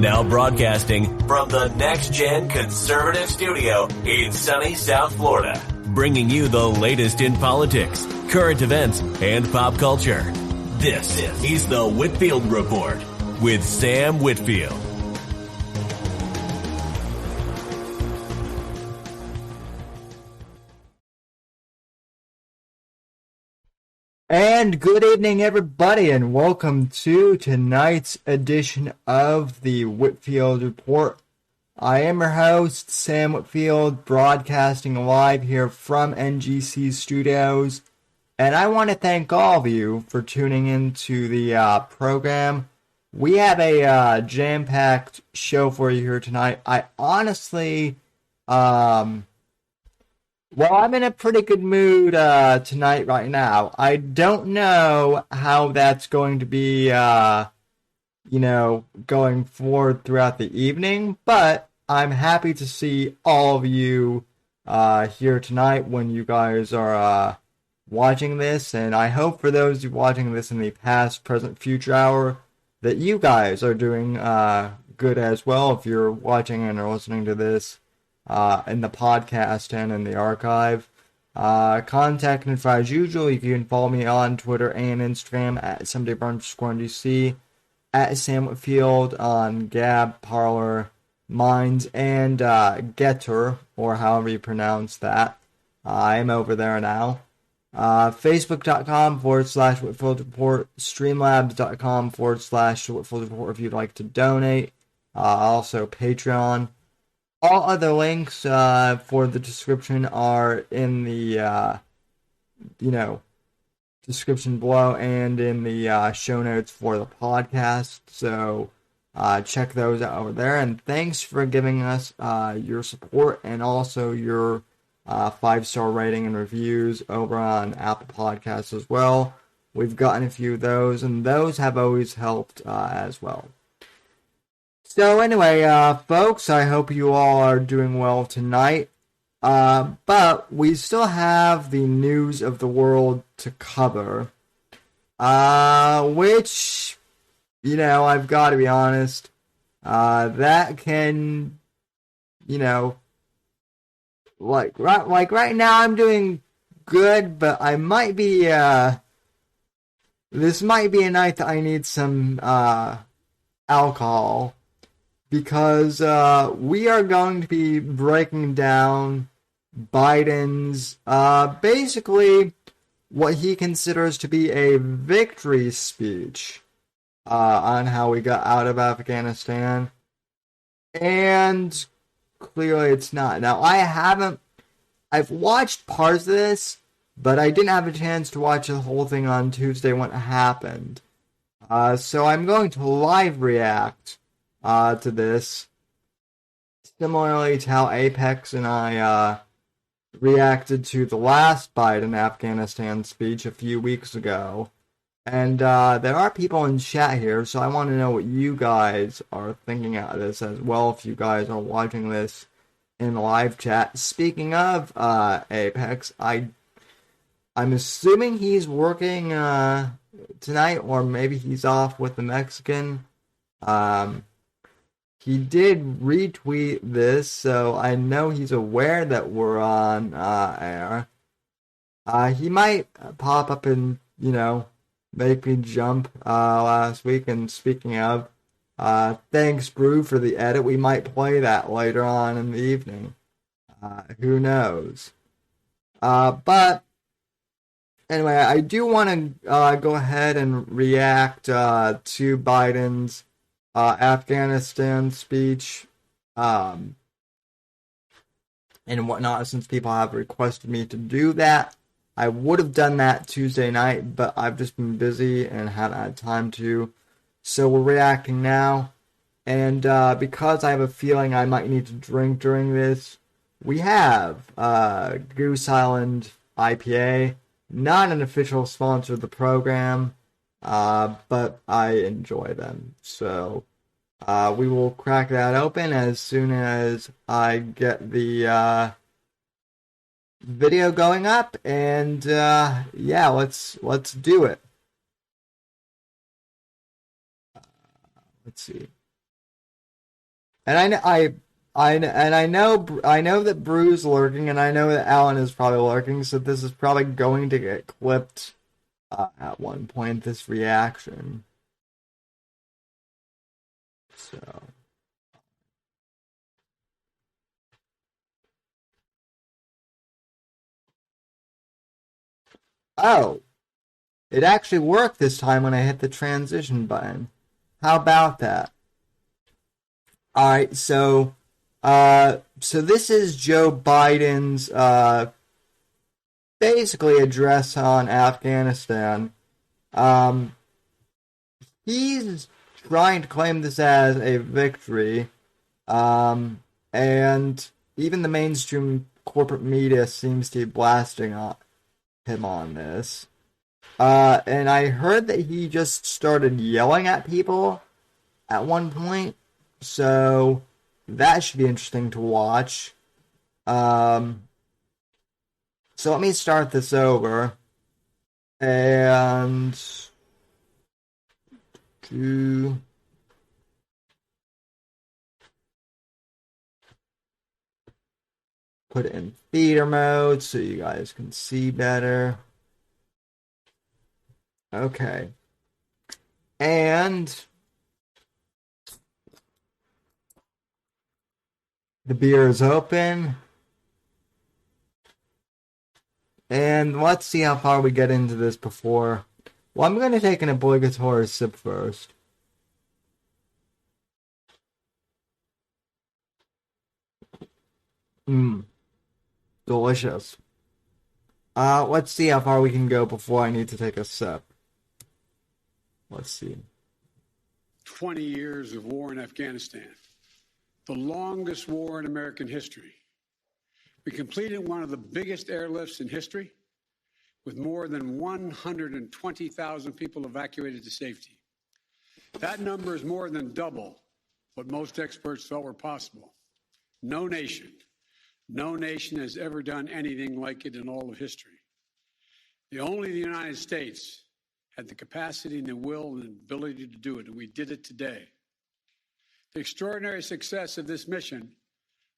Now broadcasting from the Next Gen Conservative Studio in sunny South Florida, bringing you the latest in politics, current events, and pop culture. This is the Whitfield Report with Sam Whitfield. And good evening, everybody, and welcome to tonight's edition of the Whitfield Report. I am your host, Sam Whitfield, broadcasting live here from NGC Studios, and I want to thank all of you for tuning into the program. We have a jam-packed show for you here tonight. I honestly, I'm in a pretty good mood tonight right now. I don't know how that's going to be, going forward throughout the evening, but I'm happy to see all of you here tonight when you guys are watching this, and I hope for those who are watching this in the past, present, future hour that you guys are doing good as well if you're watching and are listening to this in the podcast and in the archive. Contact info as usual. You can follow me on Twitter and Instagram at @Somebody_NGC, at Sam Whitfield on Gab, Parler, Minds, and Getter, or however you pronounce that. I am over there now. Facebook.com/Whitfield Report, Streamlabs.com/Whitfield Report if you'd like to donate. Also Patreon. All other links for the description are in the, description below and in the show notes for the podcast. So check those out over there. And thanks for giving us your support and also your 5-star rating and reviews over on Apple Podcasts as well. We've gotten a few of those, and those have always helped as well. So anyway, folks, I hope you all are doing well tonight. But we still have the news of the world to cover. Which, I've got to be honest, that can, right now I'm doing good, but I might be, this might be a night that I need some, alcohol. Because we are going to be breaking down Biden's basically what he considers to be a victory speech on how we got out of Afghanistan. And clearly it's not. Now, I've watched parts of this, but I didn't have a chance to watch the whole thing on Tuesday when it happened. So I'm going to live react to this, similarly to how Apex and I reacted to the last Biden Afghanistan speech a few weeks ago. And there are people in chat here, so I want to know what you guys are thinking out of this as well, if you guys are watching this in the live chat. Speaking of Apex, I'm assuming he's working tonight, or maybe he's off with the Mexican. He did retweet this, so I know he's aware that we're on air. He might pop up and, make me jump last week. And speaking of, thanks, Brew, for the edit. We might play that later on in the evening. Who knows? But anyway, I do want to go ahead and react to Biden's Afghanistan speech, and whatnot, since people have requested me to do that. I would have done that Tuesday night, but I've just been busy and haven't had time to. So we're reacting now, and because I have a feeling I might need to drink during this, we have Goose Island IPA, not an official sponsor of the program, but I enjoy them. So we will crack that open as soon as I get the video going up, and yeah, let's do it. Let's see. And I know that Brew's lurking, and I know that Alan is probably lurking, so this is probably going to get clipped at one point, this reaction. So. Oh, it actually worked this time when I hit the transition button. How about that? All right, so this is Joe Biden's basically address on Afghanistan. Um, he's trying to claim this as a victory, and even the mainstream corporate media seems to be blasting him on this. And I heard that he just started yelling at people at one point, so that should be interesting to watch. So let me start this over and to put it in theater mode so you guys can see better. Okay. And the beer is open. And let's see how far we get into this before. Well, I'm going to take an obligatory sip first. Delicious. Let's see how far we can go before I need to take a sip. Let's see. 20 years of war in Afghanistan, the longest war in American history. We completed one of the biggest airlifts in history, with more than 120,000 people evacuated to safety. That number is more than double what most experts felt were possible. No nation has ever done anything like it in all of history. Only the United States had the capacity and the will and ability to do it, and we did it today. The extraordinary success of this mission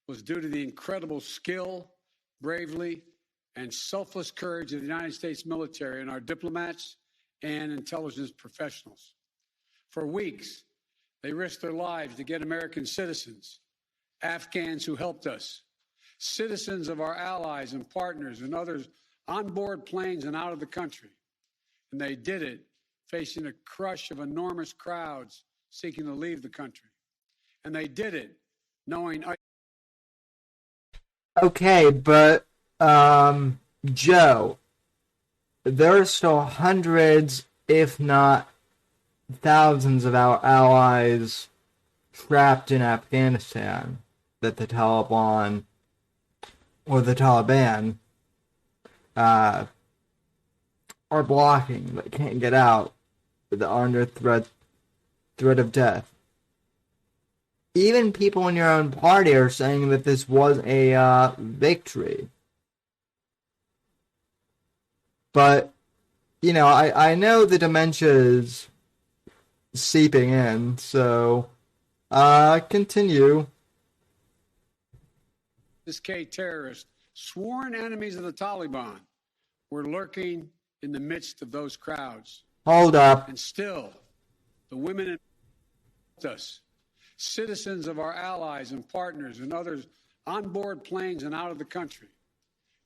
was due to the incredible skill, bravery, and selfless courage of the United States military and our diplomats and intelligence professionals. For weeks, they risked their lives to get American citizens, Afghans who helped us, citizens of our allies and partners and others on board planes and out of the country. And they did it facing a crush of enormous crowds seeking to leave the country. And they did it knowing... Okay, but, Joe, there are still hundreds, if not thousands of our allies trapped in Afghanistan that the Taliban or the Taliban are blocking. They can't get out. They're under threat of death. Even people in your own party are saying that this was a victory. But, you know, I know the dementia is seeping in, so continue. This K terrorist, sworn enemies of the Taliban, were lurking in the midst of those crowds. Hold up. And still, the women and us, citizens of our allies and partners and others on board planes and out of the country.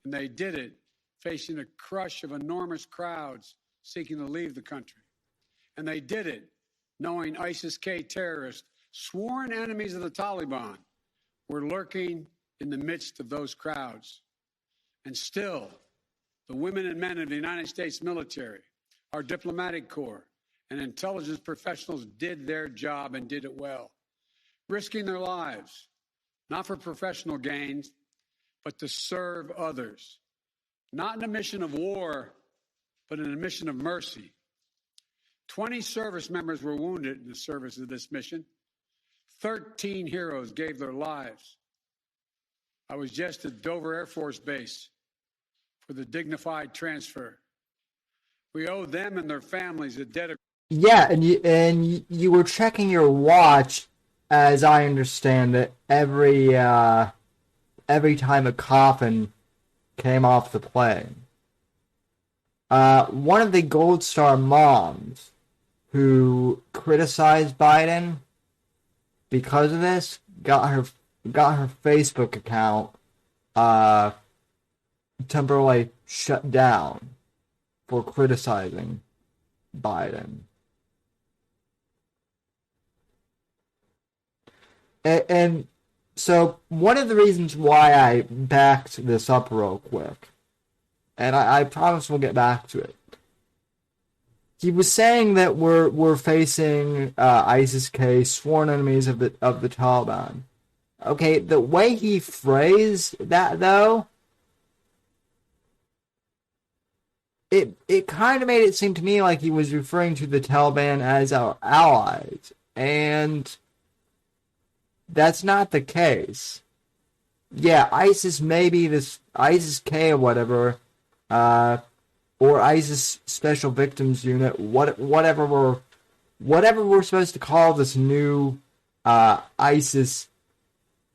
And they did it facing a crush of enormous crowds seeking to leave the country. And they did it knowing ISIS-K terrorists, sworn enemies of the Taliban, were lurking in the midst of those crowds. And still, the women and men of the United States military, our diplomatic corps, and intelligence professionals did their job and did it well, risking their lives, not for professional gains, but to serve others, not in a mission of war, but in a mission of mercy. 20 service members were wounded in the service of this mission. 13 heroes gave their lives. I was just at Dover Air Force Base for the dignified transfer. We owe them and their families a debt of... Yeah, and you were checking your watch as I understand it, every time a coffin came off the plane. One of the Gold Star moms who criticized Biden because of this got her Facebook account temporarily shut down for criticizing Biden. And so one of the reasons why I backed this up real quick, and I promise we'll get back to it. He was saying that we're facing ISIS-K, sworn enemies of the Taliban. Okay, the way he phrased that though, it kind of made it seem to me like he was referring to the Taliban as our allies, and that's not the case. Yeah, ISIS may be this ISIS-K or whatever, or ISIS Special Victims Unit, whatever we're supposed to call this new ISIS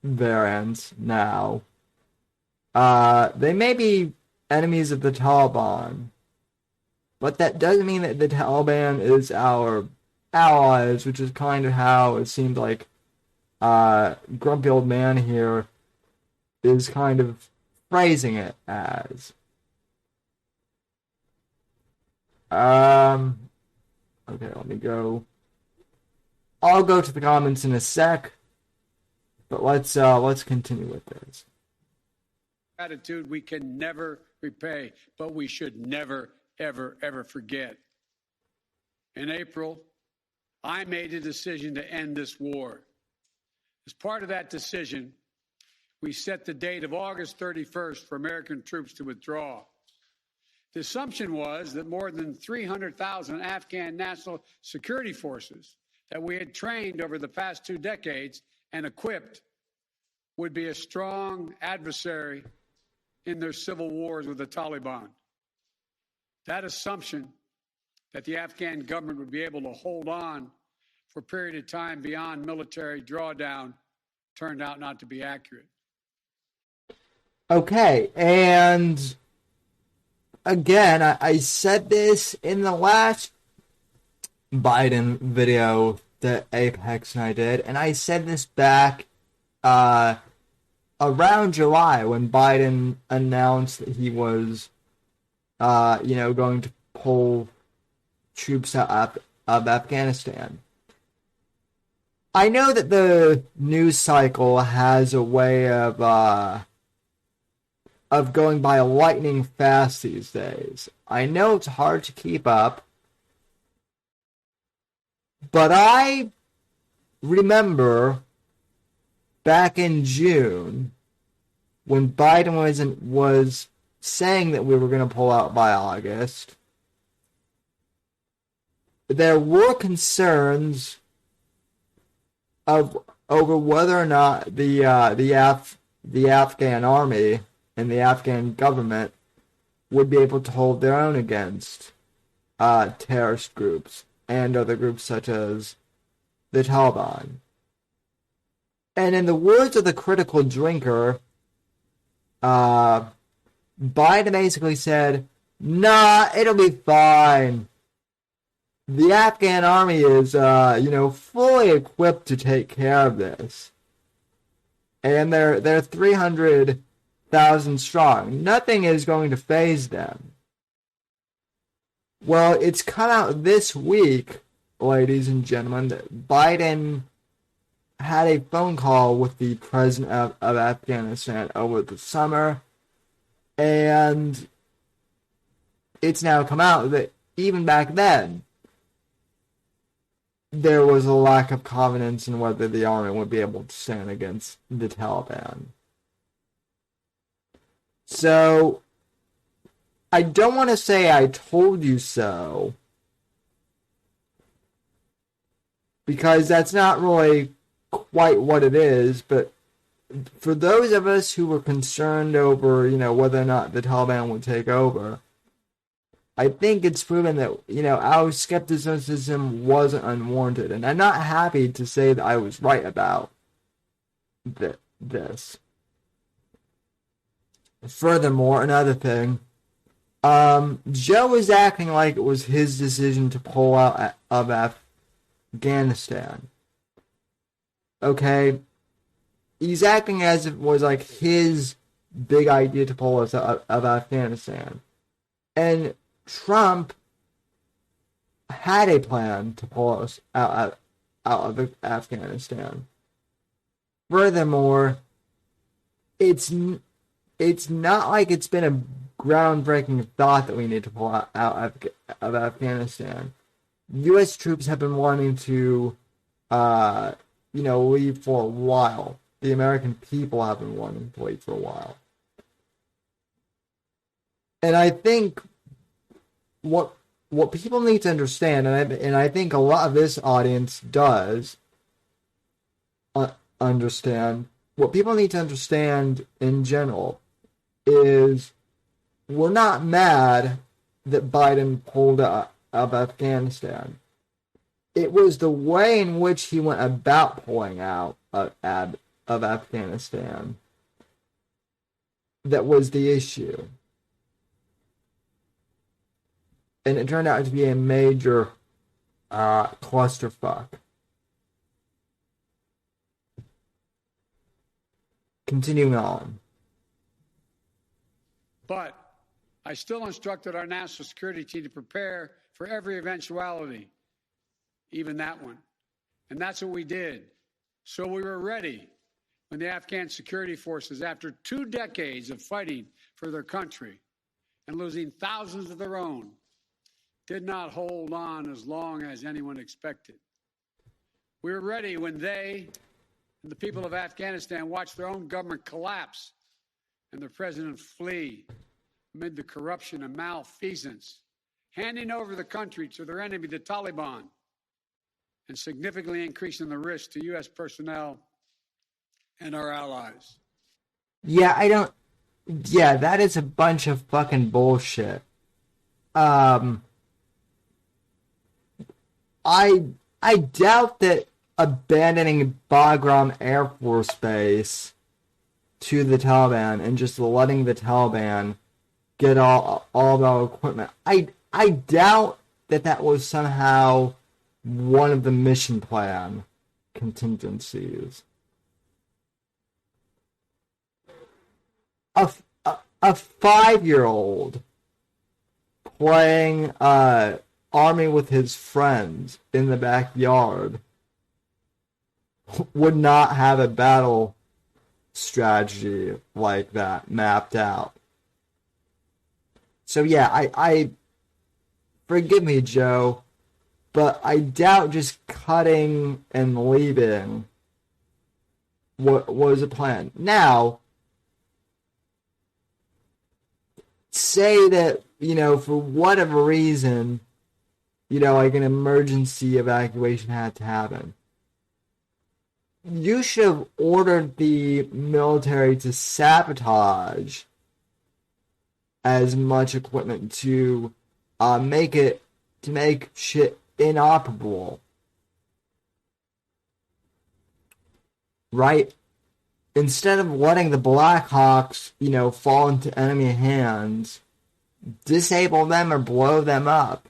variant now. They may be enemies of the Taliban, but that doesn't mean that the Taliban is our allies, which is kind of how it seemed like Grumpy Old Man here is kind of phrasing it as. Okay, let me go. I'll go to the comments in a sec, but let's continue with this. Gratitude we can never repay, but we should never, ever, ever forget. In April, I made a decision to end this war. As part of that decision, we set the date of August 31st for American troops to withdraw. The assumption was that more than 300,000 Afghan national security forces that we had trained over the past 2 decades and equipped would be a strong adversary in their civil wars with the Taliban. That assumption that the Afghan government would be able to hold on for a period of time beyond military drawdown turned out not to be accurate. Okay, and again, I said this in the last Biden video that Apex and I did, and I said this back around July when Biden announced that he was, going to pull troops out of Afghanistan. I know that the news cycle has a way of going by lightning fast these days. I know it's hard to keep up, but I remember back in June when Biden was saying that we were going to pull out by August. There were concerns over whether or not the Afghan army and the Afghan government would be able to hold their own against terrorist groups and other groups such as the Taliban. And in the words of the critical drinker, Biden basically said, "Nah, it'll be fine. The Afghan army is, fully equipped to take care of this. And they're 300,000 strong. Nothing is going to faze them." Well, it's come out this week, ladies and gentlemen, that Biden had a phone call with the president of Afghanistan over the summer, and it's now come out that even back then, there was a lack of confidence in whether the army would be able to stand against the Taliban. So, I don't want to say I told you so, because that's not really quite what it is, but for those of us who were concerned over, whether or not the Taliban would take over, I think it's proven that, our skepticism wasn't unwarranted. And I'm not happy to say that I was right about this. Furthermore, another thing, Joe is acting like it was his decision to pull out of Afghanistan. Okay? He's acting as if it was like his big idea to pull us out of Afghanistan. And Trump had a plan to pull us out of Afghanistan. Furthermore, it's not like it's been a groundbreaking thought that we need to pull out of Afghanistan. U.S. troops have been wanting to, leave for a while. The American people have been wanting to leave for a while. And I think what people need to understand, and I think a lot of this audience does understand, what people need to understand in general is we're not mad that Biden pulled out of Afghanistan. It was the way in which he went about pulling out of Afghanistan that was the issue. And it turned out to be a major clusterfuck. Continuing on. But I still instructed our national security team to prepare for every eventuality, even that one. And that's what we did. So we were ready when the Afghan security forces, after 2 decades of fighting for their country and losing thousands of their own, did not hold on as long as anyone expected. We were ready when they and the people of Afghanistan watched their own government collapse and their president flee amid the corruption and malfeasance, handing over the country to their enemy, the Taliban, and significantly increasing the risk to U.S. personnel and our allies. Yeah, that is a bunch of fucking bullshit. I doubt that abandoning Bagram Air Force Base to the Taliban and just letting the Taliban get all of our equipment, I doubt that was somehow one of the mission plan contingencies. A 5-year-old playing army with his friends in the backyard would not have a battle strategy like that mapped out. So yeah, I forgive me, Joe, but I doubt just cutting and leaving was a plan. Now, say that, for whatever reason, like an emergency evacuation had to happen. You should have ordered the military to sabotage as much equipment to make shit inoperable. Right? Instead of letting the Blackhawks, fall into enemy hands, disable them or blow them up.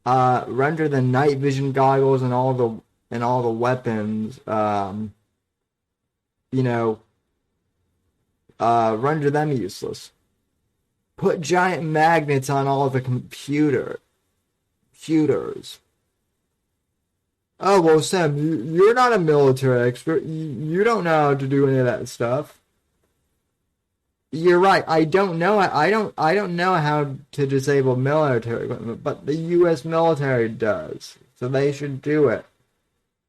Render the night vision goggles and all the weapons, render them useless. Put giant magnets on all the computers. Oh, well, Sam, you're not a military expert. You don't know how to do any of that stuff. You're right. I don't know. I don't know how to disable military equipment, but the U.S. military does. So they should do it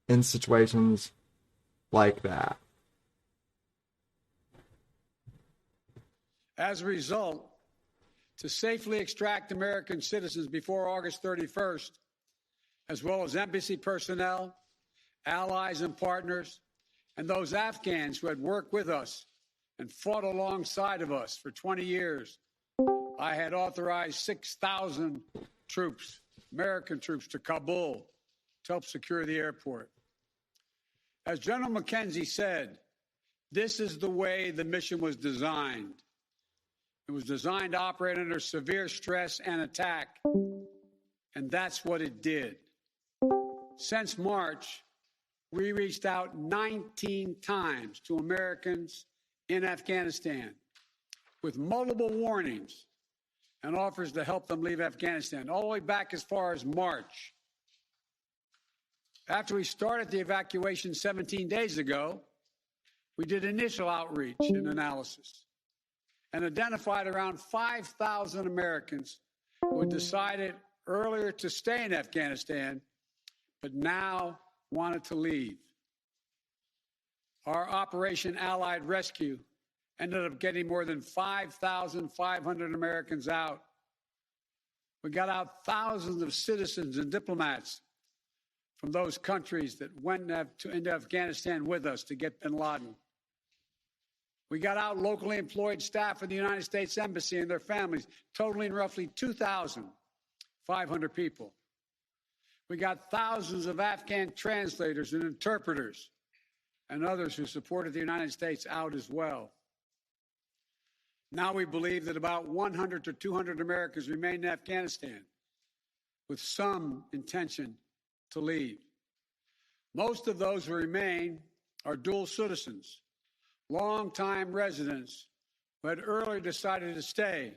in situations like that. As a result, to safely extract American citizens before August 31st, as well as embassy personnel, allies and partners, and those Afghans who had worked with us and fought alongside of us for 20 years, I had authorized 6,000 troops, American troops, to Kabul to help secure the airport. As General McKenzie said, this is the way the mission was designed. It was designed to operate under severe stress and attack, and that's what it did. Since March, we reached out 19 times to Americans in Afghanistan with multiple warnings and offers to help them leave Afghanistan, all the way back as far as March. After we started the evacuation 17 days ago, we did initial outreach and analysis and identified around 5,000 Americans who had decided earlier to stay in Afghanistan, but now wanted to leave. Our Operation Allied Rescue ended up getting more than 5,500 Americans out. We got out thousands of citizens and diplomats from those countries that went into Afghanistan with us to get bin Laden. We got out locally employed staff of the United States Embassy and their families, totaling roughly 2,500 people. We got thousands of Afghan translators and interpreters and others who supported the United States out as well. Now we believe that about 100 to 200 Americans remain in Afghanistan with some intention to leave. Most of those who remain are dual citizens, long-time residents who had earlier decided to stay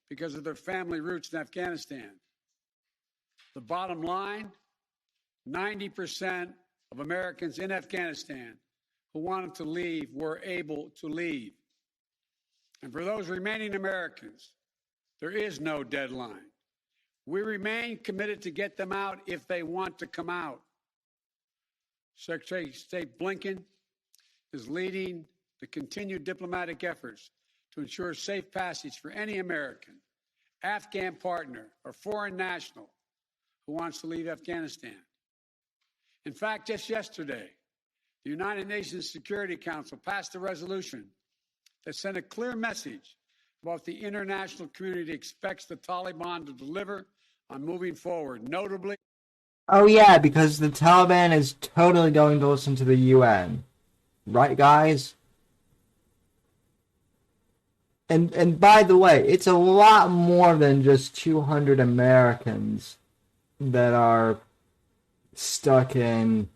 because of their family roots in Afghanistan. The bottom line, 90% of Americans in Afghanistan who wanted to leave were able to leave. And for those remaining Americans, there is no deadline. We remain committed to get them out if they want to come out. Secretary of State Blinken is leading the continued diplomatic efforts to ensure safe passage for any American, Afghan partner, or foreign national who wants to leave Afghanistan. In fact, just yesterday, the United Nations Security Council passed a resolution that sent a clear message about the international community expects the Taliban to deliver on moving forward, notably. Oh yeah, because the Taliban is totally going to listen to the UN. Right, guys? And by the way, it's a lot more than just 200 Americans that are stuck in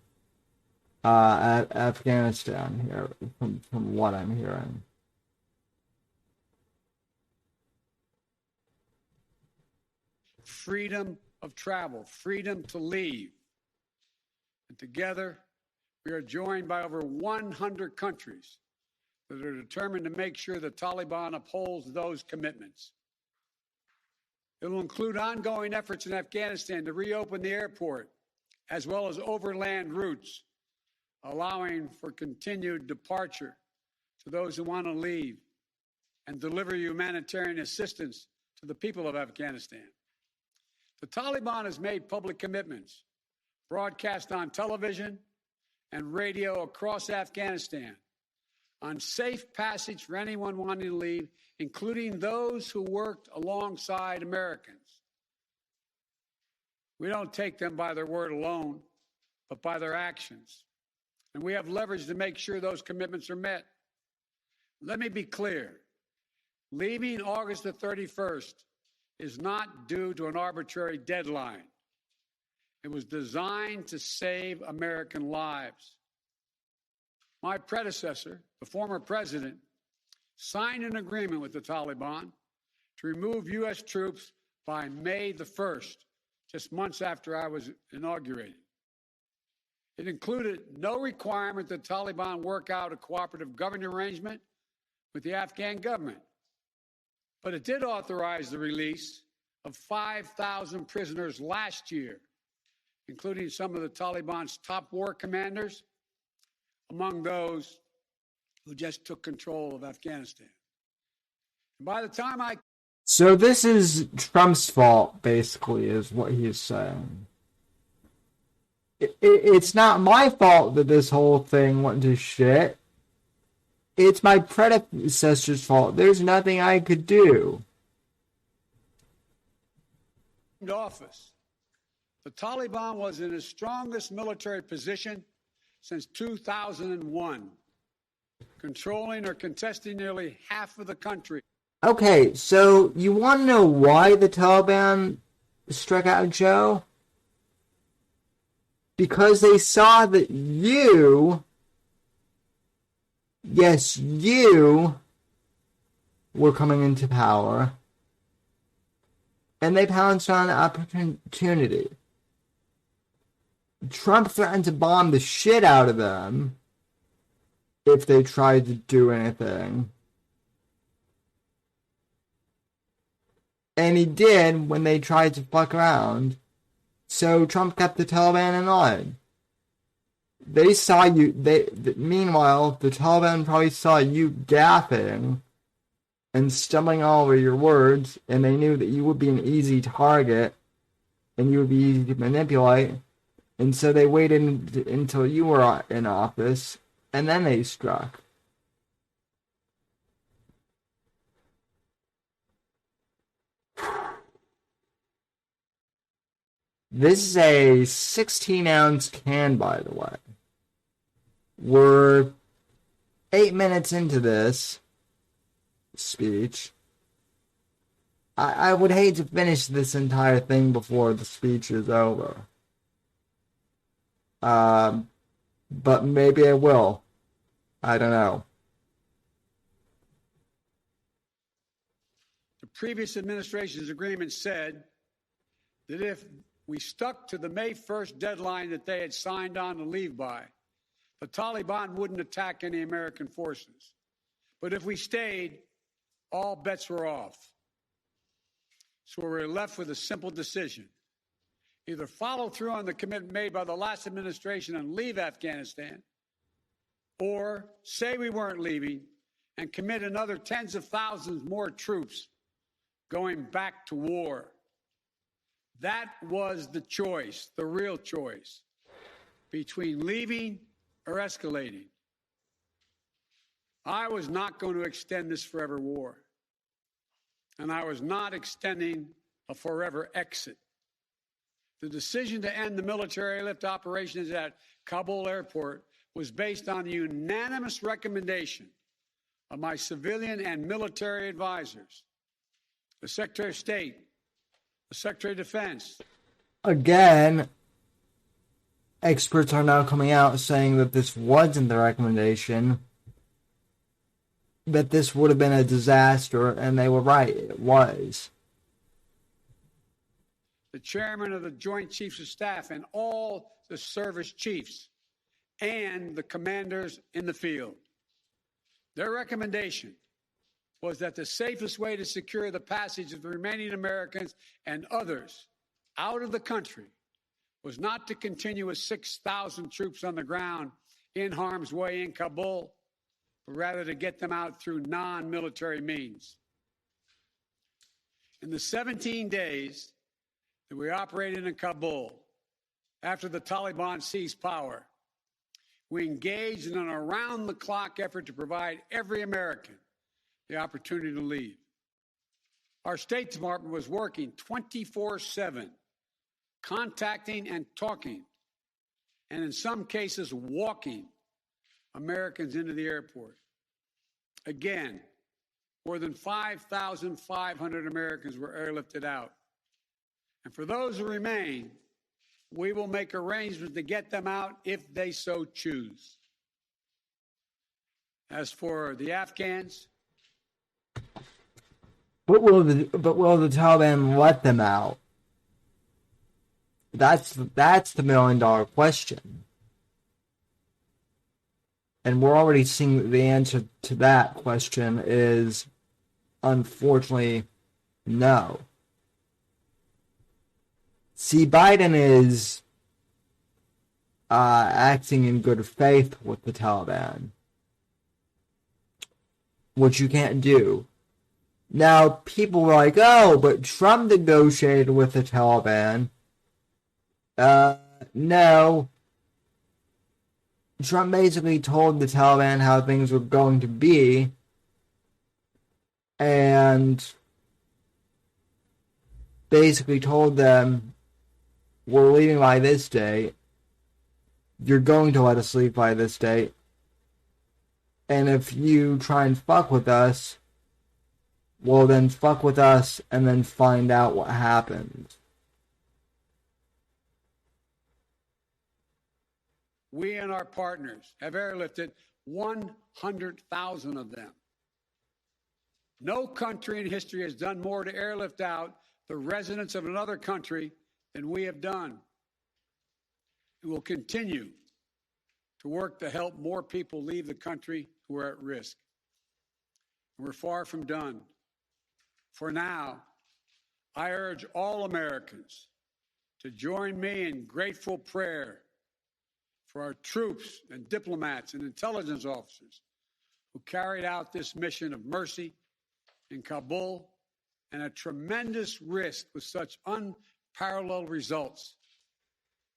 Afghanistan here, from what I'm hearing. Freedom of travel, freedom to leave. And together, we are joined by over 100 countries that are determined to make sure the Taliban upholds those commitments. It will include ongoing efforts in Afghanistan to reopen the airport, as well as overland routes, allowing for continued departure to those who want to leave and deliver humanitarian assistance to the people of Afghanistan. The Taliban has made public commitments, broadcast on television and radio across Afghanistan, on safe passage for anyone wanting to leave, including those who worked alongside Americans. We don't take them by their word alone, but by their actions. And we have leverage to make sure those commitments are met. Let me be clear. Leaving August the 31st is not due to an arbitrary deadline. It was designed to save American lives. My predecessor, the former president, signed an agreement with the Taliban to remove U.S. troops by May the 1st, just months after I was inaugurated. It included no requirement that the Taliban work out a cooperative governing arrangement with the Afghan government. But it did authorize the release of 5,000 prisoners last year, including some of the Taliban's top war commanders, among those who just took control of Afghanistan. And by the time So this is Trump's fault, basically, is what he's saying. It's not my fault that this whole thing went to shit. It's my predecessor's fault. There's nothing I could do. office, the Taliban was in its strongest military position since 2001, controlling or contesting nearly half of the country. Okay, so you want to know why the Taliban struck out Joe? Because they saw that you, yes, you were coming into power, and they pounced on the opportunity. Trump threatened to bomb the shit out of them if they tried to do anything. And he did when they tried to fuck around. So Trump kept the Taliban in line. They saw you. Meanwhile, the Taliban probably saw you gaffing and stumbling all over your words, and they knew that you would be an easy target and you would be easy to manipulate. And so they waited until you were in office, and then they struck. This is a 16-ounce can, by the way. We're 8 minutes into this speech. I would hate to finish this entire thing before the speech is over. But maybe I will. I don't know. The previous administration's agreement said that if we stuck to the May 1st deadline that they had signed on to leave by, the Taliban wouldn't attack any American forces. But if we stayed, all bets were off. So we were left with a simple decision. Either follow through on the commitment made by the last administration and leave Afghanistan, or say we weren't leaving and commit another tens of thousands more troops going back to war. That was the choice, the real choice, between leaving or escalating. I was not going to extend this forever war, and I was not extending a forever exit. The decision to end the military airlift operations at Kabul airport was based on the unanimous recommendation of my civilian and military advisors, the Secretary of State, the Secretary of Defense. Again, experts are now coming out saying that this wasn't the recommendation, that this would have been a disaster, and they were right, it was. The chairman of the Joint Chiefs of Staff and all the service chiefs and the commanders in the field. Their recommendation was that the safest way to secure the passage of the remaining Americans and others out of the country was not to continue with 6,000 troops on the ground in harm's way in Kabul, but rather to get them out through non-military means. In the 17 days that we operated in Kabul after the Taliban seized power, we engaged in an around-the-clock effort to provide every American the opportunity to leave. Our State Department was working 24/7, contacting and talking, and in some cases walking Americans into the airport. Again, more than 5,500 Americans were airlifted out. And for those who remain, we will make arrangements to get them out if they so choose. As for the Afghans, But will the Taliban let them out? That's the million-dollar question. And we're already seeing that the answer to that question is, unfortunately, no. See, Biden is acting in good faith with the Taliban, which you can't do. Now, people were like, oh, but Trump negotiated with the Taliban. No. Trump basically told the Taliban how things were going to be, and basically told them, we're leaving by this day, you're going to let us leave by this day, and if you try and fuck with us, well then fuck with us and then find out what happens. We and our partners have airlifted 100,000 of them. No country in history has done more to airlift out the residents of another country than we have done. We will continue to work to help more people leave the country who are at risk. We're far from done. For now, I urge all Americans to join me in grateful prayer for our troops and diplomats and intelligence officers who carried out this mission of mercy in Kabul and at tremendous risk with such unparalleled results.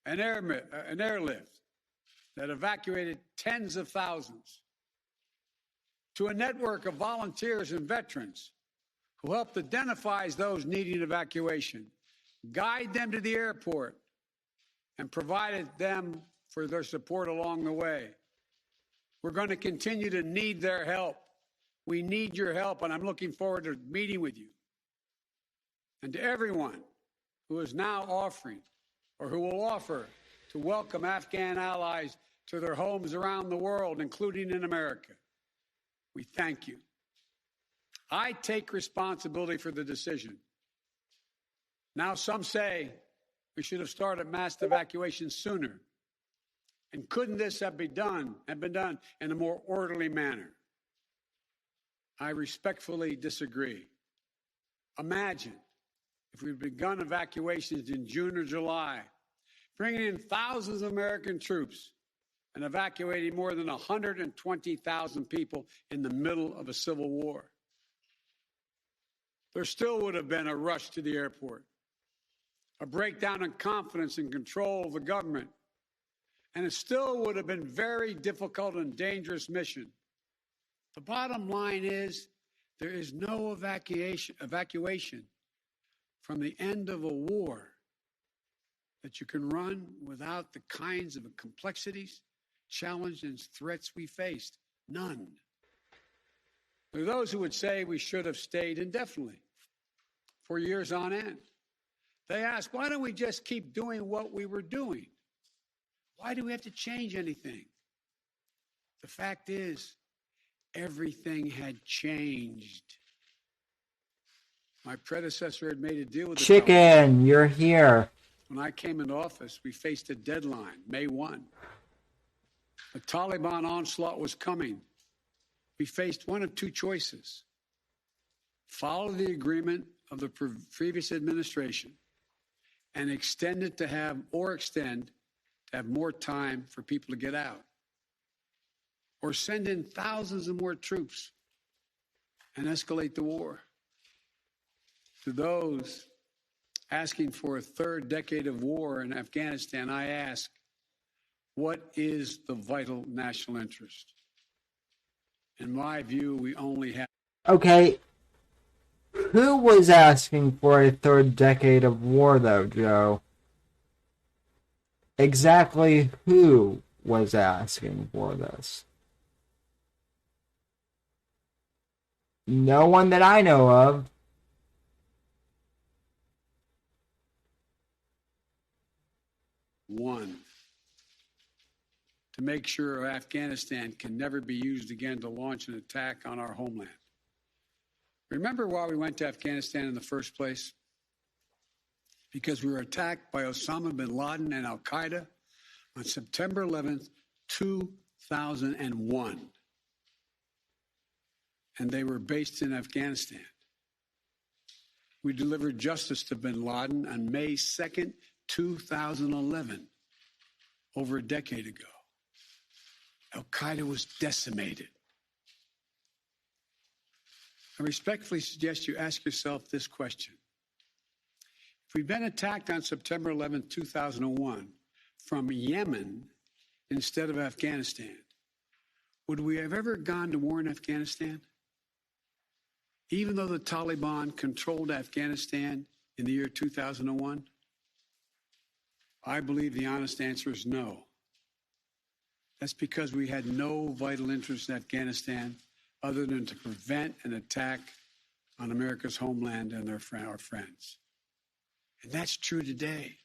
An airlift that evacuated tens of thousands, to a network of volunteers and veterans who helped identify those needing evacuation, guide them to the airport, and provided them for their support along the way. We're going to continue to need their help. We need your help, and I'm looking forward to meeting with you. And to everyone who is now offering or who will offer to welcome Afghan allies to their homes around the world, including in America, we thank you. I take responsibility for the decision. Now, some say we should have started mass evacuation sooner. And couldn't this have been done in a more orderly manner? I respectfully disagree. Imagine if we'd begun evacuations in June or July, bringing in thousands of American troops and evacuating more than 120,000 people in the middle of a civil war. There still would have been a rush to the airport, a breakdown in confidence and control of the government, and it still would have been a very difficult and dangerous mission. The bottom line is there is no evacuation from the end of a war that you can run without the kinds of complexities, challenges, and threats we faced. None. There are those who would say we should have stayed indefinitely for years on end. They ask, why don't we just keep doing what we were doing? Why do we have to change anything? The fact is, everything had changed. My predecessor had made a deal with the Chicken, you're here. When I came into office, we faced a deadline, May 1. The Taliban onslaught was coming. We faced one of two choices: follow the agreement of the previous administration and extend to have more time for people to get out, or send in thousands of more troops and escalate the war. To those asking for a third decade of war in Afghanistan, I ask, what is the vital national interest? In my view, we only have... Okay, who was asking for a third decade of war, though, Joe? Exactly who was asking for this? No one that I know of. One, to make sure Afghanistan can never be used again to launch an attack on our homeland. Remember why we went to Afghanistan in the first place? Because we were attacked by Osama bin Laden and al-Qaeda on September 11th, 2001. And they were based in Afghanistan. We delivered justice to bin Laden on May 2nd, 2011, over a decade ago. Al-Qaeda was decimated. I respectfully suggest you ask yourself this question. If we'd been attacked on September 11, 2001, from Yemen instead of Afghanistan, would we have ever gone to war in Afghanistan? Even though the Taliban controlled Afghanistan in the year 2001? I believe the honest answer is no. That's because we had no vital interest in Afghanistan other than to prevent an attack on America's homeland and our friends. And that's true today.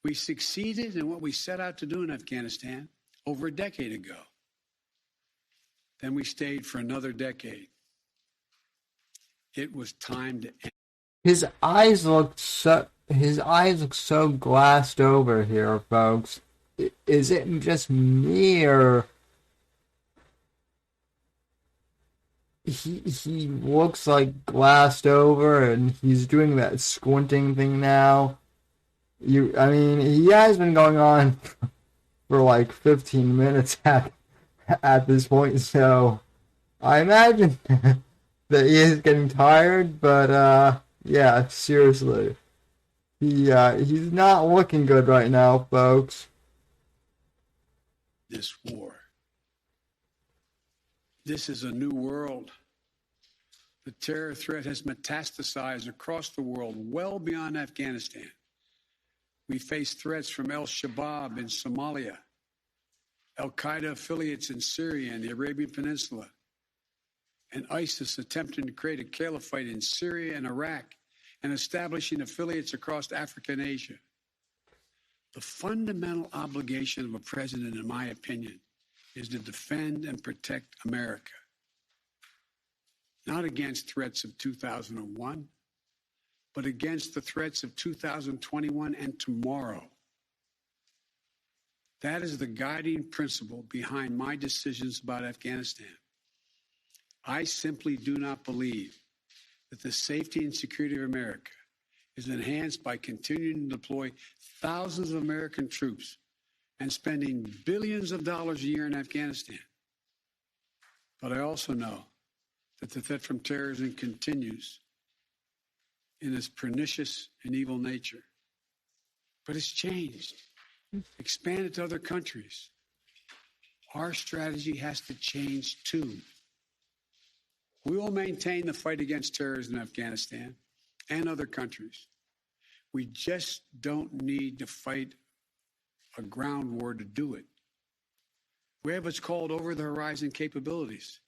We succeeded in what we set out to do in Afghanistan over a decade ago. Then we stayed for another decade. It was time to end. His eyes look so glassed over here, folks. Is it just me, or he looks like glassed over and he's doing that squinting thing now? I mean, he has been going on for like 15 minutes at this point, so I imagine that he is getting tired, but yeah, seriously. He's not looking good right now, folks. This war. This is a new world. The terror threat has metastasized across the world, well beyond Afghanistan. We face threats from al-Shabaab in Somalia, al-Qaeda affiliates in Syria and the Arabian Peninsula, and ISIS attempting to create a caliphate in Syria and Iraq and establishing affiliates across Africa and Asia. The fundamental obligation of a president, in my opinion, is to defend and protect America. Not against threats of 2001, but against the threats of 2021 and tomorrow. That is the guiding principle behind my decisions about Afghanistan. I simply do not believe that the safety and security of America is enhanced by continuing to deploy thousands of American troops and spending billions of dollars a year in Afghanistan. But I also know that the threat from terrorism continues in its pernicious and evil nature. But it's changed, expanded to other countries. Our strategy has to change too. We will maintain the fight against terrorism in Afghanistan and other countries. We just don't need to fight a ground war to do it. We have what's called over-the-horizon capabilities,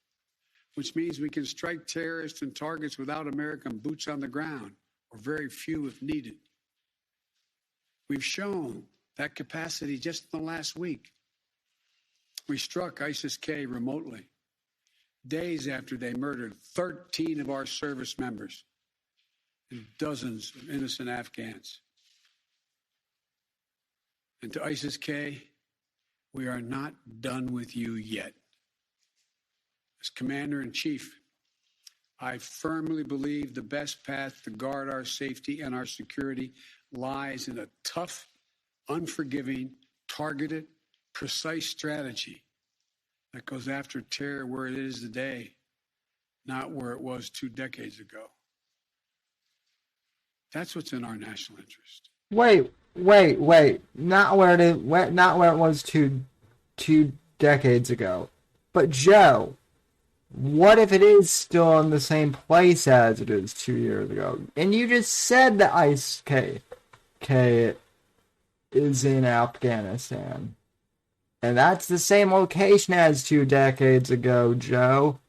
which means we can strike terrorists and targets without American boots on the ground, or very few if needed. We've shown that capacity just in the last week. We struck ISIS-K remotely, days after they murdered 13 of our service members and dozens of innocent Afghans. And to ISIS-K, we are not done with you yet. As Commander-in-Chief, I firmly believe the best path to guard our safety and our security lies in a tough, unforgiving, targeted, precise strategy that goes after terror where it is today, not where it was 2 decades ago. That's what's in our national interest. Wait. Not where it was two decades ago. But Joe, what if it is still in the same place as it is 2 years ago? And you just said that ISIS-K is in Afghanistan. And that's the same location as 2 decades ago, Joe.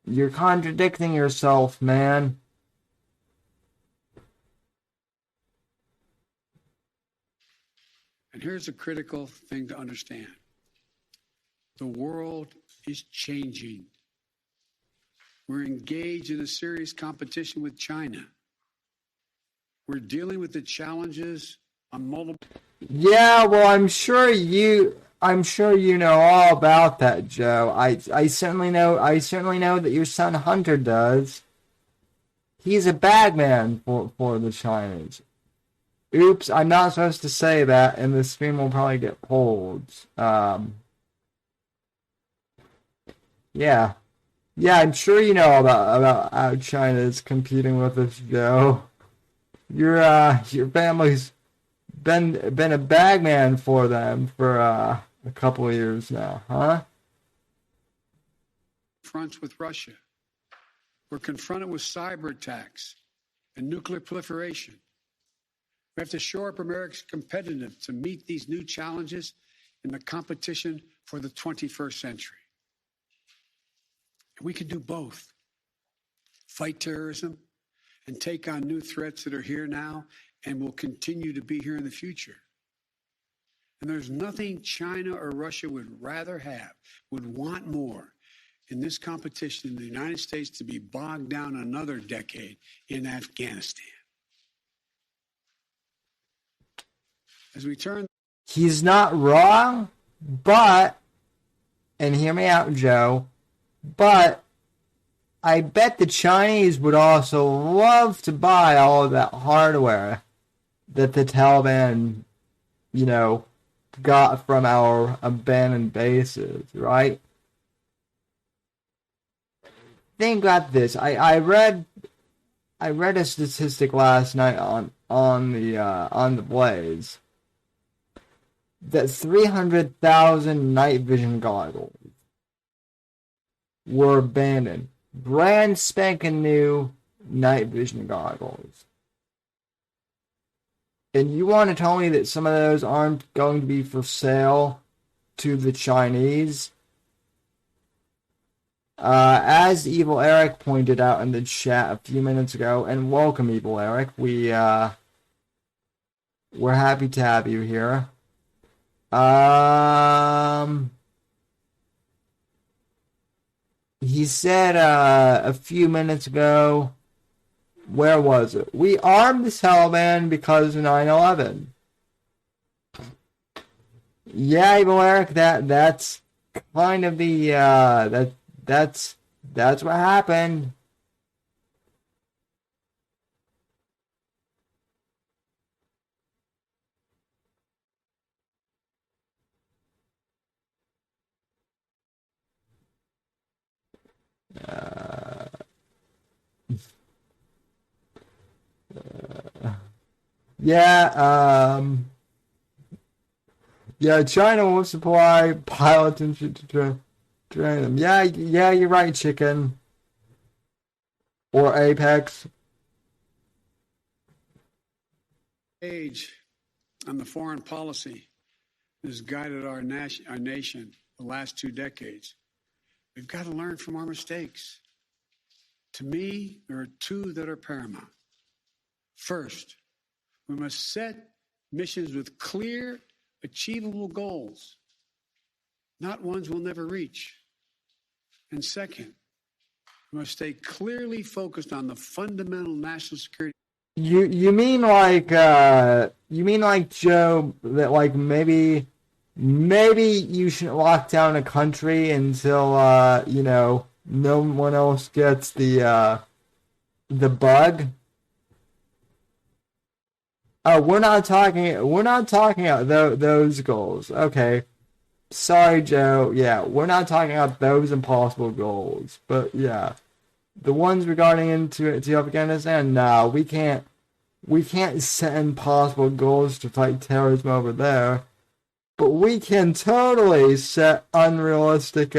You're contradicting yourself, man. And here's a critical thing to understand. The world is changing. We're engaged in a serious competition with China. We're dealing with the challenges on multiple... Yeah, well, I'm sure you know all about that, Joe. I certainly know that your son Hunter does. He's a bagman for the Chinese. Oops, I'm not supposed to say that, and the stream will probably get pulled. Yeah, I'm sure you know about how China is competing with us, Joe. Your family's been a bagman for them for a couple of years now, huh? Fronts with Russia. We're confronted with cyber attacks and nuclear proliferation. We have to shore up America's competitiveness to meet these new challenges in the competition for the 21st century. And we can do both. Fight terrorism and take on new threats that are here now and will continue to be here in the future. And there's nothing China or Russia would rather have, would want more in this competition in the United States to be bogged down another decade in Afghanistan. As we turn... He's not wrong, but, and hear me out, Joe, but I bet the Chinese would also love to buy all of that hardware that the Taliban, got from our abandoned bases, right? Think about this. I read a statistic last night on the Blaze that 300,000 night vision goggles were abandoned. Brand spanking new night vision goggles. And you want to tell me that some of those aren't going to be for sale to the Chinese? As Evil Eric pointed out in the chat a few minutes ago, and welcome, Evil Eric. We're happy to have you here. He said a few minutes ago, where was it? We armed the Taliban because of 9/11. Yeah, Evil Eric, that's kind of the that's what happened. China won't supply pilots and shit to train them. Yeah, you're right, Chicken. Or Apex. Age on the foreign policy that has guided our nation the last 2 decades. We've got to learn from our mistakes. To me, there are 2 that are paramount. First, we must set missions with clear, achievable goals, not ones we'll never reach. And second, we must stay clearly focused on the fundamental national security. You mean like Joe, that like maybe you shouldn't lock down a country until no one else gets the bug? Oh, we're not talking about those goals. Okay. Sorry, Joe. Yeah, we're not talking about those impossible goals. But yeah, the ones regarding into Afghanistan, no, we can't set impossible goals to fight terrorism over there. But we can totally set unrealistic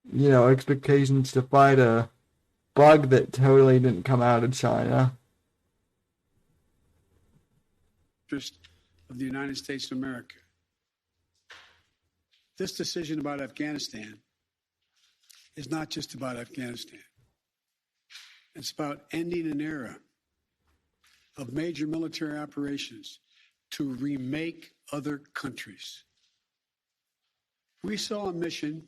expectations to fight a bug that totally didn't come out of China. Of the United States of America. This decision about Afghanistan is not just about Afghanistan. It's about ending an era of major military operations to remake other countries. We saw a mission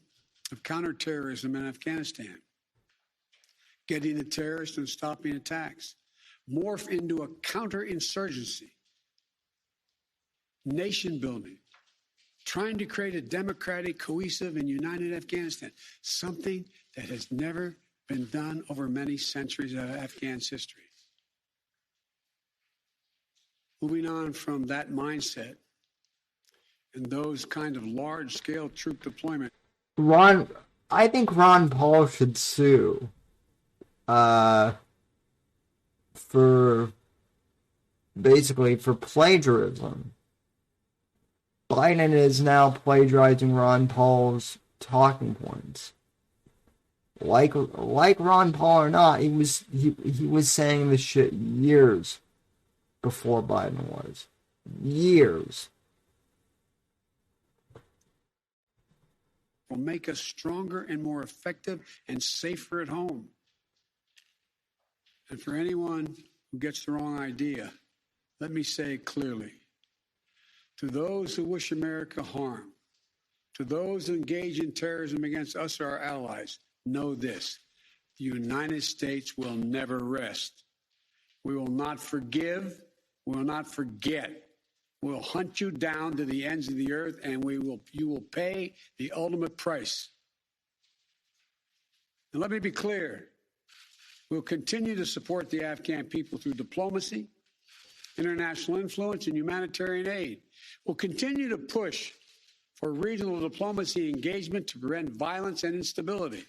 of counterterrorism in Afghanistan, getting the terrorists and stopping attacks, morph into a counterinsurgency, nation building, trying to create a democratic, cohesive, and united Afghanistan, something that has never been done over many centuries of Afghan history. Moving on from that mindset and those kind of large-scale troop deployment. I think Ron Paul should sue for plagiarism. Biden is now plagiarizing Ron Paul's talking points. Like Ron Paul or not, he was saying this shit years before Biden was. Years. Will make us stronger and more effective and safer at home. And for anyone who gets the wrong idea, let me say it clearly. To those who wish America harm, to those who engage in terrorism against us or our allies, know this: the United States will never rest. We will not forgive. We will not forget. We'll hunt you down to the ends of the earth, and you will pay the ultimate price. And let me be clear. We'll continue to support the Afghan people through diplomacy, international influence, and humanitarian aid. We'll continue to push for regional diplomacy engagement to prevent violence and instability.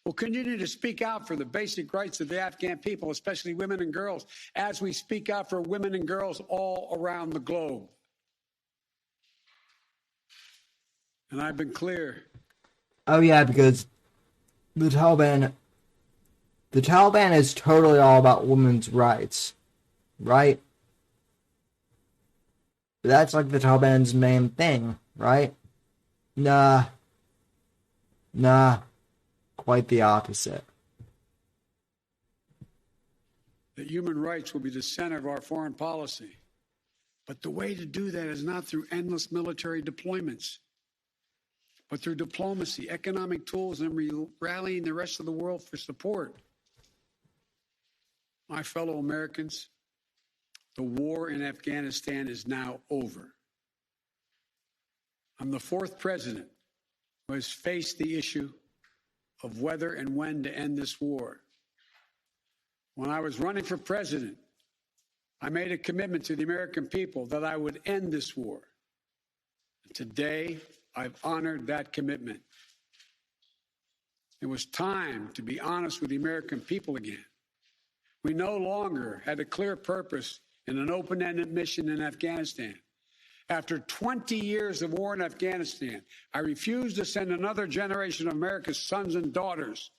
We'll continue to speak out for the basic rights of the Afghan people, especially women and girls, as we speak out for women and girls all around the globe. And I've been clear. Oh yeah, because the Taliban is totally all about women's rights, right? That's like the Taliban's main thing, right? Nah. Quite the opposite. That human rights will be the center of our foreign policy. But the way to do that is not through endless military deployments, but through diplomacy, economic tools, and rallying the rest of the world for support. My fellow Americans, the war in Afghanistan is now over. I'm the fourth president who has faced the issue of whether and when to end this war. When I was running for president, I made a commitment to the American people that I would end this war. Today, I've honored that commitment. It was time to be honest with the American people again. We no longer had a clear purpose in an open-ended mission in Afghanistan. After 20 years of war in Afghanistan, I refuse to send another generation of America's sons and daughters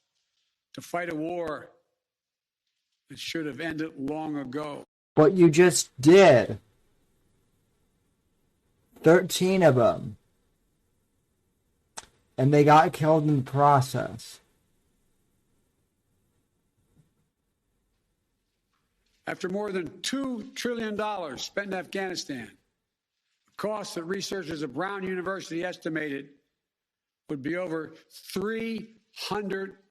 to fight a war that should have ended long ago. But you just did. 13 of them. And they got killed in the process. After more than $2 trillion spent in Afghanistan, the cost that researchers at Brown University estimated would be over $300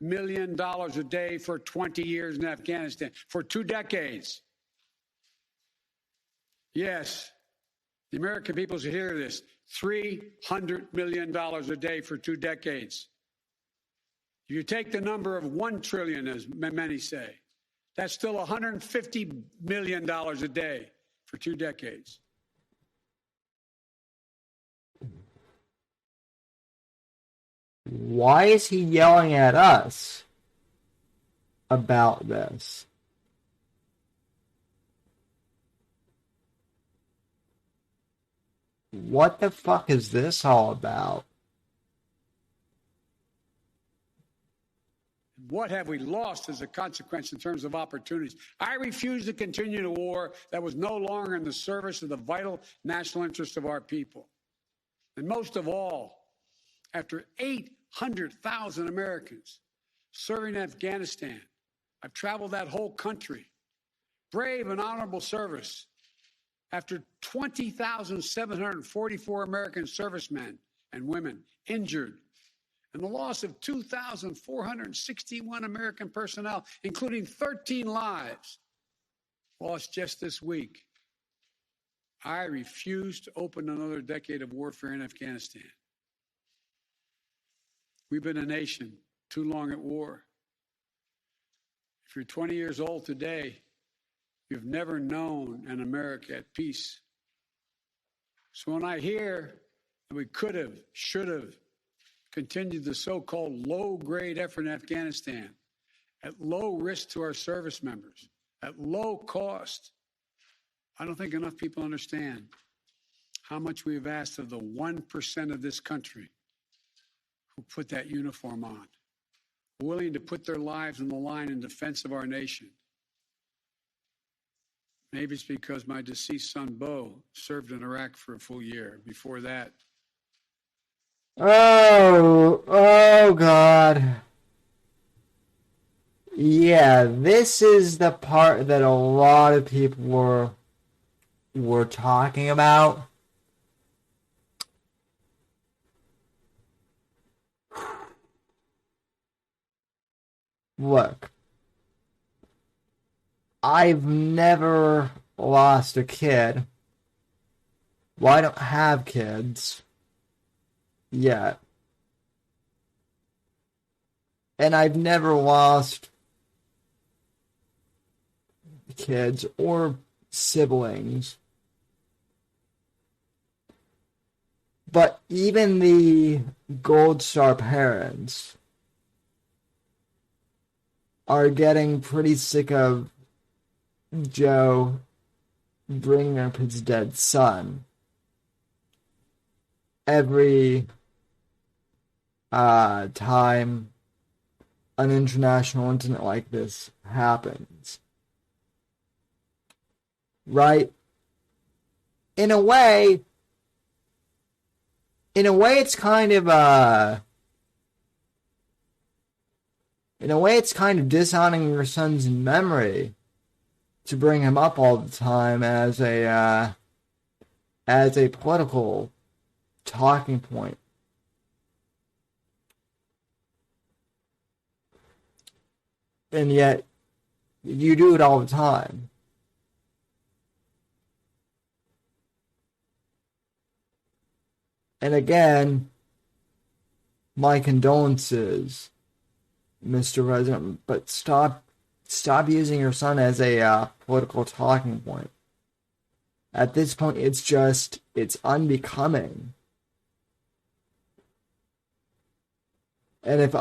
million a day for 20 years in Afghanistan, for 2 decades. Yes, the American people should hear this. $300 million a day for 2 decades. If you take the number of 1 trillion, as many say, that's still $150 million a day for 2 decades. Why is he yelling at us about this? What the fuck is this all about? What have we lost as a consequence in terms of opportunities? I refuse to continue a war that was no longer in the service of the vital national interests of our people. And most of all, after 800,000 Americans serving in Afghanistan, I've traveled that whole country, brave and honorable service. After 20,744 American servicemen and women injured, and the loss of 2,461 American personnel, including 13 lives lost just this week, I refuse to open another decade of warfare in Afghanistan. We've been a nation too long at war. If you're 20 years old today, you've never known an America at peace. So when I hear that we could have, should have, continued the so-called low-grade effort in Afghanistan at low risk to our service members, at low cost, I don't think enough people understand how much we have asked of the 1% of this country who put that uniform on. willing to put their lives on the line in defense of our nation. Maybe it's because my deceased son, Bo, served in Iraq for a full year. Before that. Oh, God. Yeah, this is the part that a lot of people were talking about. Look, I've never lost a kid. Well, I don't have kids yet. And I've never lost kids or siblings. But even the Gold Star parents are getting pretty sick of Joe bringing up his dead son every time an international incident like this happens. Right? In a way, it's kind of dishonoring your son's memory to bring him up all the time as a political talking point. And yet, you do it all the time. And again, my condolences, Mr. President, but stop using your son as a political talking point. At this point, it's unbecoming. And if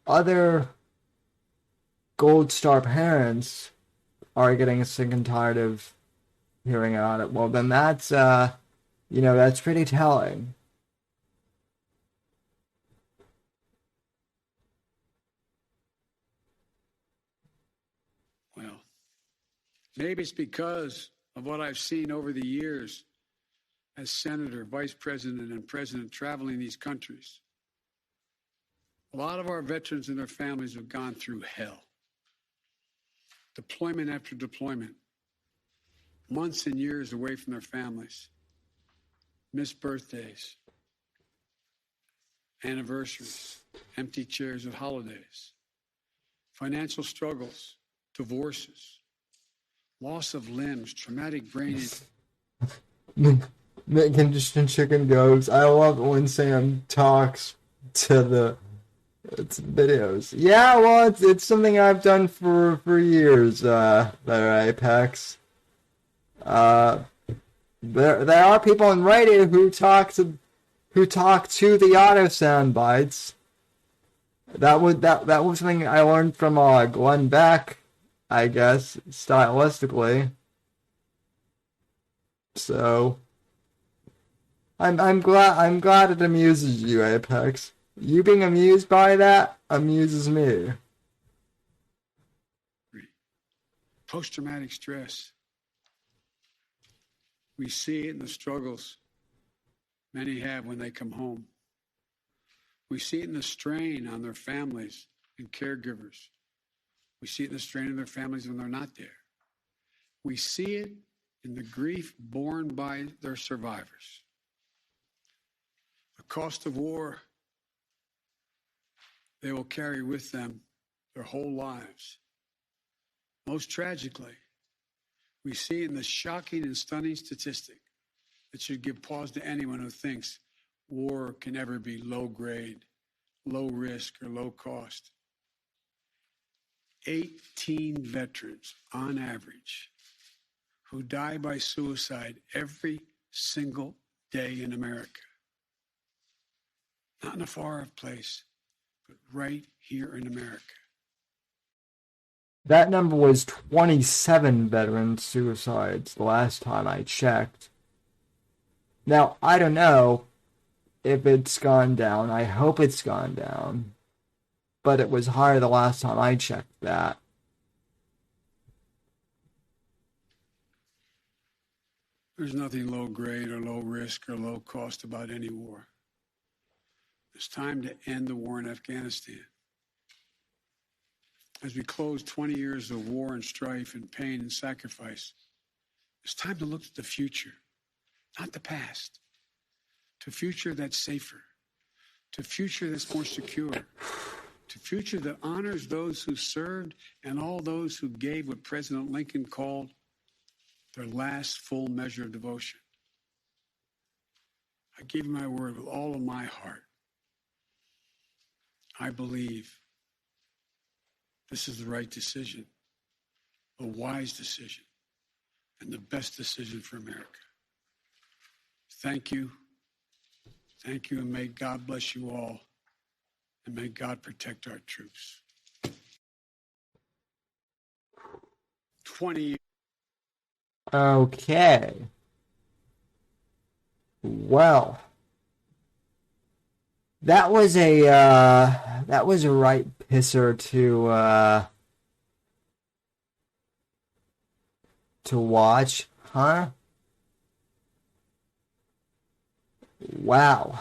other Gold Star parents are getting sick and tired of hearing about it, well, then that's that's pretty telling. Well, maybe it's because of what I've seen over the years as senator, vice president, and president traveling these countries. A lot of our veterans and their families have gone through hell. Deployment after deployment. Months and years away from their families. Missed birthdays. Anniversaries. Empty chairs at holidays. Financial struggles. Divorces. Loss of limbs. Traumatic brain injury. Condition chicken goes, I love it when Sam talks to the videos. Yeah, well, it's something I've done for years, there, Apex. There are people on Reddit who talk to the auto sound bites. That was something I learned from Glenn Beck, I guess, stylistically. So I'm glad it amuses you, Apex. You being amused by that amuses me. Post-traumatic stress. We see it in the struggles many have when they come home. We see it in the strain on their families and caregivers. We see it in the strain on their families when they're not there. We see it in the grief borne by their survivors. The cost of war they will carry with them their whole lives. Most tragically, we see in the shocking and stunning statistic that should give pause to anyone who thinks war can ever be low grade, low risk, or low cost. 18 veterans, on average, who die by suicide every single day in America. Not in a far-off place, but right here in America. That number was 27 veteran suicides the last time I checked. Now, I don't know if it's gone down. I hope it's gone down. but it was higher the last time I checked that. There's nothing low grade or low risk or low cost about any war. It's time to end the war in Afghanistan. As we close 20 years of war and strife and pain and sacrifice, it's time to look to the future, not the past, to a future that's safer, to a future that's more secure, to a future that honors those who served and all those who gave what President Lincoln called their last full measure of devotion. I give you my word with all of my heart. I believe this is the right decision, a wise decision, and the best decision for America. Thank you. Thank you, and may God bless you all, and may God protect our troops. 20 years. Okay. Well, that was a right pisser to watch, huh? Wow.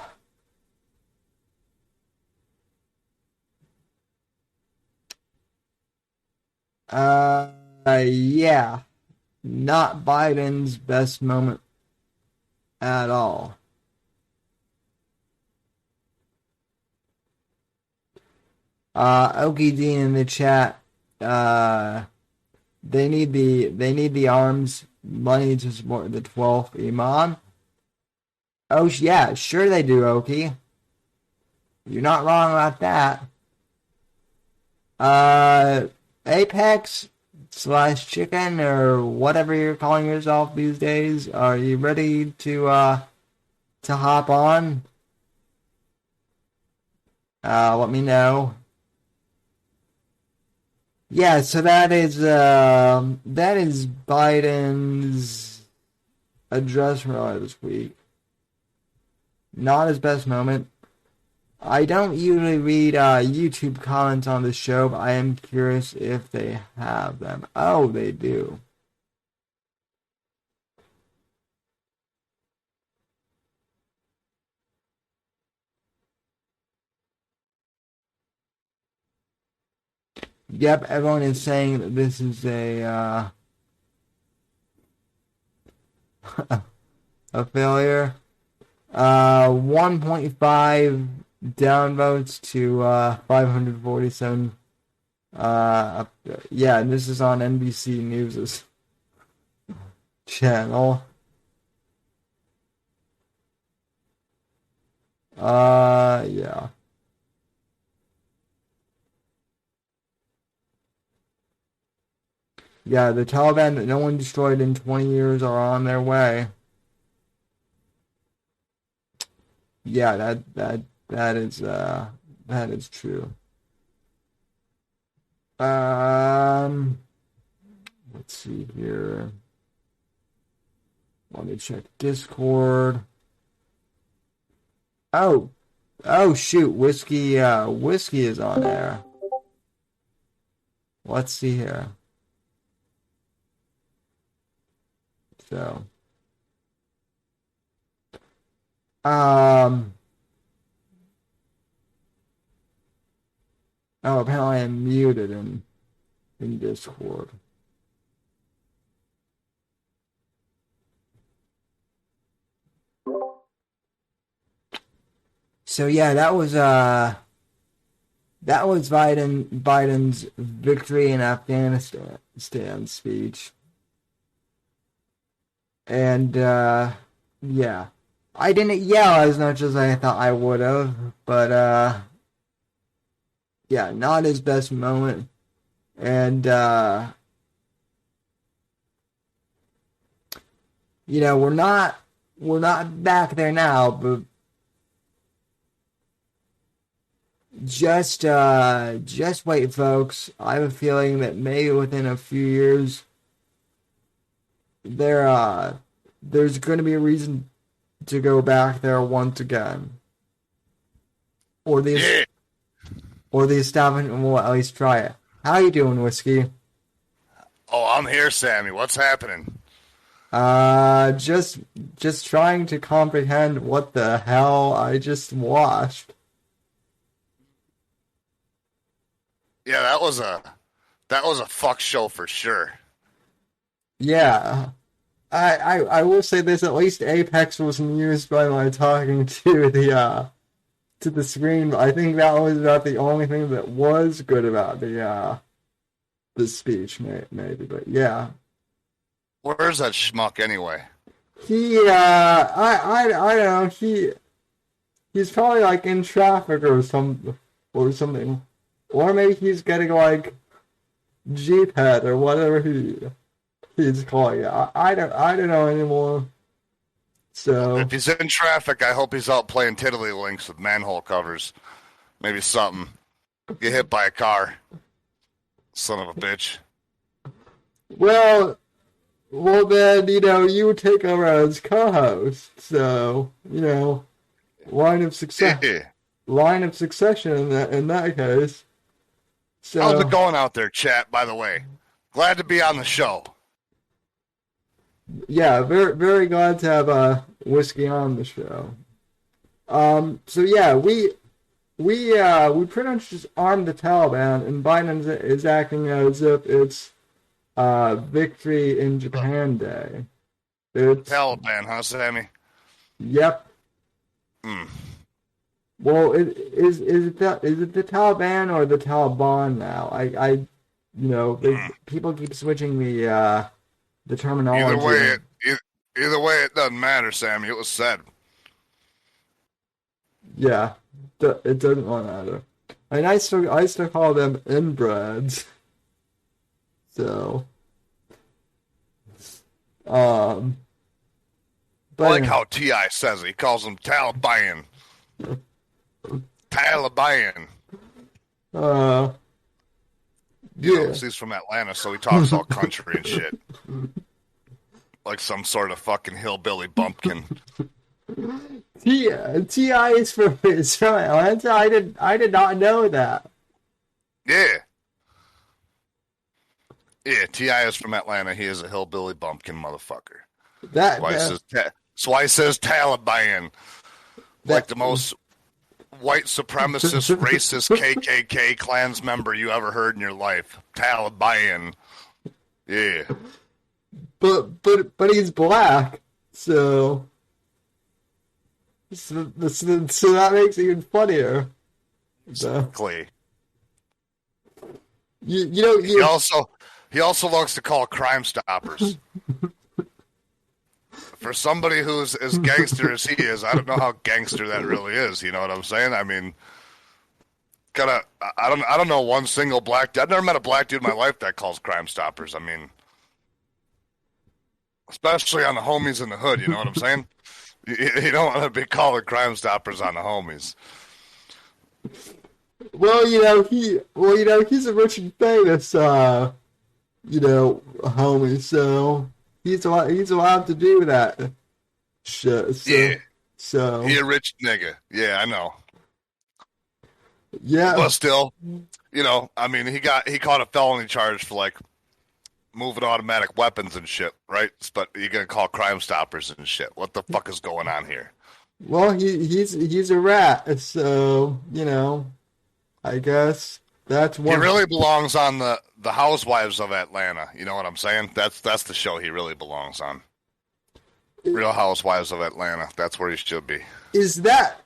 Yeah. Not Biden's best moment at all. Okie Dean in the chat. They need the arms money to support the 12th Imam. Oh yeah, sure they do, Okie. You're not wrong about that. Apex / chicken or whatever you're calling yourself these days. Are you ready to hop on? Let me know. Yeah, so that is Biden's address from earlier this week. Not his best moment. I don't usually read YouTube comments on the show, but I am curious if they have them. Oh, they do. Yep, everyone is saying that this is a a failure. 1.5 downvotes to 547. Yeah, and this is on NBC News' channel. Yeah. Yeah, the Taliban that no one destroyed in 20 years are on their way. Yeah, that is true. Let's see here. Let me check Discord. Oh shoot, whiskey is on there. Let's see here. So, oh, apparently I'm muted in Discord. So yeah, that was Biden's victory in Afghanistan speech. And yeah. I didn't yell as much as I thought I would have, but yeah, not his best moment. And you know, we're not back there now, but just wait, folks. I have a feeling that maybe within a few years there's going to be a reason to go back there once again, or the or the establishment will at least try it. How you doing, Whiskey? Oh, I'm here, Sammy. What's happening? Just trying to comprehend what the hell I just watched. Yeah, that was a fuck show for sure. Yeah. I will say this, at least Apex was amused by my talking to the screen, but I think that was about the only thing that was good about the speech, maybe, but yeah. Where's that schmuck anyway? I don't know, he's probably like in traffic or something, or maybe he's getting like G-Pad or whatever he's calling it. I don't know anymore. So if he's in traffic, I hope he's out playing tiddlywinks with manhole covers. Maybe something. Get hit by a car. Son of a bitch. Well then, you take over as co-host. So, line of succession in that case. So, how's it going out there, chat, by the way? Glad to be on the show. Yeah, very, very glad to have Whiskey on the show. So yeah, we pretty much just armed the Taliban, and Biden is acting as if it's Victory in Japan Day. It's Taliban, huh, Sammy? Yep. Well, is it the Taliban or the Taliban now? People keep switching the terminology. Either way, it doesn't matter, Sammy. It was said. Yeah, it doesn't matter. And I still call them inbreds. So, but I like how T.I. says it. He calls them Taliban. Taliban. Yeah. He's from Atlanta, so he talks all country and shit. Like some sort of fucking hillbilly bumpkin. T.I. is from Atlanta? I did not know that. Yeah. Yeah, T.I. is from Atlanta. He is a hillbilly bumpkin motherfucker. That's why he says Taliban. Like the most white supremacist, racist KKK Klans member you ever heard in your life. Taliban. Yeah. But he's black, so that makes it even funnier. Exactly. He also likes to call Crime Stoppers. For somebody who's as gangster as he is, I don't know how gangster that really is. You know what I'm saying? I mean, I don't know one single black dude. I've never met a black dude in my life that calls Crime Stoppers. I mean, especially on the homies in the hood. You know what I'm saying? You don't want to be calling Crime Stoppers on the homies. Well, he's a rich and famous, homie, so he's allowed to do that shit. So, yeah. So he a rich nigga. Yeah, I know. Yeah. But still, I mean, he caught a felony charge for like moving automatic weapons and shit, right? But you're gonna call Crime Stoppers and shit. What the fuck is going on here? Well, he's a rat, so I guess that's one. He really belongs on the Housewives of Atlanta. You know what I'm saying? That's the show he really belongs on. Real Housewives of Atlanta. That's where he should be. Is that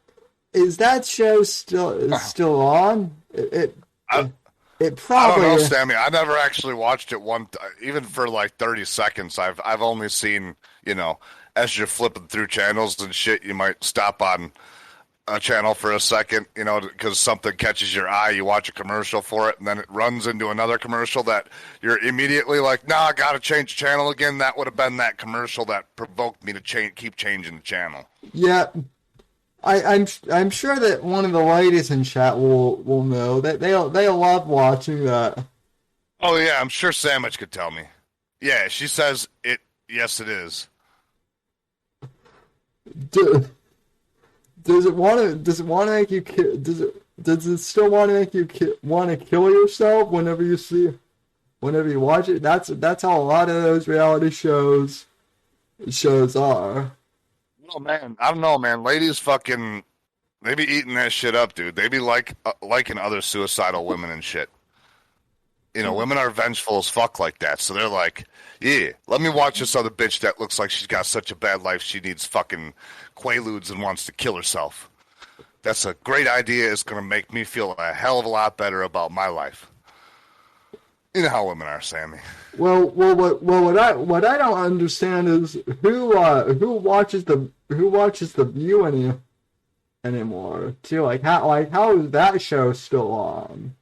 show still on? It probably. I don't know, Sammy. I never actually watched it even for like 30 seconds. I've only seen, as you're flipping through channels and shit, you might stop on a channel for a second, because something catches your eye. You watch a commercial for it, and then it runs into another commercial that you're immediately like, nah, I gotta change the channel again. That would have been that commercial that provoked me to keep changing the channel. Yeah. I'm sure that one of the ladies in chat will know that they love watching that. Oh yeah, I'm sure Sandwich could tell me. Yeah, she says it. Yes, it is. Does it want to make you? does it still want to make you want to kill yourself whenever you watch it? That's how a lot of those reality shows are. Oh man, I don't know, man. Ladies fucking, they be eating that shit up, dude. They be liking other suicidal women and shit. You know, women are vengeful as fuck like that. So they're like, yeah, let me watch this other bitch that looks like she's got such a bad life she needs fucking Quaaludes and wants to kill herself. That's a great idea. It's going to make me feel a hell of a lot better about my life. You know how women are, Sammy. What I don't understand is who watches the View anymore too. How is that show still on?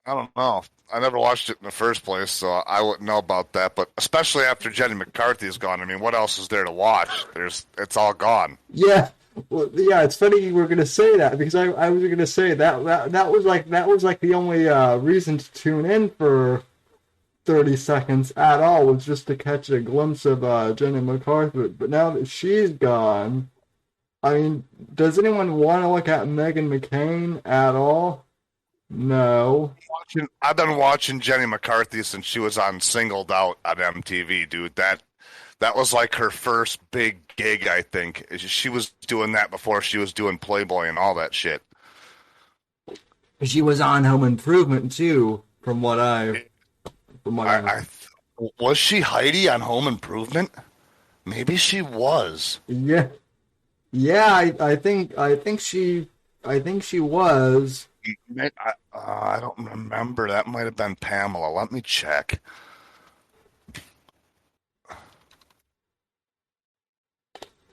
I don't know. I never watched it in the first place, so I wouldn't know about that. But especially after Jenny McCarthy's gone, I mean, what else is there to watch? It's all gone. Yeah, well, yeah. It's funny you were gonna say that because I was gonna say that was like the only reason to tune in for 30 seconds at all was just to catch a glimpse of Jenny McCarthy. But now that she's gone, I mean, does anyone want to look at Meghan McCain at all? No. I've been watching Jenny McCarthy since she was on Singled Out on MTV, dude. That was like her first big gig, I think. She was doing that before she was doing Playboy and all that shit. She was on Home Improvement too, from what I was she Heidi on Home Improvement? Maybe she was. Yeah. I think she was. I don't remember. That might have been Pamela. Let me check.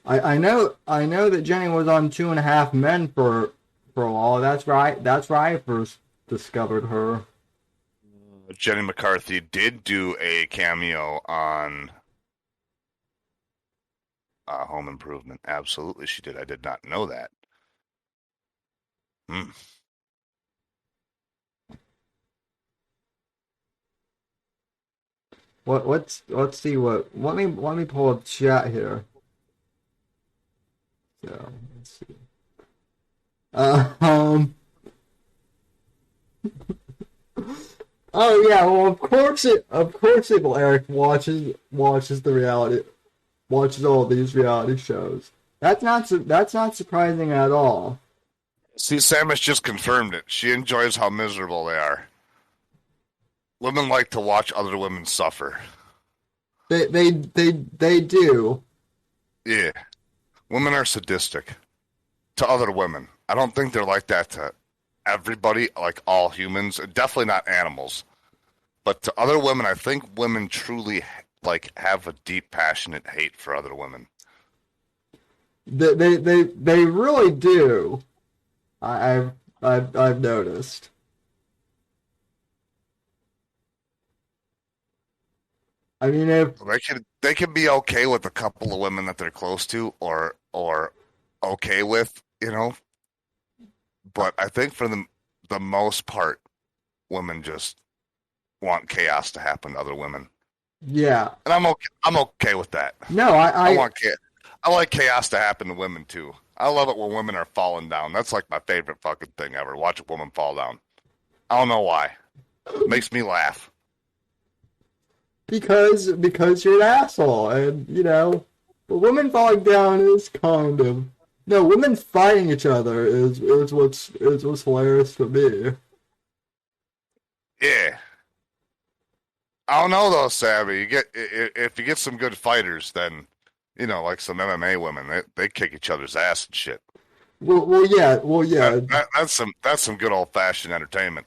I know that Jenny was on 2.5 Men for a while. That's right. That's where I first discovered her. Jenny McCarthy did do a cameo on Home Improvement. Absolutely, she did. I did not know that. Let's see what. Let me pull up chat here. So let's see. Oh yeah, well of course Eric watches all these reality shows. That's not surprising at all. See, Samus just confirmed it. She enjoys how miserable they are. Women like to watch other women suffer. They do. Yeah. Women are sadistic to other women. I don't think they're like that to everybody, like all humans. Definitely not animals. But to other women, I think women truly have a deep, passionate hate for other women. They really do. I've noticed. I mean, they can be okay with a couple of women that they're close to, or okay with, you know. But I think for the most part, women just want chaos to happen to other women. Yeah, and I'm okay with that. No, I like chaos to happen to women too. I love it when women are falling down. That's like my favorite fucking thing ever. Watch a woman fall down. I don't know why. It makes me laugh. Because you're an asshole, and but women falling down is kind of women fighting each other is what's hilarious to me. Yeah. I don't know though, Savvy. If you get some good fighters, then like some MMA women, they kick each other's ass and shit. Well, yeah. That's some good old fashioned entertainment.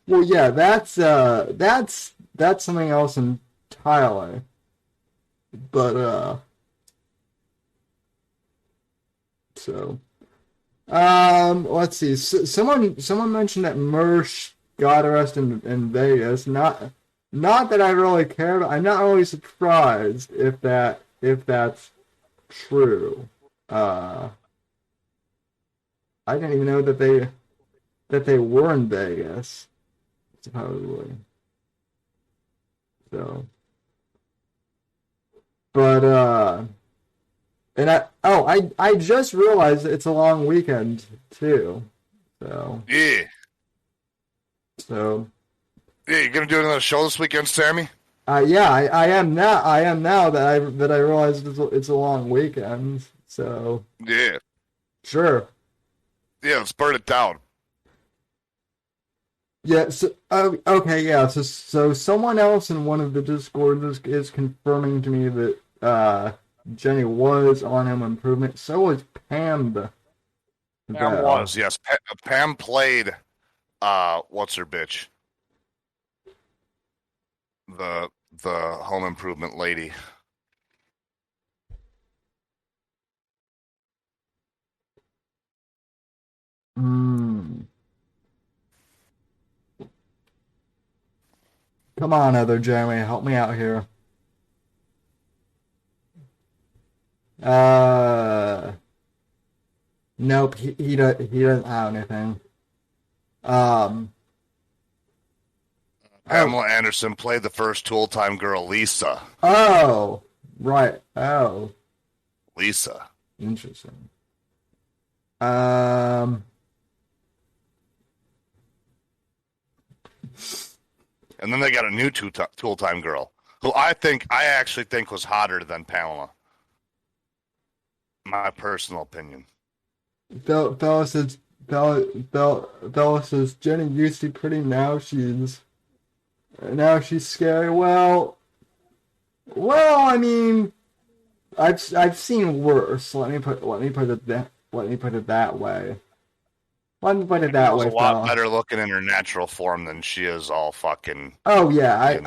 Well, yeah, that's something else entirely. But let's see. Someone mentioned that Mersh got arrested in Vegas. Not that I really care, but I'm not really surprised if that's true. I didn't even know that they were in Vegas, supposedly. So, but and I just realized it's a long weekend too. So Yeah. so Yeah, you gonna do another show this weekend, Sammy? yeah, I am now. I am now that I realize it's a long weekend. So Yeah. sure. Yeah, let's burn it down. Yeah. So okay. Yeah. So someone else in one of the Discords is confirming to me that Jenny was on Home Improvement. So was Pam. Pam was, yes. Pam played, what's her bitch? The home improvement lady. Hmm. Come on, other Jeremy, help me out here. Nope, he doesn't have anything. Um, Pamela Anderson played the first Tool Time girl, Lisa. oh, right. Oh, Lisa. interesting. Um, And then they got a new Tool Time girl, who I actually think was hotter than Pamela. My personal opinion. Bella says Jenny used to be pretty. Now she's scary. Well, I mean, I've seen worse. Let me put it that way. Let me put it that way, She's a lot fella. better looking in her natural form than she is all fucking. Oh yeah,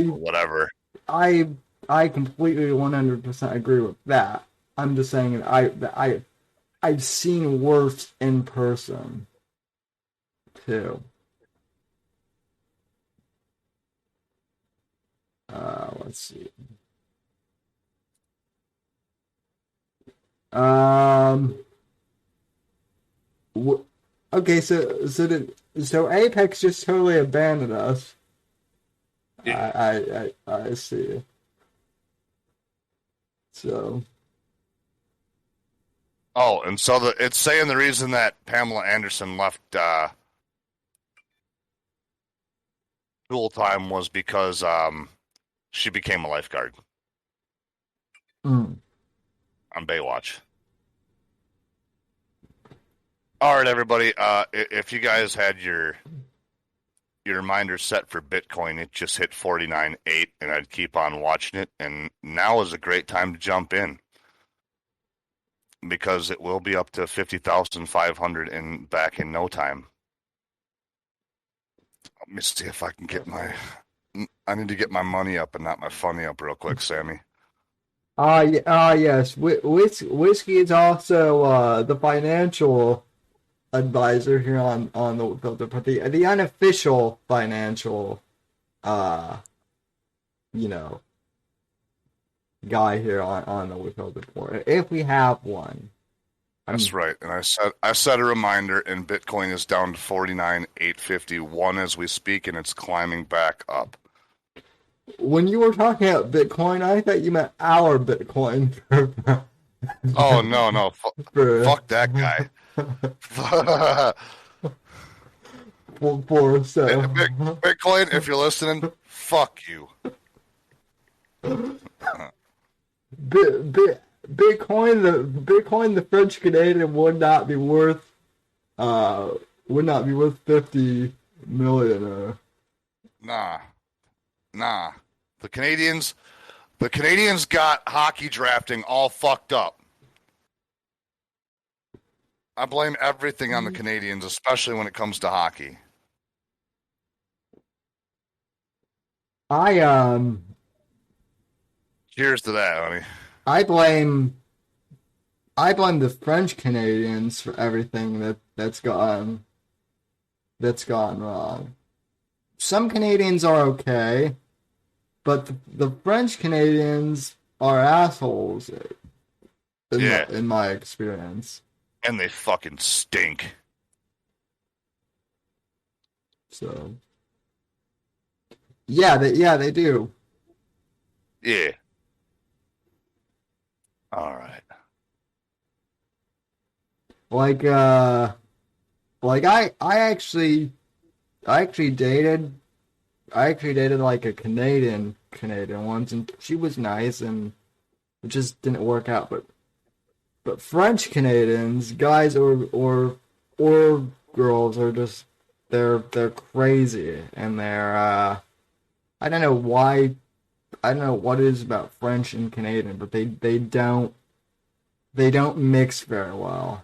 whatever. I completely 100% agree with that. I'm just saying I've seen worse in person too. Let's see. Um. Okay, so Apex just totally abandoned us. Yeah. I see. So. Oh, and so it's saying the reason that Pamela Anderson left Tool Time was because she became a lifeguard on Baywatch. All right, everybody. If you guys had your reminder set for Bitcoin, it just hit 49.8, and I'd keep on watching it. And now is a great time to jump in because it will be up to 50,500 and back in no time. Let me see if I can get I need to get my money up and not my funny up real quick, Sammy. Yes. Whiskey is also the financial advisor here on the unofficial financial guy here on the Withheld Report, if we have one. That's right. And I set a reminder, and Bitcoin is down to 49,851 as we speak, and it's climbing back up. When you were talking about Bitcoin, I thought you meant our Bitcoin. Oh no! Fuck that guy. Bitcoin, if you're listening, fuck you. Bitcoin, the French Canadian would not be worth 50 million. Nah. The Canadians got hockey drafting all fucked up. I blame everything on the Canadians, especially when it comes to hockey. Cheers to that, honey. I blame the French Canadians for everything that's gone wrong. Some Canadians are okay, but the French Canadians are assholes in my experience. And they fucking stink. So yeah, they do. Yeah. All right. Like like I actually dated like a Canadian once, and she was nice, and it just didn't work out. But French Canadians, guys or girls, are just they're crazy, and they're I don't know why, I don't know what it is about French and Canadian, but they don't mix very well.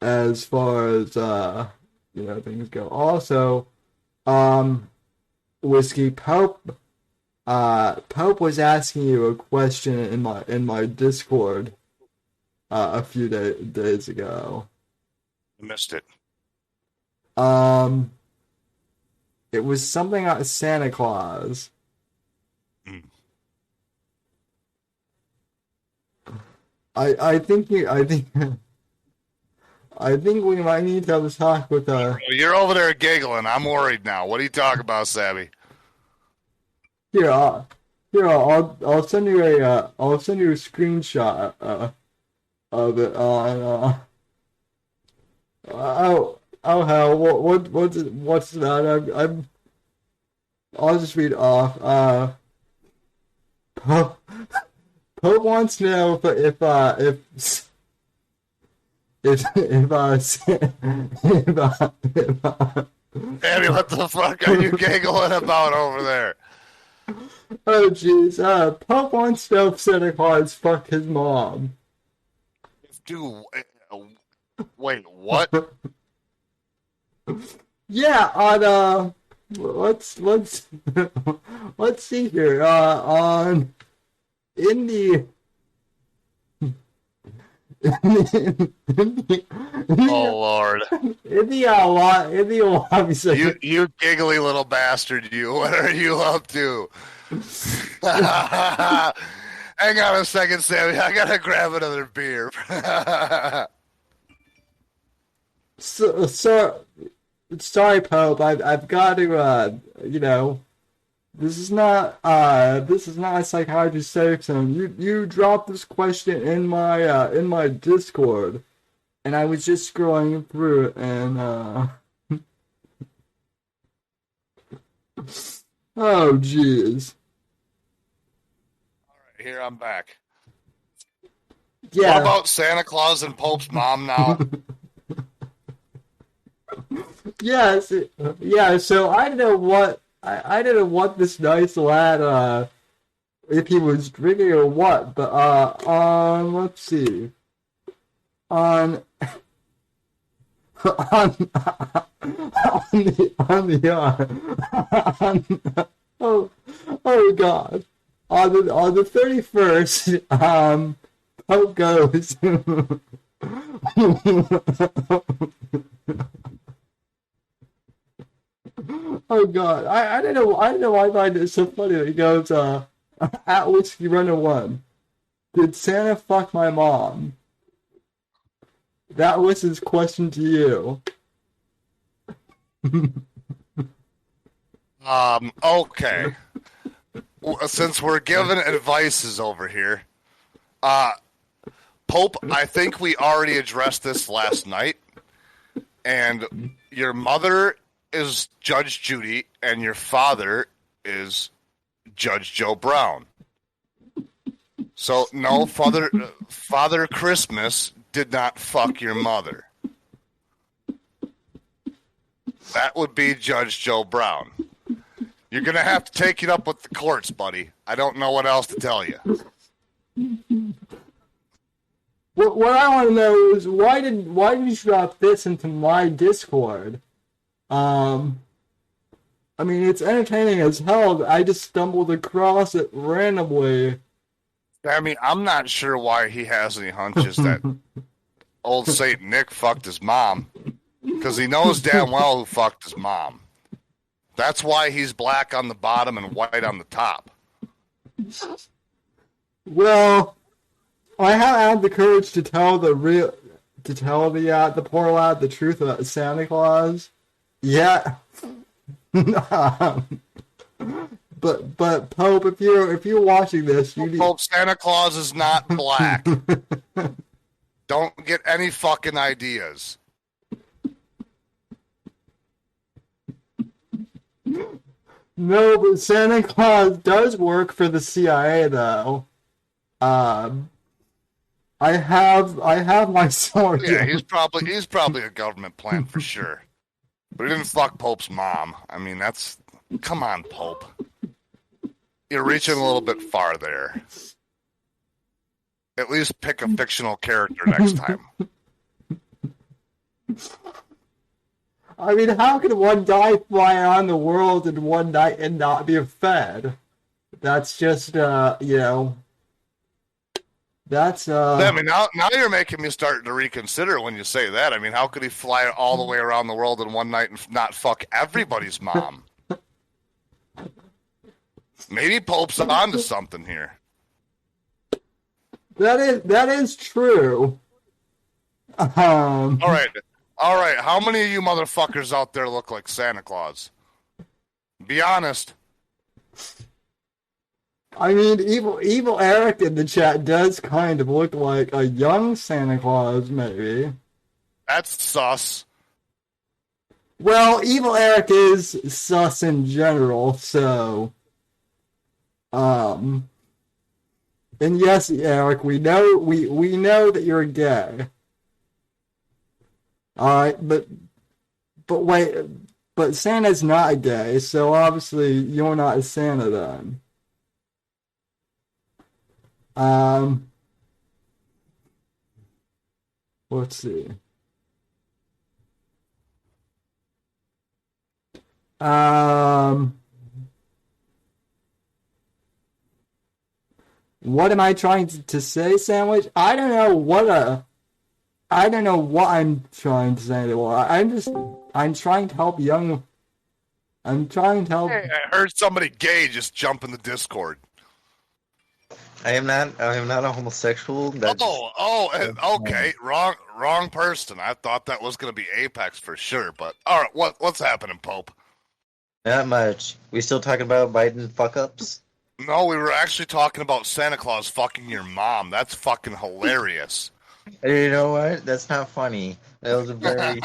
As far as things go. Also, Whiskey Pope Pope was asking you a question in my Discord a few days ago. I missed it. It was something about Santa Claus. I think I think we might need to have a talk with You're over there giggling. I'm worried now. What are you talking about, Savvy? Here, I'll send you a screenshot of it on oh hell, what's that? I'll just read off. Pope wants to know if Abby, what the fuck are you giggling about over there? Oh jeez, Pope wants to know if Santa Claus fucked his mom. Dude, wait, what? Yeah, on let's see here. On in the oh Lord! In the lobby section. You giggly little bastard! You, what are you up to? Hang on a second, Sammy. I gotta grab another beer. Sorry, Pope. I've got to. This is not a psychiatrist safe zone. You dropped this question in my Discord, and I was just scrolling through it, and oh jeez. All right, here I'm back. Yeah. What about Santa Claus and Pope's mom now? Yes. Yeah. So I don't know what. I don't know what this nice lad, if he was drinking or what, but, let's see. On oh god. On the 31st, Pope goes, oh god, I don't know why I find it so funny that he goes, at Whiskey Runner 1, did Santa fuck my mom? That was his question to you. Okay. Since we're giving advices over here, Pope, I think we already addressed this last night, and your mother is Judge Judy, and your father is Judge Joe Brown. So, no, Father Christmas did not fuck your mother. That would be Judge Joe Brown. You're going to have to take it up with the courts, buddy. I don't know what else to tell you. What I want to know is why did you drop this into my Discord? I mean, it's entertaining as hell. I just stumbled across it randomly. I mean, I'm not sure why he has any hunches that old Saint Nick fucked his mom, because he knows damn well who fucked his mom. That's why he's black on the bottom and white on the top. Well, I haven't had the courage to tell the poor lad the truth about Santa Claus. Yeah. but Pope, if you're watching this, you need... Pope, Santa Claus is not black. Don't get any fucking ideas. No, but Santa Claus does work for the CIA, though. I have my source. Yeah, he's probably a government plant for sure. But he didn't fuck Pope's mom. I mean, that's... Come on, Pope. You're reaching a little bit far there. At least pick a fictional character next time. I mean, how could one guy fly around the world in one night and not be fed? That's just, you know... That's, I mean, now you're making me start to reconsider when you say that. I mean, how could he fly all the way around the world in one night and not fuck everybody's mom? Maybe Pope's onto something here. That is true. All right. How many of you motherfuckers out there look like Santa Claus? Be honest. I mean, evil Eric in the chat does kind of look like a young Santa Claus, maybe. That's sus. Well, evil Eric is sus in general, so... And yes, Eric, we know that you're gay. Alright, but wait, but Santa's not gay, so obviously you're not a Santa then. Let's see. What am I trying to say, Sandwich? I don't know what I'm trying to say. Well, I'm trying to help young. I'm trying to help. Hey, I heard somebody gay just jump in the Discord. I am not a homosexual. Okay. Wrong person. I thought that was going to be Apex for sure. But all right, what's happening, Pope? Not much. We still talking about Biden fuck-ups? No, we were actually talking about Santa Claus fucking your mom. That's fucking hilarious. You know what? That's not funny. That was a very...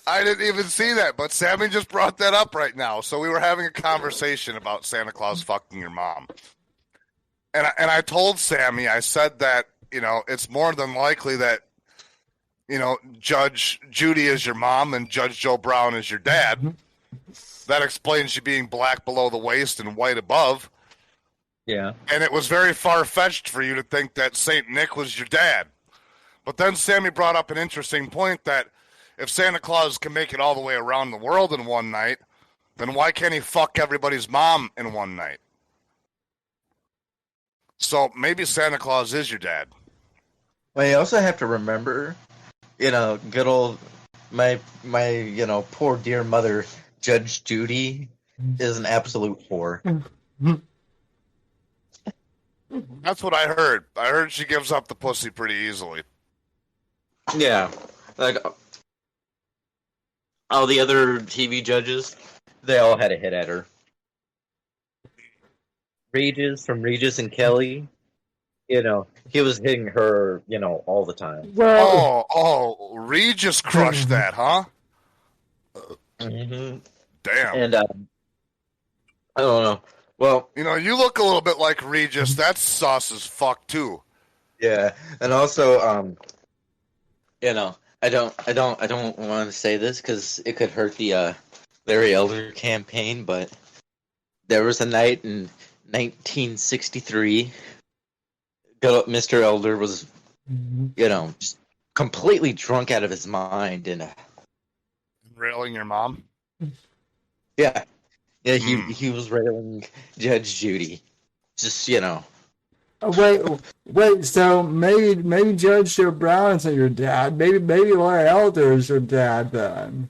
I didn't even see that, but Sammy just brought that up right now. So we were having a conversation about Santa Claus fucking your mom. And I told Sammy, I said that, you know, it's more than likely that, you know, Judge Judy is your mom and Judge Joe Brown is your dad. That explains you being black below the waist and white above. Yeah. And it was very far-fetched for you to think that St. Nick was your dad. But then Sammy brought up an interesting point that if Santa Claus can make it all the way around the world in one night, then why can't he fuck everybody's mom in one night? So maybe Santa Claus is your dad. Well, you also have to remember, you know, good old my you know, poor dear mother, Judge Judy, is an absolute whore. That's what I heard. I heard she gives up the pussy pretty easily. Yeah. Like, all the other TV judges, They all had a hit at her. Regis and Kelly, you know, he was hitting her, you know, all the time. Oh, Regis crushed that, huh? Mm-hmm. Damn. And I don't know. Well, you know, you look a little bit like Regis. That's sus as fuck too. yeah, and also, you know, I don't want to say this because it could hurt the Larry Elder campaign, but there was a night in 1963. Mr. Elder was, you know, just completely drunk out of his mind, and Railing your mom? yeah, he was railing Judge Judy. Just, you know. Wait. So maybe Judge Joe Brown isn't your dad. Maybe Larry Elder is your dad then.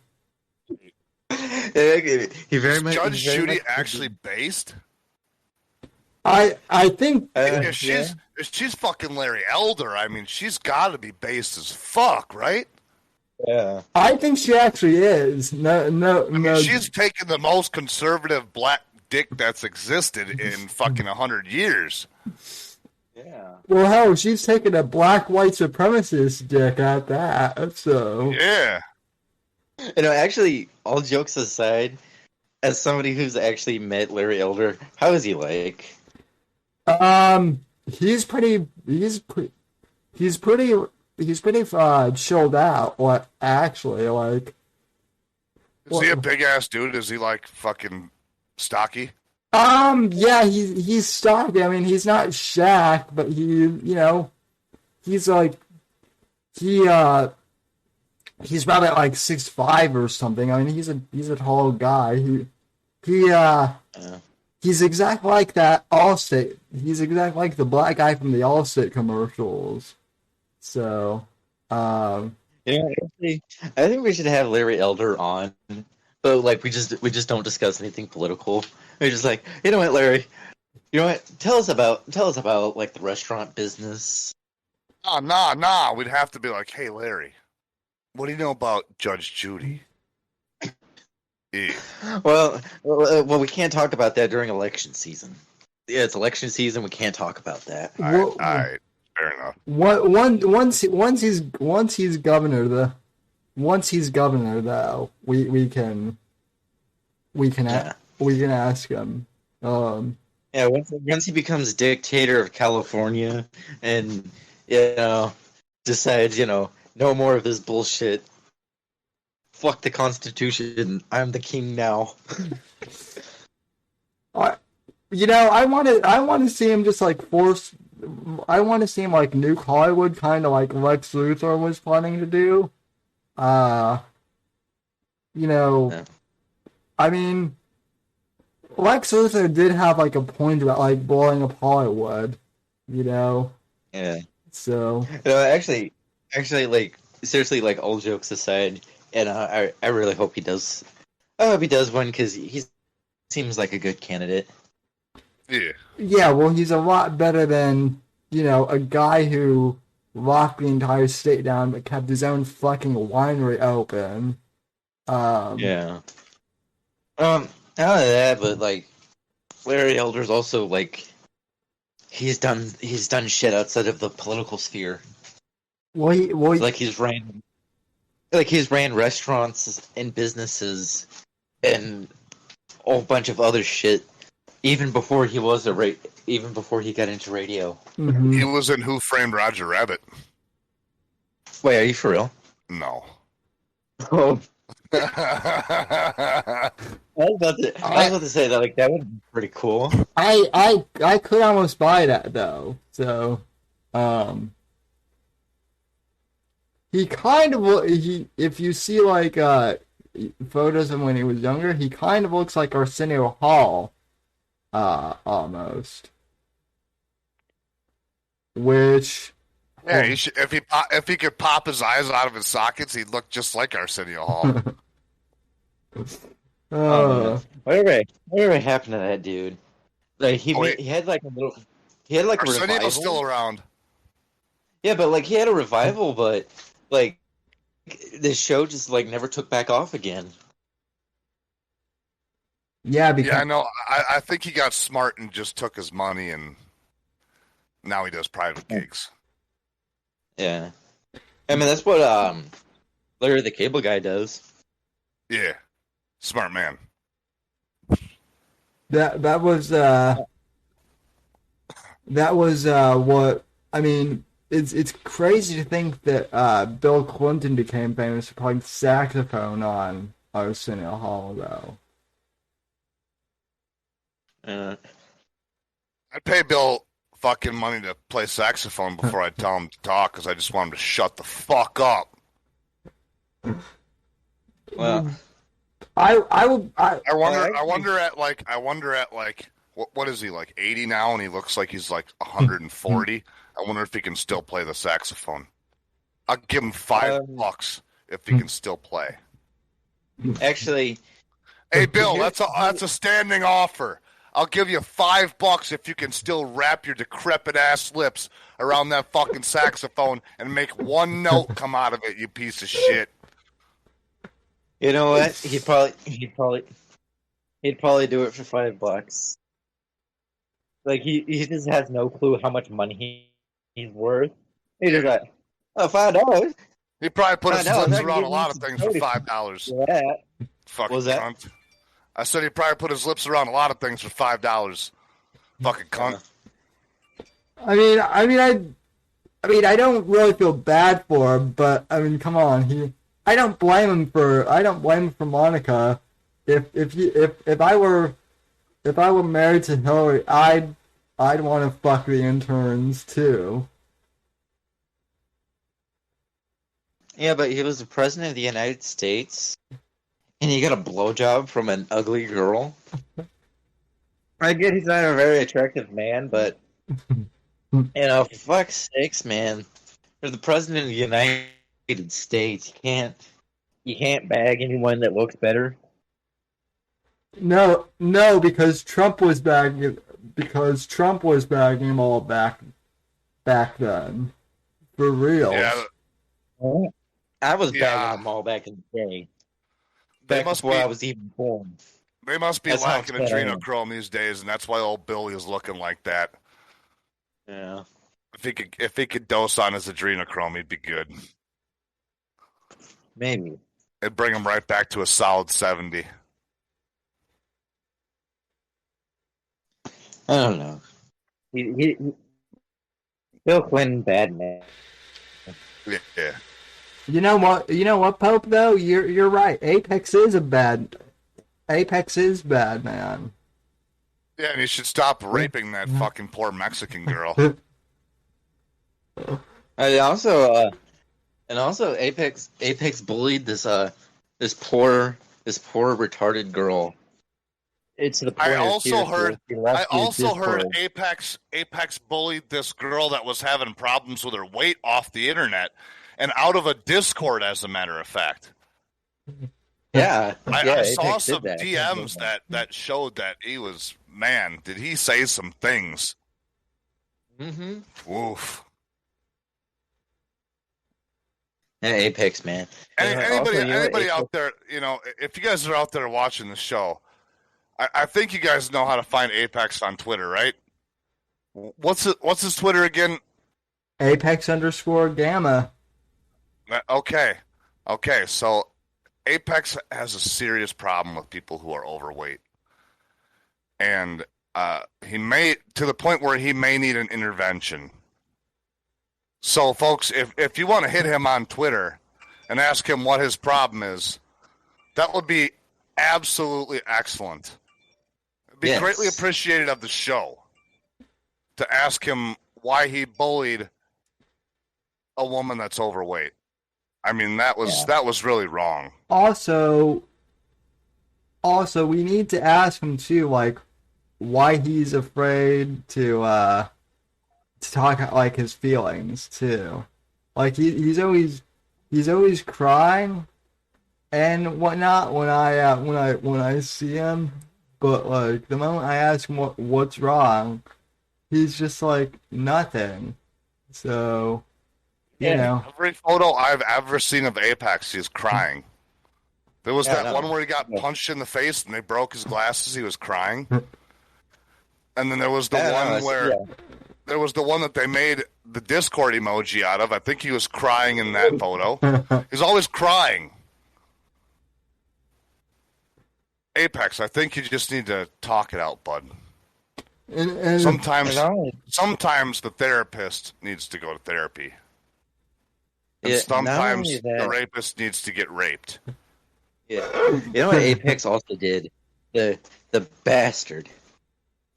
He very much. Judge Judy actually based? I think If she's fucking Larry Elder, I mean, she's got to be based as fuck, right? Yeah. I think she actually is. No. I mean, she's taken the most conservative black dick that's existed in fucking 100 years. Yeah. Well, hell, she's taking a black white supremacist dick at that. So Yeah. Actually, all jokes aside, as somebody who's actually met Larry Elder, how is he like? he's pretty. He's pretty chilled out. What actually like? Is he a big ass dude? Is he like fucking stocky? Yeah, he's stocky. I mean, he's not Shaq, but he's like he's probably like 6'5" or something. I mean, he's a tall guy. He's exactly like that Allstate. He's exactly like the black guy from the Allstate commercials. So, Actually, I think we should have Larry Elder on, but like we just don't discuss anything political. We're just like, you know what, Larry? You know what? Tell us about like the restaurant business. Oh, nah. We'd have to be like, hey, Larry, what do you know about Judge Judy? Yeah. Well, we can't talk about that during election season. Yeah, it's election season. We can't talk about that. All right. Fair enough. once he's governor, though, we can ask him. Yeah, once he becomes dictator of California, and decides no more of this bullshit. Fuck the Constitution. I'm the king now. I want to see him just like force. I want to see him like nuke Hollywood, kind of like Lex Luthor was planning to do. I mean, Lex Luthor did have like a point about like blowing up Hollywood. Yeah. So. Actually, like seriously, like all jokes aside, and I really hope he does. I hope he does win because he seems like a good candidate. Yeah. Yeah, well, he's a lot better than, a guy who locked the entire state down but kept his own fucking winery open. Yeah. Not only that, but like Larry Elder's also like he's done shit outside of the political sphere. He's ran restaurants and businesses and a whole bunch of other shit. Even before he got into radio. Mm-hmm. He was in Who Framed Roger Rabbit. Wait, are you for real? No. Oh. I was about to say that like that would be pretty cool. I could almost buy that though. So, he kind of if you see like photos of him when he was younger, he kind of looks like Arsenio Hall. Almost. Which, yeah, if he could pop his eyes out of his sockets, he'd look just like Arsenio Hall. Whatever happened to that dude? Like he had like a Arsenio's revival. Still around. Yeah, but like he had a revival, but like this show just like never took back off again. Yeah, because I know. I think he got smart and just took his money, and now he does private gigs. Yeah, I mean that's what Larry the Cable Guy does. Yeah, smart man. that was what I mean. It's crazy to think that Bill Clinton became famous for playing saxophone on Arsenio Hall, though. I'd pay Bill fucking money to play saxophone before I tell him to talk because I just want him to shut the fuck up. Well, I wonder at what is he like 80 now and he looks like he's like 140. I wonder if he can still play the saxophone. I'll give him $5 if he can still play. Actually, hey Bill, that's a standing offer. I'll give you $5 if you can still wrap your decrepit ass lips around that fucking saxophone and make one note come out of it, you piece of shit. You know what? He'd probably do it for $5. Like he just has no clue how much money he's worth. He just like, oh, $5. He probably put his $5, lips I can around get a you lot of some things for soda $5. for that. Fucking Was that? cunt. I said he probably put his lips around a lot of things for $5. Fucking cunt. I mean, I don't really feel bad for him, but I mean, come on, I don't blame him for Monica. If I were married to Hillary, I'd want to fuck the interns too. Yeah, but he was the president of the United States, and he got a blowjob from an ugly girl. I get he's not a very attractive man, but for fuck's sakes, man, you're the president of the United States. You can't bag anyone that looks better. No, because Trump was bagging him all back then, for real. Yeah. I was bagging them all back in the day. Back before I was even born. They must be That's lacking how it's been. adrenochrome these days, and that's why old Billy is looking like that. Yeah. If he could dose on his adrenochrome, he'd be good. Maybe. It'd bring him right back to a solid 70. I don't know. Bill Clinton, bad man. Yeah. You know what, Pope? Though you're right. Apex is bad, man. Yeah, and he should stop raping that fucking poor Mexican girl. And also Apex bullied this poor retarded girl. It's the point. I also heard Apex bullied this girl that was having problems with her weight off the internet and out of a Discord, as a matter of fact. Yeah, I saw some DMs that showed that he was, man, did he say some things? Mm-hmm. Woof. Yeah, Apex, man. Anybody out there, if you guys are out there watching the show, I think you guys know how to find Apex on Twitter, right? What's his Twitter again? Apex_Gamma. Okay. So Apex has a serious problem with people who are overweight, and he may, to the point where he may need an intervention. So, folks, if you want to hit him on Twitter and ask him what his problem is, that would be absolutely excellent. It'd be greatly appreciated of the show to ask him why he bullied a woman that's overweight. I mean, that was really wrong. Also, we need to ask him too, like, why he's afraid to talk like his feelings too. Like he's always crying and whatnot when I see him, but like the moment I ask him what's wrong, he's just like nothing. So you know, every photo I've ever seen of Apex, he's crying. There was that one where he got punched in the face and they broke his glasses. He was crying. And then there was the one where there was the one that they made the Discord emoji out of. I think he was crying in that photo. He's always crying. Apex, I think you just need to talk it out, bud. And sometimes the therapist needs to go to therapy. And sometimes the rapist needs to get raped. Yeah. You know what Apex also did? The bastard.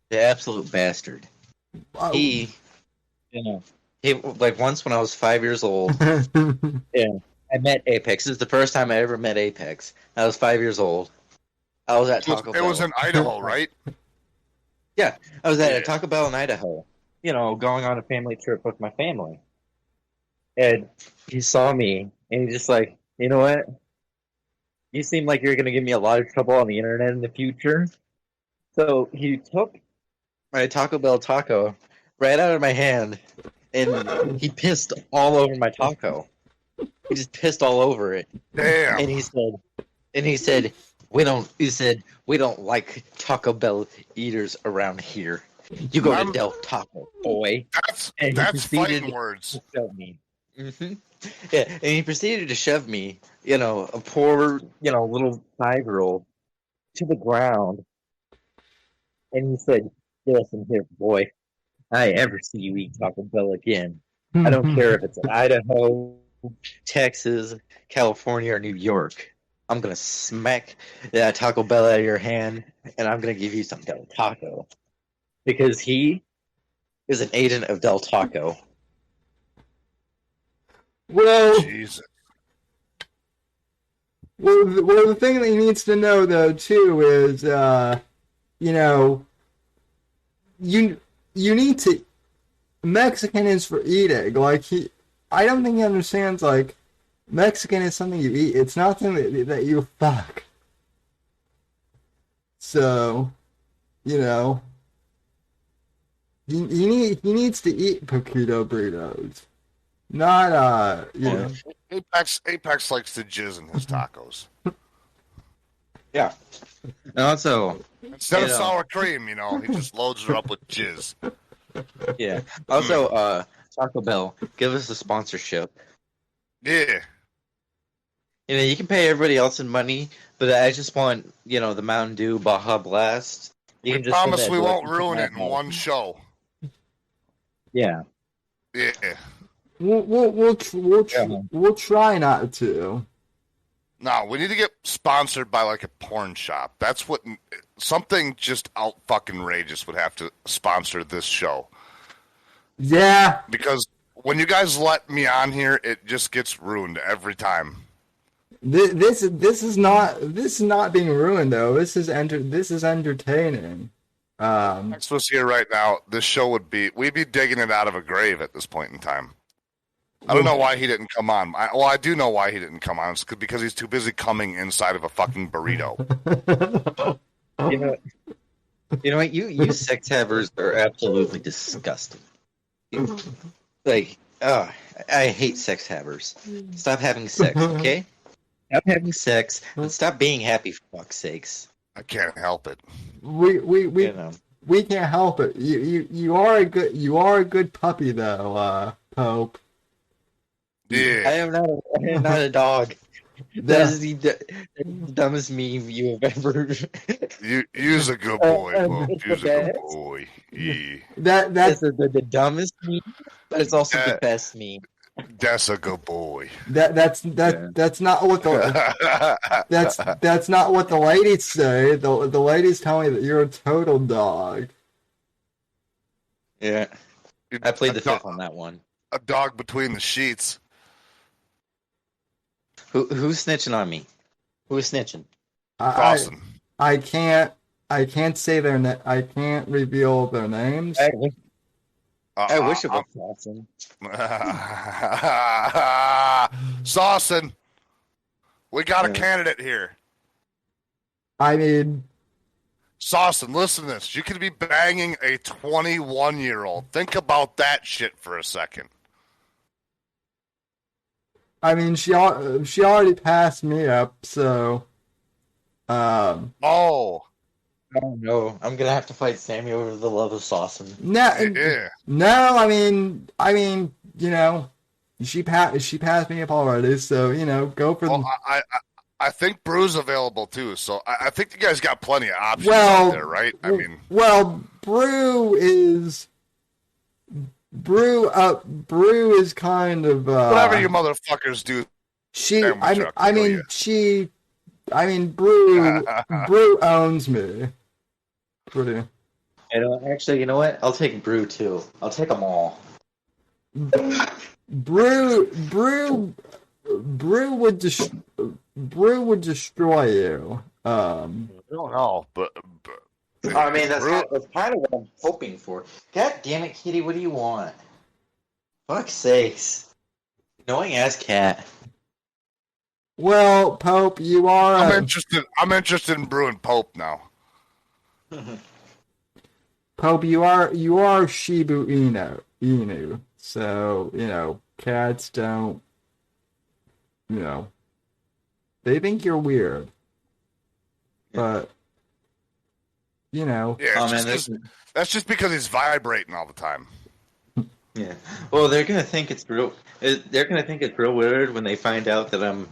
The absolute bastard. He like once when I was 5 years old, I met Apex. This is the first time I ever met Apex. I was 5 years old. I was at Taco Bell. It was in Idaho, right? Yeah, I was at a Taco Bell in Idaho. Going on a family trip with my family. And he saw me, and he's just like, you know what? You seem like you're going to give me a lot of trouble on the internet in the future. So he took my Taco Bell taco right out of my hand, and he pissed all over my taco. He just pissed all over it. Damn. And he said, And he said, we don't like Taco Bell eaters around here. You go to Del Taco, boy. That's fighting words. To shove me. Mm-hmm. Yeah, and he proceeded to shove me, a poor, little 5-year-old, to the ground. And he said, listen here, boy. I ever see you eat Taco Bell again. I don't care if it's in Idaho, Texas, California, or New York. I'm going to smack that Taco Bell out of your hand, and I'm going to give you some Del Taco. Because he is an agent of Del Taco. Well, Jesus. Well, the thing that he needs to know, though, too, is, you need to... Mexican is for eating. Like, I don't think he understands, like, Mexican is something you eat. It's not something that you fuck. So, he needs to eat poquito burritos. Not, Apex likes to jizz in his tacos. Yeah. And also, instead of sour cream, he just loads her up with jizz. Yeah. Also, Taco Bell, give us a sponsorship. Yeah. You can pay everybody else in money, but I just want, the Mountain Dew Baja Blast. You We can just promise we won't ruin it in one show. Yeah. Yeah. We'll try not to. No, we need to get sponsored by like a porn shop. That's what something just out fucking outrageous would have to sponsor this show. Yeah. Because when you guys let me on here, it just gets ruined every time. This is not being ruined though. This is entertaining. Max was here right now. This show we'd be digging it out of a grave at this point in time. I don't know why he didn't come on. I do know why he didn't come on. It's because he's too busy coming inside of a fucking burrito. You know what? You sex havers are absolutely disgusting. Like, I hate sex havers. Stop having sex, okay? Stop having sex and stop being happy, for fuck's sakes. I can't help it. We can't help it. You are a good puppy though, Pope. Yeah. I am not a dog. That is the dumbest meme you have ever. You's a good boy, Pope. You's a good boy. Yeah. That's the dumbest meme, but it's also the best meme. That's a good boy. That's not what the that's not what the ladies say. The ladies tell me that you're a total dog. Yeah, I played the fifth on that one. A dog between the sheets. Who's snitching on me? Who's snitching? Dawson. I can't say I can't reveal their names. I wish it was Dawson. Saucin, we got a candidate here. I mean, Saucin, listen to this. You could be banging a 21-year-old. Think about that shit for a second. I mean, she already passed me up, so. Oh. Oh no! I'm gonna have to fight Sammy over the love of Saucin. No, yeah. No. I mean, she passed me up already, so go for. Well, I think Brew's available too, so I think you guys got plenty of options out there, right? I mean, Brew is kind of whatever you motherfuckers do. Brew owns me. Pretty. Actually, you know what? I'll take Brew too. I'll take them all. Brew would destroy you. I don't know, but I mean, that's kind of what I'm hoping for. God damn it, Kitty! What do you want? Fuck's sakes! Annoying ass cat. Well, Pope, you are. I'm interested in Brew and Pope now. Pope, you are Shibu Inu. So cats don't. They think you're weird. but you know, Yeah, Oh man, that's just because he's vibrating all the time. yeah. Well, they're gonna think it's real. They're gonna think it's real weird when they find out that I'm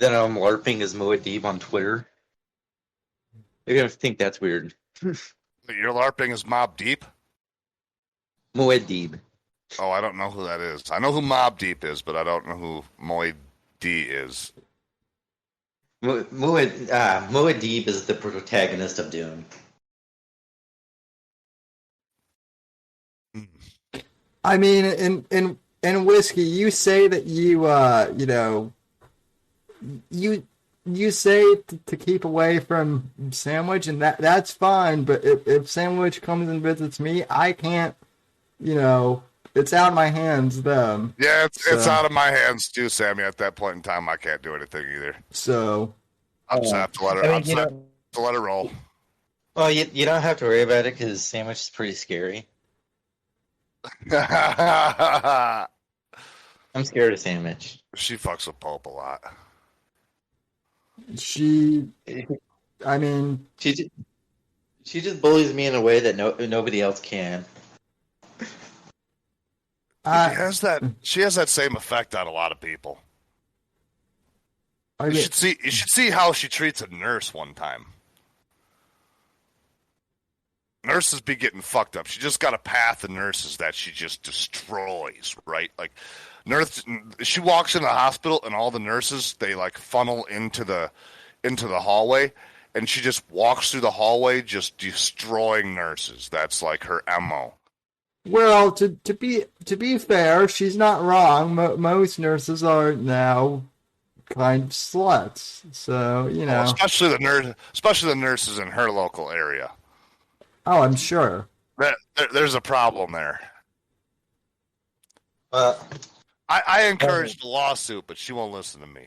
LARPing as Muad'Dib on Twitter. They're gonna think that's weird. You're LARPing as Mob Deep? Muad'Dib. Oh, I don't know who that is. I know who Mob Deep is, but I don't know who Moy D is. Muad'Dib is the protagonist of Dune. I mean, in whiskey, you say that you know, you say to keep away from Sandwich, and that's fine. But if Sandwich comes and visits me, I can't. You know, it's out of my hands then. Yeah, it's out of my hands too, Sammy. At that point in time, I can't do anything either. So I'm just have to let it roll. Well, you don't have to worry about it because Sandwich is pretty scary. I'm scared of Sandwich. She fucks with Pope a lot. I mean, she just bullies me in a way that nobody else can. She has that same effect on a lot of people. I mean, you should see how she treats a nurse one time. Nurses be getting fucked up. She just got a path of nurses that she just destroys, right? Like, she walks into the hospital and all the nurses, they like funnel into the hallway, and she just walks through the hallway just destroying nurses. That's like her MO. well, to be fair, she's not wrong. Most nurses are now kind of sluts, so you know. Especially the nurses in her local area. Oh, I'm sure. There's a problem there. I encouraged the lawsuit, but she won't listen to me.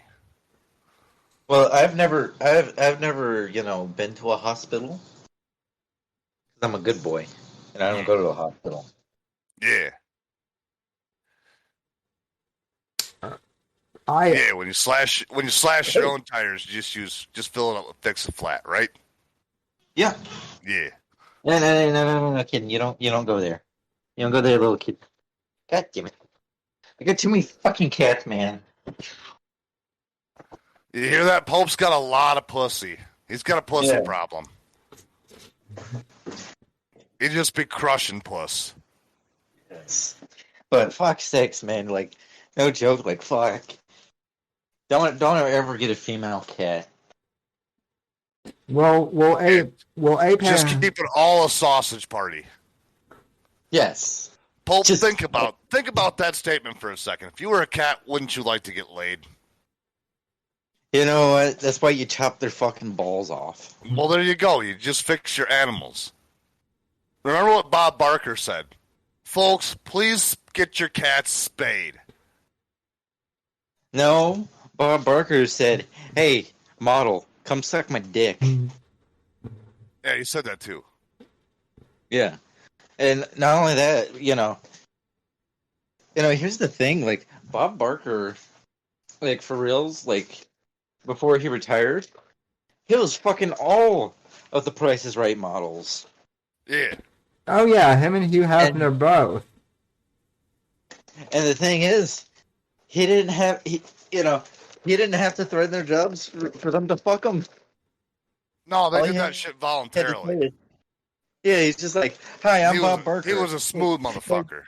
Well, I've never, been to a hospital. I'm a good boy, and I don't go to the hospital. Yeah. When you slash your own tires, just fill it up with Fix-A-Flat, right? Yeah. Yeah. No, kid. You don't go there. You don't go there, little kid. God damn it! I got too many fucking cats, man. You hear that? Pope's got a lot of pussy. He's got a pussy problem. He'd just be crushing puss. Yes. But fuck's sakes, man, like, no joke, like, fuck. Don't ever get a female cat. Well, Ape just keep it all a sausage party. Yes. Pope, think about that statement for a second. If you were a cat, wouldn't you like to get laid? You know what? That's why you chop their fucking balls off. Well, there you go. You just fix your animals. Remember what Bob Barker said? Folks, please get your cats spayed. No, Bob Barker said, hey, model, come suck my dick. Yeah, he said that too. Yeah. And not only that, here's the thing, like, Bob Barker, like, for reals, like, before he retired, he was fucking all of the Price is Right models. Yeah. Oh yeah, him and Hugh Hefner both. And the thing is, he didn't have to threaten their jobs for them to fuck him. No, they did that shit voluntarily. Yeah, he's just like, hi, I'm Bob Barker. He was a smooth motherfucker.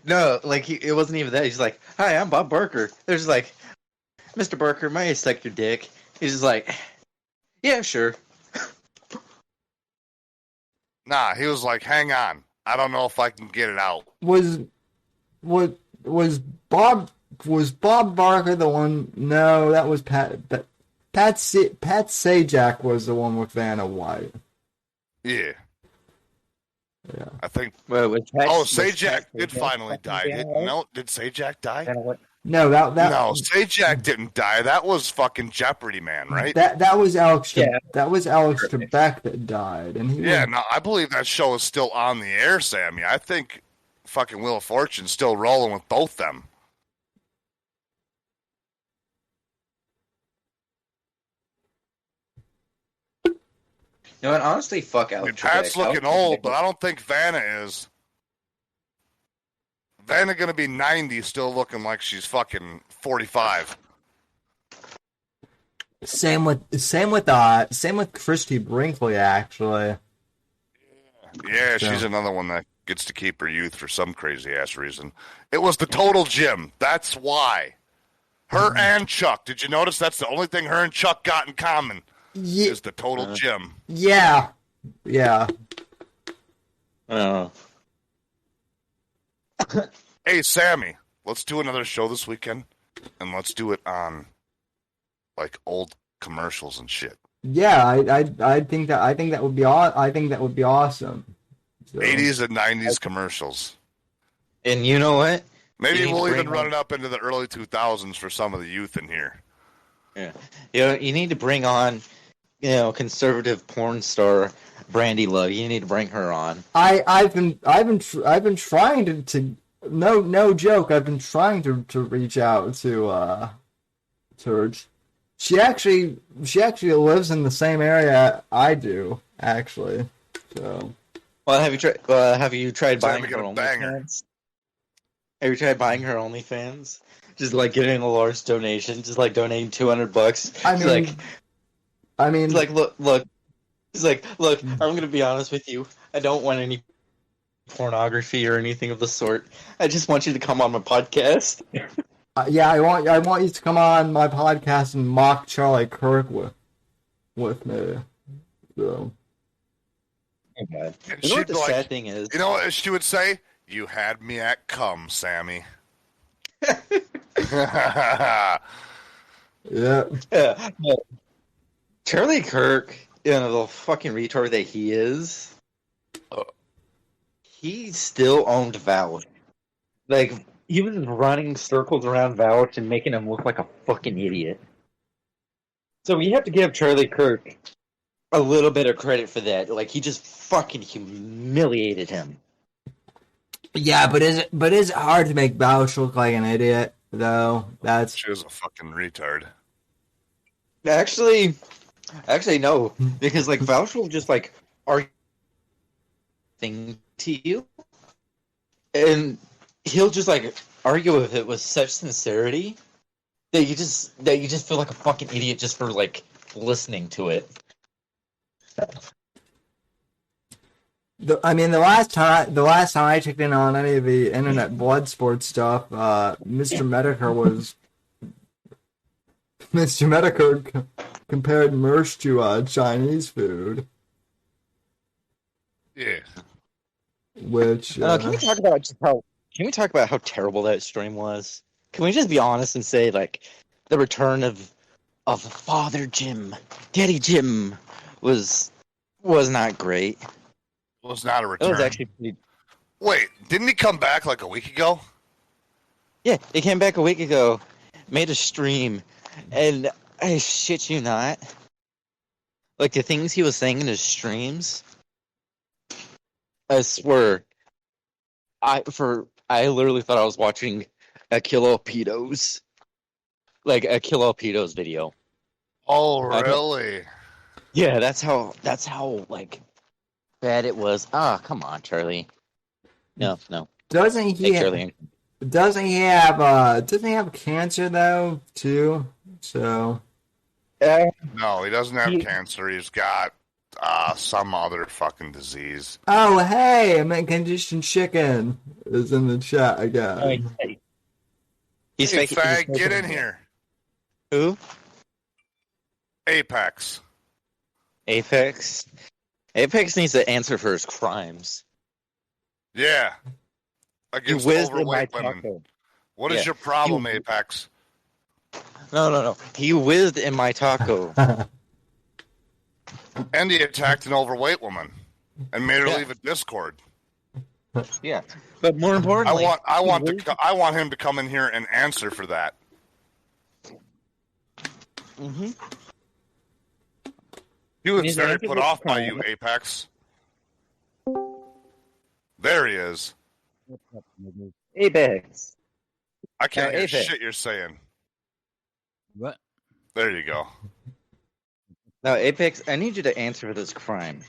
No, like, it wasn't even that. He's like, hi, I'm Bob Barker. They're just like, Mr. Barker, may I suck your dick? He's just like, yeah, sure. Nah, he was like, hang on. I don't know if I can get it out. Was Bob Barker the one? No, that was Pat Sajak was the one with Vanna White. Yeah. Yeah. I think. Well, Sajak did finally die. Did Sajak die? No, that no, Sajak didn't die. That was fucking Jeopardy Man, right? That was Alex. That was Alex Trebek that died, and no, I believe that show is still on the air, Sammy. I think fucking Wheel of Fortune's still rolling with both them. No, and honestly, fuck Alex Trebek. Pat's looking old, but I don't think Vanna is. Vanna gonna be 90, still looking like she's fucking 45. Same with Christy Brinkley, actually. Yeah, she's another one that gets to keep her youth for some crazy ass reason. It was the total gym. That's why. Her and Chuck. Did you notice that's the only thing her and Chuck got in common? Is the total gym. Yeah. Yeah. Hey, Sammy, let's do another show this weekend, and let's do it on like old commercials and shit. Yeah, I think that would be awesome. So. 80s and 90s commercials. And you know what? Maybe we'll even run it up into the early 2000s for some of the youth in here. Yeah. You need to bring on, conservative porn star Brandy Love. You need to bring her on. I've been trying to no joke. I've been trying to reach out to her. She actually lives in the same area I do, actually. So. Well, have you tried buying her OnlyFans? Have you tried buying her OnlyFans? Just like getting a large donation, just like donating $200. I mean, look. He's like, look. I'm gonna be honest with you. I don't want any pornography or anything of the sort. I just want you to come on my podcast. Yeah, I want you to come on my podcast and mock Charlie Kirk with me. So. Okay. You know what the sad thing is? You know what she would say? You had me at cum, Sammy. Yeah. Charlie Kirk, the fucking retard that he is, he still owned Vouch. Like, he was running circles around Vouch and making him look like a fucking idiot. So we have to give Charlie Kirk a little bit of credit for that. Like, he just fucking humiliated him. Yeah, but is it hard to make Vouch look like an idiot, though? She was a fucking retard. Actually, no. Because, like, Vouch will just, like, argue thing to you. And he'll just, like, argue with it with such sincerity that you just feel like a fucking idiot just for, like, listening to it. The last time I checked in on any of the internet blood sports stuff, Mr. Medicare compared Mersh to Chinese food. Yeah. Which can we talk about how terrible that stream was? Can we just be honest and say, like, the return of Father Jim, Daddy Jim was not great. It was not a return. It was actually pretty... Wait, didn't he come back like a week ago? Yeah, he came back a week ago, made a stream, and I shit you not, like, the things he was saying in his streams, I swear, I literally thought I was watching a Kilo Pedos video. Oh, really? Yeah, that's how like bad it was. Ah, come on, Charlie. No. doesn't he have cancer though too? So No, he doesn't have cancer. He's got some other fucking disease. oh hey, conditioned chicken is in the chat again. He's Hey, faking. fag, get in here. Who? Apex. Apex needs to answer for his crimes. Yeah. Against overweight women. What is your problem, Apex? No. He whizzed in my taco. And he attacked an overweight woman and made her leave a Discord. Yeah, but more importantly, I want him to come in here and answer for that. Mm-hmm. He was very put off by you, Apex. There he is. Apex. I can't hear Apex. shit you're saying. What? There you go. Now, Apex, I need you to answer for this crime.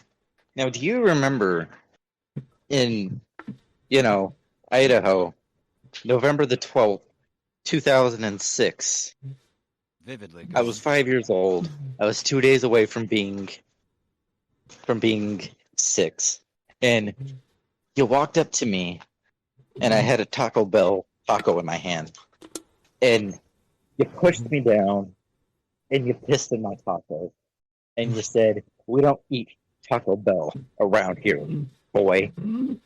Now, do you remember in, Idaho, November the 12th, 2006? Vividly. I was 5 years old. I was 2 days away from being 6. And you walked up to me, and I had a Taco Bell taco in my hand. And you pushed me down, and you pissed in my taco. And you said, "We don't eat Taco Bell around here, boy." I'm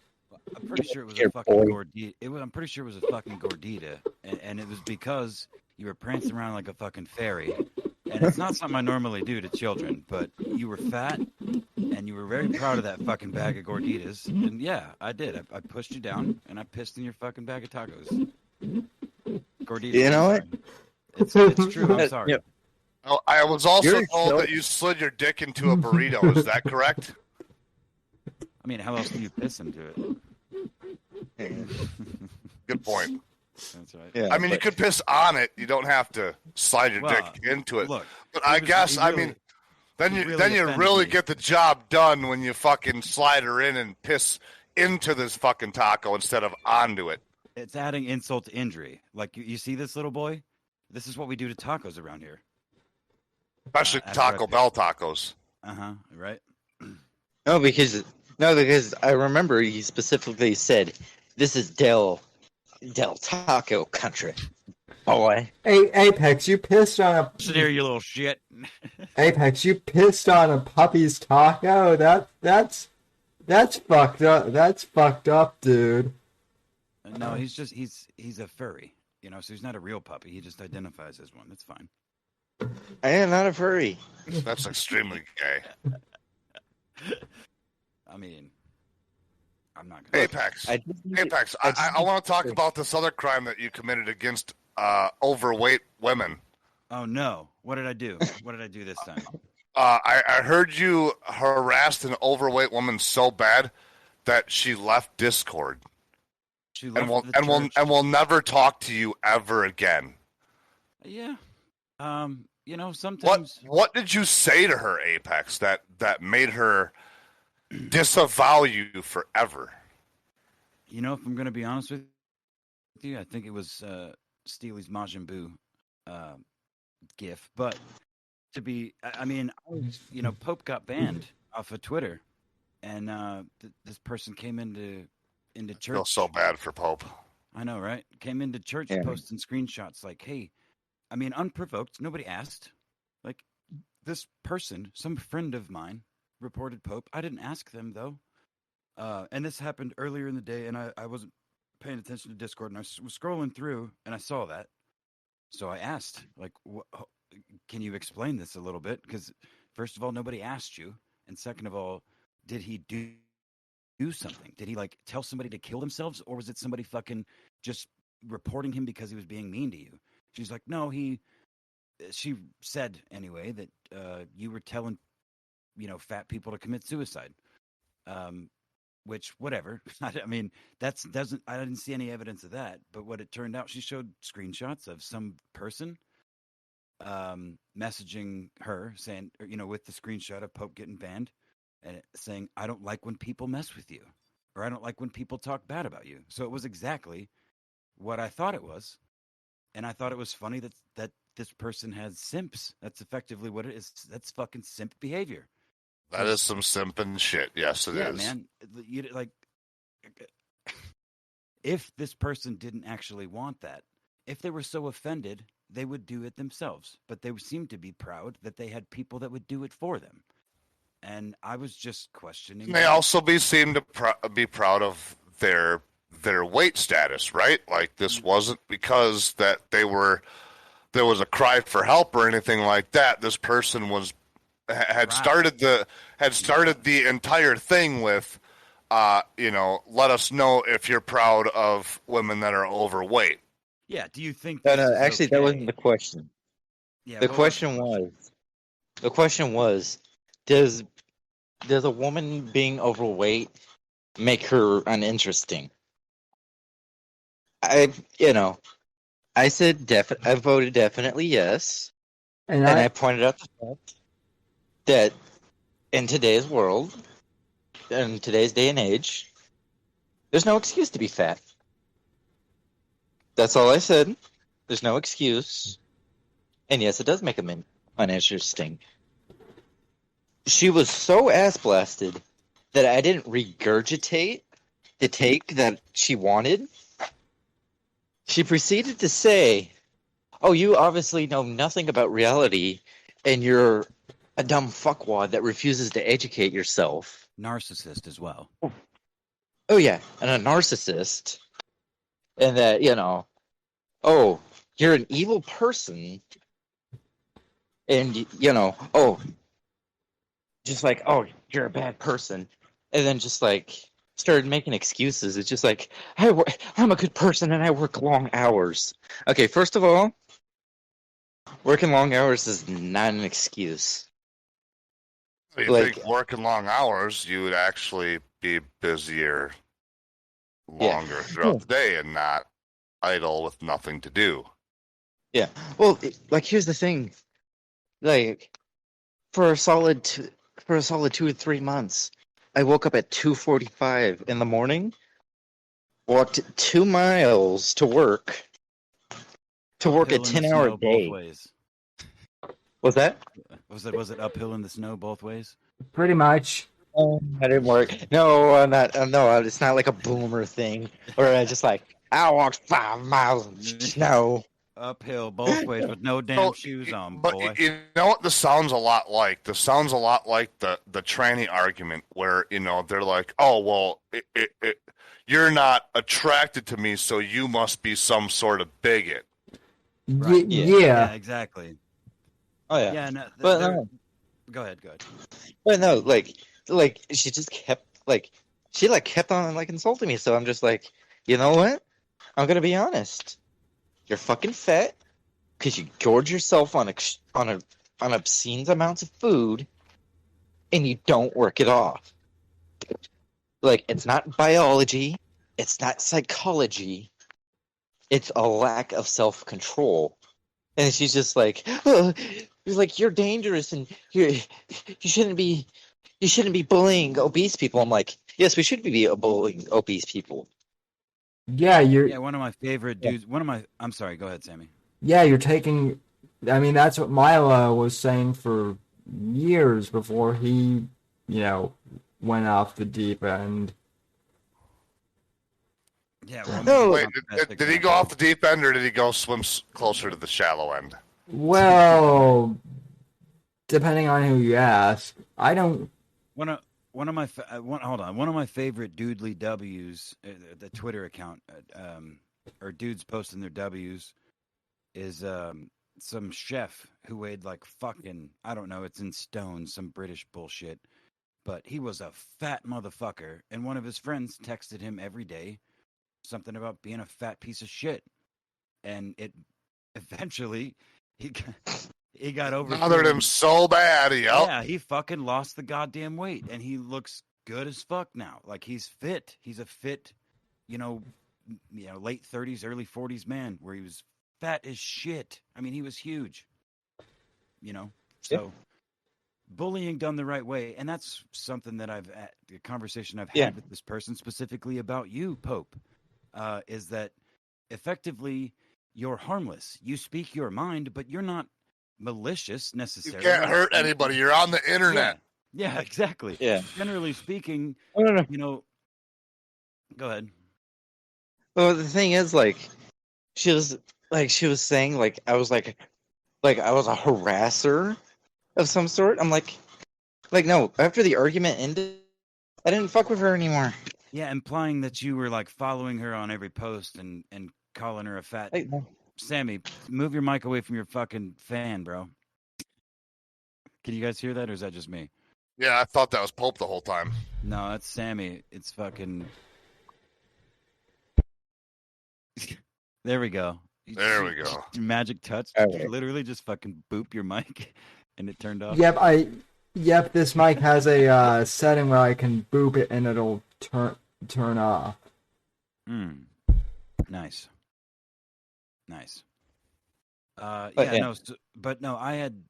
pretty sure it was Here, a fucking boy. gordita. I'm pretty sure it was a fucking gordita, and it was because you were prancing around like a fucking fairy. And it's not something I normally do to children, but you were fat, and you were very proud of that fucking bag of gorditas. And yeah, I did. I pushed you down, and I pissed in your fucking bag of tacos. Gorditas. You know what? It's true. I'm sorry. Yeah. Oh, I was also You're told so- that you slid your dick into a burrito. Is that correct? I mean, how else do you piss into it? Good point. That's right. Yeah, I mean, you but- could piss on it. You don't have to slide your Well, dick into it. Look, But he I was- guess, he I really- mean, then you really offended really me. get the job done when you fucking slide her in and piss into this fucking taco instead of onto it. It's adding insult to injury. Like, you see this little boy? This is what we do to tacos around here. Especially After I Taco piss. Bell tacos. Right? No, because I remember you specifically said, "This is Del Taco country, boy." Hey, Apex, you pissed on a Sit here, you little shit. Apex. You pissed on a puppy's taco. That's fucked up. That's fucked up, dude. No, he's a furry. So he's not a real puppy. He just identifies as one. That's fine. I am not a furry. That's extremely gay. I mean, I'm not gonna. Apex. I I want to talk about this other crime that you committed against overweight women. Oh no! What did I do? What did I do this time? I heard you harassed an overweight woman so bad that she left Discord She and left will the and will church. and will never talk to you ever again. Yeah. Sometimes. What did you say to her, Apex, that made her disavow you forever? If I'm going to be honest with you, I think it was Steely's Majin Buu gif. But Pope got banned off of Twitter, and this person came into I church. feel so bad for Pope. I know, right? Came into church Yeah. posting screenshots like, hey, unprovoked. Nobody asked. Like, this person, some friend of mine, reported Pope. I didn't ask them, though. And this happened earlier in the day, and I wasn't paying attention to Discord, and I was scrolling through, and I saw that. So I asked, like, can you explain this a little bit? Because, first of all, nobody asked you. And second of all, did he do something? Did he, tell somebody to kill themselves? Or was it somebody fucking just reporting him because he was being mean to you? She's like, no, she said anyway that you were telling, fat people to commit suicide. Which, whatever. I didn't see any evidence of that. But what it turned out, she showed screenshots of some person messaging her saying, with the screenshot of Pope getting banned and saying, I don't like when people mess with you, or I don't like when people talk bad about you. So it was exactly what I thought it was. And I thought it was funny that this person has simps. That's effectively what it is. That's fucking simp behavior. That is some simping shit. Yes, it is. Yeah, man. If this person didn't actually want that, if they were so offended, they would do it themselves. But they seemed to be proud that they had people that would do it for them. And I was just questioning. And they also seem to be proud of their weight status, right? Like, this wasn't because that there was a cry for help or anything like that. This person had started the entire thing with, let us know if you're proud of women that are overweight. Yeah. Do you think? No, this is actually, that okay? wasn't the question. Yeah, The what question was, does a woman being overweight make her uninteresting? I said I voted definitely yes, And and I pointed out the fact that in today's world, in today's day and age, there's no excuse to be fat. That's all I said. There's no excuse. And yes, it does make them uninteresting. She was so ass blasted that I didn't regurgitate the take that she wanted. She proceeded to say, "Oh, you obviously know nothing about reality, and you're a dumb fuckwad that refuses to educate yourself." Narcissist as well. Oh yeah, and a narcissist. And that, oh, you're an evil person. And, just like, oh, you're a bad person. And then just like started making excuses. It's just like, I'm a good person and I work long hours. Okay, first of all, working long hours is not an excuse. You think working long hours, you would actually be busier longer throughout the day and not idle with nothing to do. Yeah. Well, here's the thing. Like, for a solid 2 or 3 months, I woke up at 2:45 in the morning, walked 2 miles to work a 10-hour day. Both ways. Was that? Was it uphill in the snow both ways? Pretty much. Oh, I didn't work. No, I'm not. No, it's not like a boomer thing, where I just like I walked 5 miles in snow. Uphill both ways with no damn shoes on, boy. But you know what this sounds a lot like? This sounds a lot like the tranny argument where, they're like, oh, well, you're not attracted to me, so you must be some sort of bigot. Right. Yeah, exactly. Oh, yeah. Yeah, no, but no. Go ahead. But no, like she just kept, kept on, insulting me, so I'm just like, you know what? I'm gonna be honest. You're fucking fat because you gorge yourself on obscene amounts of food, and you don't work it off. Like, it's not biology, it's not psychology, it's a lack of self-control. And she's just like, oh, you're dangerous, and you shouldn't be bullying obese people. I'm like, yes, we should be bullying obese people. Yeah, one of my favorite dudes. I'm sorry. Go ahead, Sammy. Yeah, you're taking. I mean, that's what Mila was saying for years before he, went off the deep end. Yeah. Wait, did he go off the deep end, or did he go swim closer to the shallow end? Well, depending on who you ask, I don't. One of my favorite Doodly W's, the Twitter account, or dudes posting their W's, is some chef who weighed like fucking, I don't know, it's in stone, some British bullshit, but he was a fat motherfucker, and one of his friends texted him every day something about being a fat piece of shit, and it eventually he got over. Bothered him so bad, Yeah, he fucking lost the goddamn weight, and he looks good as fuck now. Like, he's fit. He's a fit, late 30s, early 40s man, where he was fat as shit. I mean, he was huge. So bullying done the right way, and that's something that the conversation I've had with this person specifically about you, Pope, is that effectively you're harmless. You speak your mind, but you're not malicious necessarily. You can't hurt anybody. You're on the internet. Yeah, exactly. Yeah. Generally speaking, go ahead. Well, the thing is, she was saying, I was I was a harasser of some sort. I'm like, no, after the argument ended, I didn't fuck with her anymore. Yeah, implying that you were following her on every post and calling her a fat. Sammy, move your mic away from your fucking fan, bro. Can you guys hear that, or is that just me? Yeah, I thought that was Pope the whole time. No, that's Sammy. It's fucking... There we go. There we go. Magic touch. You literally just fucking boop your mic, and it turned off. Yep, this mic has a setting where I can boop it and it'll turn off. Nice. No, I had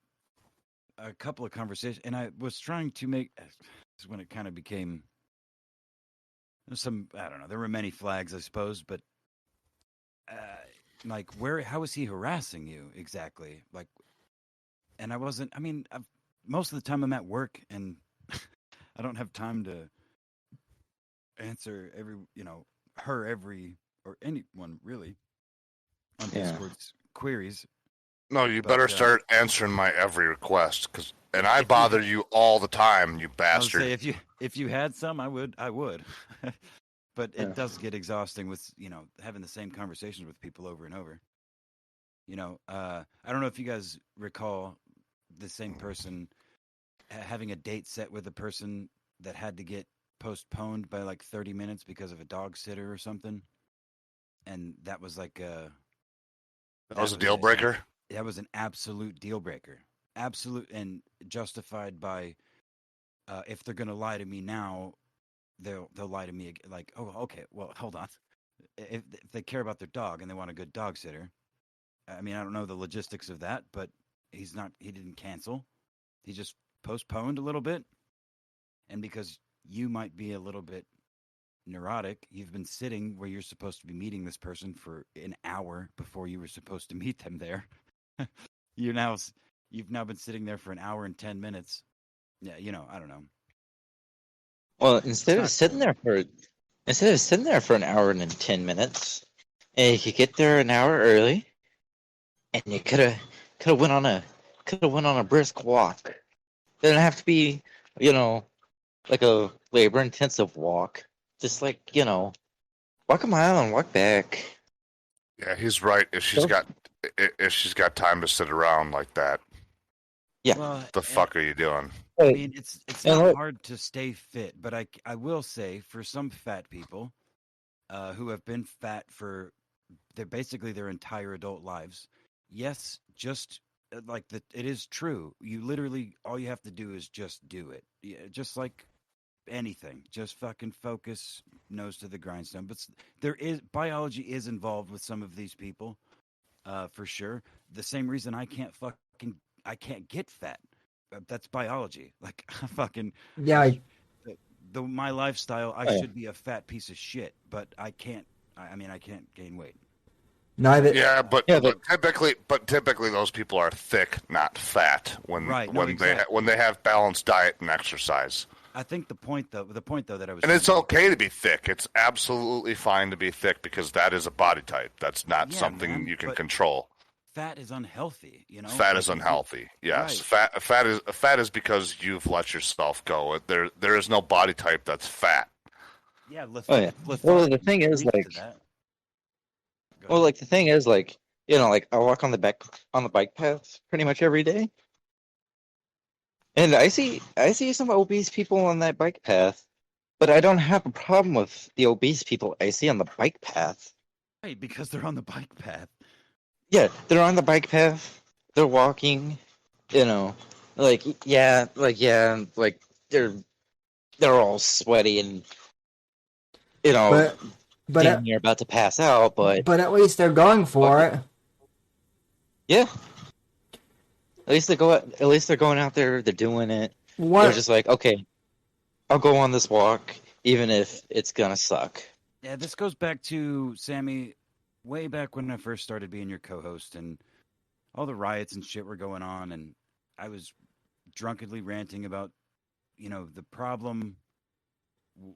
a couple of conversations, and I was trying to make. This is when it kind of became some. I don't know. There were many flags, I suppose, but like, how is he harassing you exactly? Like, and I wasn't. I mean, most of the time I'm at work, and I don't have time to answer every or anyone really on Discord's queries. No, you better start answering my every request, and I bother you all the time, you bastard. I would say if you had some, I would. But it does get exhausting with having the same conversations with people over and over. I don't know if you guys recall the same person having a date set with a person that had to get postponed by like 30 minutes because of a dog sitter or something, and that was like that was a deal breaker. That was an absolute deal breaker. Absolute and justified by if they're going to lie to me now, they'll lie to me like, oh, okay, well, hold on. If they care about their dog and they want a good dog sitter, I mean, I don't know the logistics of that, but he didn't cancel. He just postponed a little bit. And because you might be a little bit neurotic, you've been sitting where you're supposed to be meeting this person for an hour before you were supposed to meet them there. You've now been sitting there for an hour and 10 minutes. Yeah, I don't know. Well, instead of sitting there for an hour and 10 minutes, and you could get there an hour early, and you could have went on a brisk walk. It didn't have to be, like a labor intensive walk. Just like, walk a mile and walk back. Yeah, he's right. If she's got time to sit around like that, yeah. Well, the fuck are you doing? I mean, it's not hard to stay fit, but I will say for some fat people who have been fat for basically their entire adult lives, yes, just like that, it is true. You literally all you have to do is just do it. Yeah, just like anything, just fucking focus, nose to the grindstone. But biology is involved with some of these people, for sure. The same reason I can't get fat. That's biology. Like fucking my lifestyle. I should be a fat piece of shit, but I can't. I mean, I can't gain weight. Neither. Yeah, but typically those people are thick, not fat. When they have balanced diet and exercise. I think the point though that I was. And it's okay to be thick. It's absolutely fine to be thick because that is a body type. That's not something you can control. Fat is unhealthy, Fat is unhealthy. Yes, right. Fat is because you've let yourself go. There is no body type that's fat. Yeah. Well, the thing is, I walk on the bike path pretty much every day, and I see some obese people on that bike path, but I don't have a problem with the obese people I see on the bike path. Right, because they're on the bike path. Yeah, they're on the bike path. They're walking. They're all sweaty and but you're about to pass out. But at least they're going for it. Yeah. At least they're going out there. They're doing it. They're just like, okay, I'll go on this walk, even if it's gonna suck. Yeah, this goes back to Sammy. Way back when I first started being your co-host and all the riots and shit were going on, and I was drunkenly ranting about, the problem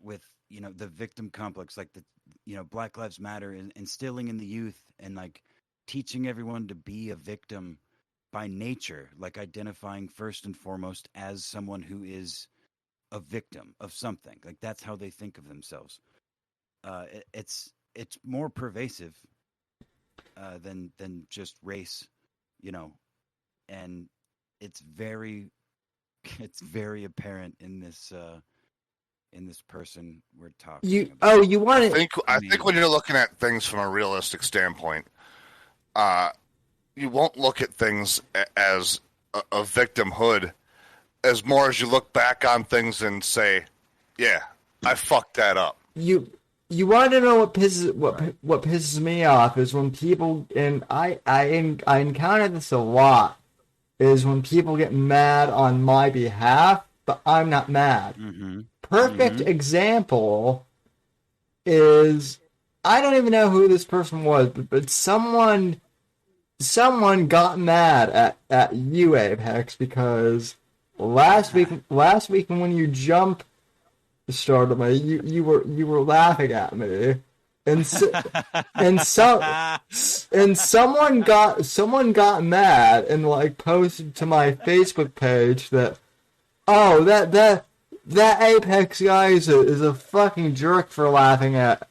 with, the victim complex, like the, Black Lives Matter and instilling in the youth and like teaching everyone to be a victim by nature, like identifying first and foremost as someone who is a victim of something. Like that's how they think of themselves. It's more pervasive than just race, and it's very apparent in this person we're talking about. You want to? I think when you're looking at things from a realistic standpoint, you won't look at things as a victimhood as more as you look back on things and say, yeah, I fucked that up. You want to know what pisses me off is when people, and I encounter this a lot, is when people get mad on my behalf, but I'm not mad. Mm-hmm. Perfect example is, I don't even know who this person was, but someone got mad at you, Apex, because last week when you jump started me, you were laughing at me, and someone got mad and like posted to my Facebook page that, oh, that Apex guy is a fucking jerk for laughing at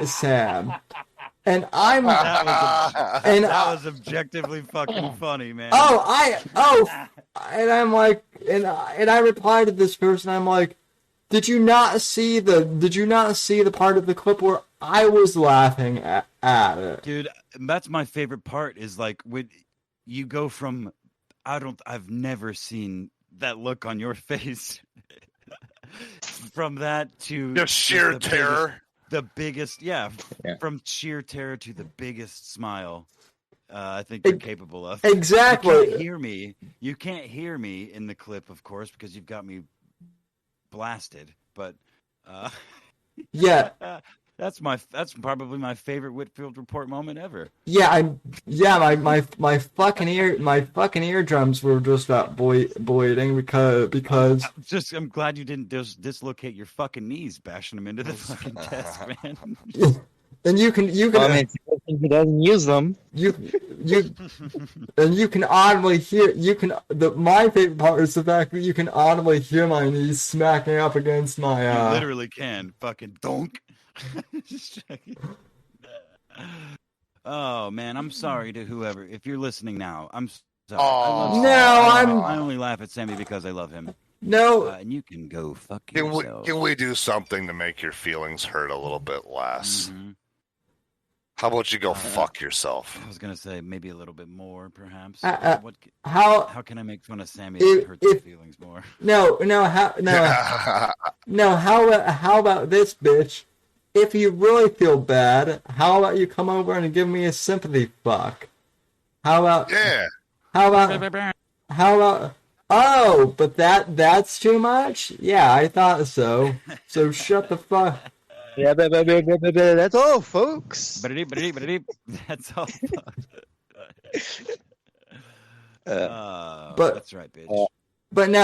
Sam. And I'm that was objectively fucking funny, man. And I'm like, and I replied to this person. I'm like, did you not see the part of the clip where I was laughing at it? Dude, that's my favorite part. Is like when you go from, I've never seen that look on your face. From that to just sheer terror. The biggest, from sheer terror to the biggest smile I think you're capable of. Exactly. You can't hear me in the clip, of course, because you've got me blasted. But yeah, that's probably my favorite Whitfield Report moment ever. My fucking eardrums were just about bleeding because I'm glad you didn't dislocate your fucking knees bashing them into the fucking desk, man. And you can I mean, he doesn't use them. You can audibly hear my favorite part is the fact that you can audibly hear my knees smacking up against my You literally can fucking donk. Oh man, I'm sorry to whoever. If you're listening now, I'm sorry. I only laugh at Sammy because I love him. No, and you can go fuck yourself. Can we do something to make your feelings hurt a little bit less? Mm-hmm. How about you go fuck yourself? I was gonna say maybe a little bit more, perhaps. How can I make fun of Sammy to hurt his feelings more? No. How about this, bitch? If you really feel bad, how about you come over and give me a sympathy fuck? How about? Yeah. How about? Oh, but that's too much? Yeah, I thought so. So shut the fuck. Yeah, that's all, folks. That's all. But that's right, bitch. But no,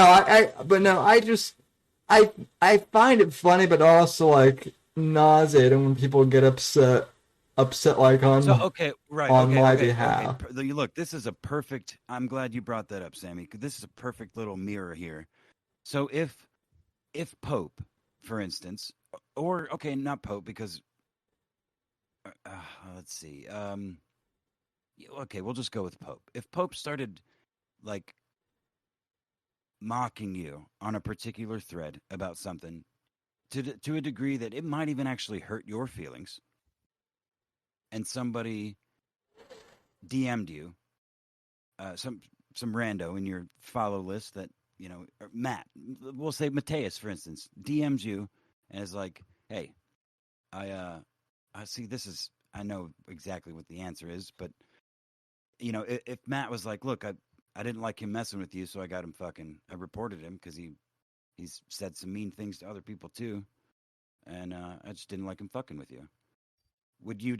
I find it funny, but also like nauseating when people get upset like on my behalf. Okay. Look, this is a perfect. I'm glad you brought that up, Sammy, because this is a perfect little mirror here. So if Pope, for instance, or okay, not Pope, because let's see. Okay, we'll just go with Pope. If Pope started like mocking you on a particular thread about something to a degree that it might even actually hurt your feelings, and somebody DM'd you, some rando in your follow list that, you know, Matt, we'll say Mateus, for instance, DMs you and is like, hey, I see, this is, I know exactly what the answer is, but, you know, if Matt was like, look, I didn't like him messing with you, so I reported him because he's said some mean things to other people too, and I just didn't like him fucking with you. Would you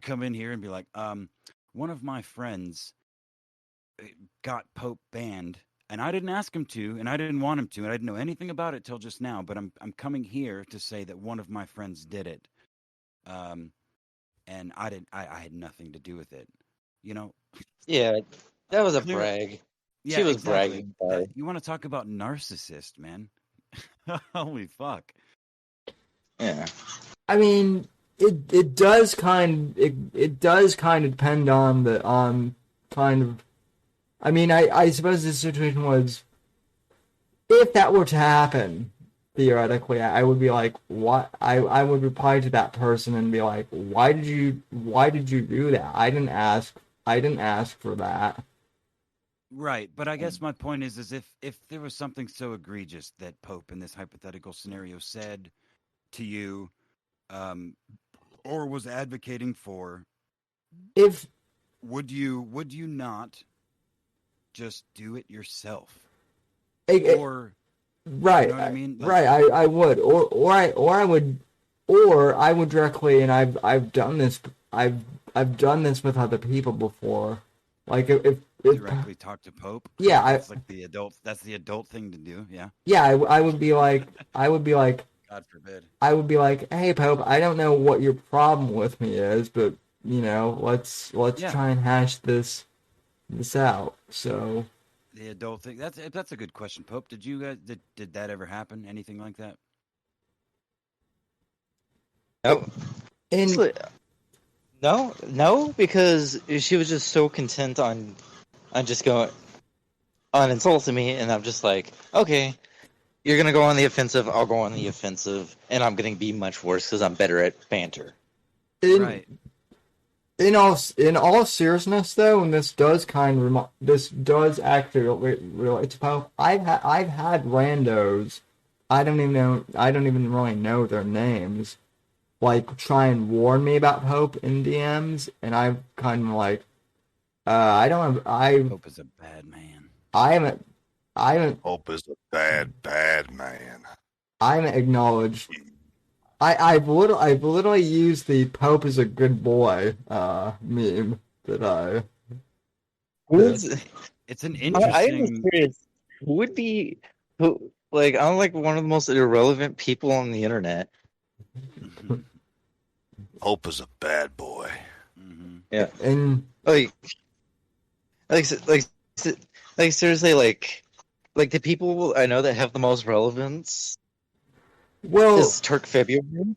come in here and be like, one of my friends got Pope banned, and I didn't ask him to, and I didn't want him to, and I didn't know anything about it till just now, but I'm coming here to say that one of my friends did it, and I had nothing to do with it, you know? Yeah, that was a brag. Yeah, she was exactly. bragging. You want to talk about narcissist, man? Holy fuck. Yeah. I mean, it does kind of depend on kind of. I mean, I suppose the situation was, if that were to happen, theoretically, I would be like, what? I would reply to that person and be like, why did you do that? I didn't ask for that. Right, but I guess my point is if there was something so egregious that Pope in this hypothetical scenario said to you, or was advocating for, if would you not just do it yourself. Right. You know what I mean? Right. I would, or I would directly, and I've done this. I've done this with other people before. Like if directly talk to Pope. Yeah, that's like the adult. That's the adult thing to do. Yeah. Yeah, I would be like, God forbid. I would be like, hey Pope, I don't know what your problem with me is, but let's try and hash this out. So the adult thing. That's a good question, Pope. Did you guys did that ever happen? Anything like that? No, because she was just so content on just going on insulting me, and I'm just like, okay, you're gonna go on the offensive, I'll go on the offensive, and I'm gonna be much worse because I'm better at banter. Right. In all seriousness, though, and this does actually relate to Pope. I've had randos. I don't even really know their names. Like try and warn me about Pope in DMs, and I'm kind of like, Pope is a bad man. I haven't. Hope is a bad man. I haven't acknowledged. I've literally used the Pope is a good boy meme that I. It's an interesting. I'm curious. Who would be like? I'm like one of the most irrelevant people on the internet. Hope is a bad boy. Mm-hmm. Yeah, and like seriously, like the people I know that have the most relevance. Well, is Turk February.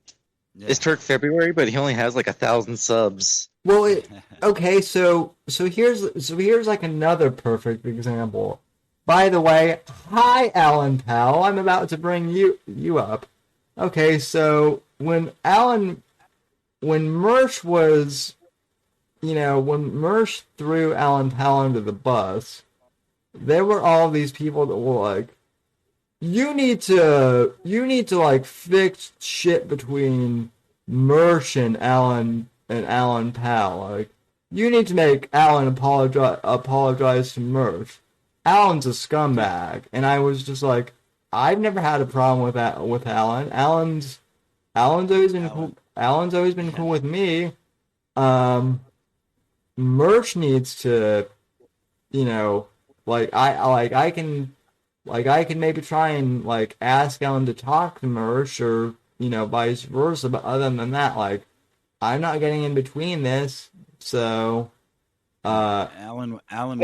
Yeah. It's Turk February, but he only has like 1,000 subs. Well, okay, so here's like another perfect example. By the way, hi Alan Powell. I'm about to bring you up. Okay, so when Mersh was, when Mersh threw Alan Powell under the bus, there were all these people that were like, you need to like fix shit between Mersh and Alan Powell. Like, you need to make Alan apologize to Mersh. Alan's a scumbag, and I was just like, I've never had a problem with Alan. Alan's always been cool. Alan's always been cool with me. Merch needs to, I can maybe try and like ask Alan to talk to Merch or vice versa. But other than that, like, I'm not getting in between this. So, Alan But Alan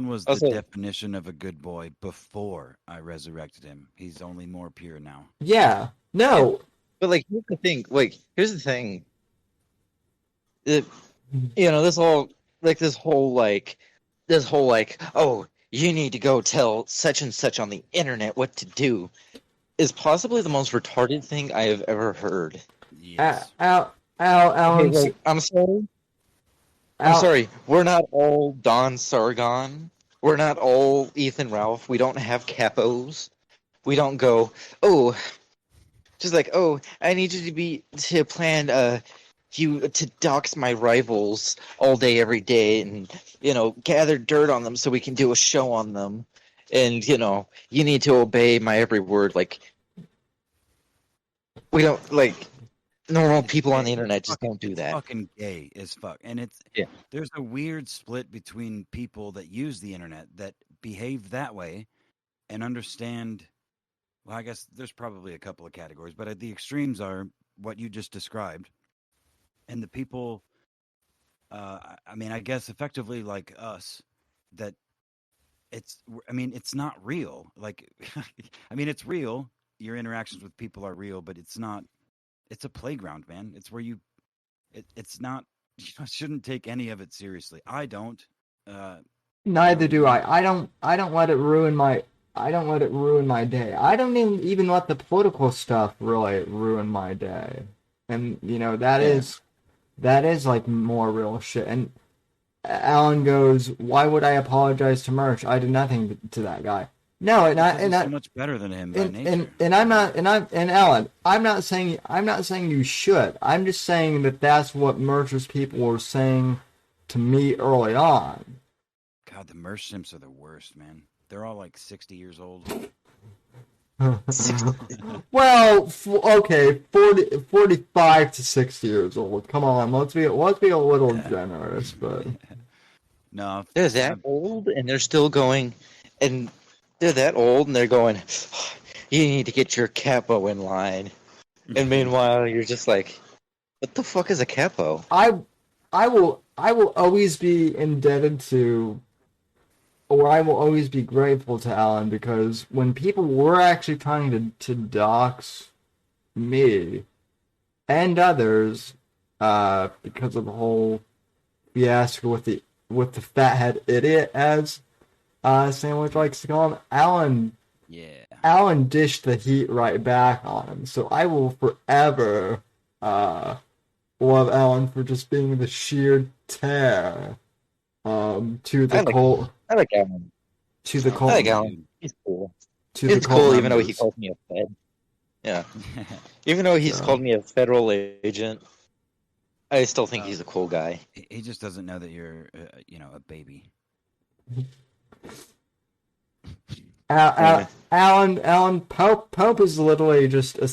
was also, the definition of a good boy before I resurrected him. He's only more pure now. Yeah. No. but like, here's the thing. Like, here's the thing. This whole oh, you need to go tell such and such on the internet what to do is possibly the most retarded thing I have ever heard. Yes. Alan. Okay, I'm sorry. I'm sorry. We're not all Don Sargon. We're not all Ethan Ralph. We don't have capos. We don't go, oh, just like, oh, I need you to plan you to dox my rivals all day, every day, and gather dirt on them so we can do a show on them, and you need to obey my every word. Like, we don't like normal people on the internet just don't do that. Fucking gay as fuck, and there's a weird split between people that use the internet that behave that way and understand. Well, I guess there's probably a couple of categories, but the extremes are what you just described. And the people, I guess effectively like us, that it's not real. Like, it's real. Your interactions with people are real, but it's not, it's a playground, man. It's where it's not, shouldn't take any of it seriously. I don't. Neither do I. I don't let it ruin my day. I don't even let the political stuff really ruin my day. And that is like more real shit. And Alan goes, "Why would I apologize to Merch? I did nothing to that guy." No, and so much better than him by nature. And Alan, I'm not saying you should. I'm just saying that that's what Merch's people were saying to me early on. God, the Mersh simps are the worst, man. They're all like 60 years old. Well, okay, 45 to 60 years old. Come on, let's be a little generous, but No, They're that old and they're still going, and they're that old and they're going, you need to get your capo in line. And meanwhile, you're just like, what the fuck is a capo? I will always be indebted to, or I will always be grateful to Alan, because when people were actually trying to dox me and others, because of the whole fiasco with the fathead idiot, as Sandwich likes to call him, Alan dished the heat right back on him. So I will forever love Alan for just being the sheer tear to the Colt. I like Alan. To the Colt. I like Alan. He's cool. To He's the Colt cool, even though members. he calls me a fed. Yeah. Even though he's called me a federal agent, I still think he's a cool guy. He just doesn't know that you're, a baby. Alan Pope is literally just a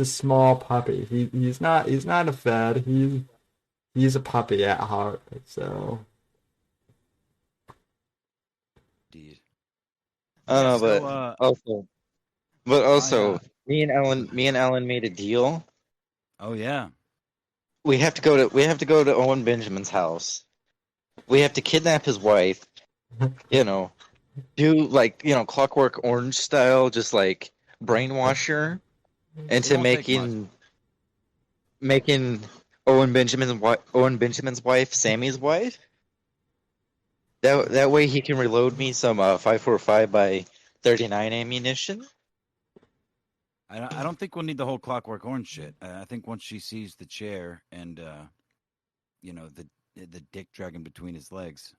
small puppy. He's not a fed. He's a puppy at heart. So. Indeed. I don't know, but also, me and Alan made a deal. Oh yeah. We have to go to Owen Benjamin's house. We have to kidnap his wife. Do Clockwork Orange style, just like brainwash her into making Owen Benjamin's wife Sammy's wife. That way he can reload me some 5.45 by 39 ammunition. I don't think we'll need the whole Clockwork Orange shit. I think once she sees the chair and the dick dragging between his legs,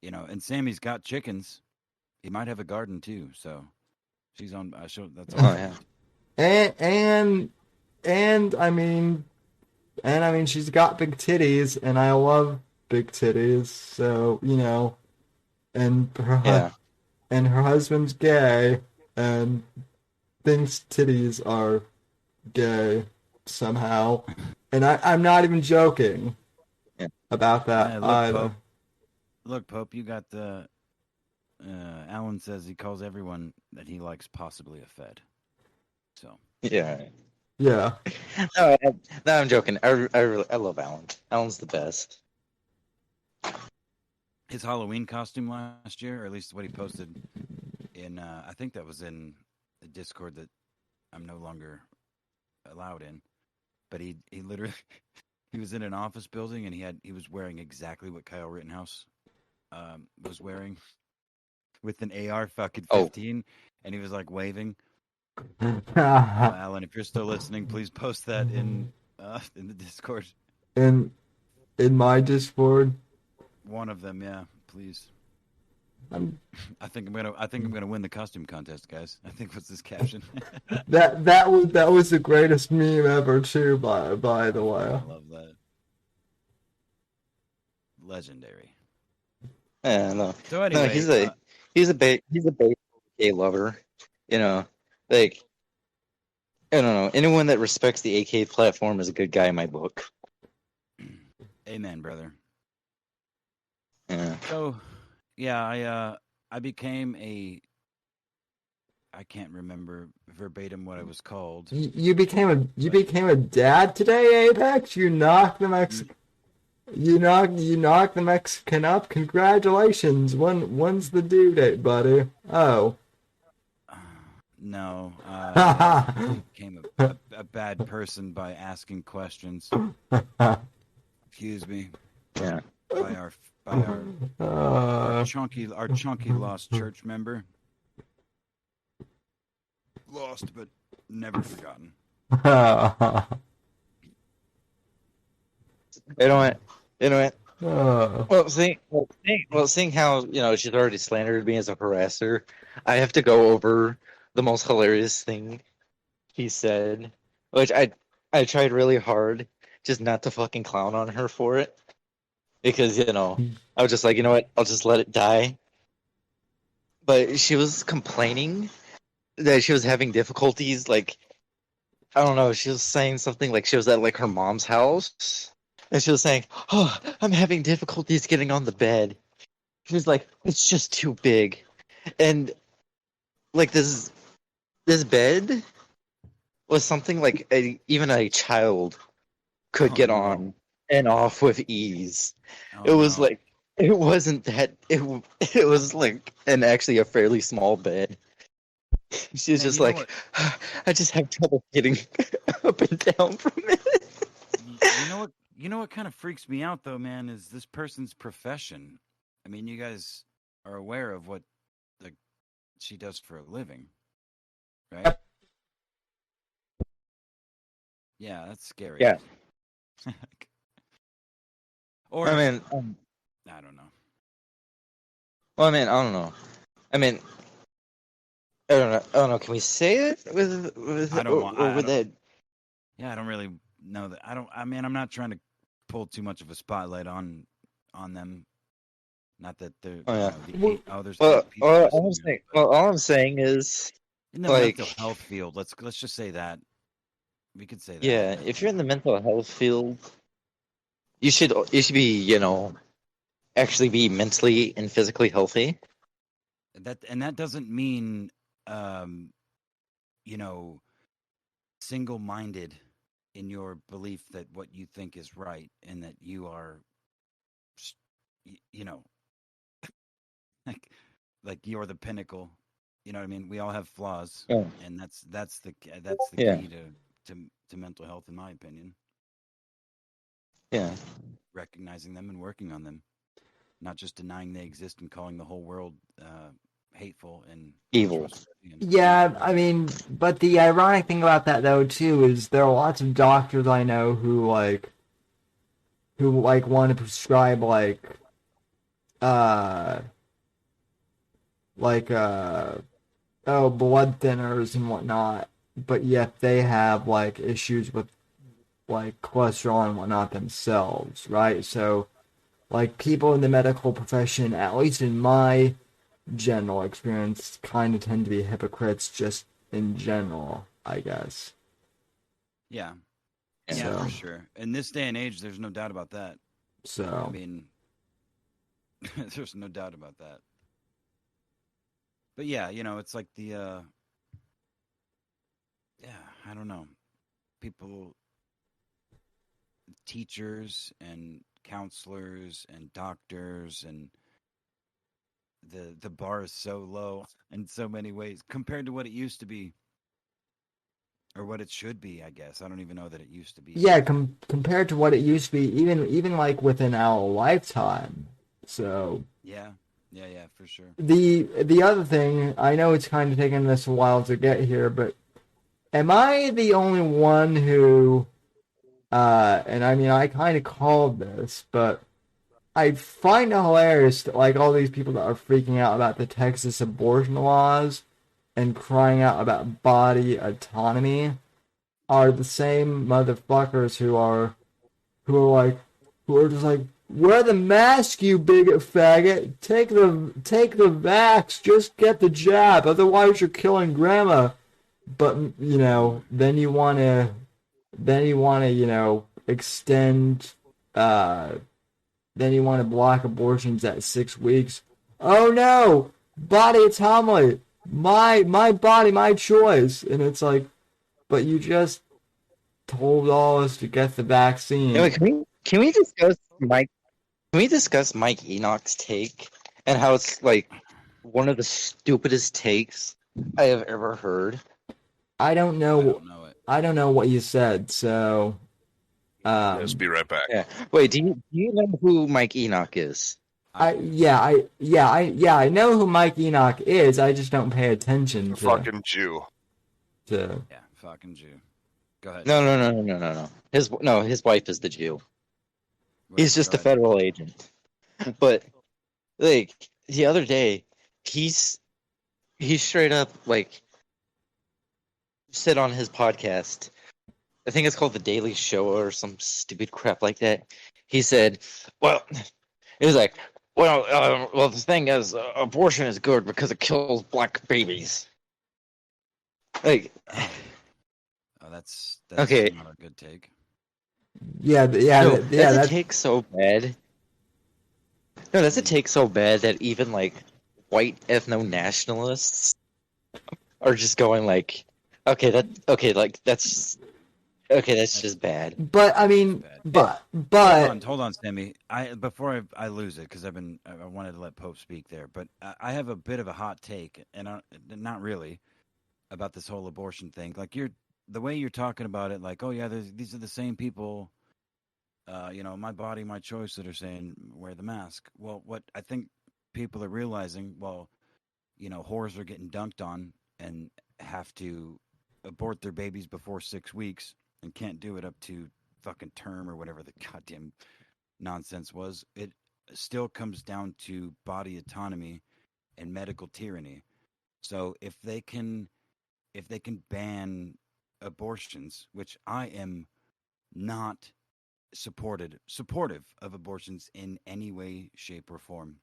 and Sammy's got chickens, he might have a garden too. So she's on. That's all. Oh yeah. And I mean she's got big titties, and I love big titties. So and her husband's gay and thinks titties are gay somehow, and I'm not even joking about that either. Look, Pope, you got the. Alan says he calls everyone that he likes possibly a fed. So. Yeah. Yeah. No, I'm joking. I love Alan. Alan's the best. His Halloween costume last year, or at least what he posted in, I think that was in the Discord that I'm no longer allowed in. But he literally, he was in an office building and he was wearing exactly what Kyle Rittenhouse was wearing, with an AR fucking 15, and he was like waving. Alan, if you're still listening, please post that in the Discord. In my Discord. One of them, yeah, please. I think I'm gonna win the costume contest, guys. I think what's this caption? that was the greatest meme ever too. By the way, I love that. Legendary. Yeah, no. So anyway, no, he's a AK lover. Like, I don't know. Anyone that respects the AK platform is a good guy in my book. Amen, brother. Yeah. So, yeah, I became I can't remember verbatim what I was called. You became a dad today, Apex. You knocked the Mexican. You knocked the Mexican up. Congratulations. When's the due date, buddy? Oh. No. I became a bad person by asking questions. Excuse me. Yeah. By our chunky lost church member. Lost but never forgotten. You know what? Well, seeing how she's already slandered me as a harasser, I have to go over the most hilarious thing he said, which I tried really hard just not to fucking clown on her for it, because I was just like, you know what? I'll just let it die. But she was complaining that she was having difficulties. Like, I don't know. She was saying something like she was at like her mom's house, and she was saying, "Oh, I'm having difficulties getting on the bed." She was like, "It's just too big," and like this bed was something like even a child could get no. on and off with ease. Oh, It was no. like it wasn't that it was like actually a fairly small bed. She was Man, just you know like, I just have trouble getting up and down from it. You know what kind of freaks me out though, man, is this person's profession. I mean, you guys are aware of what like she does for a living, right? Yep. Yeah, that's scary. Yeah. Or I mean, I don't know. well, I mean, I don't know. I mean, I don't know. I don't know. Can we say it with I don't want. or I with don't, that? yeah, I don't really know that. I don't. I mean, I'm not trying to pull too much of a spotlight on them. Not that they're. Oh, yeah. There's Well, eight people all listening I'm to saying, it, but all I'm saying is, in the like, mental health field, let's just say that. We could say that. yeah, if you're in the mental health field, you should be, actually be mentally and physically healthy. That doesn't mean, um, you know, single-minded in your belief that what you think is right and that you are, you know, like you're the pinnacle. You know what I mean? We all have flaws, Yeah. and that's the Yeah. key to mental health, in my opinion. Yeah. Recognizing them and working on them, not just denying they exist and calling the whole world hateful and Evil. Yeah, I mean, but the ironic thing about that though too is there are lots of doctors I know who want to prescribe uh blood thinners and whatnot, but yet they have like issues with like cholesterol and whatnot themselves, right? So like people in the medical profession, at least in my general experience, kind of tend to be hypocrites just in general, I guess. Yeah, So, for sure. In this day and age, there's no doubt about that. I so mean, there's no doubt about that. But yeah, it's like the I don't know. People, teachers and counselors and doctors, and the bar is so low in so many ways compared to what it used to be, or what it should be, I guess. I don't even know that it used to be. yeah, compared to what it used to be, even like within our lifetime. So Yeah, for sure. the other thing, I know it's kind of taken us a while to get here, but am I the only one who, and I mean, I kind of called this, but I find it hilarious that, like, all these people that are freaking out about the Texas abortion laws and crying out about body autonomy are the same motherfuckers who are just like, wear the mask, you bigot faggot. Take the vax. Just get the jab. Otherwise, you're killing grandma. But then you wanna extend. Then you want to block abortions at 6 weeks. Oh no, body autonomy. My body, my choice. And it's like, but you just told all us to get the vaccine. Anyway, can we discuss Mike? Can we discuss Mike Enoch's take and how it's like one of the stupidest takes I have ever heard? I don't know. I don't know it. I don't know what you said. So, Just be right back. Yeah. Wait, do you know who Mike Enoch is? I know who Mike Enoch is. I just don't pay attention to. Fucking Jew. Yeah, fucking Jew. Go ahead. No. His wife is the Jew. He's just a Go ahead. federal agent. But like the other day, he's straight up like said on his podcast, I think it's called The Daily Show or some stupid crap like that. He said, well, it was like, Well, the thing is, abortion is good because it kills black babies. Like, Oh, that's okay, not a good take. Yeah, no, that's a that take so bad. No, that's a take so bad that even like white ethno nationalists are just going like, that's just bad. but I mean, bad. but Hold on, Sammy. Before I lose it, because I wanted to let Pope speak there, but I have a bit of a hot take, and not really about this whole abortion thing. Like the way you're talking about it, like, oh yeah, these are the same people, my body, my choice, that are saying wear the mask. Well, what I think people are realizing, well, whores are getting dunked on and have to abort their babies before 6 weeks and can't do it up to fucking term or whatever the goddamn nonsense was. It still comes down to body autonomy and medical tyranny. So if they can ban abortions, which I am not supportive of abortions in any way, shape, or form,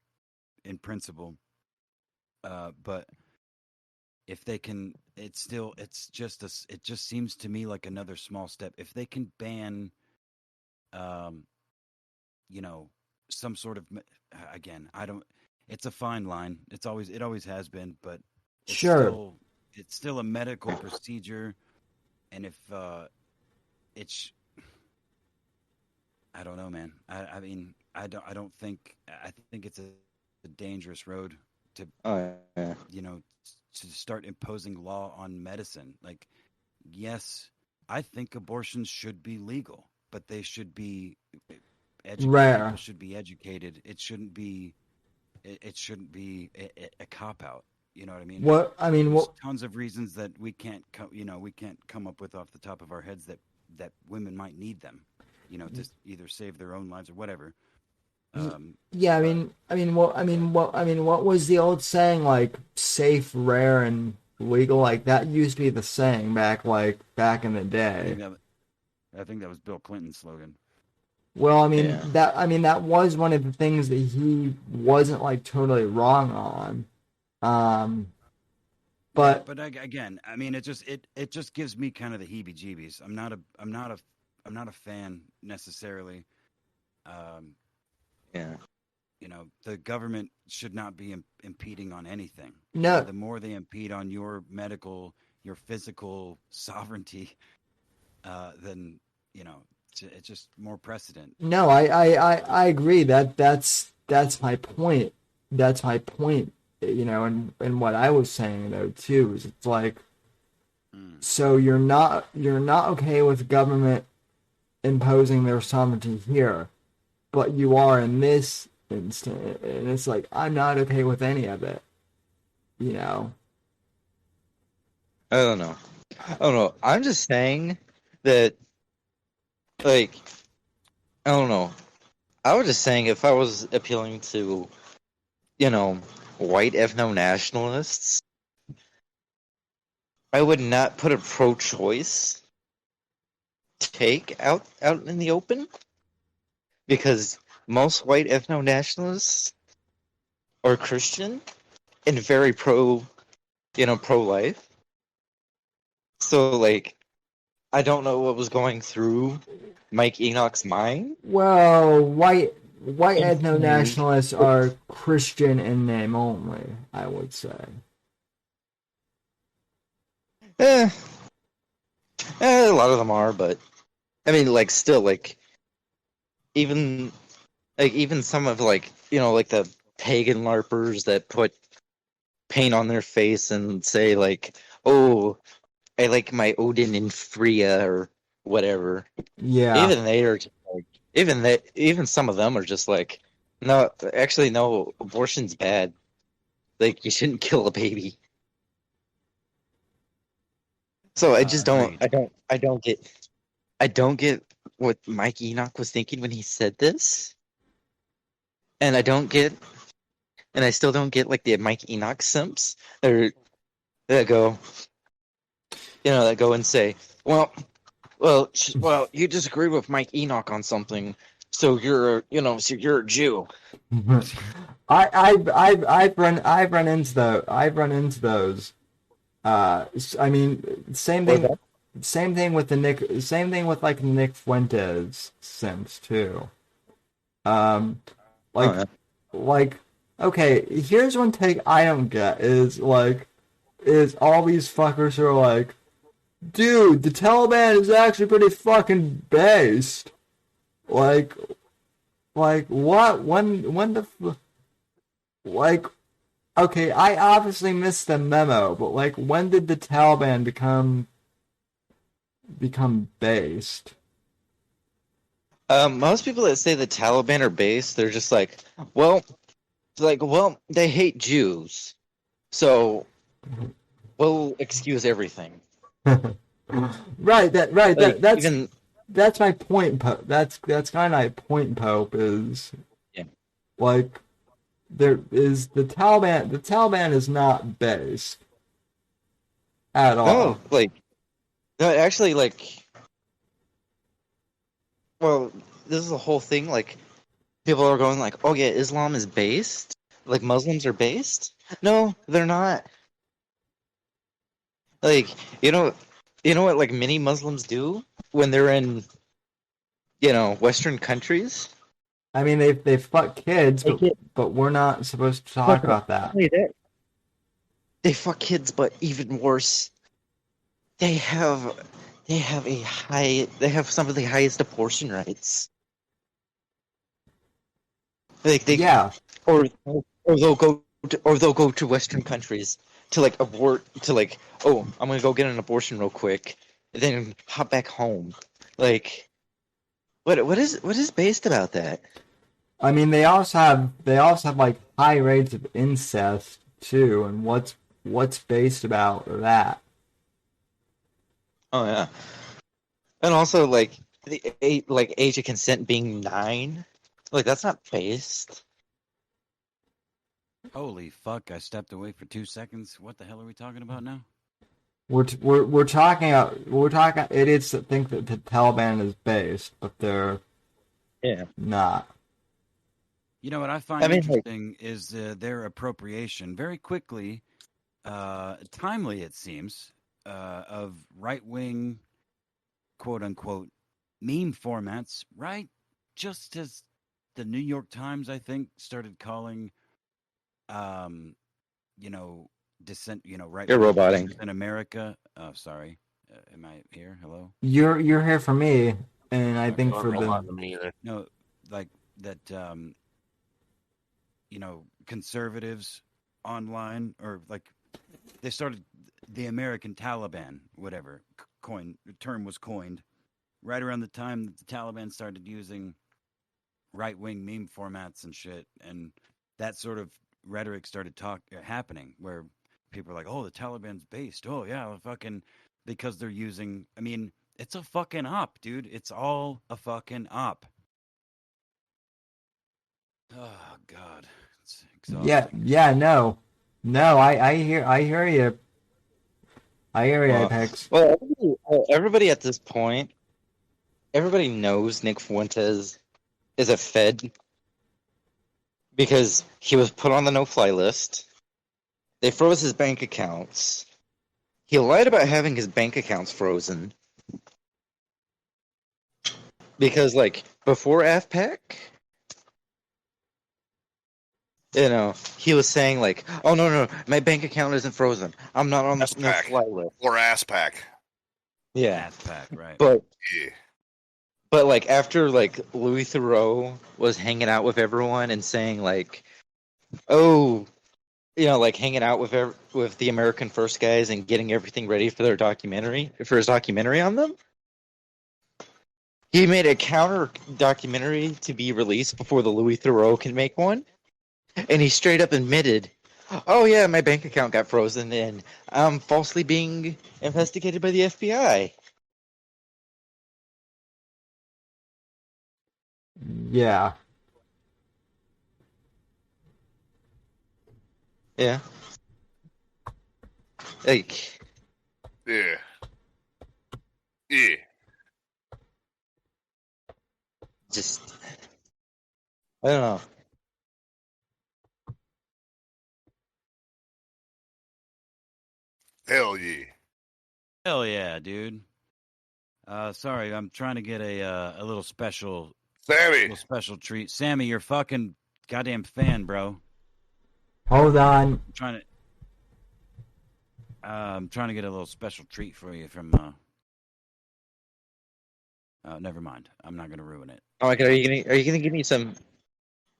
in principle. But if they can, it just seems to me like another small step. If they can ban, um, you know, some sort of, again, I don't. It's a fine line. It always has been, but sure. it's still a medical procedure, and if it's, I don't know, man. I mean, I don't think I think it's a dangerous road to Oh yeah. to start imposing law on medicine. Like, yes, I think abortions should be legal, but they should be people Rare. should be educated. It shouldn't be a cop out. You know what I mean? What I mean, There's what tons of reasons that we can't come up with off the top of our heads that women might need them, to either save their own lives or whatever. yeah, But what was the old saying, like safe, rare, and legal? Like that used to be the saying back in the I day. think that I think that was Bill Clinton's slogan. Well, Yeah. that was one of the things that he wasn't like totally wrong on. Um, Yeah, but but again, I mean, it just gives me kind of the heebie-jeebies. I'm not a fan necessarily. Um, Yeah. The government should not be impeding on anything. no, The more they impede on your physical sovereignty, then it's just more precedent. no, I agree that's my point. That's my point. And what I was saying though too is it's like Mm. so you're not okay with government imposing their sovereignty here, but you are in this instant, and it's like I'm not okay with any of it. You know, I don't know. I don't know. I'm just saying that, like, I don't know. I was just saying if I was appealing to, you know, white ethno nationalists, I would not put a pro-choice take out in the open because most white ethno nationalists are Christian and very pro-life. So like, I don't know what was going through Mike Enoch's mind. well, white And ethno nationalists are Christian in name only, I would say. Eh, a lot of them are, but I mean, like, still, even even some of like the pagan larpers that put paint on their face and say like, "Oh, I like my Odin in Freya" or whatever. Yeah. Even they are just like, even some of them are just like, no, actually, no, abortion's bad. Like, you shouldn't kill a baby. So I just don't, Agreed. I don't get what Mike Enoch was thinking when he said this, and I still don't get like the Mike Enoch simps or that go, that go and say, well, you disagree with Mike Enoch on something, so you're a Jew. I've run into those. I mean, same thing with like the Nick Fuentes simps too. Like, Oh, yeah. like, okay, here's one take I don't get is all these fuckers who are like, dude, the Taliban is actually pretty fucking based. Like what? When the like? Okay, I obviously missed the memo, but like, when did the Taliban become based? Most people that say the Taliban are based, they're just like, well, they hate Jews, so we'll excuse everything. Right. Like That's even that's my point. That's kind of my point. Pope is yeah. like there is the Taliban. The Taliban is not based at No, all. like no, actually, like, well, this is the whole thing. Like, people are going like, oh yeah, Islam is based. Like Muslims are based. No, they're not. Like, you know what like many Muslims do when they're in, Western countries? I mean, they fuck kids, They get but we're not supposed to no, talk no, about that. only that. They fuck kids, but even worse, they have they have some of the highest abortion rights. Like they Yeah, or they'll go to Western countries to like abort to like, oh, I'm gonna go get an abortion real quick, and then hop back home. Like what is based about that? I mean, they also have like high rates of incest too, and what's based about that? Oh yeah, and also like like age of consent being 9, like that's not based. Holy fuck! I stepped away for 2 seconds. What the hell are we talking about now? We're talking idiots that think that the Taliban is based, but they're Yeah, not. You know what I I find mean like interesting is their appropriation very quickly, timely it seems, of right wing, quote unquote, meme formats, right? Just as the New York Times, I think, started calling, um, you know, dissent, right you're wing roboting. dissenters in America. Oh, sorry. Am I here? Hello? You're here for me, and I Okay. think Don't for roll the on to me either. No, like that, conservatives online, or like they started the American Taliban, whatever term was coined right around the time that the Taliban started using right wing meme formats and shit, and that sort of rhetoric started happening where people are like, "Oh, the Taliban's based. Oh yeah, fucking," because they're using. I mean, it's a fucking op, dude. It's all a fucking op. Oh God, it's exhausting. no, I hear you, Well, Apex. everybody at this point, everybody knows Nick Fuentes is a Fed because he was put on the no-fly list. They froze his bank accounts. He lied about having his bank accounts frozen because, like, before AFPAC, he was saying like, "Oh no, my bank account isn't frozen. I'm not on the Ass pack no-fly list." or ass pack. Yeah, Ass pack, right? but Yeah. like after like Louis Theroux was hanging out with everyone and saying like, "Oh, like hanging out with with the American First guys and getting everything ready for his documentary on them." He made a counter documentary to be released before the Louis Theroux can make one, and he straight up admitted, "Oh yeah, my bank account got frozen and I'm falsely being investigated by the FBI." Yeah, Yeah, like Yeah. Yeah. just I don't know. Hell yeah. Hell yeah, dude. Sorry, I'm trying to get a little Sammy. special treat. Sammy, you're fucking goddamn fan, bro. Hold on. I'm trying to get a little special treat for you from. Never mind. I'm not gonna ruin it. Oh my god, are you gonna give me some?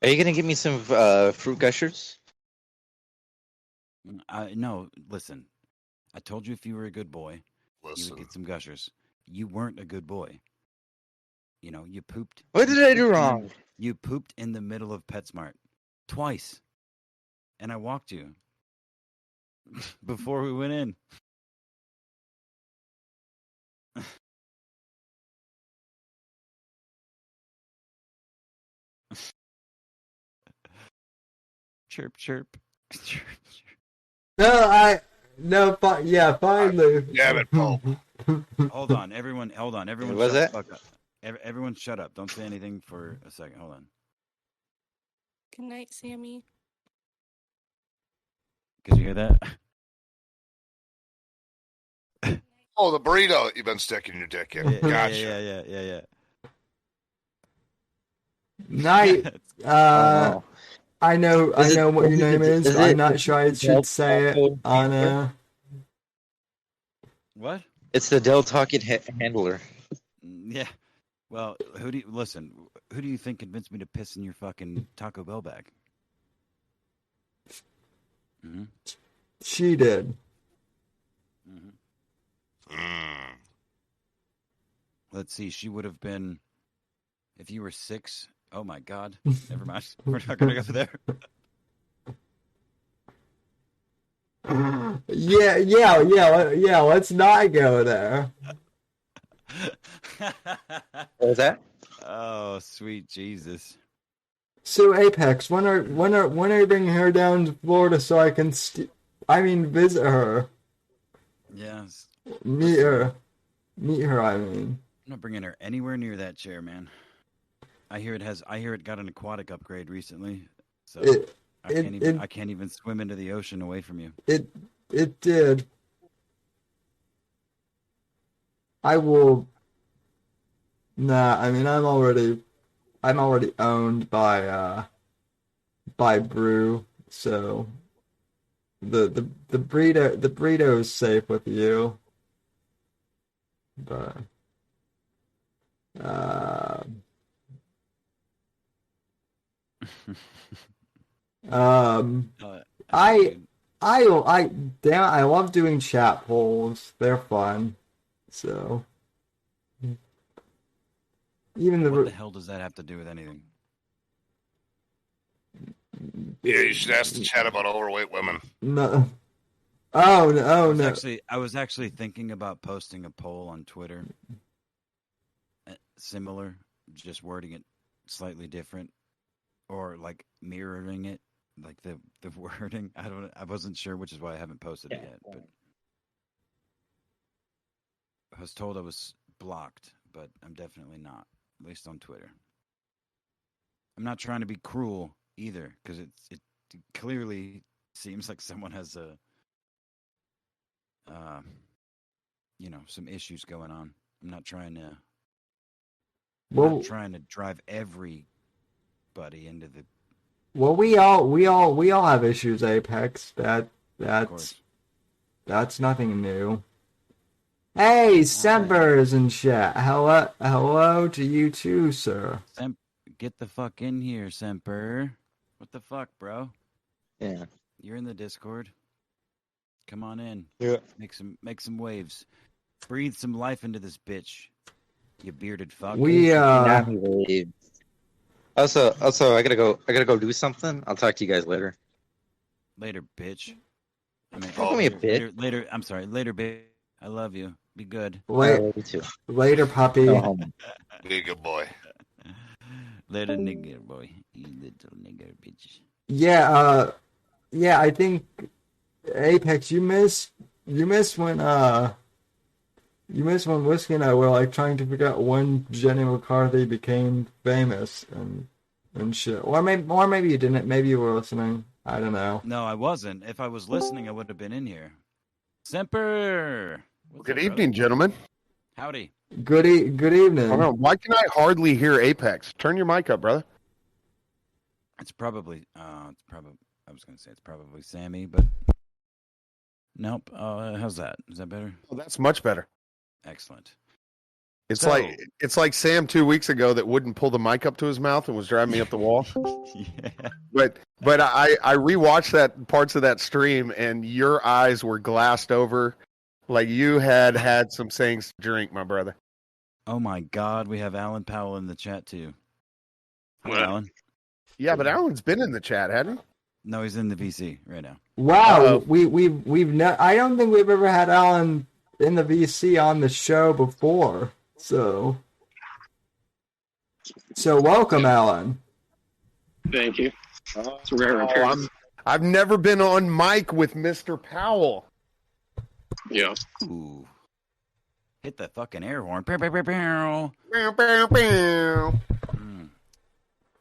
Are you gonna give me some fruit gushers? No, listen. I told you if you were a good boy, you Listen. would get some gushers. You weren't a good boy. You know, you pooped. What did I do wrong? You pooped in the middle of PetSmart twice, and I walked you before we went in. Chirp, chirp. Chirp, chirp. Yeah, finally. Damn it, Pope. Hold on, everyone. Hold on, everyone. Was shut it? the fuck up. Everyone, shut up. Don't say anything for a second. Hold on. Good night, Sammy. Could you hear that? Oh, the burrito you've been sticking your dick in. Gotcha. Yeah. Night. Oh, I know what your name is. is I'm it- not is sure I it should say it Del on Taco? What? It's the Del Taco handler. Yeah. Well, who do you think convinced me to piss in your fucking Taco Bell bag? Mm-hmm. She did. Mm-hmm. Mm. Let's see. She would have been, if you were 6. Oh my God. Never mind. We're not gonna go there. Yeah. Let's not go there. What was that? Oh, sweet Jesus. So Apex, when are you bringing her down to Florida so I can visit her, Yes. meet her? I mean, I'm not bringing her anywhere near that chair, man. I hear it got an aquatic upgrade recently, so I can't even swim into the ocean away from you. it did. I will. Nah, I mean I'm already owned by Brew, so the burrito is safe with you, but I damn, I love doing chat polls. They're fun. So even What the hell does that have to do with anything? Yeah, you should ask the chat about overweight women. no. Oh no! I was actually thinking about posting a poll on Twitter, similar, just wording it slightly different, or like mirroring it, like the wording. I wasn't sure, which is why I haven't posted it yet. But I was told I was blocked, but I'm definitely not, at least on Twitter. I'm not trying to be cruel either, because it clearly seems like someone has some issues going on. I'm not trying to. I'm not trying to drive everybody into the. Well, we all have issues, Apex. That's nothing new. Hey, Semper's in chat. Hello to you too, sir. Get the fuck in here, Semper. What the fuck, bro? Yeah. You're in the Discord. Come on in. Yeah. Make some waves. Breathe some life into this bitch. You bearded fuck. Also, I gotta go do something. I'll talk to you guys later. Later, bitch. Don't call me a bitch. Later. I'm sorry. Later, bitch. I love you. Be good. I love you too. Later, puppy. Be a good boy. Later, nigger boy. You little nigger bitch. Yeah. I think Apex, you missed when Whiskey and I were like trying to figure out when Jenny McCarthy became famous, and and shit. Or maybe you didn't. Maybe you were listening. I don't know. No, I wasn't. If I was listening, I would have been in here. Semper. What's Good up, evening, brother? gentlemen. Howdy. Good evening. Hold on. Why can I hardly hear Apex? Turn your mic up, brother. It's probably. I was gonna say it's probably Sammy, but nope. How's that? Is that better? Oh, that's much better. Excellent. It's So- like Sam 2 weeks ago that wouldn't pull the mic up to his mouth and was driving me up the wall. Yeah. But I rewatched that parts of that stream and your eyes were glassed over, like you had some things to drink, my brother. Oh my God, we have Alan Powell in the chat too. Hi, What? Alan. Yeah, but Alan's been in the chat, hadn't he? No, he's in the VC right now. Wow, Uh-oh. we've I don't think we've ever had Alan in the VC on the show before. So welcome, Alan. Thank you. It's a rare Oh, appearance. I've never been on mic with Mr. Powell. Yeah. Ooh. Hit the fucking air horn. Pew, pew, pew, pew. Bow, bow, bow.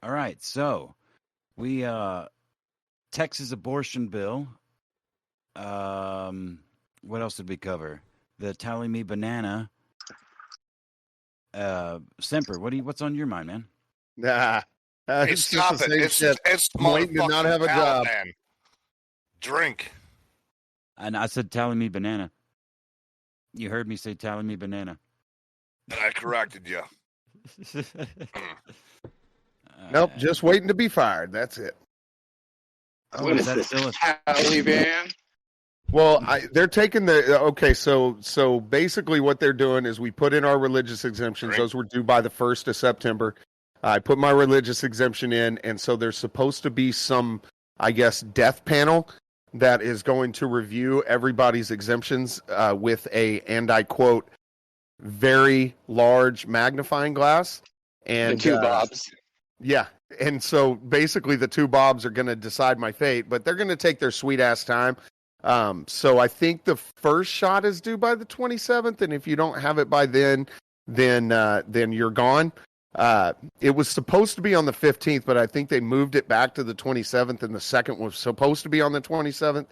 All right, so we Texas abortion bill. What else did we cover? The Tally Me Banana. Semper, what's on your mind, man? Nah. Hey, It's stop just the it. same shit. It's I'm waiting to not motherfucking have a Powell, job. man. Drink. And I said Tally Me Banana. You heard me say Tally Me Banana. And I corrected you. Nope, just waiting to be fired. That's it. Oh, is that still a Taliban? Well, they're taking the okay. So basically, what they're doing is we put in our religious exemptions. Right. Those were due by the 1st of September. I put my religious exemption in, and so there's supposed to be some, I guess, death panel that is going to review everybody's exemptions with a, and I quote, very large magnifying glass. And The two Bobs. yeah. And so basically the two Bobs are going to decide my fate, but they're going to take their sweet ass time. So I think the first shot is due by the 27th. And if you don't have it by then you're gone. It was supposed to be on the 15th, but I think they moved it back to the 27th, and the second was supposed to be on the 27th.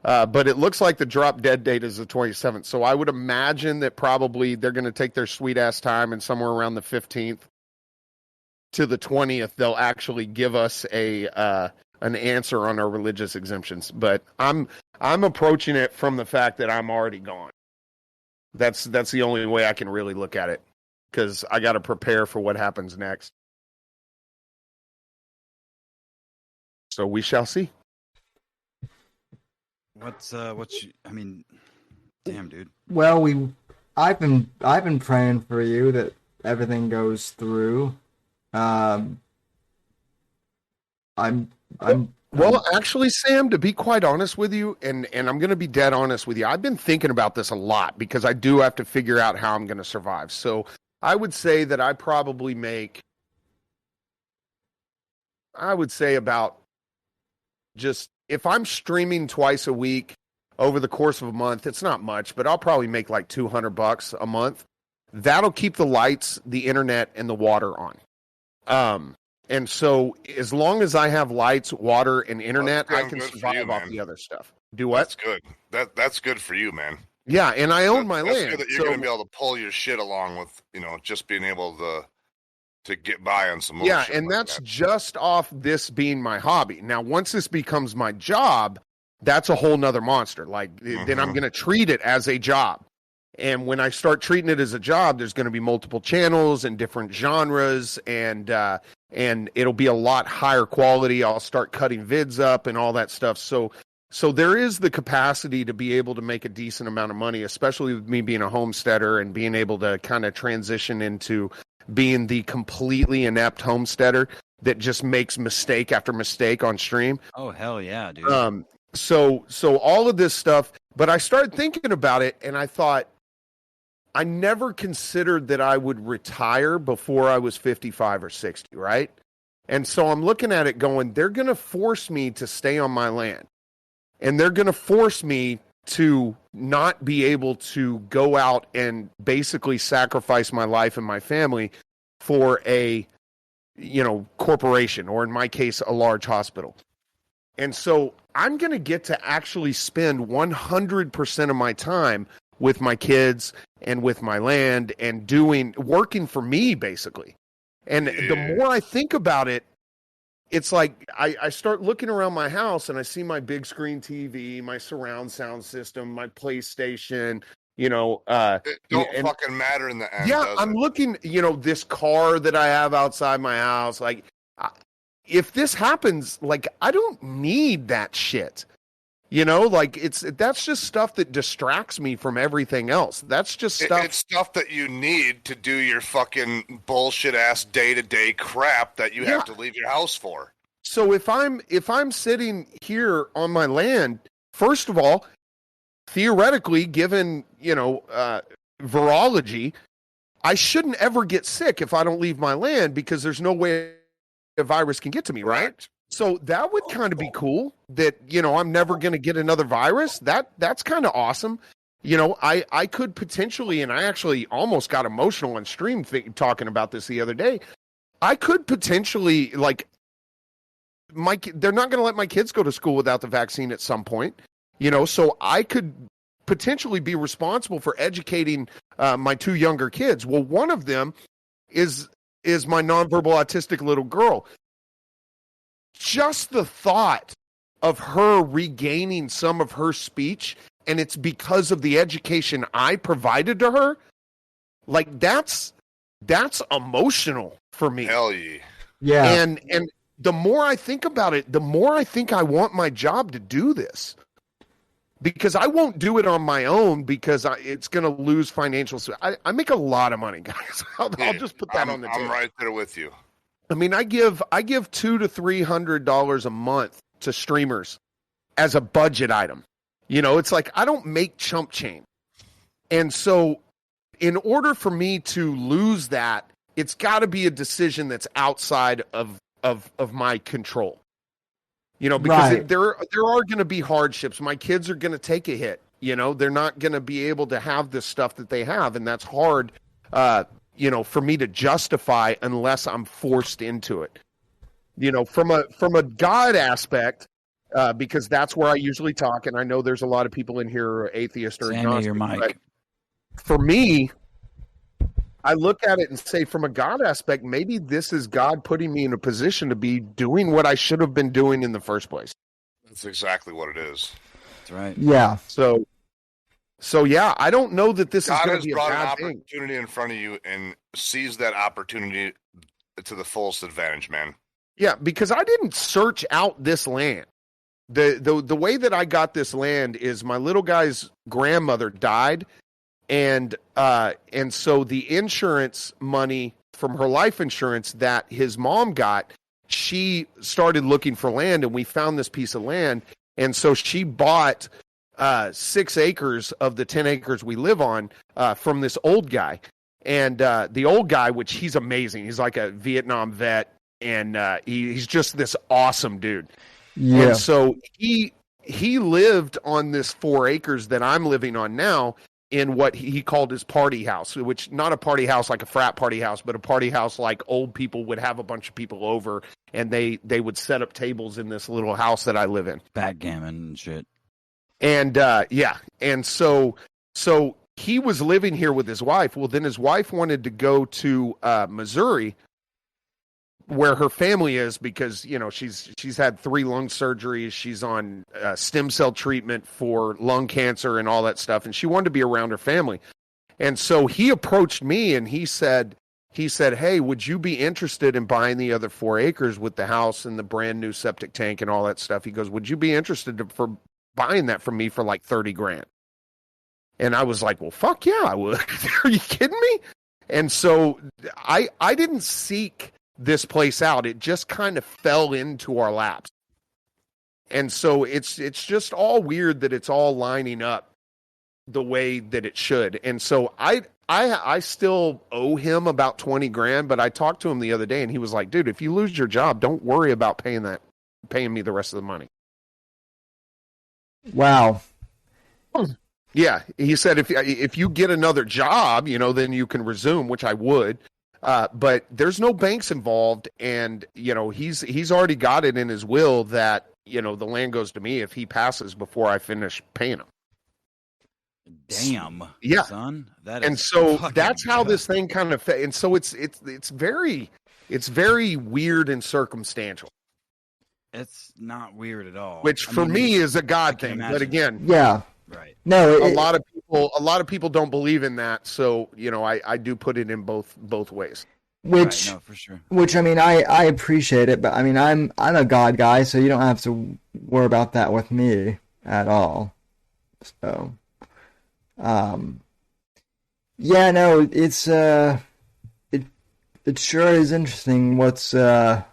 But it looks like the drop dead date is the 27th. So I would imagine that probably they're going to take their sweet ass time, and somewhere around the 15th to the 20th, they'll actually give us an answer on our religious exemptions. But I'm approaching it from the fact that I'm already gone. That's the only way I can really look at it, because I got to prepare for what happens next. So we shall see. I mean, damn, dude. Well, I've been praying for you that everything goes through. I'm Well, actually, Sam, to be quite honest with you, and I'm going to be dead honest with you, I've been thinking about this a lot because I do have to figure out how I'm going to survive. So I would say that I probably make, about just, if I'm streaming twice a week over the course of a month, it's not much, but I'll probably make like $200 a month. That'll keep the lights, the internet, and the water on. And so as long as I have lights, water, and internet, Well, I that's can good for survive you, off man. the other stuff. Do what? That's good. That's good for you, man. Yeah, and I own my That's land. good that you're so- going to be able to pull your shit along with, just being able to get by on some more Yeah, shit and like that's that. just off this being my hobby. Now, once this becomes my job, that's a whole nother monster. Like, then I'm Mhm. going to treat it as a job. And when I start treating it as a job, there's going to be multiple channels and different genres, and it'll be a lot higher quality. I'll start cutting vids up and all that stuff. So there is the capacity to be able to make a decent amount of money, especially with me being a homesteader and being able to kind of transition into being the completely inept homesteader that just makes mistake after mistake on stream. Oh hell yeah, dude. So all of this stuff, but I started thinking about it and I thought, I never considered that I would retire before I was 55 or 60, right? And so I'm looking at it going, they're going to force me to stay on my land. And they're going to force me to not be able to go out and basically sacrifice my life and my family for a corporation, or in my case, a large hospital. And so I'm going to get to actually spend 100% of my time with my kids and with my land and working for me, basically. And the more I think about it, it's like I start looking around my house and I see my big screen TV, my surround sound system, my PlayStation, it don't fucking matter in the end. Yeah, I'm looking, this car that I have outside my house. Like, if this happens, like, I don't need that shit. That's just stuff that distracts me from everything else. That's just stuff. It's stuff that you need to do your fucking bullshit ass day-to-day crap that you have to leave your house for. So if I'm sitting here on my land, first of all, theoretically, given, virology, I shouldn't ever get sick if I don't leave my land, because there's no way a virus can get to me, right? So that would kind of be cool that, I'm never going to get another virus. That's kind of awesome. I could potentially, and I actually almost got emotional on stream talking about this the other day. I could potentially, they're not going to let my kids go to school without the vaccine at some point, so I could potentially be responsible for educating my two younger kids. Well, one of them is my nonverbal autistic little girl. Just the thought of her regaining some of her speech, and it's because of the education I provided to her, that's emotional for me. Hell yeah. Yeah. And the more I think about it, the more I think I want my job to do this. Because I won't do it on my own, because it's going to lose financial. I make a lot of money, guys. I'll just put that on the table. I'm right there with you. I mean, I give $200 to $300 a month to streamers as a budget item. It's like I don't make chump change, and so in order for me to lose that, it's got to be a decision that's outside of my control. Because there are going to be hardships. My kids are going to take a hit. They're not going to be able to have this stuff that they have, and that's hard. For me to justify unless I'm forced into it. From a God aspect, because that's where I usually talk, and I know there's a lot of people in here who are atheist or agnostic. Your mic. For me, I look at it and say, from a God aspect, maybe this is God putting me in a position to be doing what I should have been doing in the first place. That's exactly what it is. That's right. Yeah. So yeah, I don't know that this is going to be a brought bad an opportunity in front of you, and seize that opportunity to the fullest advantage, man. Yeah, because I didn't search out this land. The way that I got this land is my little guy's grandmother died, and so the insurance money from her life insurance that his mom got, she started looking for land, and we found this piece of land, and so she bought 6 acres of the 10 acres we live on from this old guy. And the old guy, which he's amazing. He's like a Vietnam vet, and he's just this awesome dude. Yeah. And so he lived on this 4 acres that I'm living on now in what he called his party house, which not a party house like a frat party house, but a party house like old people would have a bunch of people over, and they would set up tables in this little house that I live in. Backgammon and shit. And and so he was living here with his wife. Well, then his wife wanted to go to Missouri, where her family is, because she's had 3 lung surgeries. She's on stem cell treatment for lung cancer and all that stuff, and she wanted to be around her family. And so he approached me, and he said, "Hey, would you be interested in buying the other 4 acres with the house and the brand new septic tank and all that stuff?" He goes, "Would you be interested for buying that from me for like $30,000? And I was like, "Well, fuck yeah, I would." Are you kidding me? And so I didn't seek this place out. It just kind of fell into our laps. And so it's just all weird that it's all lining up the way that it should. And so I still owe him about $20,000, but I talked to him the other day, and he was like, "Dude, if you lose your job, don't worry about paying me the rest of the money." Wow. Yeah, he said if you get another job, then you can resume, which I would. But there's no banks involved, and he's already got it in his will that the land goes to me if he passes before I finish paying him. Damn, yeah, son. And so that's how good. this thing kind of. And so it's very weird and circumstantial. It's not weird at all. Which for me is a God thing. imagine. But again, Yeah. Right. No, a lot of people don't believe in that. So I do put it in both ways. Which, right, no, for sure. Which I mean, I appreciate it, but I mean, I'm a God guy, so you don't have to worry about that with me at all. So, yeah, no, it's it sure is interesting what's going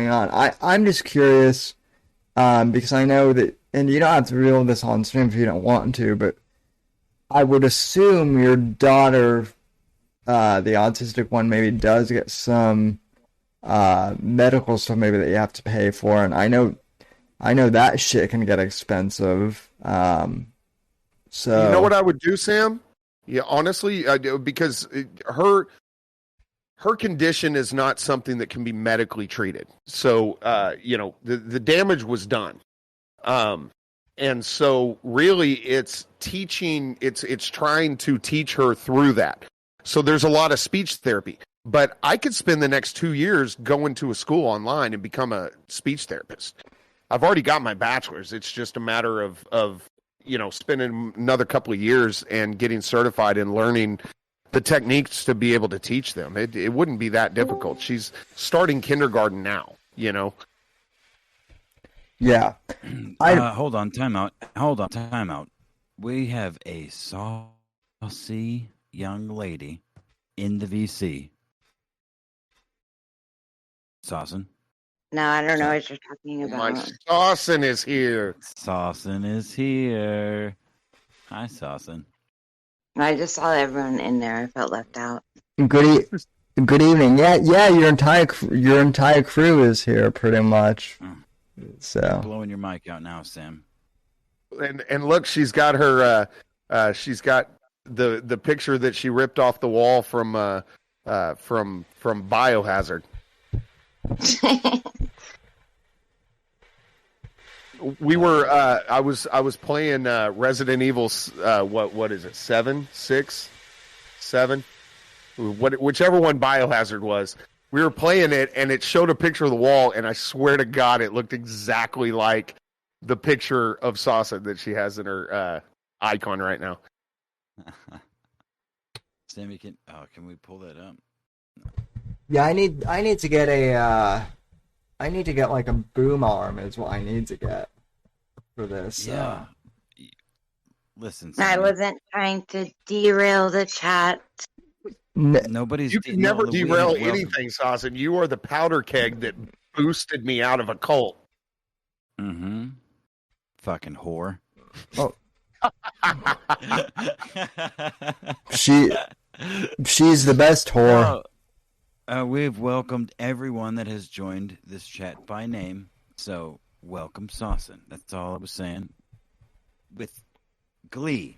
on. I'm just curious, because I know that, and you don't have to reveal this on stream if you don't want to, but I would assume your daughter, the autistic one, maybe does get some medical stuff maybe that you have to pay for, and I know that shit can get expensive. So you know what I would do, Sam? Yeah, honestly, because her condition is not something that can be medically treated. So the damage was done. And so really it's teaching, it's trying to teach her through that. So there's a lot of speech therapy, but I could spend the next 2 years going to a school online and become a speech therapist. I've already got my bachelor's. It's just a matter of spending another couple of years and getting certified and learning the techniques to be able to teach them. It wouldn't be that difficult. She's starting kindergarten now, Yeah. Hold on, time out. We have a saucy young lady in the VC. Saucin. No, I don't know what you're talking My about. Saucin is here. Saucin is here. Hi, Saucin. I just saw everyone in there. I felt left out. Good evening. Yeah. Your entire crew is here pretty much. So Blowing your mic out now, Sam. And look, she's got her. She's got the picture that she ripped off the wall from Biohazard. We were. I was playing Resident Evil. What is it? 7, 6, 7. Whichever one Biohazard was. We were playing it, and it showed a picture of the wall, and I swear to God, it looked exactly like the picture of Sasa that she has in her icon right now. Sammy, can we pull that up? yeah, I need to get like a boom arm is what I need to get for this. Yeah. Listen, I Sammy, wasn't trying to derail the chat. nobody's. You can never derail anything, Sasa. You are the powder keg that boosted me out of a cult. Mm-hmm. Fucking whore. Oh. She's the best whore. We've welcomed everyone that has joined this chat by name. So welcome, Saucin. That's all I was saying. With glee.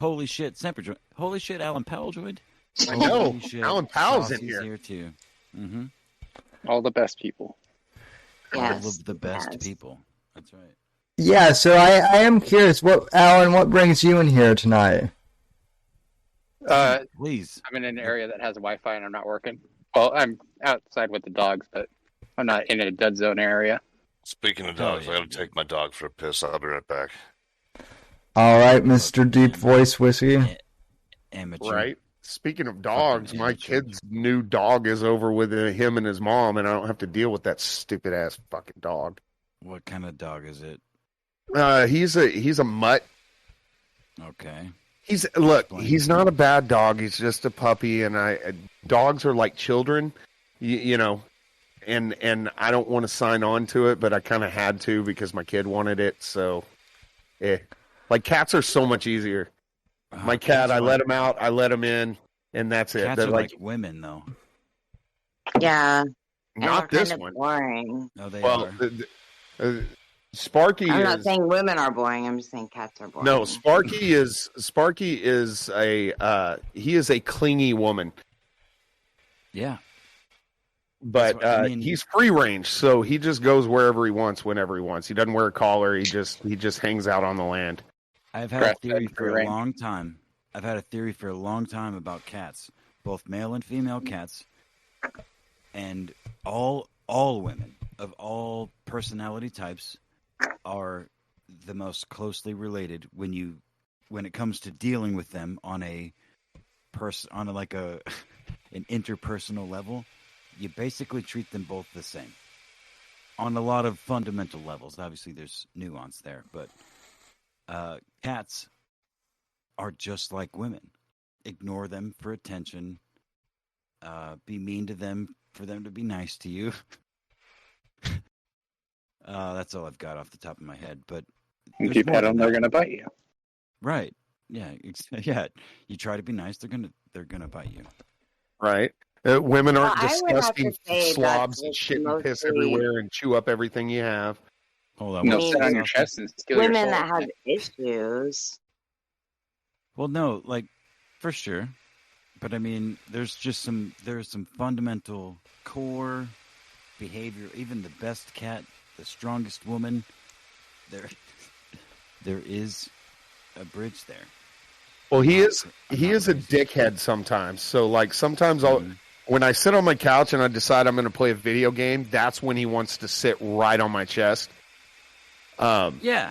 Holy shit, Semper joined. Holy shit, Alan Powell joined. I know. Holy shit, Alan Powell's in Saucy's here. too. Mm-hmm. All the best people. Yes. All of the best yes. people. That's right. Yeah, so I am curious. Alan, what brings you in here tonight? Please. I'm in an area that has Wi-Fi and I'm not working. Well, I'm outside with the dogs, but I'm not in a dead zone area. Speaking of dogs, I got to take my dog for a piss. I'll be right back. All right, Mr. Deep Voice Whiskey. Amateur. Right. Speaking of dogs, Fucking my amateur. kid's new dog is over with him and his mom, and I don't have to deal with that stupid ass fucking dog. What kind of dog is it? He's a mutt. Okay. He's not a bad dog. He's just a puppy, and dogs are like children, you know. And I don't want to sign on to it, but I kind of had to because my kid wanted it. So, like cats are so much easier. My cat, I let him out, I let him in, and that's it. Cats They're are like women, though. Yeah. And not they're this kind of one. Boring. No, they Well, are. Sparky I'm is. not saying women are boring. I'm just saying cats are boring. No, Sparky is a he is a clingy woman. Yeah. But That's what- I mean- he's free range, so he just goes wherever he wants, whenever he wants. He doesn't wear a collar. He just hangs out on the land. I've had a theory for a long time. I've had a theory for a long time about cats, both male and female cats, and all women of all personality types are the most closely related when it comes to dealing with them on an interpersonal level. You basically treat them both the same on a lot of fundamental levels. Obviously, there's nuance there, but cats are just like women. Ignore them for attention. Be mean to them for them to be nice to you. That's all I've got off the top of my head. But if you pet them, they're gonna bite you. Right? Yeah. Yeah. You try to be nice, they're gonna bite you. Right. Women aren't Well, I would have disgusting to say slobs that's and just shit and piss mostly- everywhere and chew up everything you have. Hold on. No, mean, sit on your chest and steal your Women soul. that have issues. Well, no, like for sure, but I mean, there's some fundamental core behavior. Even the best cat, the strongest woman, there is a bridge there. Well, he is a dickhead sometimes. So like sometimes when I sit on my couch and I decide I'm going to play a video game, that's when he wants to sit right on my chest. Yeah.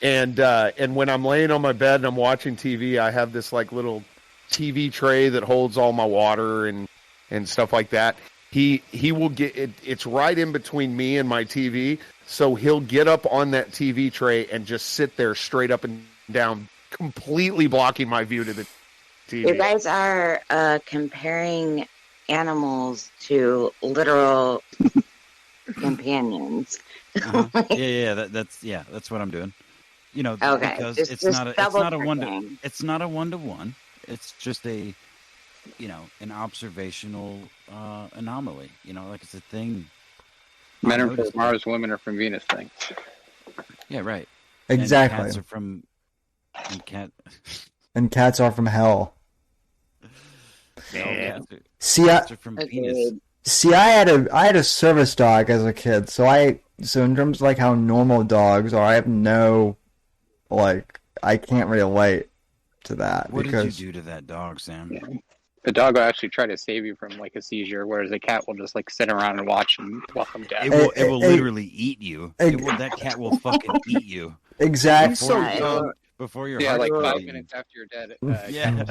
And when I'm laying on my bed and I'm watching TV, I have this like little TV tray that holds all my water and stuff like that. He will get it. It's right in between me and my TV, so he'll get up on that TV tray and just sit there straight up and down, completely blocking my view to the TV. You guys are comparing animals to literal companions. Yeah. That's what I'm doing. You know, Okay, because just it's not a double-checking. one-to-one. It's not a one-to-one. It's just an observational anomaly. You know, like it's a thing. Men I are from noticed Mars, women are from Venus thing. Yeah, right. Exactly. And cats are from And cats are from hell. cats See, are from penis. See, I had a service dog as a kid, so in terms of like how normal dogs are, I have no, like, I can't relate to that. What because did you do to that dog, Sam? Yeah. The dog will actually try to save you from like a seizure, whereas a cat will just like sit around and watch and welcome death. It will literally eat you. That cat will fucking eat you. Exactly. Before your Yeah, heart like 5 beating. minutes after you're dead. Yeah.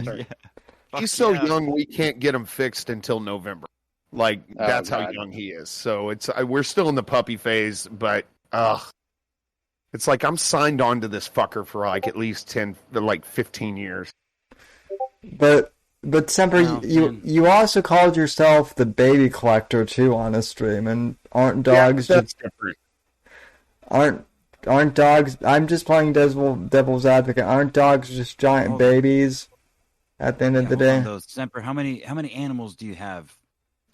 He's so young we can't get him fixed until November. Like that's how young he is. So we're still in the puppy phase, but it's like I'm signed on to this fucker for like at least 15 years. But Semper, you also called yourself the baby collector too on a stream, and aren't dogs that's different. Aren't dogs? I'm just playing devil's advocate. Aren't dogs just giant babies? At the end of the day, Semper, how many animals do you have?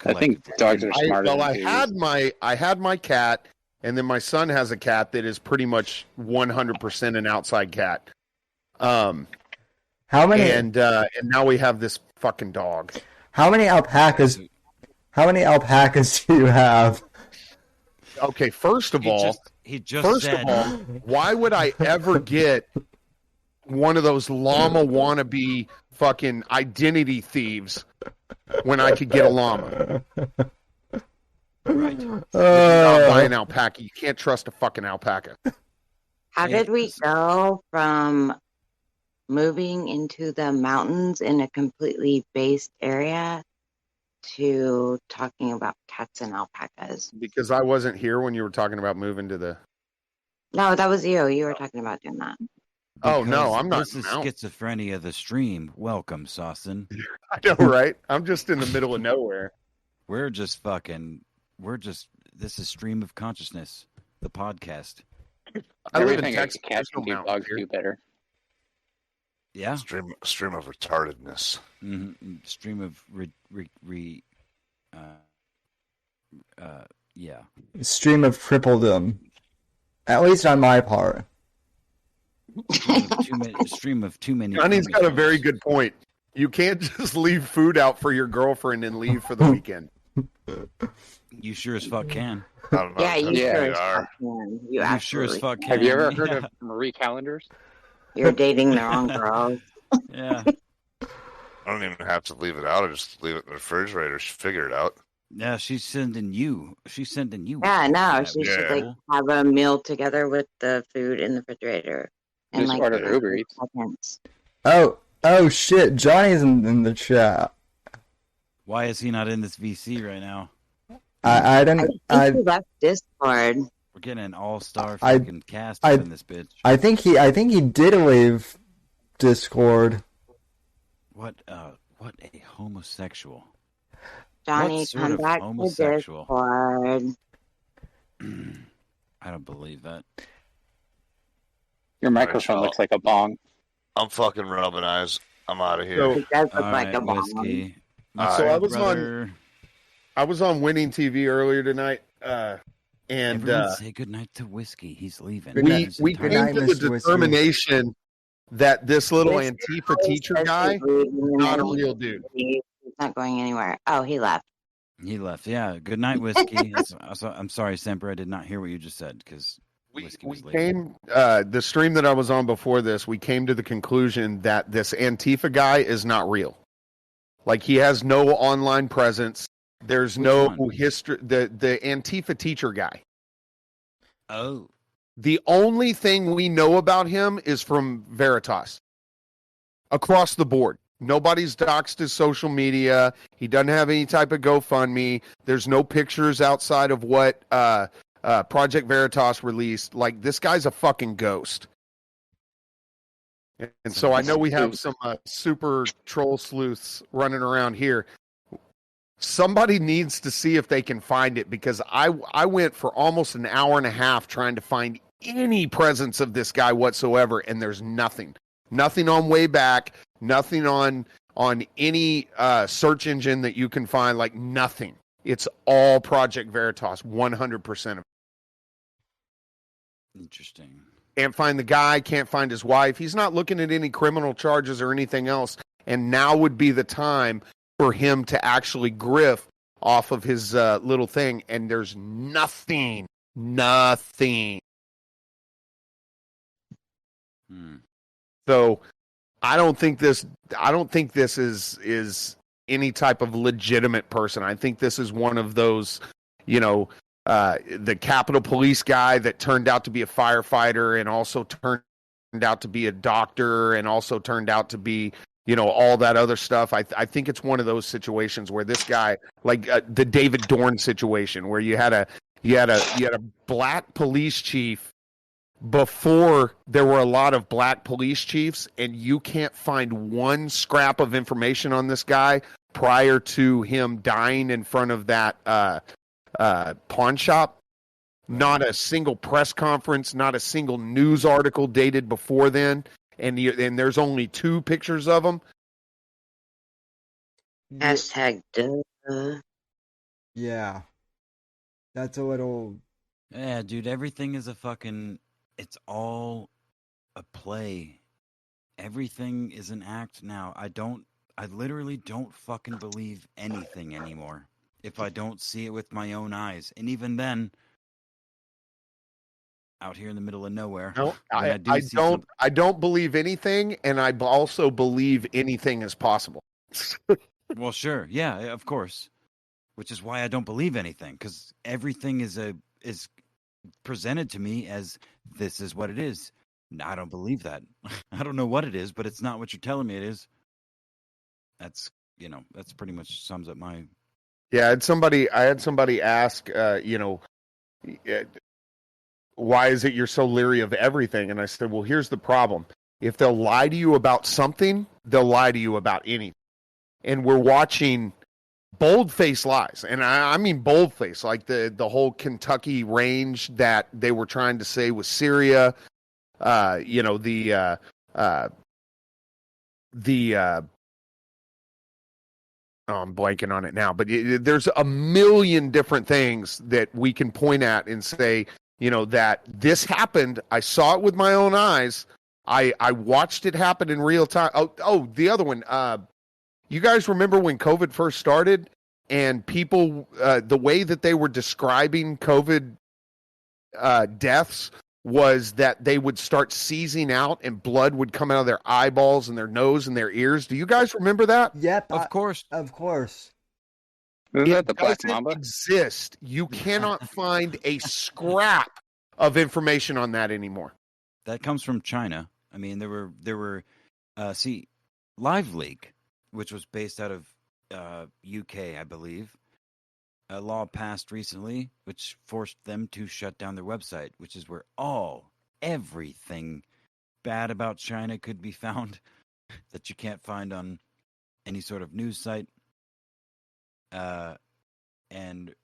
I think dogs are smarter. I had my cat, and then my son has a cat that is pretty much 100% an outside cat. How many? And now we have this fucking dog. How many alpacas? How many alpacas do you have? Okay, first of all, why would I ever get one of those llama wannabe fucking identity thieves when I could get a llama? Right. Buy an alpaca. You can't trust a fucking alpaca. How did we go from moving into the mountains in a completely based area to talking about cats and alpacas? Because I wasn't here when you were talking about moving to the... No, that was you. You were talking about doing that. Oh, no, I'm not. This is schizophrenia, the stream. Welcome, Saucin. I know, right? I'm just in the middle of nowhere. This is Stream of Consciousness, the podcast. I live in Everything Texas. cats can do, dogs do better. Yeah. Stream of retardedness. Mm-hmm. Stream of yeah. Stream of crippledom. At least on my part. Stream of too many. Johnny's got a very good point. You can't just leave food out for your girlfriend and leave for the weekend. You sure as fuck can. I don't know. Yeah, you Yeah. sure they as are. fuck can. You You sure as absolutely fuck can. Have you ever heard Yeah. of Marie Callender's? You're dating the wrong girl. Yeah. I don't even have to leave it out. I just leave it in the refrigerator. Figure it out. Yeah, she's sending you. She's sending you. Yeah, no, that she should Yeah. like have a meal together with the food in the refrigerator. And Just like order 30 Uber Eats. seconds. Oh shit! Johnny's in the chat. Why is he not in this VC right now? I I didn't. think I he left Discord. We're getting an all-star I- fucking cast I- up in this bitch. I think he did leave Discord. What a homosexual. Johnny, What sort come of back to homosexual? Discord. I don't believe that. Your microphone y'all. looks like a bong. I'm fucking rubbing eyes. I'm out of here. So- He does look All like right, a bomb. whiskey. So I was brother. I was on Winning TV earlier tonight, and Everyone say goodnight to whiskey. He's leaving. Good we night. He's we Good came night, to the Mr. Whiskey. determination that this little Whiskey Antifa always teacher says guy he's leaving, and not then a real dude. He's not going anywhere. Oh, he left. He left. Yeah. Good night, whiskey. I'm sorry, Semper. I did not hear what you just said because We whiskey was leaving. came the stream that I was on before this. We came to the conclusion that this Antifa guy is not real. Like he has no online presence. There's Which no one? history. The Antifa teacher guy. Oh. The only thing we know about him is from Veritas. Across the board. Nobody's doxed his social media. He doesn't have any type of GoFundMe. There's no pictures outside of what Project Veritas released. Like, this guy's a fucking ghost. And so I know we have some super troll sleuths running around here. Somebody needs to see if they can find it, because I went for almost an hour and a half trying to find any presence of this guy whatsoever, and there's nothing. Nothing on Wayback, nothing on any search engine that you can find, like nothing. It's all Project Veritas, 100% of it. Interesting. Can't find the guy, can't find his wife. He's not looking at any criminal charges or anything else, and now would be the time for him to actually grift off of his little thing, and there's nothing. So I don't think this is any type of legitimate person. I think this is one of those, the Capitol Police guy that turned out to be a firefighter and also turned out to be a doctor and also turned out to be, all that other stuff. I think it's one of those situations where this guy, like the David Dorn situation, where you had a black police chief before there were a lot of black police chiefs, and you can't find one scrap of information on this guy prior to him dying in front of that pawn shop. Not a single press conference, not a single news article dated before then, and there's only 2 pictures of him. Hashtag duh. Yeah, that's a little. Yeah, dude, everything is it's all a play. Everything is an act now. I literally don't fucking believe anything anymore if I don't see it with my own eyes. And even then, out here in the middle of nowhere. No, when I don't believe anything, and I also believe anything is possible. Well, sure. Yeah, of course. Which is why I don't believe anything, because everything is presented to me as this is what it is. I don't believe that. I don't know what it is, but it's not what you're telling me it is. That's pretty much sums up my. Yeah, I had somebody ask, why is it you're so leery of everything? And I said, well, here's the problem. If they'll lie to you about something, they'll lie to you about anything. And we're watching bold-faced lies. And I mean bold-faced, like the whole Kentucky range that they were trying to say was Syria, I'm blanking on it now, but there's a million different things that we can point at and say, that this happened. I saw it with my own eyes. I watched it happen in real time. Oh, the other one, You guys remember when COVID first started and people, the way that they were describing COVID deaths was that they would start seizing out and blood would come out of their eyeballs and their nose and their ears. Do you guys remember that? Yep. Of course. Of course. Isn't that the It Black doesn't Mamba? exist. You cannot find a scrap of information on that anymore. That comes from China. I mean, there were Live Leak, which was based out of UK, I believe. A law passed recently which forced them to shut down their website, which is where everything bad about China could be found that you can't find on any sort of news site. And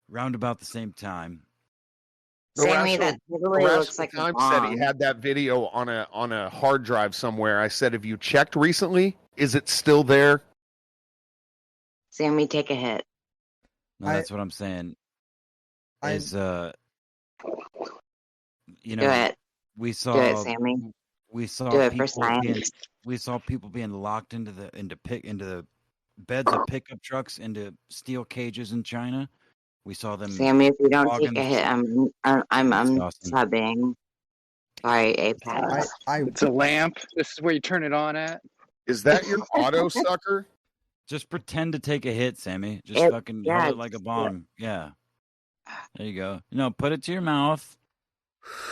round about the same time, Sammy, that totally looks like a Times said he bomb. had that video on a hard drive somewhere. I said, have you checked recently? Is it still there? Sammy, take a hit. no, that's what I'm saying. Is Do you know, it. we Do saw it, Sammy. we saw Do it for people being science. we saw people being locked into the beds of pickup trucks into steel cages in China. We saw them. Sammy, if you don't flogging take a hit, I'm Disgusting. subbing. Sorry, Apex. It's a lamp. This is where you turn it on at. Is that your auto sucker? Just pretend to take a hit, Sammy. Just fucking hold it like a bomb. Yeah. There you go. No, put it to your mouth.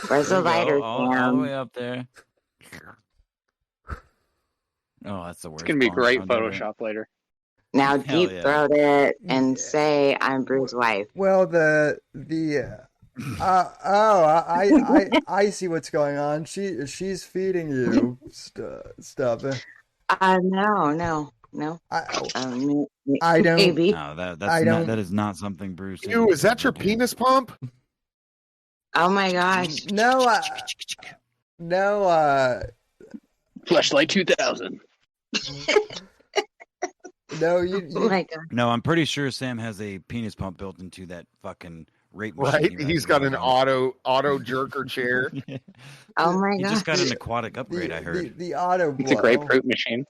Where's There the you go, lighter, all the Sam? way up there. Oh, that's the worst. It's gonna be bong great sound ever. Photoshop later. Now Hell deep yeah. throat it and say I'm Bruce's wife. Well, I see what's going on. She's feeding you stuff. No. I don't. Maybe. No, I that don't- is not something Bruce. Ew, is that your penis pump? Oh my gosh. No. Fleshlight 2000. No. You. Oh my god. No, I'm pretty sure Sam has a penis pump built into that fucking rape machine. Right? he rides He's got an around on. auto jerker chair. Oh my He god. just got an aquatic upgrade, I heard. The auto It's a blow. grapefruit machine.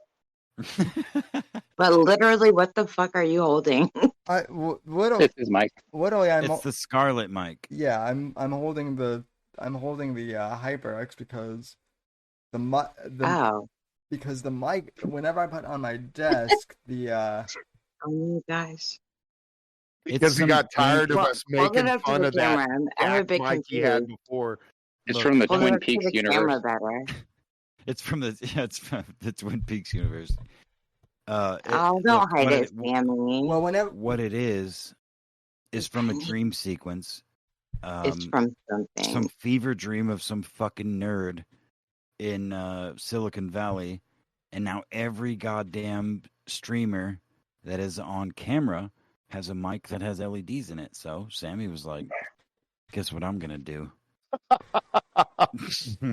But literally, what the fuck are you holding? This is Mike. It's the Scarlet mic. Yeah, I'm holding the HyperX because because the mic, whenever I put it on my desk, Oh my gosh. Because he got tired of us Hold it making up to fun the of that camera. I'm a jack bit mic he had confused. before. It's Look. from the Hold it Twin up to Peaks the universe. camera better. It's from the Twin Peaks universe. Don't look, hide what it, Sammy. well, whenever what it is from a dream sequence. It's from something. Some fever dream of some fucking nerd in Silicon Valley, and now every goddamn streamer that is on camera has a mic that has LEDs in it. So Sammy was like, guess what I'm gonna do?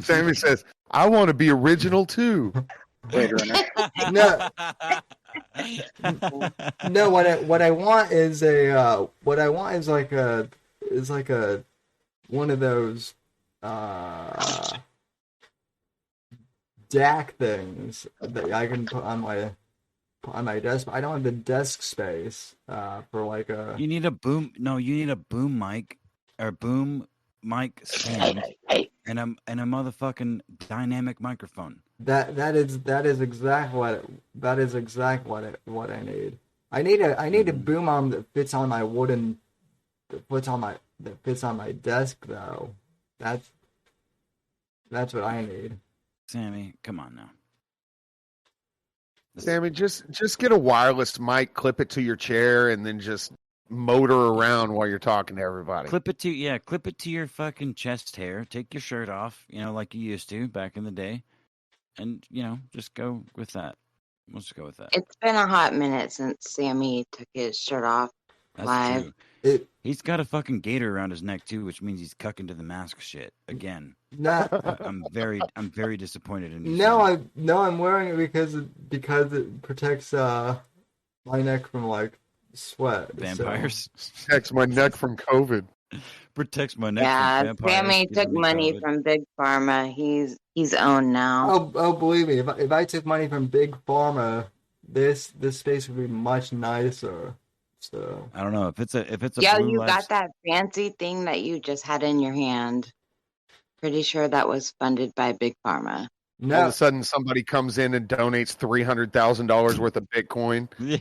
Sammy says, I want to be original too. Blade Runner. no, what I want is like a one of those DAC things that I can put on my desk. But I don't have the desk space for like a. You need a boom. No, you need a boom mic or boom mic stand and a motherfucking dynamic microphone. That is exactly what I need. I need a boom arm that fits on my that fits on my desk though. That's what I need. Sammy, come on now. Sammy, just get a wireless mic, clip it to your chair, and then just motor around while you're talking to everybody. Clip it to your fucking chest hair. Take your shirt off, like you used to back in the day, and just go with that. Let's just go with that. It's been a hot minute since Sammy took his shirt off That's live. true. He's got a fucking gator around his neck too, which means he's cucking to the mask shit again. I'm very disappointed in you. I'm wearing it because it protects my neck from like sweat. Vampires. Protects my neck from COVID. Protects my neck Yeah, from vampires. Sammy giving took me money COVID. from Big Pharma. He He's owned now. Oh, believe me, if I took money from Big Pharma, this space would be much nicer. So I don't know if it's a Yeah, blue you life. got that fancy thing that you just had in your hand. Pretty sure that was funded by Big Pharma. All of a sudden, somebody comes in and donates $300,000 worth of Bitcoin. Yeah.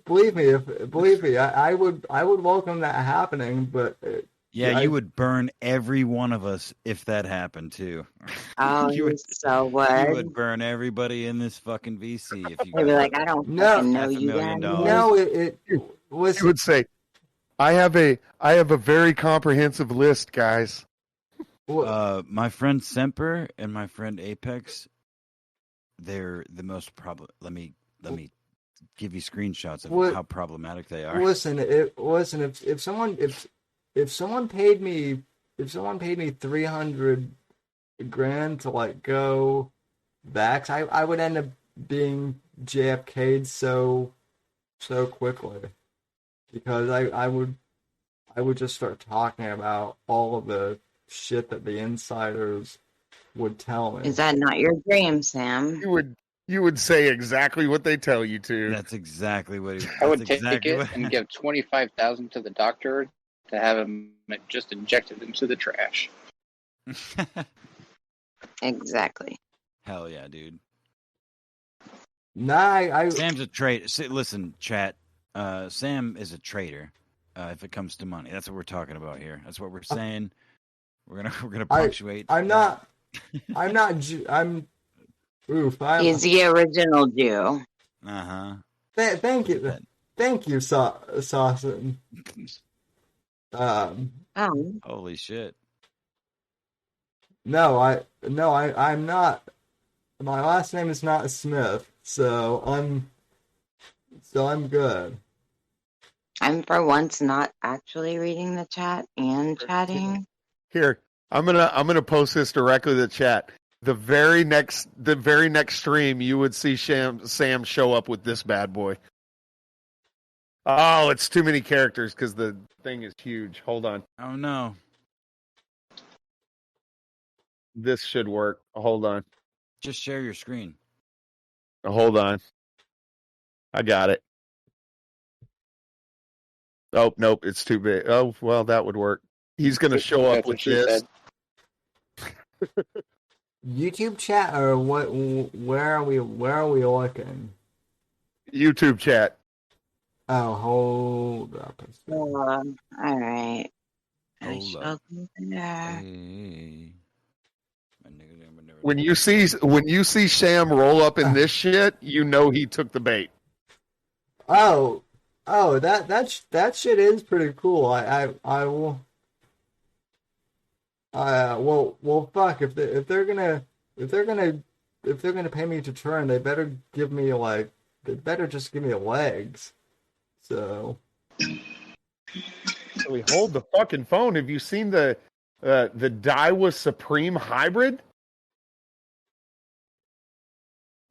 Believe me, I would welcome that happening, but You would burn every one of us if that happened too. Oh, you would, so you would. would burn everybody in this fucking VC if you They'd be got like, I don't No. fucking know you $500,000. guys. No, it was. He would say, I have a very comprehensive list, guys. My friend Semper and my friend Apex, they're the most let me give you screenshots of how problematic they are. Listen, if someone paid me 300 grand to like go vax, I would end up being JFK'd so quickly, because I would just start talking about all of the shit that the insiders would tell me. Is that not your dream, Sam? You would say exactly what they tell you to. That's exactly what I would take it and give $25,000 to the doctor to have him just injected into the trash. Exactly. Hell yeah, dude. Nah, Sam's a traitor. Listen, chat. Sam is a traitor. If it comes to money, that's what we're talking about here. That's what we're saying. We're gonna punctuate. I'm not. Oof. He's the original Jew. Thank you, Sawson. Holy shit. No, I'm not. My last name is not Smith, so I'm good. I'm for once not actually reading the chat and chatting. Here, I'm gonna post this directly to the chat. The very next stream, you would see Sam show up with this bad boy. Oh, it's too many characters because the thing is huge. Hold on. Oh no. This should work. Hold on. Just share your screen. Hold on. I got it. Oh, nope, it's too big. Oh, well, that would work. He's going to show up with this. YouTube chat or what? Where are we looking? YouTube chat. Oh, hold up. All right. Hold up. When you see Sam roll up in this shit, you know he took the bait. Oh, that shit is pretty cool. I will. Well, fuck. If they're gonna pay me to turn, they better just give me legs. So. We hold the fucking phone. Have you seen the Daiwa Supreme Hybrid?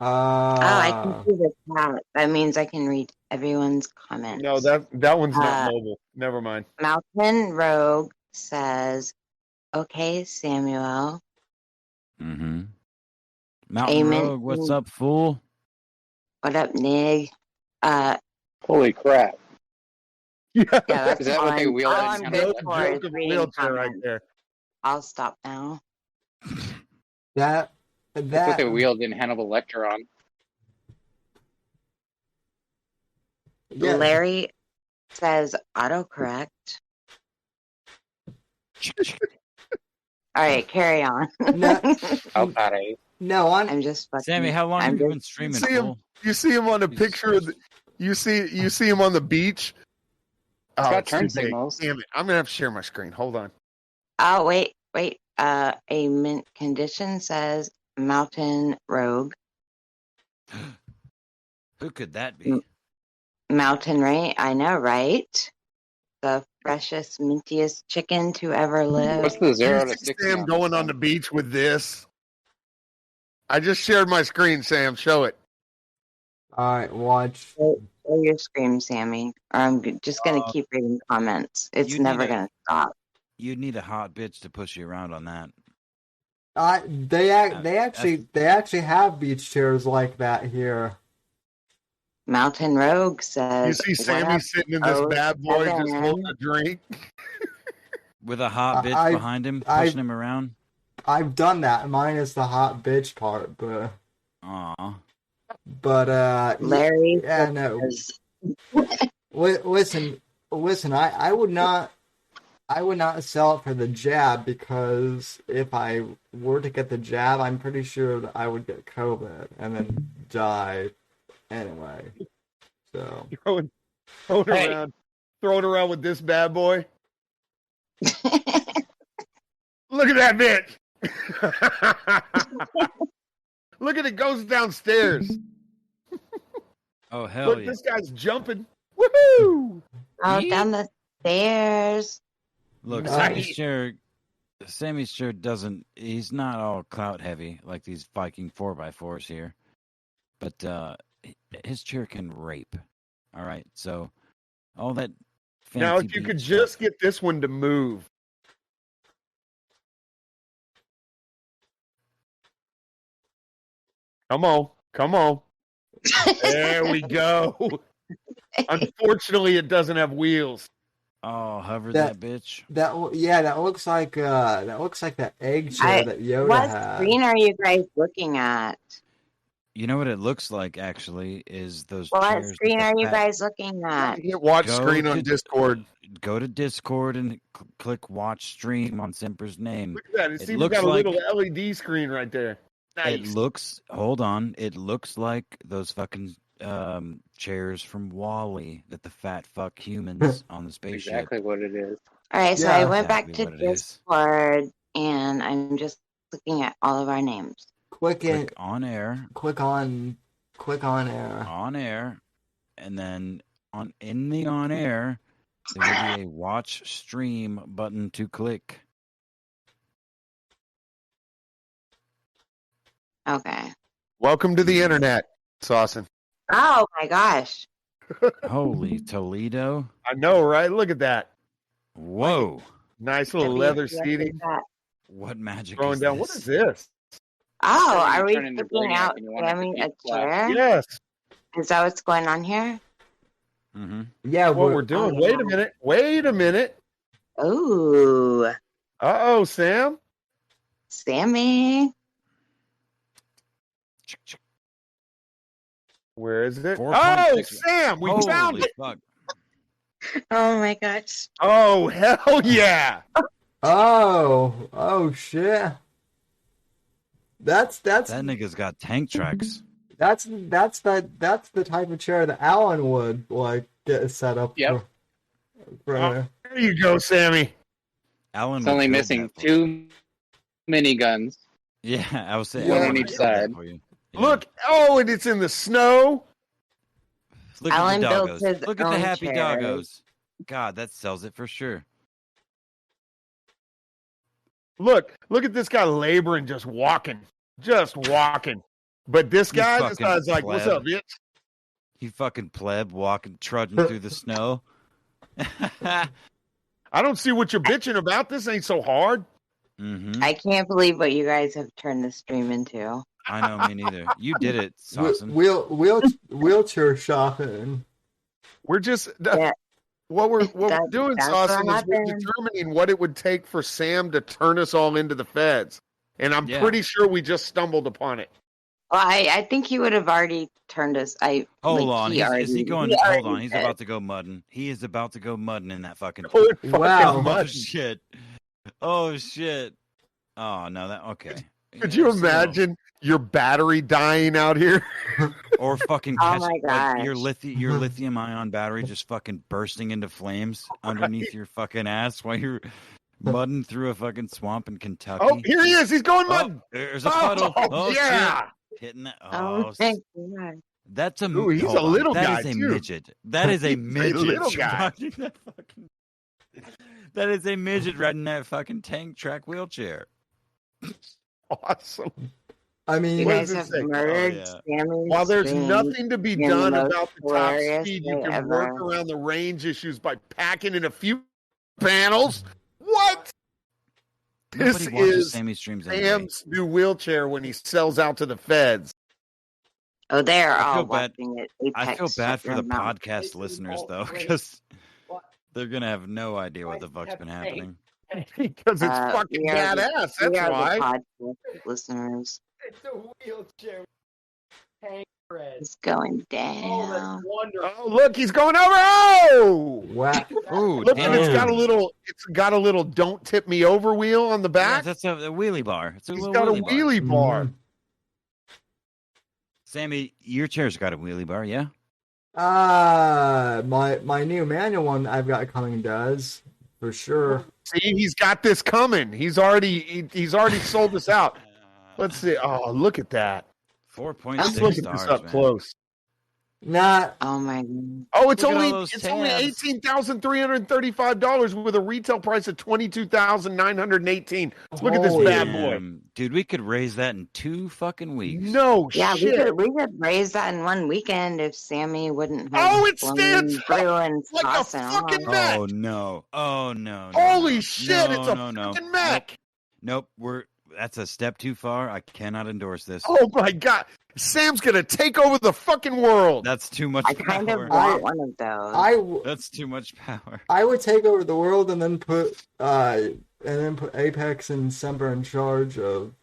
I can see the chat. That means I can read everyone's comments. No, that one's not mobile. Never mind. Mountain Rogue says, "Okay, Samuel." Mm-hmm. Mountain Rogue, what's up, fool? What up, Nig? Holy crap! Yeah, that's Is that what they wheel all in? I'm good for is reading wheelchair right comments. there. I'll stop now. That's what they wheeled in Hannibal Lecter on. Yeah. Larry says autocorrect. All right, carry on. No, I'm just fucking. Sammy, how long have you been streaming? You see him on the picture of you see him on the beach. It's Oh, got it's turn too big. signals. Damn it! I'm gonna have to share my screen. Hold on. Oh wait. A mint condition says Mountain Rogue. Who could that be? Mountain Ray, I know, right? The freshest, mintiest chicken to ever live. What's the 0 to You see 60? Sam going on the beach with this. I just shared my screen, Sam. Show it. All right, watch. Show your screen, Sammy. Or I'm just gonna keep reading comments. It's never gonna stop. you'd need a hot bitch to push you around on that. They actually have beach chairs like that here. Mountain Rogue says. You see Sammy sitting in this bad boy just holding a drink with a hot bitch behind him, pushing him around. I've done that, minus the hot bitch part, but. Aw. But Larry. Yeah, no. Listen. I would not sell it for the jab, because if I were to get the jab, I'm pretty sure that I would get COVID and then die anyway. So throwing around with this bad boy. Look at that bitch. Look at it goes downstairs. Oh hell Look, yeah! this guy's jumping. Woohoo! Oh, down the stairs. Look, Nice. Sammy's chair doesn't. He's not all clout heavy like these Viking 4x4s here, but his chair can rape. All right, so all that. Now, if you could just get this one to move. Come on. There we go. Unfortunately, it doesn't have wheels. Oh, hover that bitch. That looks like that egg chair that Yoda what had. screen are you guys looking at? You know what it looks like, actually, is those What chairs. screen are you guys looking at? Hit watch screen on Discord. Go to Discord and click watch stream on Semper's name. Look at that. It's It even looks got a like- little LED screen right there. It Nice. looks. Hold on. It looks like those fucking chairs from Wall-E that the fat fuck humans on the spaceship. Exactly what it is. All right, so Yeah. I went back Exactly to what it is. Discord, and I'm just looking at all of our names. Click Click on air. Click on air. On air, and then in the on air, there will be a watch stream button to click. Okay. Welcome to the internet, Saucin. Oh my gosh. Holy Toledo! I know, right? Look at that. Whoa! Nice little leather seating. What magic Throwing is down. this? What is this? Oh, So you are we turn into picking Brainiac out and you want it to Sammy be a flat. chair? Yes. Is that what's going on here? Mm-hmm. Yeah, What we're doing. Oh, Wait yeah. a minute. Wait a minute. Ooh, Uh-oh, Sam. Sammy. Where is it? 4.6. Oh, Sam, we found Holy it. fuck! Oh my gosh. Oh, hell yeah. Oh shit. That's That nigga's got tank tracks. that's the type of chair that Alan would like get set up Yep. for. Oh, there you go, Sammy. Alan It's would only build missing that for you. 2 miniguns. Yeah, I was saying. One Alan on would each build that side. for you. Yeah. Look. Oh, and it's in the snow. Look Alan at the built doggos. his Look at the own happy chair. doggos. God, that sells it for sure. Look at this guy laboring, just walking. But this You guy, this fucking guy's like, what's pleb. up, bitch? You fucking pleb walking, trudging through the snow. I don't see what you're bitching about. This ain't so hard. Mm-hmm. I can't believe what you guys have turned the stream into. I know, me neither. You did it, Saucin. Wheelchair shopping. We're just Yeah. what we're That- doing, that's Saucin, what is we're happened. determining what it would take for Sam to turn us all into the feds. And I'm Yeah. pretty sure we just stumbled upon it. Well, I think he would have already turned us. Hold on. Is he already- going? he Hold already on. He's did. about to go mudding. He is about to go mudding in that fucking. Good fucking Wow. Oh mud. shit! Oh shit! Oh no, that okay. Could Yeah, you so- imagine your battery dying out here? Or fucking Oh catch my like, your gosh. lithium ion battery just fucking bursting into flames underneath your fucking ass while you're mudding through a fucking swamp in Kentucky. Oh, here he is. He's going Oh, mud. there's a puddle. Oh, yeah. shit. Hitting that. Oh, Oh, thank God. that's a. Ooh, he's hold a on. little That guy, is a too. midget. That is a He's a midget. little guy. riding that fucking. That is a midget riding that fucking tank track wheelchair. Awesome. I You mean, What guys does it have say? murdered Oh, Sammy's While there's stream nothing to be in the done most about the top hilarious speed, you way can ever. work around the range issues by packing in a few panels. What? What? This Nobody watches is Sammy streams anyway. Sam's new wheelchair when he sells out to the feds. Oh, they're I all feel bad. watching it. Apex, I feel bad shut for your the mouth. podcast listeners though, because they're gonna have no idea what the fuck's been happening. Because it's fucking we are badass. we That's are why. the podcast listeners. It's a wheelchair. Hank Fred. It's going Oh, that's down. wonderful. Oh, look, he's going over. Oh! Wow. Oh, Look, and it's got a damn. little "Don't tip me over" wheel on the Yeah, back. that's a wheelie bar. It's a He's little got a wheelie bar. wheelie bar. Sammy, your chair's got a wheelie bar, yeah? My new manual one I've got coming does for sure. See, he's got this coming. He's already sold us out. Let's see. Oh, look at that. 4.6 Let's look at stars, this up man. close. Not. Oh my god. Oh, it's Look at all only those tabs. $18,335 with a retail price of $22,918. Let's look at this Holy bad boy. Damn. Dude, we could raise that in 2 fucking weeks. No Yeah, shit. we could raise that in one weekend if Sammy wouldn't have Oh, it blown stands through and like a tossing fucking on. mech. Oh no! Oh no! Holy no. shit! No, It's a no. fucking mech. Nope. That's a step too far. I cannot endorse this. Oh my god! Sam's gonna take over the fucking world. That's too much I kind of power. want one of those. That's too much power. I would take over the world and then put Apex and Semper in charge of.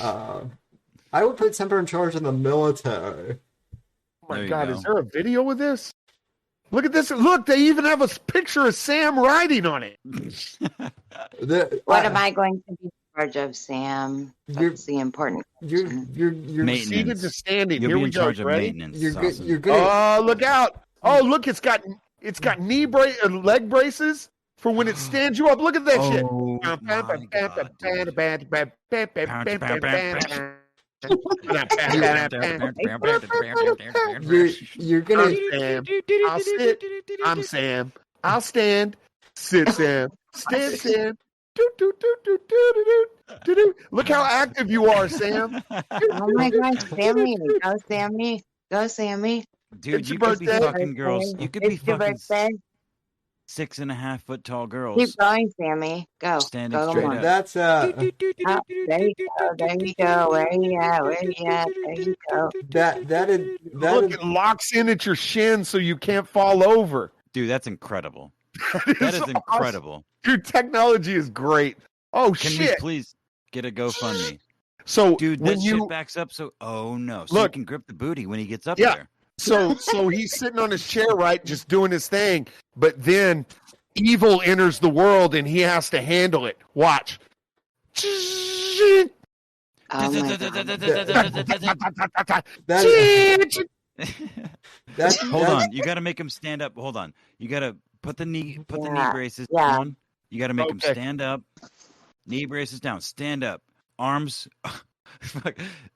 I would put Semper in charge of the military. Oh my There you god! go. Is there a video with this? Look at this! Look, they even have a picture of Sam riding on it. What am I going to be in charge of, Sam? That's the important question. You're Maintenance. Seated to standing. You'll Here be we in go. charge of Ready? maintenance. You're good. Awesome. You're good. Oh, look out! Oh, look, it's got leg braces for when it stands you up. Look at that shit. Oh, my You're gonna. I'll sit. I'm Sam. I'll stand. Sit, Sam. Stand, Sam. Do, do, do, do, do, do, do, do. Look how active you are, Sam. Oh my gosh, Sammy. Go, Sammy. Go, Sammy. Dude, It's you your could be birthday. fucking girls. You could be It's your fucking birthday. 6.5 foot tall girls. Keep going, Sammy. Go. Standing Go straight on. up. That's Oh, there you go. There you go. Where you at? Where you at? There you go. that is Look, it locks in at your shin so you can't fall over. Dude, that's incredible. That That is incredible. Dude, technology is great. Oh, Can we shit. please get a GoFundMe? So, Dude, when that you... shit backs up so... Oh, no. So Look. you can grip the booty when he gets up Yeah. there. So he's sitting on his chair, right, just doing his thing. But then evil enters the world and he has to handle it. Watch. Oh my God. that's Hold on. You got to make him stand up. Hold on. You got to put the knee braces Yeah. on. You got to make him Okay. stand up. Knee braces down. Stand up. Arms...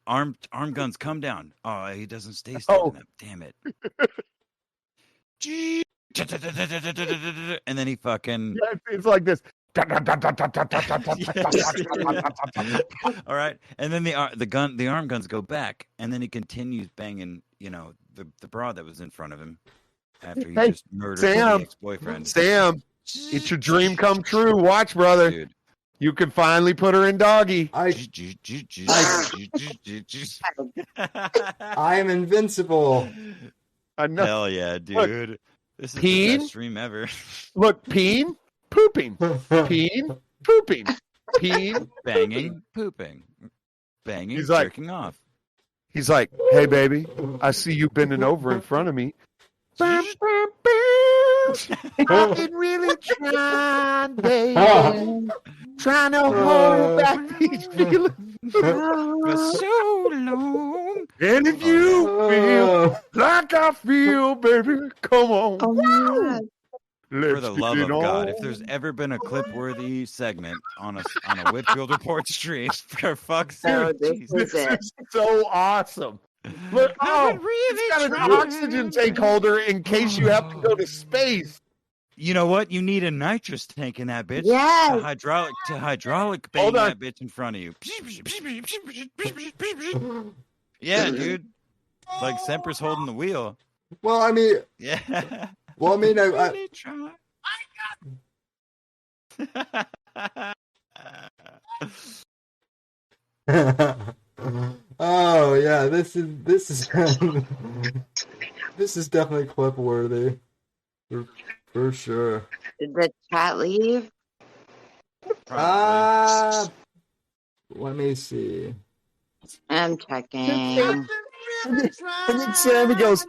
arm guns come down. Oh, he doesn't stay standing up. Damn it. And then he fucking... Yeah, it's like this. All right, and then the arm guns go back, and then he continues banging, the broad that was in front of him after he Hey, just murdered Sam. the ex-boyfriend. Sam, it's your dream come true. Watch, brother. Dude. You can finally put her in doggy. I am invincible. I know. Hell yeah, dude! This is the Peen? best stream ever. Look, peen, pooping. Peen, pooping. Peen. Banging, pooping, banging, He's like- jerking off. He's like, hey, baby, I see you bending over in front of me. I've been really trying, baby. Trying to hold back these feelings. For so long. And if you feel like I feel, baby, come on. Oh my God. Let's For the love get of it God, on. if there's ever been a clip-worthy segment on a Whitfield Report stream, for fuck's So sake, this Jesus. is it. This is so awesome. Look, it's got an oxygen tank holder in case you have to go to space. You know what? You need a nitrous tank in that bitch. Yes. To hydraulic bang Hold on. that bitch in front of you. Yeah, dude. Like Semper's holding the wheel. Well, I mean, Yeah. well, I mean, I Really try. Oh yeah, this is this is definitely clip worthy for sure. Did the chat leave? Let me see. I'm checking. And then Sammy goes,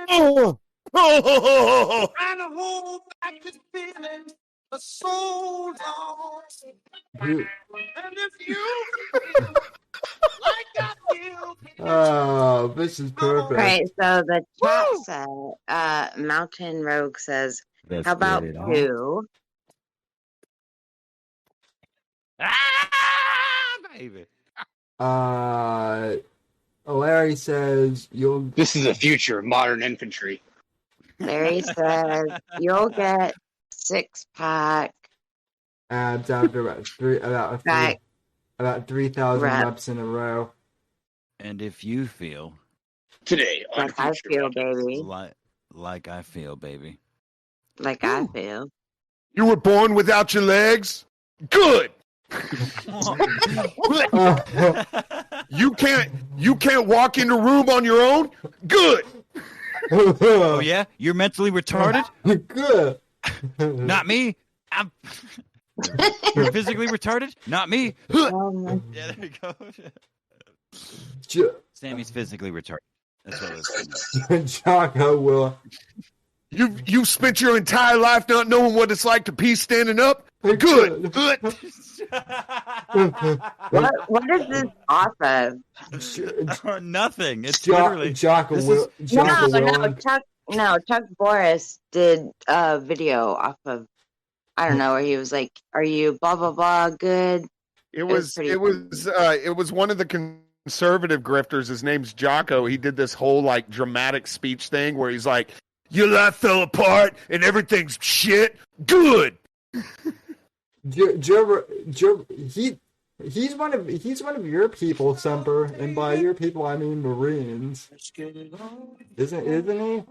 oh, oh, Trying to hold back this feeling for so long. Who- And if you feel like I feel, Oh, this is perfect. Right, so the chat said, Mountain Rogue says, Let's how about get it on. 2? Baby. Larry says you'll. This is the future of modern infantry. Larry says, you'll get 6-pack Abs after back. about 3,000 Rep. reps in a row. And if you feel Today on Like I Future feel, Weapons. baby. like I feel, baby. Like I feel. you were born without your legs? Good. You can't walk in the room on your own? Good. Oh yeah, you're mentally retarded? Good. Not me. I'm. You're physically retarded? Not me. Oh, Yeah, there you go. Sammy's physically retarded. That's what it was. Jocko will. You spent your entire life not knowing what it's like to pee standing up? Good. Good. what is this off of? Nothing. It's literally Jocko this will. is- Jocko No, will. Chuck Boris did a video off of, I don't know, where he was like, are you blah, blah, blah, good? It was one of the conservative grifters. His name's Jocko. He did this whole like dramatic speech thing where he's like, your life fell apart and everything's shit. Good. He's one of your people, Semper, and by your people I mean Marines. Isn't he?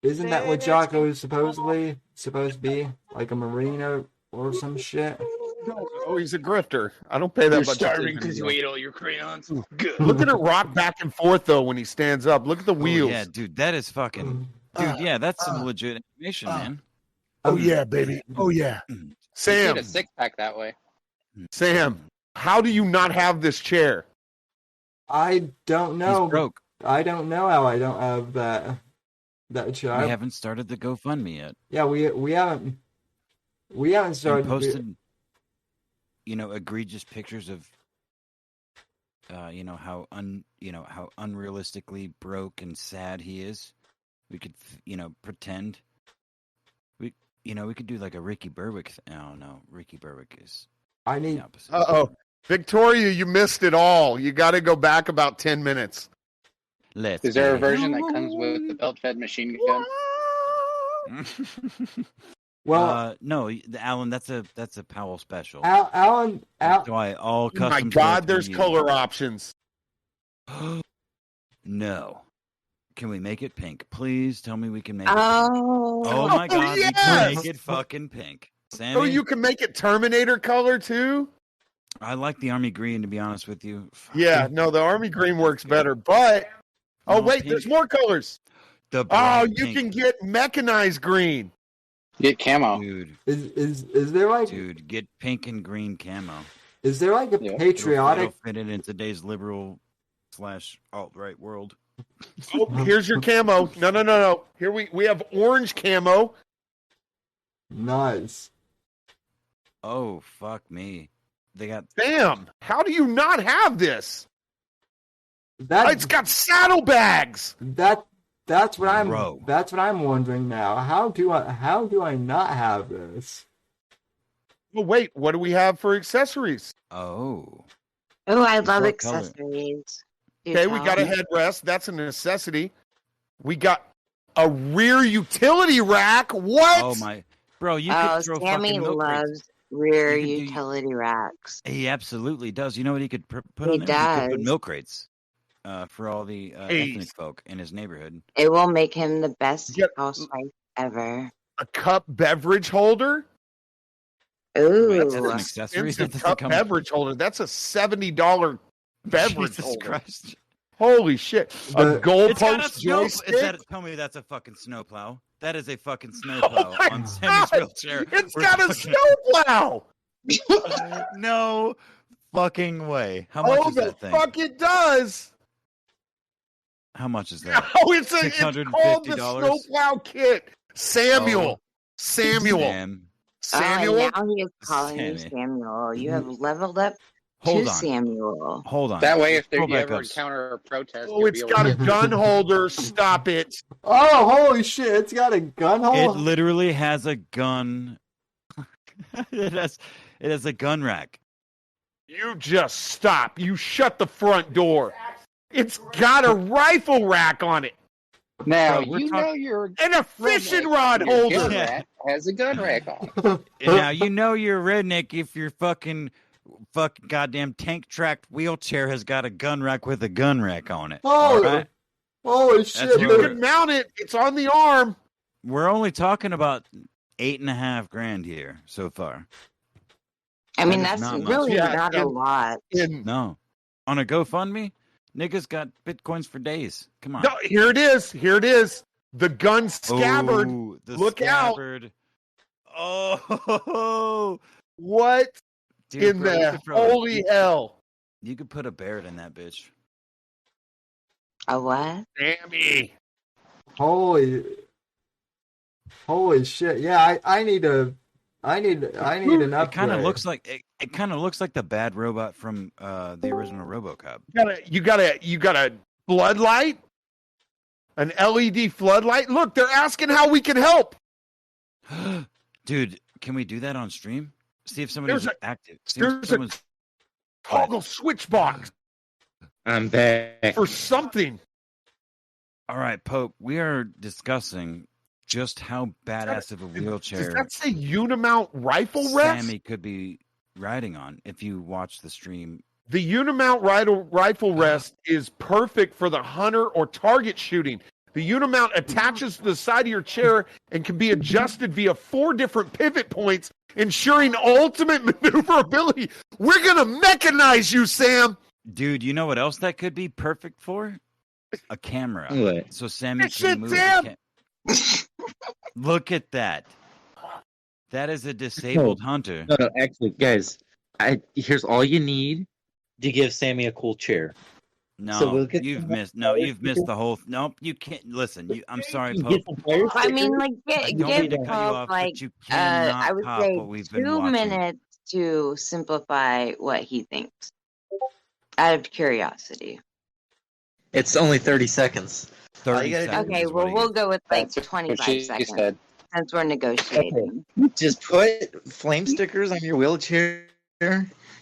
Isn't that what Jocko is supposed to be? Like a Marine or some shit? Oh, he's a grifter. I don't pay that You're much starving attention because to you him. ate all your crayons. Good. Look at it rock back and forth though when he stands up. Look at the wheels. Oh, yeah, dude, that is fucking. Dude, yeah, that's some legit information, man. Oh yeah, baby. Oh yeah. You Sam, get a 6-pack that way. Sam, how do you not have this chair? I don't know. He's broke. I don't know how I don't have that We child. haven't started the GoFundMe yet. Yeah, we haven't And started. posted, egregious pictures of, how unrealistically broke and sad he is. We could, pretend. We could do like a Ricky Berwick. Oh no, Ricky Berwick is I the need. opposite. Uh-oh. Victoria, you missed it all. You got to go back about 10 minutes. Let's Is there a get it version that comes with the belt-fed machine gun? on. Well, no, Alan, that's a Powell special. Alan, That's why all Oh my custom. God, there's color options. No. Can we make it pink? Please tell me we can make it pink. Oh. Oh my God, we yes! can make it fucking pink. Sammy, Oh, you can make it Terminator color too? I like the army green, to be honest with you. Fuck. Yeah, no, the army green works better, but oh No, wait, pink. there's more colors. The Oh, bright you pink. can get mechanized green. Get camo. Dude, is there like get pink and green camo. is there like a Yeah. patriotic? It'll fit it in today's liberal / alt-right world. Oh, here's your camo. No. Here we have orange camo. Nice. Oh, fuck me. They got Damn, how do you not have this? That It's got saddlebags. that's what I'm Bro. that's what I'm wondering now. How do I not have this? Oh wait, what do we have for accessories? Oh. Oh, I love What color? accessories. Do Okay, we tell. got a headrest. That's a necessity. We got a rear utility rack. What? Oh my. Bro, you Oh, could throw Sammy fucking milk crates. loves rear You could do- utility racks. He absolutely does. You know what he could put He on there? He could put does. milk crates for all the Hey. ethnic folk in his neighborhood. It will make him the best Yep. housewife ever. a cup beverage holder. Ooh, Wait, that's an accessory. That doesn't Cup come. beverage holder. That's a $70 beverage Jesus holder. Christ! Holy shit! A The- It's got a goalpost snow. joystick. Tell me that's a fucking snowplow. That is a fucking Oh snowplow my on Sammy's God! wheelchair. It's We're got a fucking- snowplow. No fucking way. How much Oh, is the that thing? fuck it does. How much is that? Oh, it's called the $650? snowplow kit. Samuel. Oh, Samuel. Samuel. now he is calling you Sammy. Samuel. You have leveled up Hold to on. Samuel. Hold on. That way, if Scroll you back ever up. encounter a protest, Oh, you'll it's be got a able to- gun holder. Stop it. Oh, holy shit! It's got a gun It hole. literally has a gun. it has a gun rack. You just stop. You shut the front door. It's got a rifle rack on it Now, Bro, we're you talk- know you're and a fishing redneck. rod Your holder. gun rack has a gun rack on. And now you know you're a redneck if your fucking goddamn tank tracked wheelchair has got a gun rack with a gun rack on it. All Holy, right. holy shit! You what- can mount it. It's on the arm. We're only talking about $8,500 here so far. I mean, That is that's not much. really Yeah, not a lot. No. On a GoFundMe, niggas got bitcoins for days. Come on. No, here it is. Here it is. The gun scabbard. Oh, the Look out. scabbard. Oh, What dude, in bro, you the could throw- holy hell? You could put a Barrett in that bitch. A what? Sammy. Holy shit! Yeah, I need an upgrade. It kind of looks like it kind of looks like the bad robot from the original RoboCop. You got a floodlight? An LED floodlight? Look, they're asking how we can help. Dude, can we do that on stream? See if somebody's There's active. See if There's a someone's toggle switch box I'm back. for something. All right, Pope. We are discussing just how badass of a Does wheelchair that say Unimount rifle rest? Sammy could be riding on if you watch the stream. The Unimount rifle rest is perfect for the hunter or target shooting. The Unimount attaches to the side of your chair and can be adjusted via 4 different pivot points, ensuring ultimate maneuverability. We're going to mechanize you, Sam. Dude, you know what else that could be perfect for? A camera. What? So Sammy That can shit, move. Sam! Look at that. That is a disabled hunter. No, actually, guys, here's all you need to give Sammy a cool chair. No, So we'll get you've some- missed. No, you've missed the whole. Nope, you can't listen. I'm sorry, You Pope. get some fire I mean, stickers. like, I don't mean give to cut you Pope, off, like, but you cannot I would top say what we've been 2 watching. minutes to simplify what he thinks. Out of curiosity. It's only 30 seconds. 30 you gotta do- seconds. Okay, is well, what he we'll gets. go with like That's what 25 she seconds said. since we're negotiating. Just put flame stickers on your wheelchair.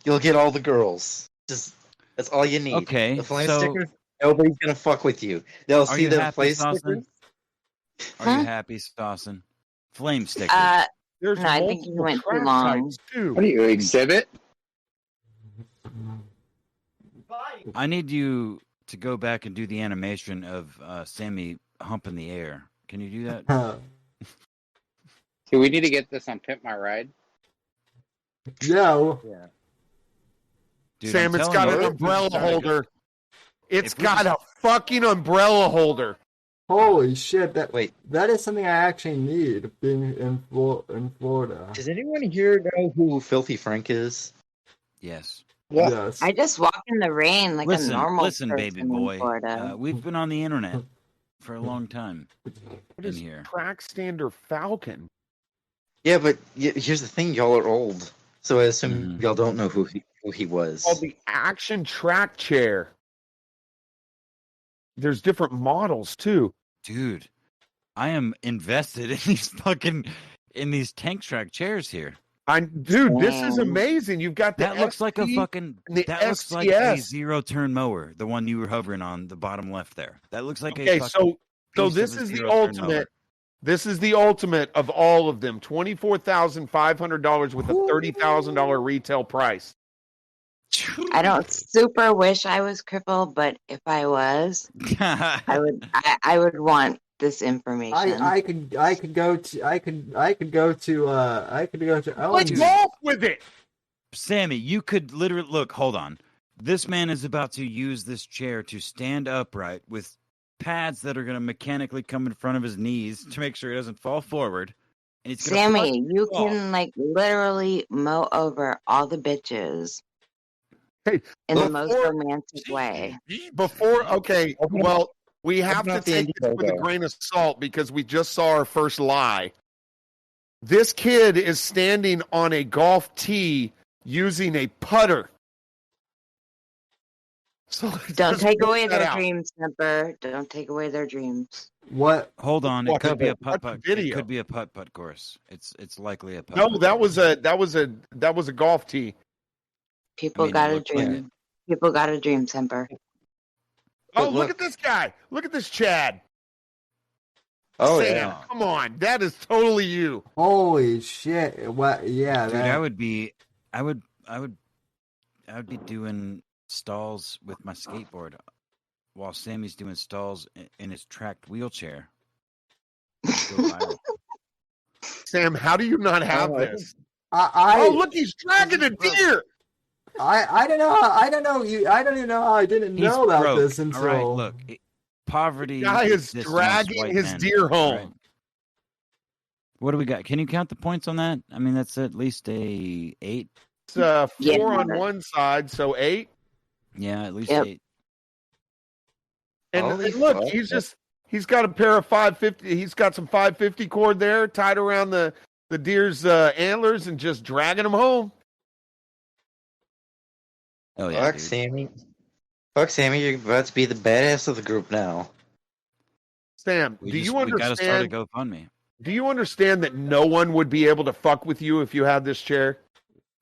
You'll get all the girls. That's all you need. Okay, The flame so- stickers. Nobody's gonna fuck with you. They'll Are see you the happy, flame Dawson? stickers. Are you happy, Dawson? Flame stickers. There's No, I think you multiple went too track long. types, too. What do you exhibit? I need you to go back and do the animation of Sammy humping the air. Can you do that? Do we need to get this on Pimp My Ride? Yeah. Dude, Sam, I'm it's telling got you, an umbrella holder. It's If we got just- a fucking umbrella holder. Holy shit! Wait. That is something I actually need being in Florida. Does anyone here know who Filthy Frank is? Yes. Yes. I just walk in the rain like a normal Listen, person baby in boy. Florida. We've been on the internet for a long time What in is here. track stander Falcon? Yeah, but here's the thing: y'all are old, so I assume Mhm. y'all don't know who he was. Called the Action Track Chair. There's different models too. Dude, I am invested in these tank track chairs here. Dude, this is amazing. You've got the That looks like a ST fucking and the that looks like a STS. zero turn mower, the one you were hovering on the bottom left there. That looks like Okay, a fucking so piece this of a is the zero-turn mower. ultimate. This is the ultimate of all of them. $24,500 with a $30,000 retail price. I don't super wish I was crippled, but if I was, I would want this information. I could go to Let's golf with it. Sammy, you could literally look. Hold on. This man is about to use this chair to stand upright with pads that are going to mechanically come in front of his knees to make sure he doesn't fall forward. And he's gonna Sammy, you can like literally mow over all the bitches Hey, in the most romantic way. Okay, well, we have to take this with a grain of salt because we just saw our first lie. This kid is standing on a golf tee using a putter. So Don't take away their dreams, Snipper. Don't take away their dreams. What? Hold on, it could be a putt That's putt. video. It could be a putt putt course. It's likely a putt. No, putt that course. was a golf tee. People mean, got it a looked like dream. People got a dream, Semper. Oh, look at this guy. Look at this Chad. Oh, Sam, yeah. come on. That is totally you. Holy shit! What? Yeah, Dude, that, I would be doing stalls with my skateboard while Sammy's doing stalls in his tracked wheelchair. Go viral. Sam, how do you not have this? Oh, look, he's dragging a deer. I don't know. I don't know. I don't even know how I didn't He's know about broke. this until. All right, look, poverty. The guy is exists amongst dragging white his men, deer home. right? What do we got? Can you count the points on that? I mean, that's at least a 8. It's 4 on one side, so 8. Yeah, at least Yep. 8. And look, he's got a pair of 550. He's got some 550 cord there tied around the deer's antlers and just dragging them home. Oh yeah, Fuck, dude. Sammy. Fuck, Sammy, you're about to be the badass of the group now. Sam, We do you we gotta start a understand? GoFundMe. Do you understand that no one would be able to fuck with you if you had this chair?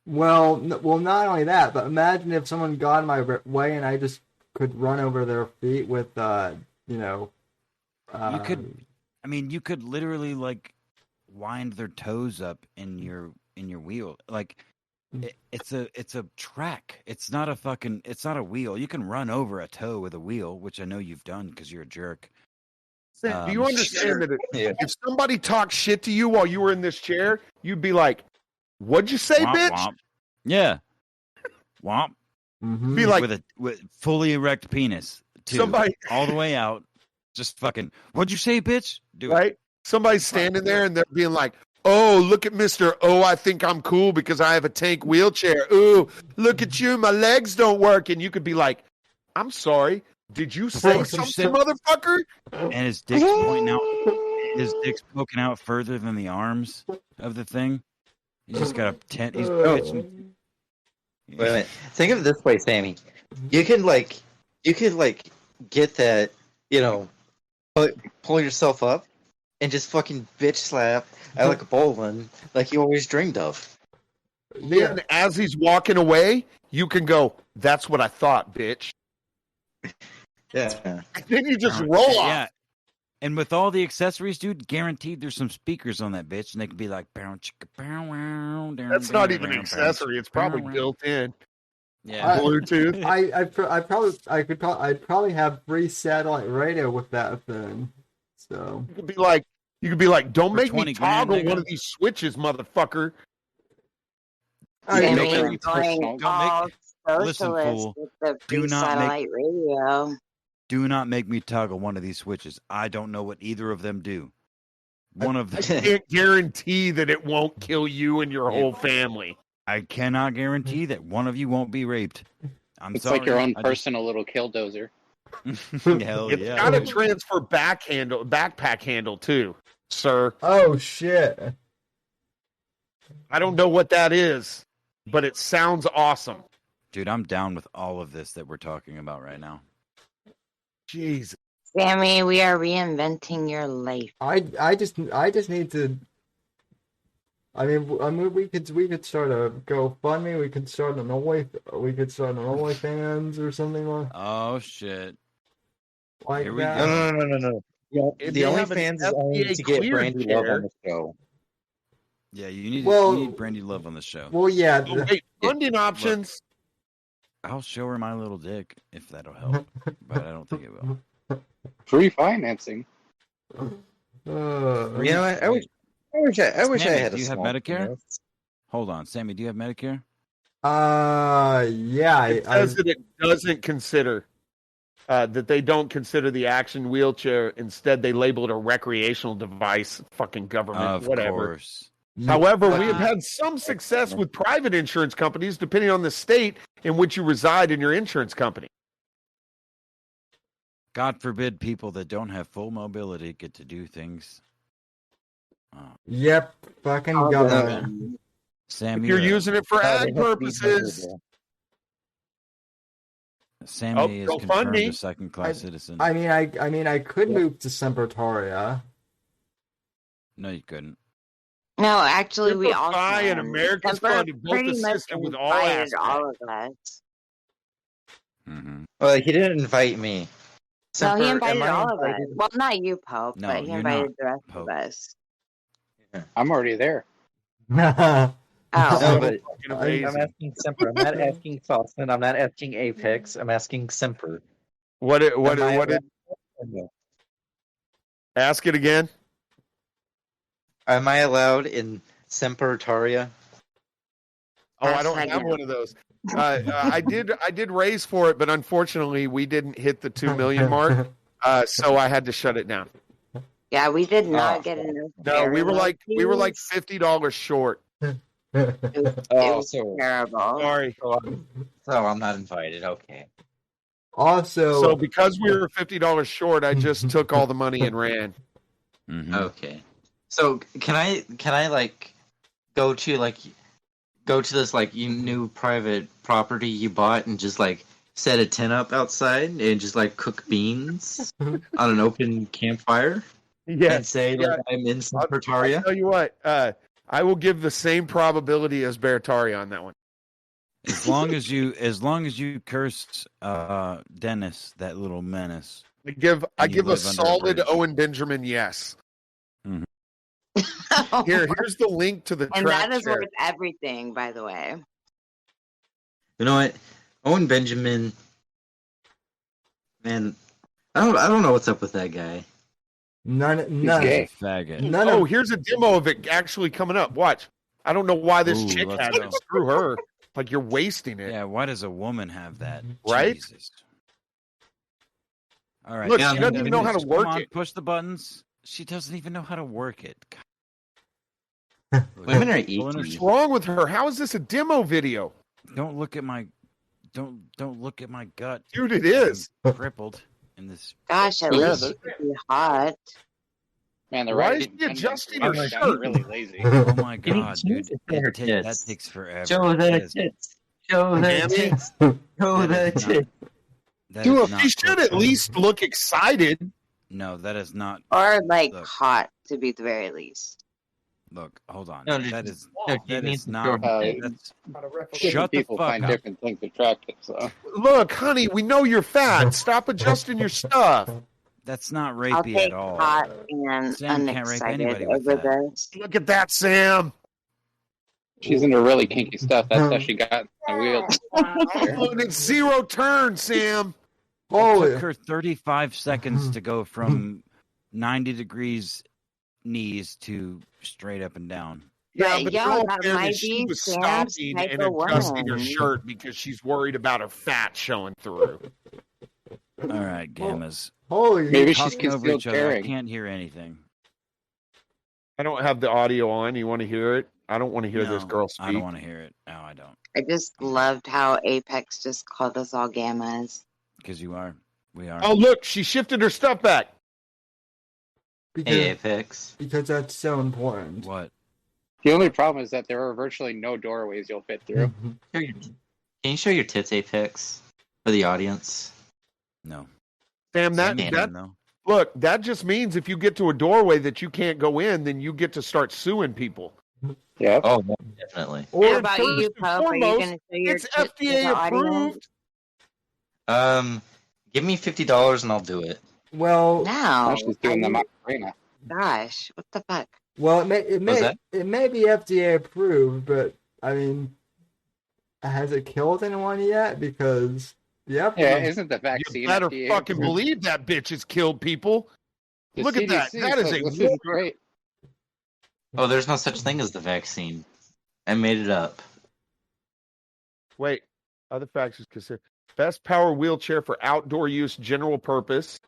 Well, not only that, but imagine if someone got in my way and I just could run over their feet with, You could, I mean, you could literally like wind their toes up in your wheel. Like it's a track. It's not a wheel. You can run over a toe with a wheel, which I know you've done because you're a jerk. Sam, do you understand that if somebody talked shit to you while you were in this chair, you'd be like, "What'd you say, Womp, bitch?" womp. Yeah, womp. Be like, with fully erect penis, too, Somebody- all the way out. Just fucking. What'd you say, bitch? Do it. right? Somebody's standing there and they're being like, "Oh, look at Mister. Oh, I think I'm cool because I have a tank wheelchair. Ooh, look at you. My legs don't work." And you could be like, "I'm sorry. Did you say something, motherfucker?" And his dick's pointing out. His dick's poking out further than the arms of the thing. He's just got a tent. He's bitching. Wait a minute. Think of it this way, Sammy. You could get that, pull yourself up and just fucking bitch slap Alec Baldwin like you always dreamed of. Then, as he's walking away, you can go, "That's what I thought, bitch." Yeah. And then you just roll off. Yeah. And with all the accessories, dude, guaranteed there's some speakers on that bitch, and they could be like, bow, chicka, bow, wow, down, That's down, not even down, an accessory. It's probably bow, wow. built in. Yeah. Bluetooth. I'd probably have free satellite radio with that thing. So You could be like, "Don't For make 20 me grand, toggle nigga. one of these switches, motherfucker." Sammy, make you're it going personal. all Listen, socialist fool. with the Do free not make- satellite radio. Do not make me toggle one of these switches. I don't know what either of them do. One of I them. can't guarantee that it won't kill you and your whole family. I cannot guarantee that one of you won't be raped. I'm It's sorry. like your own I personal little killdozer. Hell It's yeah. got a transfer backpack handle too, sir. oh shit. I don't know what that is, but it sounds awesome. Dude, I'm down with all of this that we're talking about right now. Jeez. Sammy, we are reinventing your life. I just need to. I mean, we could start a GoFundMe. We could start an OnlyFans or something Oh shit. like Here we that. go. No. Yeah, If the they have an OnlyFans is only FDA to get cleared Brandy chair- Love on the show. Yeah, you need Brandy Love on the show. Well, yeah. Oh, wait, funding options. I'll show her my little dick if that'll help, but I don't think it will. Free financing. You know what? I wish I Sammy, had do a you have small Medicare? penis. Hold on, Sammy. Do you have Medicare? Yeah. It says that it doesn't consider that they don't consider the action wheelchair. Instead, they label it a recreational device. Fucking government, Of whatever. course. However, we have had some success with private insurance companies, depending on the state in which you reside in your insurance company. God forbid people that don't have full mobility get to do things. Yep, fucking government. Sammy, If you're using it for ag purposes, Sammy is go confirmed fund me. a second-class citizen. I mean, I could move to Sempertoria. No, you couldn't. No, actually, we all Simplify and can. America's Semper funded both pretty the much system with all invited aspects. all of us. Mm-hmm. Well, he didn't invite me. No, Semper, he invited am I all of us. invited? Well, not you, Pope, No, but he you're invited not, the rest Pope. of us. I'm already there. Oh, No, but Fucking I'm amazing. asking Semper. I'm not asking Falsman. I'm not asking Apex. I'm asking Semper. What did No. ask it again? Am I allowed in Sempertoria? Oh, I don't have one of those. I did raise for it, but unfortunately, we didn't hit the 2 million mark, so I had to shut it down. yeah, we did not get enough. No, we were like fees. $50 short. It was so terrible. Sorry. So I'm not invited. Okay. Also, So because we were $50 short, I just took all the money and ran. Mm-hmm. Okay. So can I like go to this like new private property you bought and just like set a tent up outside and just like cook beans on an open campfire? Yes. And say like I'm in Sempertoria? I'll tell you what, I will give the same probability as Bertari on that one. As long as you curse Dennis, that little menace. I give a live under a solid bridge. Owen Benjamin yes. Mhm. Here's the link to the And track that is share. worth everything, by the way. You know what? Owen Benjamin, man, I don't know what's up with that guy. none. gay. Faggot. None Oh, of here's a demo of it actually coming up. Watch. I don't know why this Ooh, chick let's has go. it. Screw her. Like you're wasting it. Yeah, why does a woman have that? Right? Jesus. All right. Look, she doesn't even know how to Come work on, it. Push the buttons. She doesn't even know how to work it. Women are Pulling her- What's wrong with her? How is this a demo video? Don't look at my gut. Dude, it is. I'm crippled in this. Gosh, at Yeah, least the- she could be hot. Man, the Why writing is she adjusting her got shirt? really lazy. Oh my Can you god, change dude! it to her That tits? takes forever. Show That the is- tits. Show the Damn it. tits. Show That the is not- tits. that Dude, is not she should at least look excited. No, that is not. Or like Look. hot, to be the very least. Look, hold on. No, That is no, that you is need to not. show her That's, Different shut the people fuck find up. different things attractive. So Look, honey, we know you're fat. Stop adjusting your stuff. That's not I'll rapey take at all. hot and Sam can't rape unexcited anybody with over that. this. Look at that, Sam. she's into really kinky stuff. That's how she got a wheel. Oh, and it's zero turn, Sam. It Holy, took her 35 seconds to go from 90 degrees knees to straight up and down. Yeah, But, but yo, in all that fairness, might she be was Sam's stopping type and of adjusting her woman. shirt because she's worried about her fat showing through. All right, gammas. holy. Maybe she's Talking over concealed each other. I carrying. can't hear anything. I don't have the audio on. You want to hear it? I don't want to hear this No, girl speak. I don't want to hear it. No, I don't. I just loved how Apex just called us all gammas. Because you are. We are. Oh, look, she shifted her stuff back. Because, Hey, Apex. because that's so important. What? The only problem is that there are virtually no doorways you'll fit through. Can you show your tits, Apex, for the audience? No. Sam, Sam, that no. look, that just means if you get to a doorway that you can't go in, then you get to start suing people. Yeah. Oh, no, definitely. How Or about first you, and Pope? Are you foremost, going to show your it's tits to the FDA audience? approved. Give me $50 and I'll do it. Well, Now No. she's doing the I- Macarena. Gosh, what the fuck? well, What's that? it may be FDA approved, but I mean, has it killed anyone yet? Because Yeah, isn't the vaccine You better FDA fucking approved? believe that bitch has killed people. The Look at that. CDC That is says a this is warrior. great. Oh, there's no such thing as the vaccine. I made it up. Wait, other factors consider best power wheelchair for outdoor use, general purpose.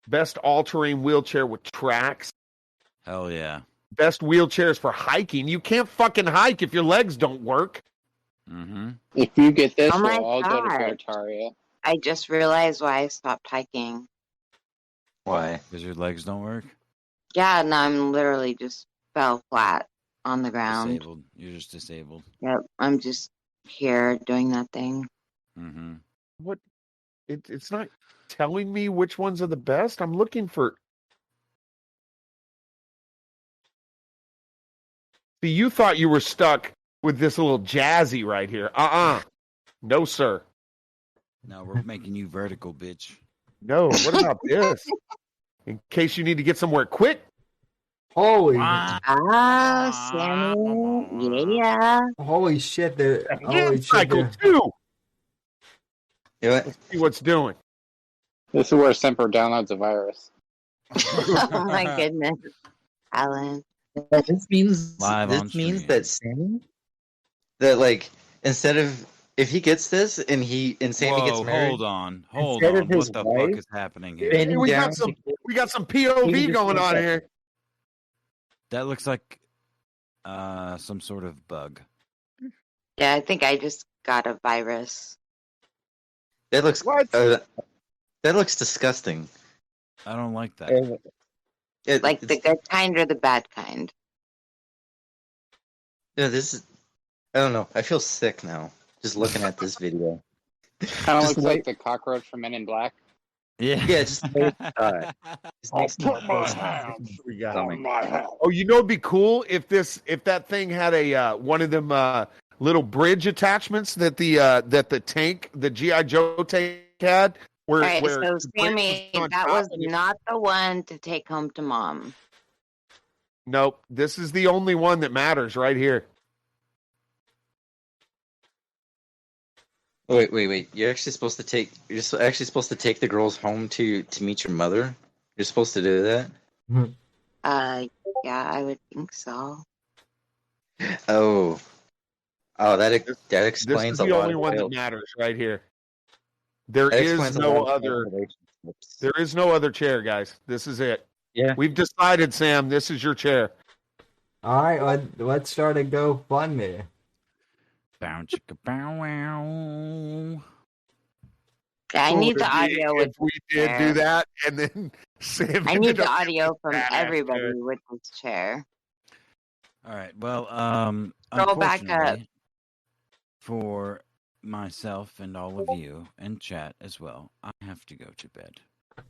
Best all-terrain wheelchair with tracks. Hell yeah. Best wheelchairs for hiking. You can't fucking hike if your legs don't work. Mm-hmm. If you get this, Oh we'll my all go to God. Tartaria. I just realized why I stopped hiking. Why? Because your legs don't work? Yeah, no, I'm literally just fell flat on the ground. Disabled. You're just disabled. Yep, I'm just here doing nothing. Mm-hmm. What? It's not telling me which ones are the best. I'm looking for. See, you thought you were stuck with this little jazzy right here. No, sir. Now we're making you vertical, bitch. No. What about this? In case you need to get somewhere quick. Holy, Sammy, yeah. holy shit! There, holy Hand shit! cycle There. too. You know what? Let's see what's doing. This is where Semper downloads a virus. Oh my goodness, Alan. This means Live on this means stream. that Sammy, that like instead of if he gets this and Sammy gets Whoa, married, hold on. Hold instead on. of his What the fuck wife is happening Hey, here? bending we down got some. to We got some He POV just going does on that. here. That looks like some sort of bug. Yeah, I think I just got a virus. that looks What? that looks disgusting. I don't like that. Like the good kind or the bad kind? This is I don't know. I feel sick now just looking at this video. Kind of Just looks wait. like the cockroach from Men in Black. Yeah. Yeah, just wait. Just I'll makes me put my feel hands We got. on my head. Oh, you know, it'd be cool if that thing had a one of them little bridge attachments that the tank, the GI Joe tank had. Where, All right, where so the bridge Sammy, on that top was and it- not the one to take home to mom. Nope, this is the only one that matters right here. Wait. You're actually supposed to take the girls home to meet your mother? You're supposed to do that? Yeah, I would think so. Oh, that This explains is a the lot only of one that child- matters right here. There that is explains a no lot of child other. relationships. There is no other chair, guys. This is it. Yeah. We've decided, Sam. This is your chair. All right, let's start a GoFundMe. Bow chicka bow wow. I Cool need the would be audio with if we did chair. do that, and then Sam. I ended need the up audio from badass everybody chair. with this chair. All right. Well, Scroll back up. unfortunately, for myself and all of you and chat as well, I have to go to bed.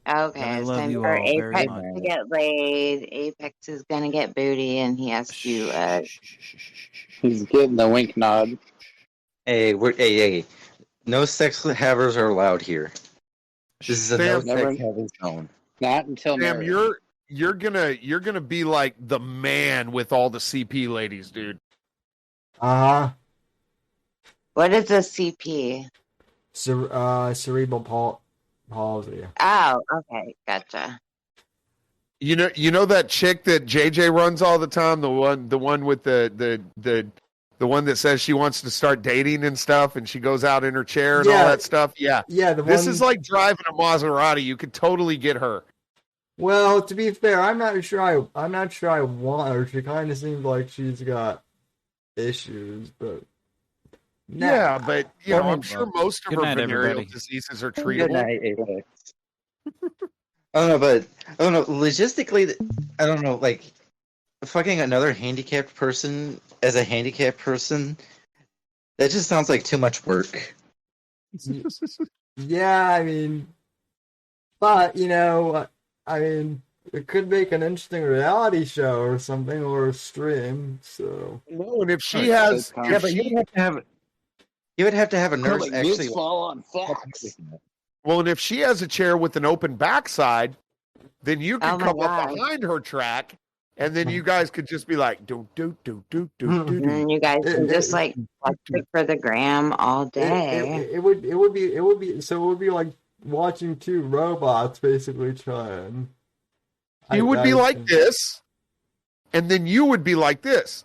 Okay, I it's love time you for all very Apex much. to get laid. Apex is gonna get booty, and he has to. He's getting the wink nod. Hey. No sex havers are allowed here. This is a no Sam, sex havers zone. Not until Sam, marriage. you're gonna be like the man with all the CP ladies, dude. What is a CP? Cerebral palsy. Oh, okay, gotcha. You know that chick that JJ runs all the time, the one with the one that says she wants to start dating and stuff, and she goes out in her chair and all that stuff. Yeah, Yeah, this is like driving a Maserati. You could totally get her. Well, to be fair, I'm not sure I want her. She kind of seems like she's got issues, but Yeah, but you know, I'm sure Well, most of good her night, venereal everybody. diseases are Good treatable. night, Apex. I don't know. Logistically, I don't know. Like, fucking another handicapped person as a handicapped person, that just sounds like too much work. yeah, I mean, but you know, I mean, it could make an interesting reality show or something, or a stream. So No, and if she has, Yeah, but you would have to have a nurse Coming actually. this fall on Fox. well, and if she has a chair with an open backside, then you Oh could my come up God. behind her track, and then you guys could just be like, do. And then you guys can just like watch it for the gram all day. it would be like watching two robots basically try and He would be like this, and then you would be like this.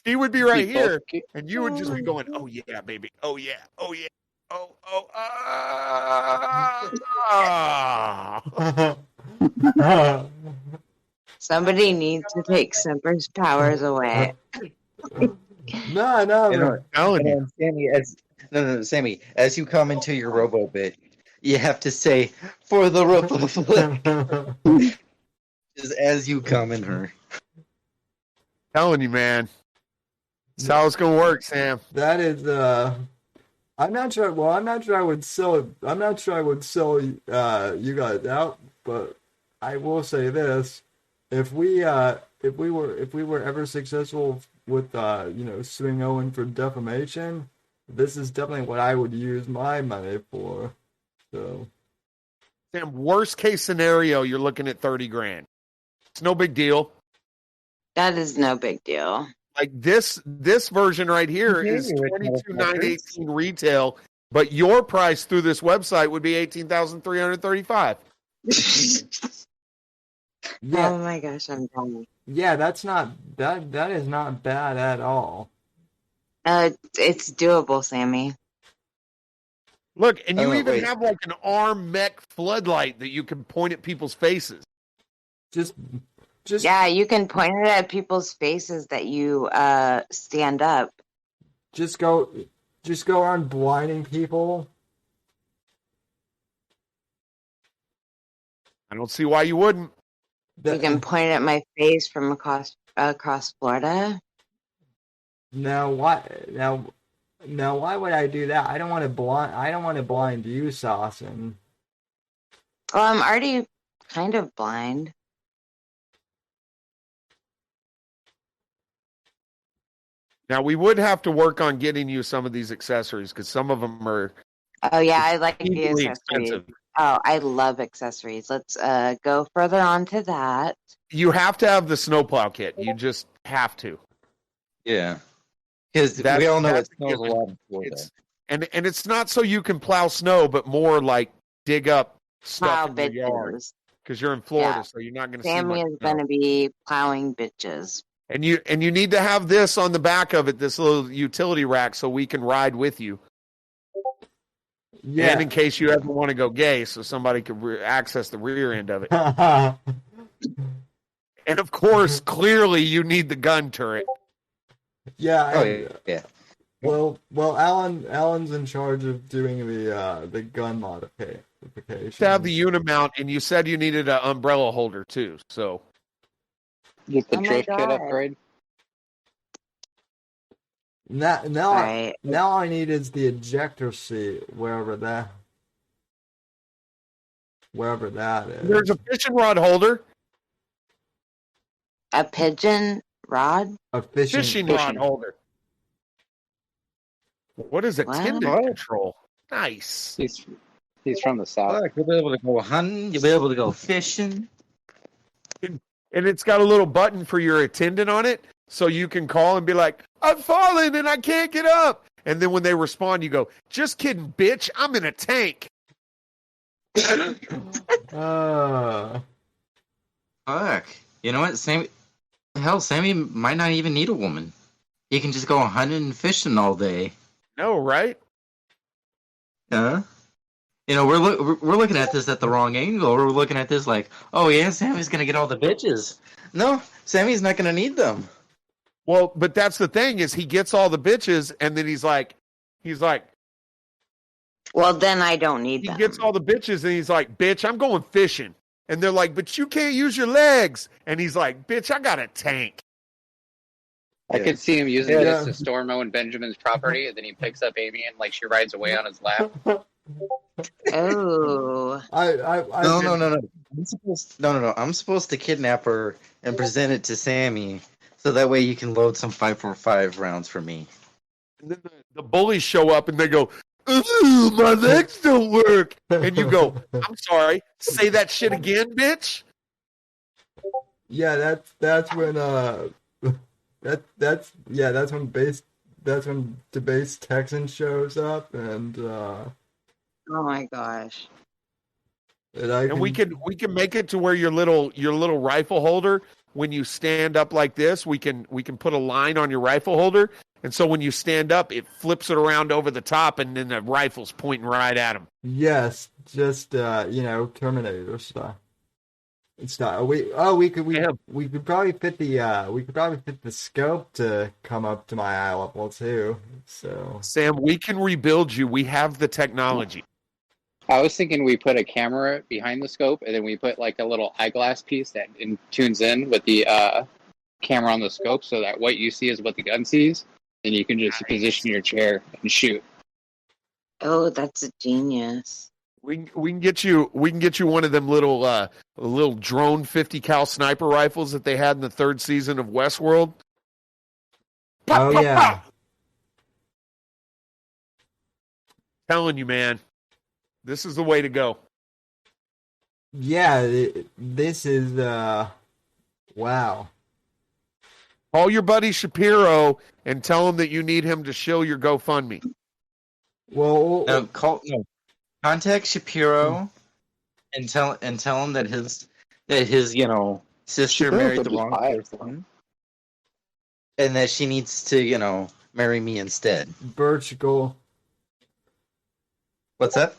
He would be right here, and you would just be going, "Oh yeah, baby! Oh yeah! Oh yeah! Oh ah!" Somebody needs to take Semper's powers away. No, Sammy, as you come into your robo bit, you have to say, "For the Republic," just as you come in her. Telling you, man. That's how it's gonna work, Sam. That is I'm not sure. Well, I'm not sure I would sell. I'm not sure I would sell you guys out. But I will say this: if we were ever successful with suing Owen for defamation, this is definitely what I would use my money for. So, Sam, worst case scenario, you're looking at 30 grand. It's no big deal. That is no big deal. Like this version right here is $22,918 retail, but your price through this website would be $18,335. yeah. Oh my gosh, I'm done. Yeah, that is not bad at all. It's doable, Sammy. Look, and you have like an arm mech floodlight that you can point at people's faces. Just yeah, you can point it at people's faces that you stand up. Just go around blinding people. I don't see why you wouldn't. You can point it at my face from across Florida. Now why would I do that? I don't want to blind you, Saucin. Well, I'm already kind of blind. Now, we would have to work on getting you some of these accessories because some of them are. Oh, yeah, I like the accessories. Expensive. Oh, I love accessories. Let's go further on to that. You have to have the snowplow kit. You just have to. Yeah. Because we all know it snows a lot in Florida. And it's not so you can plow snow, but more like dig up stuff in your yard. Because you're in Florida, so you're not going to see much Sammy is going to be plowing bitches. And you need to have this on the back of it, this little utility rack, so we can ride with you. Yeah. And in case you ever want to go gay, so somebody could access the rear end of it. And of course, clearly, you need the gun turret. Yeah. Yeah. Well, Alan's in charge of doing the gun modification. To have the unimount, and you said you needed an umbrella holder too, so. Get the drift kit upgrade. Now I need is the ejector seat, wherever that is. There's a fishing rod holder. A pigeon rod? A fishing rod holder. What is a tendon control? Nice. He's from the south. You'll be able to go hunting. You'll be able to go fishing. And it's got a little button for your attendant on it, so you can call and be like, "I'm falling and I can't get up." And then when they respond, you go, "Just kidding, bitch. I'm in a tank." Fuck. You know what, Sammy? Hell, Sammy might not even need a woman. He can just go hunting and fishing all day. No, right? Huh? You know, we're looking at this at the wrong angle. We're looking at this like, oh yeah, Sammy's gonna get all the bitches. No, Sammy's not gonna need them. Well, but that's the thing is he gets all the bitches, and then he's like, well, then I don't need them. He gets all the bitches, and he's like, "Bitch, I'm going fishing," and they're like, "But you can't use your legs," and he's like, "Bitch, I got a tank." I could see him using this to storm Owen Benjamin's property, and then he picks up Amy and like she rides away on his lap. Oh. No. I'm supposed to kidnap her and present it to Sammy, so that way you can load some 5.45 rounds for me. And then the bullies show up and they go, "Ooh, my legs don't work," and you go, "I'm sorry, say that shit again, bitch." Yeah, that's when that's when Debase Texan shows up and oh my gosh. And we can make it to where your little rifle holder, when you stand up like this, we can put a line on your rifle holder, and so when you stand up, it flips it around over the top, and then the rifle's pointing right at him. Yes, just Terminator style. It's not. We could probably fit the scope to come up to my eye level too. So Sam, we can rebuild you. We have the technology. I was thinking we put a camera behind the scope, and then we put like a little eyeglass piece that tunes in with the camera on the scope, so that what you see is what the gun sees, and you can just position your chair and shoot. Oh, that's a genius. We can get you one of them little drone 50 cal sniper rifles that they had in the 3rd season of Westworld. Oh yeah. Telling you, man, this is the way to go. Yeah, this is wow. Call your buddy Shapiro and tell him that you need him to shill your GoFundMe. Well, contact Shapiro and tell him that his sister married the wrong person, and that she needs to marry me instead. Birch gold. What's that?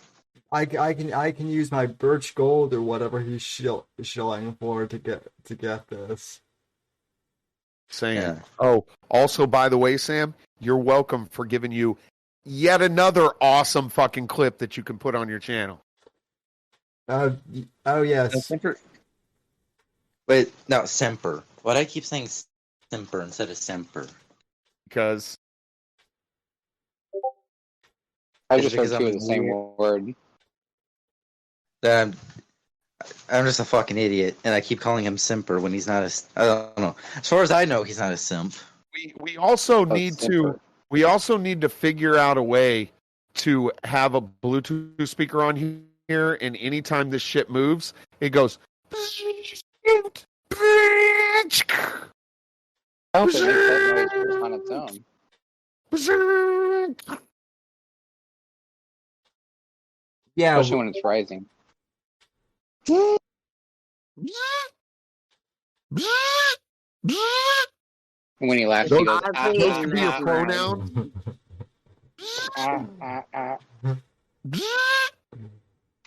I can use my birch gold or whatever he's shilling for to get this. Saying, Yeah. Oh, also, by the way, Sam, you're welcome for giving you yet another awesome fucking clip that you can put on your channel. Oh yes. Wait, no, Semper. Why do I keep saying Semper instead of Semper? Because I just heard two of the same word. I'm just a fucking idiot, and I keep calling him Simper when he's not I don't know. As far as I know, he's not a simp. we also need to figure out a way to have a Bluetooth speaker on here, and anytime this shit moves, it goes. I hope it makes that noise on its own. Yeah, especially when it's rising. When he laughs, he goes, those could be your pronoun.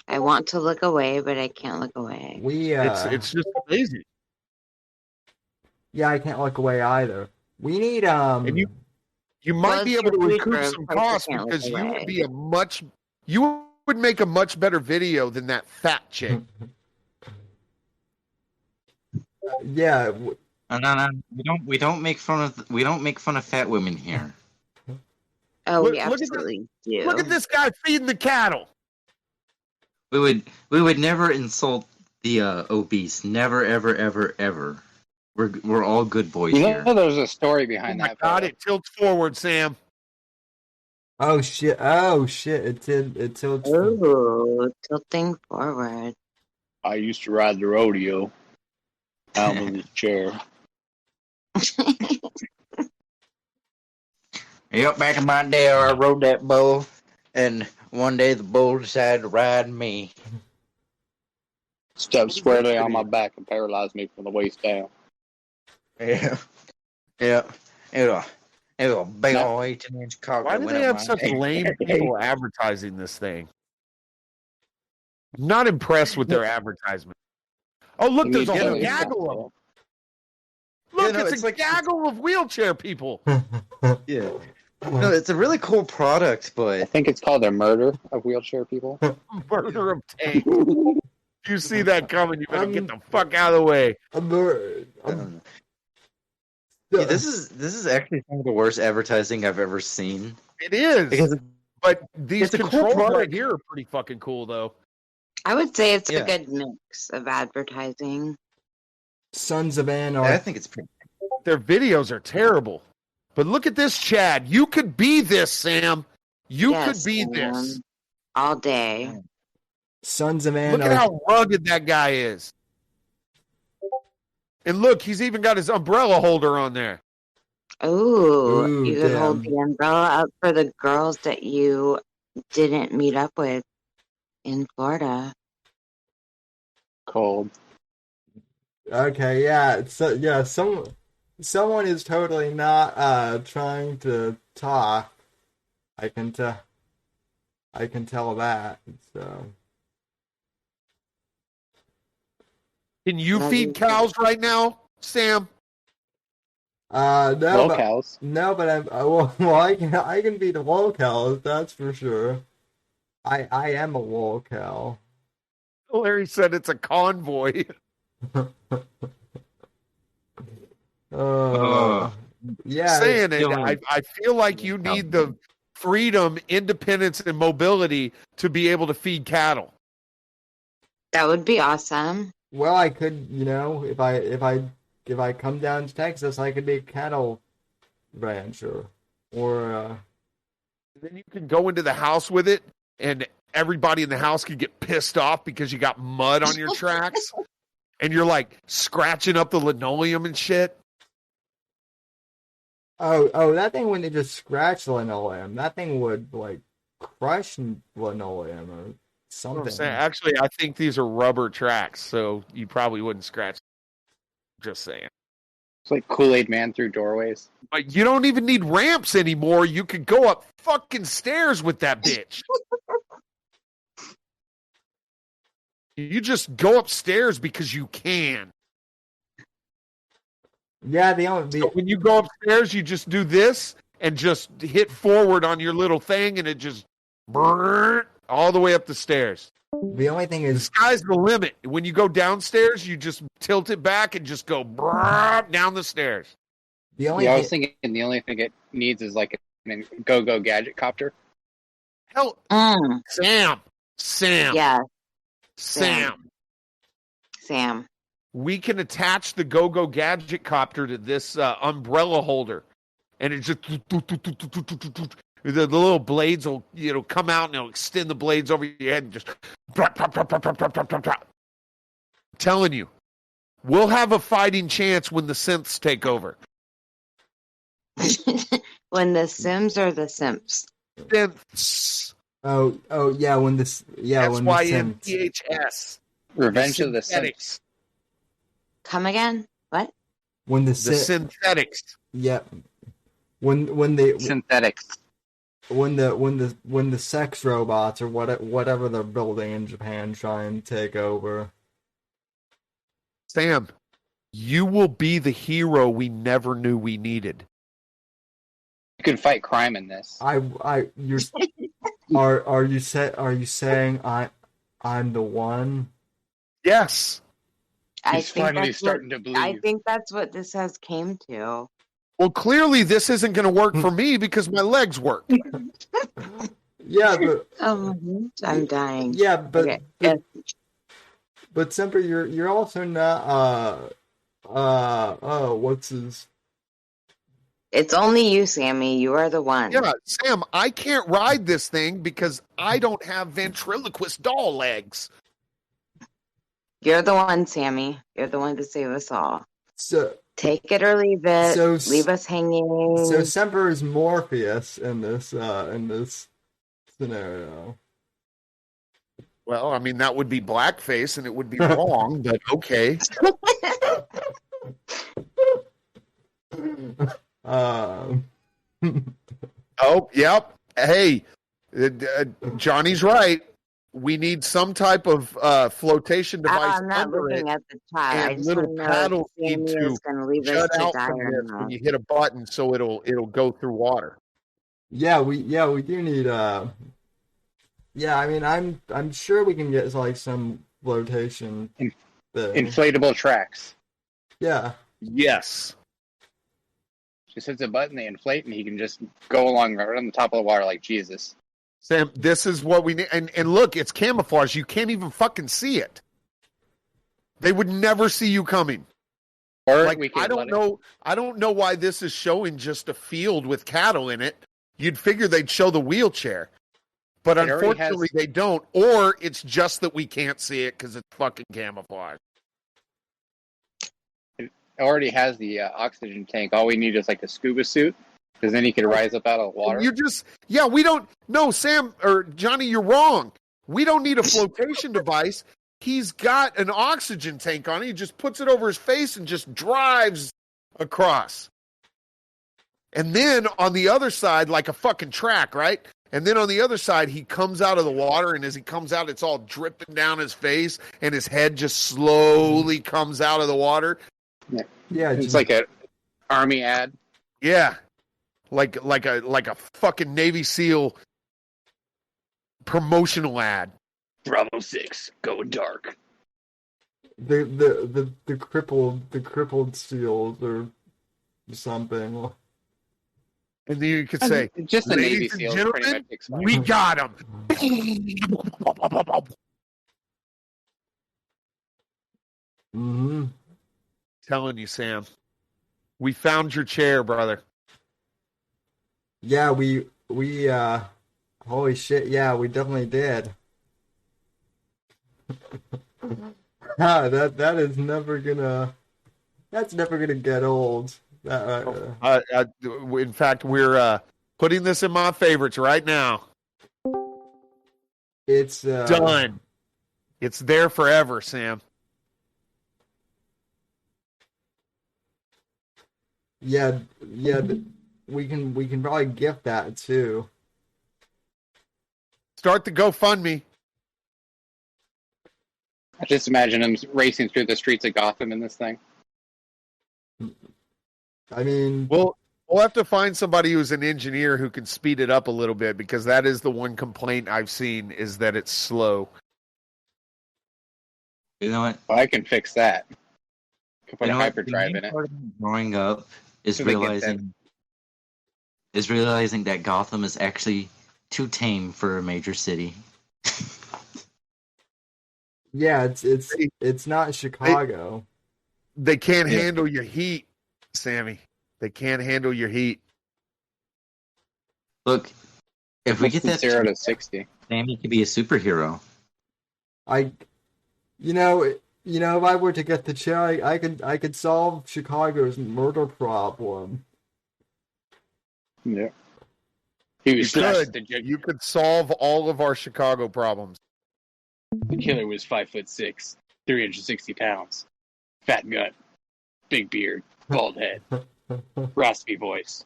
I want to look away, but I can't look away. It's just amazing. Yeah, I can't look away either. We need and you might be able to recoup some costs because you would make a much better video than that fat chick. Yeah. No. We don't make fun of fat women here. Oh, we absolutely do. Look at this guy feeding the cattle. We would never insult the obese. Never, ever, ever, ever. We're all good boys here. There's a story behind that. God, it tilts forward, Sam. Oh shit! It tilts. Oh, tilting forward. I used to ride the rodeo. Out in the chair. Yep, back in my day, I rode that bull, and one day the bull decided to ride me. Stepped squarely on my back and paralyzed me from the waist down. Yeah. It was a big old 18-inch cock. Why do they have such lame people advertising this thing? I'm not impressed with their advertisement. Oh, look, there's a whole gaggle of them. Look, it's a gaggle of wheelchair people. Yeah. No, it's a really cool product, but I think it's called a murder of wheelchair people. Murder of tank. You see that coming, you better get the fuck out of the way. Yeah, this is actually some of the worst advertising I've ever seen. It is. But these controls cool right here are pretty fucking cool, though. I would say it's a good mix of advertising. Sons of Anarchy. I think it's pretty. Their videos are terrible. But look at this, Chad. You could be this, Sam. You could be this. All day. Sons of Anarchy. Look at how rugged that guy is. And look, he's even got his umbrella holder on there. Ooh, you could hold the umbrella up for the girls that you didn't meet up with in Florida. Cold. Okay, yeah, so yeah, someone is totally not trying to talk. I can tell. I can tell that. So Can you feed cows right now, Sam? no, Locals. but I'm well, I can be the locals, that's for sure. I am a local. Larry said it's a convoy. Yeah, Saying it, I feel like you need the freedom, independence, and mobility to be able to feed cattle. That would be awesome. well, I could, if I come down to Texas, I could be a cattle rancher, or Then you can go into the house with it, and everybody in the house could get pissed off because you got mud on your tracks, and you're like scratching up the linoleum and shit. oh, that thing wouldn't just scratch linoleum. That thing would like crush linoleum or something. Actually, I think these are rubber tracks, so you probably wouldn't scratch. Just saying. It's like Kool-Aid Man through doorways. But you don't even need ramps anymore. You could go up fucking stairs with that bitch. You just go upstairs because you can. Yeah, So when you go upstairs, you just do this and just hit forward on your little thing, and it just all the way up the stairs. The only thing is, the sky's the limit. When you go downstairs, you just tilt it back and just go down the stairs. I was thinking the only thing it needs is like a go-go gadget copter. Hell, Sam. Yeah. Sam. We can attach the go-go gadget copter to this umbrella holder, and it just the little blades will come out and it'll extend the blades over your head and just I'm telling you, we'll have a fighting chance when the synths take over. When the Sims or the Simps? Synths. Oh yeah, when this when the Sims. SYNTHS. Revenge of the Synths. Come again? What? When the synthetics. Yeah. When the synthetics. When the sex robots or whatever they're building in Japan try and take over. Sam, you will be the hero we never knew we needed. You can fight crime in this. Are you saying I'm the one? Yes. He's finally starting to believe. I think that's what this has came to. Well, clearly this isn't going to work for me because my legs work. Yeah, but I'm dying. Yeah, but okay. but Semper, you're also not what's his? It's only you, Sammy. You are the one. Yeah, Sam, I can't ride this thing because I don't have ventriloquist doll legs. You're the one, Sammy. You're the one to save us all. So take it or leave it. So leave us hanging. So Semper is Morpheus in this scenario. Well, I mean that would be blackface and it would be wrong, but okay. Oh, yep. Hey, Johnny's right. We need some type of flotation device I'm not under looking it, at the chat. I and just little want to know paddles if need Sammy to is going to leave us shut to out die from or this not. when you hit a button, so it'll go through water. Yeah, we do need yeah, I mean I'm sure we can get like some flotation thing. Inflatable tracks. Yeah. Yes. Just hits a button, they inflate, and he can just go along right on the top of the water like Jesus. Sam, this is what we need. And look, it's camouflage. You can't even fucking see it. They would never see you coming. Or like, we can I don't know why this is showing just a field with cattle in it. You'd figure they'd show the wheelchair. But unfortunately they don't. Or it's just that we can't see it because it's fucking camouflage. It already has the oxygen tank. All we need is like a scuba suit. Because then he could rise up out of the water. We don't. No, Sam or Johnny, you're wrong. We don't need a flotation device. he's got an oxygen tank on it. He just puts it over his face and just drives across. And then on the other side, like a fucking track, right? And then on the other side, he comes out of the water, and as he comes out, it's all dripping down his face, and his head just slowly comes out of the water. Yeah, It's like an army ad. Yeah, like a fucking Navy SEAL promotional ad. Bravo 6, go dark. the crippled SEALs or something. And then you could say, just the Navy ladies and SEALs pretty gentlemen, much explain. we got him. Mm-hmm. Telling you, Sam. We found your chair, brother. Yeah, we holy shit, yeah, we definitely did. That is never gonna get old. In fact, we're putting this in my favorites right now. It's done. It's there forever, Sam. Yeah, we can probably gift that too. Start the GoFundMe. I just imagine him racing through the streets of Gotham in this thing. I mean, We'll have to find somebody who's an engineer who can speed it up a little bit, because that is the one complaint I've seen, is that it's slow. You know what? Well, I can fix that. I can put You a know what? hyperdrive The in main it. part of growing up is So they get realizing that Gotham is actually too tame for a major city. yeah, it's not Chicago. They can't handle your heat, Sammy. They can't handle your heat. Look, if we get that 0 to 60, Sammy could be a superhero. If I were to get the chair, I could solve Chicago's murder problem. Yeah. He was slashed. You could solve all of our Chicago problems. The killer was 5'6", 360 pounds, fat gut, big beard, bald head, raspy voice.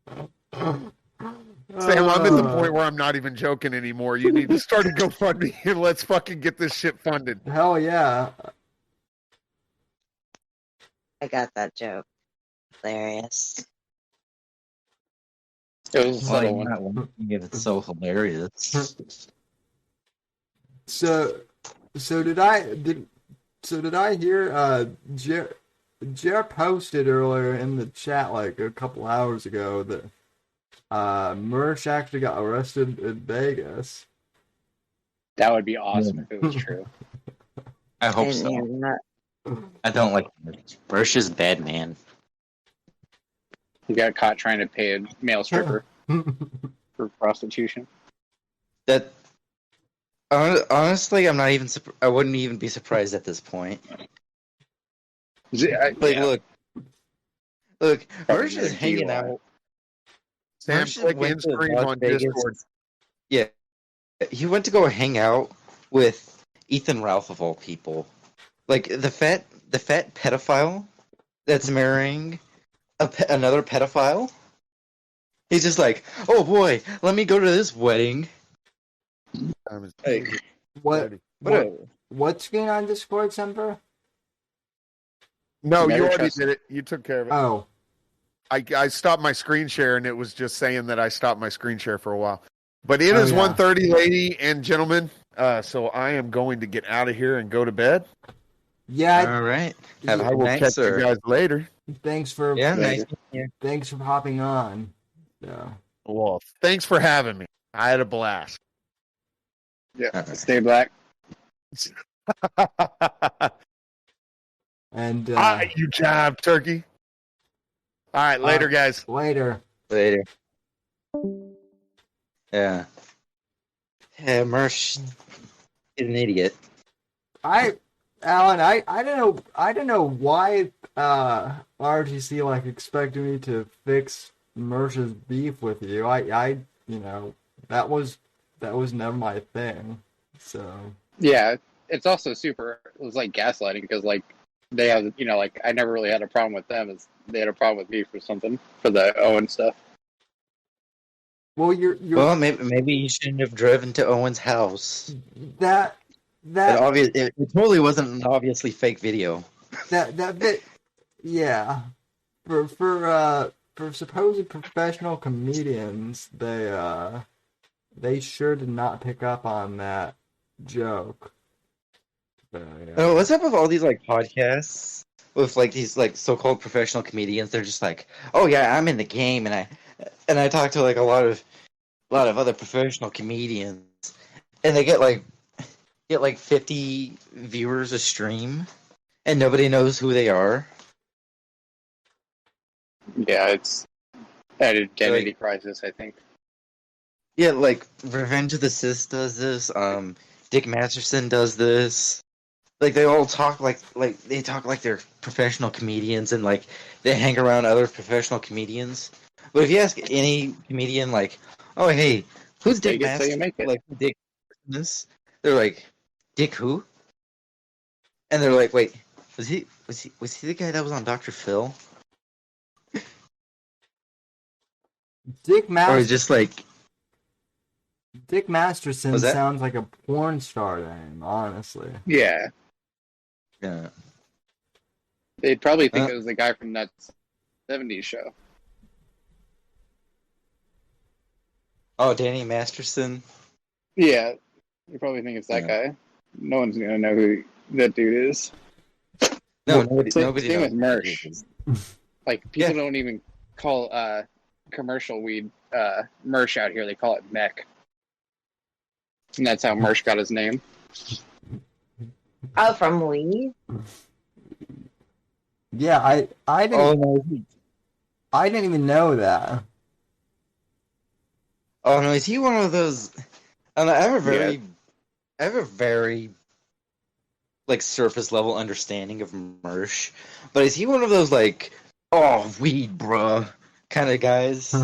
Sam, I'm at the point where I'm not even joking anymore. You need to start a GoFundMe and let's fucking get this shit funded. Hell yeah. I got that joke. Hilarious. It was a Well, subtle you're not one. laughing if it's so hilarious. So did I hear Jer posted earlier in the chat like a couple hours ago that Mersh actually got arrested in Vegas. That would be awesome if it was true. I hope so. I don't like Mersh. Mersh is a bad man. He got caught trying to pay a male stripper for prostitution. That honestly, I'm not even. I wouldn't even be surprised at this point. Look, Mersh is hanging out. Sam, Mersh click went end to screen Las on Vegas. Discord. Yeah, he went to go hang out with Ethan Ralph of all people, like the fat pedophile that's marrying another pedophile. He's just like, oh boy, let me go to this wedding. Like, What's going on Discord, Semper? No, you already did it. You took care of it. Oh. I stopped my screen share, and it was just saying that I stopped my screen share for a while. But it is 1:30, ladies and gentlemen. So I am going to get out of here and go to bed. Yeah. All right. I will catch you guys later. Thanks for nice. Thanks for hopping on. Yeah. Well, thanks for having me. I had a blast. Yeah. Stay black. And you jive, turkey. All right, later, guys. Later. Yeah. Yeah, Mersh is an idiot. Alan, I don't know why RTC like expected me to fix Mersh's beef with you. I that was never my thing. So Yeah, it's also super. It was like gaslighting because like they have, you know, like I never really had a problem with them. It's, they had a problem with me for something for the Owen stuff. Well, you're Well, maybe you shouldn't have driven to Owen's house. that It totally wasn't an obviously fake video. that bit, yeah. For supposed professional comedians, they sure did not pick up on that joke. But, Oh, what's up with all these like podcasts with like these like so-called professional comedians? They're just like, oh yeah, I'm in the game, and I talk to like a lot of other professional comedians, and they get like 50 viewers a stream, and nobody knows who they are. Yeah, it's an identity crisis, I think. Yeah, like Revenge of the Sis does this. Dick Masterson does this. Like they all talk like they talk like they're professional comedians, and like they hang around other professional comedians. But if you ask any comedian, like, "Oh, hey, who's Dick Make it so you Masterson?" make it. Like Dick this, they're like, "Dick who?" And they're like, "Wait, was he the guy that was on Dr. Phil?" Dick Or Masterson. just like Dick Masterson Was that? sounds like a porn star name, honestly. Yeah, yeah. they'd probably think it was the guy from that '70s show. Oh, Danny Masterson. Yeah, you probably think it's that guy. No one's gonna know who that dude is. No, Same nobody with knows. Mersh. Like people don't even call commercial weed Mersh out here. They call it mech, and that's how Mersh got his name. Oh, from weed? Yeah, I didn't. Oh no. I didn't even know that. Oh no, is he one of those? I don't know, I have a very like surface level understanding of Mersh, but is he one of those like, oh weed, bruh, kind of guys?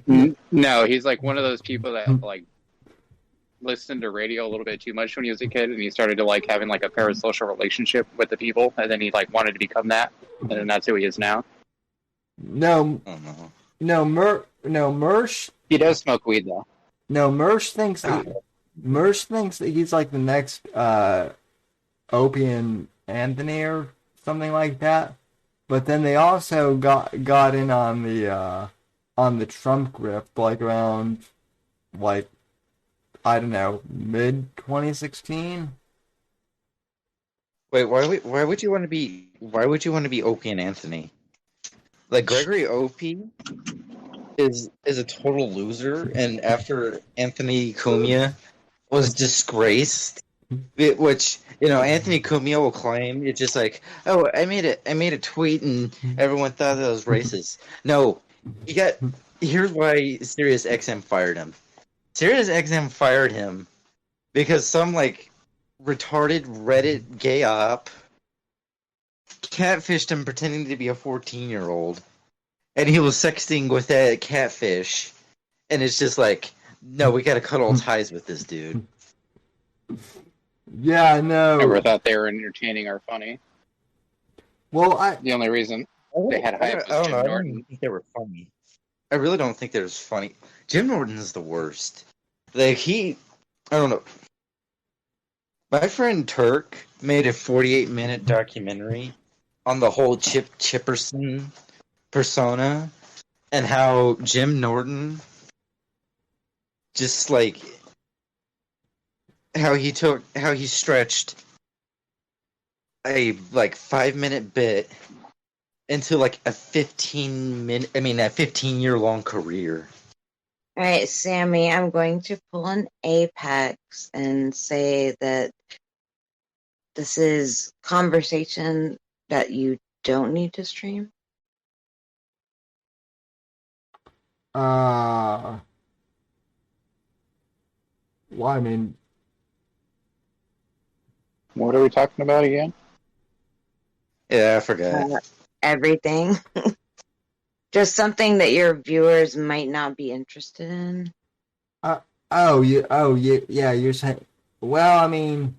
No, he's like one of those people that like listened to radio a little bit too much when he was a kid, and he started to like having like a parasocial relationship with the people, and then he like wanted to become that, and then that's who he is now. No, Oh, no, Mersh. He does smoke weed though. No, Mersh thinks that he's like the next Opie and Anthony or something like that. But then they also got in on the Trump grip like around like I don't know, mid 2016. Wait, why would you want to be Opie and Anthony? Like Gregory Opie is a total loser, and after Anthony Cumia was disgraced, which Anthony Cumia will claim it's just like, oh, I made a tweet and everyone thought that I was racist. No, here's why Sirius XM fired him. Sirius XM fired him because some like retarded Reddit gay op catfished him pretending to be a 14-year-old, and he was sexting with that catfish, and it's just like, no, we gotta cut all ties with this dude. Yeah, I know. Never thought they were entertaining or funny. Well, the only reason they had hype was Jim I Norton. don't think they were funny. I really don't think they're funny. Jim Norton is the worst. Like I don't know. My friend Turk made a 48-minute documentary on the whole Chip Chipperson persona and how Jim Norton just like how he stretched a like 5-minute bit into like a 15-year long career. All right, Sammy, I'm going to pull an Apex and say that this is conversation that you don't need to stream. Well, I mean, What are we talking about again? Yeah, I forgot. Everything. Just something that your viewers might not be interested in. yeah, you're saying. Well, I mean,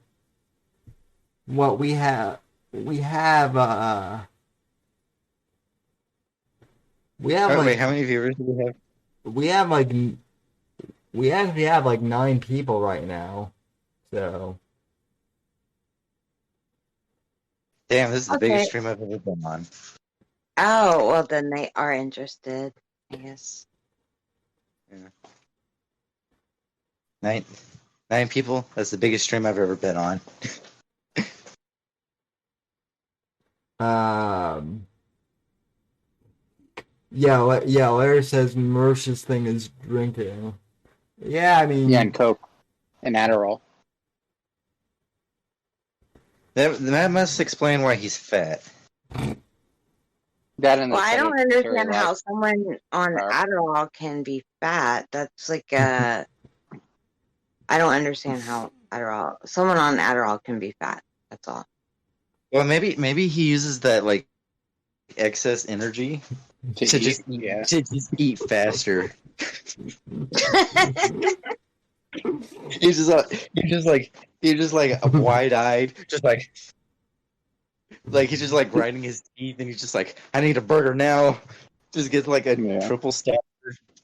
what we have Oh, like wait, how many viewers do we have? we actually have like 9 people right now. So Damn, this is the Okay. biggest stream I've ever been on. Oh, well, then they are interested, I guess. Yeah. Nine people. That's the biggest stream I've ever been on. yeah, Larry says Mersh's thing is drinking. Yeah, I mean, Yeah, and Coke and Adderall. That must explain why he's fat. That and the Well, I don't sedentary understand how life. someone on Adderall can be fat. That's like I don't understand how someone on Adderall can be fat. That's all. Well, maybe he uses that like excess energy to just eat faster. He's just like wide-eyed, just like he's just like grinding his teeth, and he's just like, I need a burger now. Just gets like a triple stack,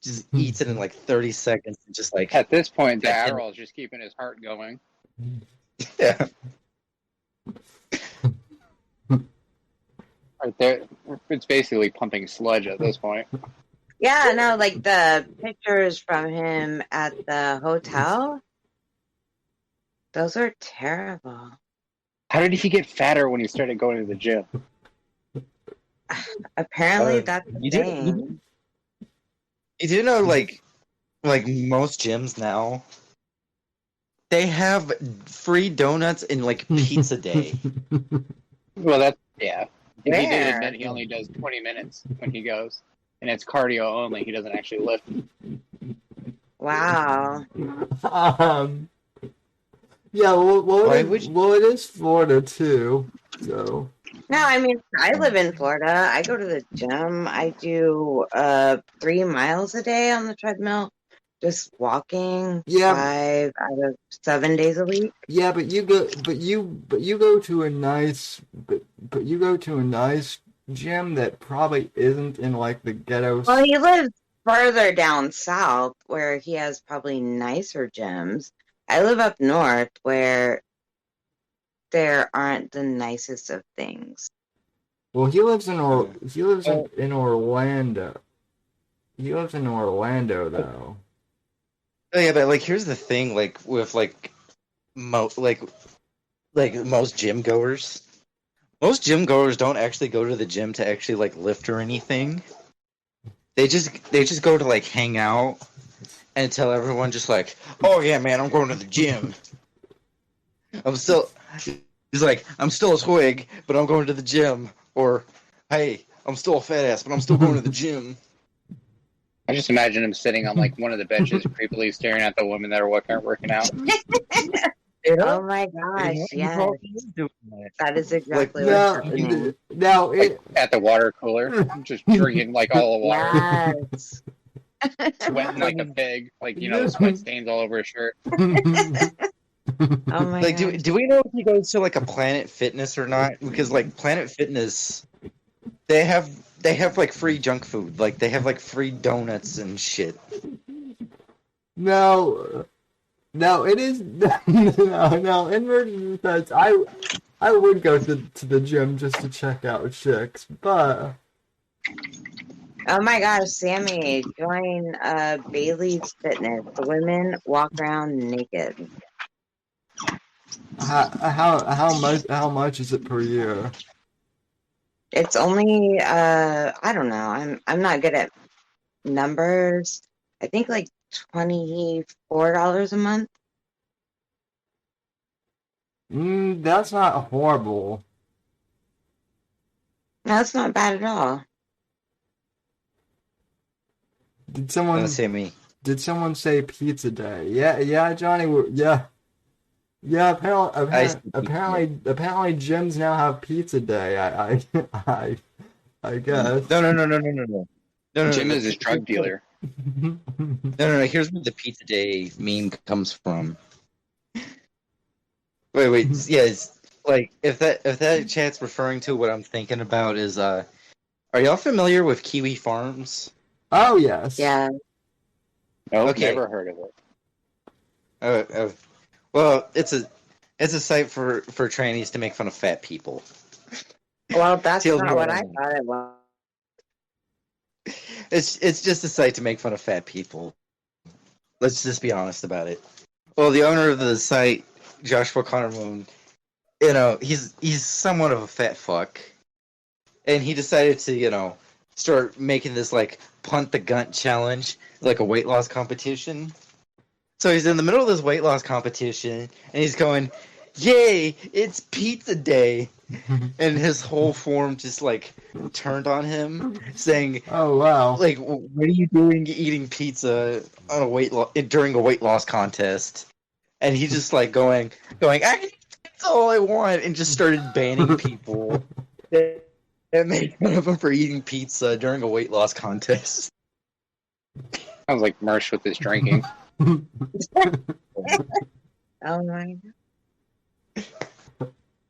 just eats it in like 30 seconds, and just like At this point, the Adderall is just keeping his heart going. Yeah. Right there, it's basically pumping sludge at this point. Yeah, no, like the pictures from him at the hotel, those are terrible. How did he get fatter when he started going to the gym? Apparently, that's the you thing. You do know, like most gyms now, they have free donuts and like pizza day. Well, that's yeah. He did Where? admit he only does 20 minutes when he goes, and it's cardio only. He doesn't actually lift. Wow. Yeah, well, it is Florida too. So No, I mean, I live in Florida. I go to the gym. I do 3 miles a day on the treadmill, just walking. Yeah. 5 out of 7 days a week. yeah, but you go to a nice gym that probably isn't in like the ghetto. Well, he lives further down south where he has probably nicer gyms. I live up north where there aren't the nicest of things. Well, he lives in Orlando. He lives in Orlando though. Oh yeah, but like here's the thing, like with like most gym goers. Most gym goers don't actually go to the gym to actually like lift or anything. They just go to like hang out and tell everyone just like, oh yeah, man, I'm going to the gym. He's like, I'm still a twig, but I'm going to the gym. Or, hey, I'm still a fat ass, but I'm still going to the gym. I just imagine him sitting on like one of the benches, creepily staring at the women that are working out. Oh my gosh, yes. That is exactly Like, what's happening. Now Like, at the water cooler, just drinking like all the water, Yes. sweating like a pig, like sweat stains all over his shirt. Oh my Like, gosh. do we know if he goes to like a Planet Fitness or not? Because like Planet Fitness, they have like free junk food. Like they have like free donuts and shit. No, it is no. In Virgin defense, I would go to the gym just to check out chicks, but Oh my gosh, Sammy, join Bailey's Fitness. The women walk around naked. how much is it per year? It's only I don't know. I'm not good at numbers. I think like $24 a month. That's not horrible. No, it's not bad at all. Did someone Sammy? Did someone say pizza day? Yeah, Johnny. Yeah. Apparently, gyms now have pizza day. I guess. No. Jim is his drug dealer. No. Here's where the Pizza Day meme comes from. Wait. Yeah, like if that chat's referring to what I'm thinking about is are y'all familiar with Kiwi Farms? Oh yes. Yeah. Nope, Okay. never heard of it. Well, it's a site for trannies to make fun of fat people. Well, that's Tell me not what what I I mean. thought it was. It's just a site to make fun of fat people. Let's just be honest about it. Well, the owner of the site, Joshua Connor Moon, he's somewhat of a fat fuck, and he decided to start making this like punt the gun challenge, like a weight loss competition. So he's in the middle of this weight loss competition, and he's going, "Yay! It's pizza day!" And his whole form just like turned on him, saying, Oh wow. "Like, what are you doing eating pizza on during a weight loss contest?" And he just like going, "I can eat pizza all I want," and just started banning people that made fun of him for eating pizza during a weight loss contest. Sounds like Mersh with his drinking. Oh my.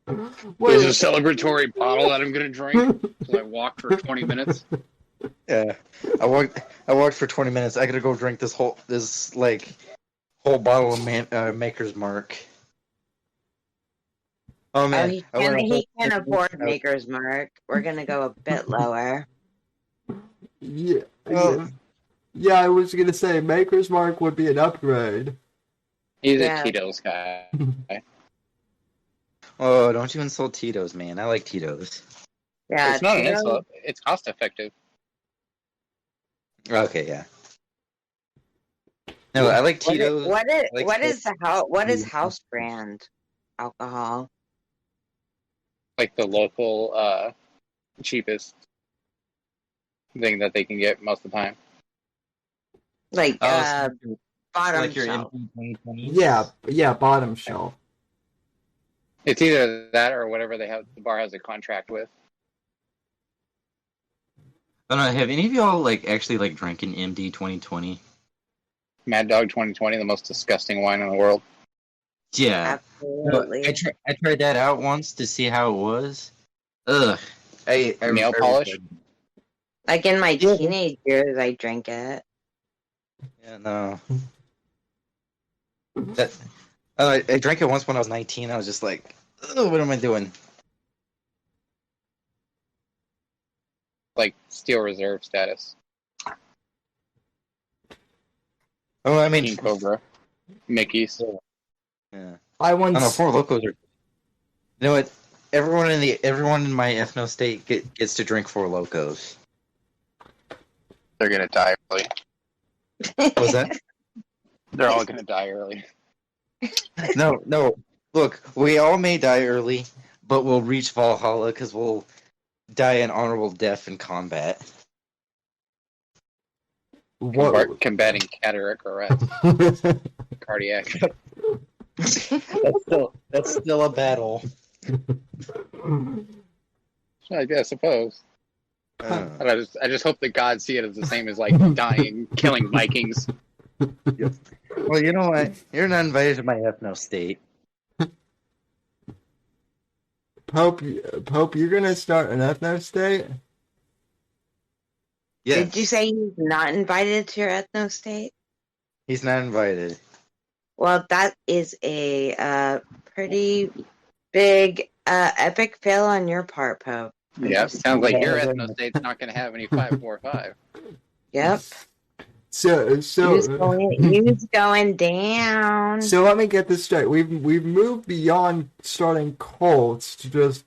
There's a celebratory bottle that I'm gonna drink. So I walked for 20 minutes. Yeah, I walked for 20 minutes. I gotta go drink this whole bottle of Maker's Mark. Oh man, He can afford Maker's Mark. We're gonna go a bit lower. Yeah. Well, Yeah, I was gonna say Maker's Mark would be an upgrade. He's Yeah. a Tito's guy. Oh, don't you insult Tito's, man. I like Tito's. Yeah, It's not an Tito's- insult. It's cost effective. Okay, yeah. No, I like Tito's. What is Yeah. house brand alcohol? Like the local cheapest thing that they can get most of the time. Like Oh, bottom like your shelf. MP2020s? Yeah, bottom shelf. It's either that or whatever the bar has a contract with. I don't know, have any of y'all actually drank an MD 2020? Mad Dog 2020, the most disgusting wine in the world. Yeah. Absolutely. I tried that out once to see how it was. Ugh. Nail polish? Like in my teenage years, I drank it. Yeah, no. I drank it once when I was 19. I was just like, ugh, what am I doing? Like Steel Reserve status. Oh, I mean, King Cobra. Mickey's. yeah. I I don't know, once. Four Locos are. You know what? Everyone in my ethno state gets to drink Four Locos. They're gonna die early. What was that? They're all gonna die early. No. Look, we all may die early, but we'll reach Valhalla because we'll die an honorable death in combat. What? Combating cataract arrest. Cardiac. That's still a battle. I suppose. But I just hope that God see it as the same as like dying, killing Vikings. Well, you know what? You're not invited to my ethno state. Pope, you're gonna start an ethno state? Yeah, Did you say he's not invited to your ethno state? he's not invited. Well, that is a pretty big epic fail on your part, Pope. Yeah, sounds like your ethno state's not going to have any 545. Yep. So He's going down. So let me get this straight. We've moved beyond starting cults to just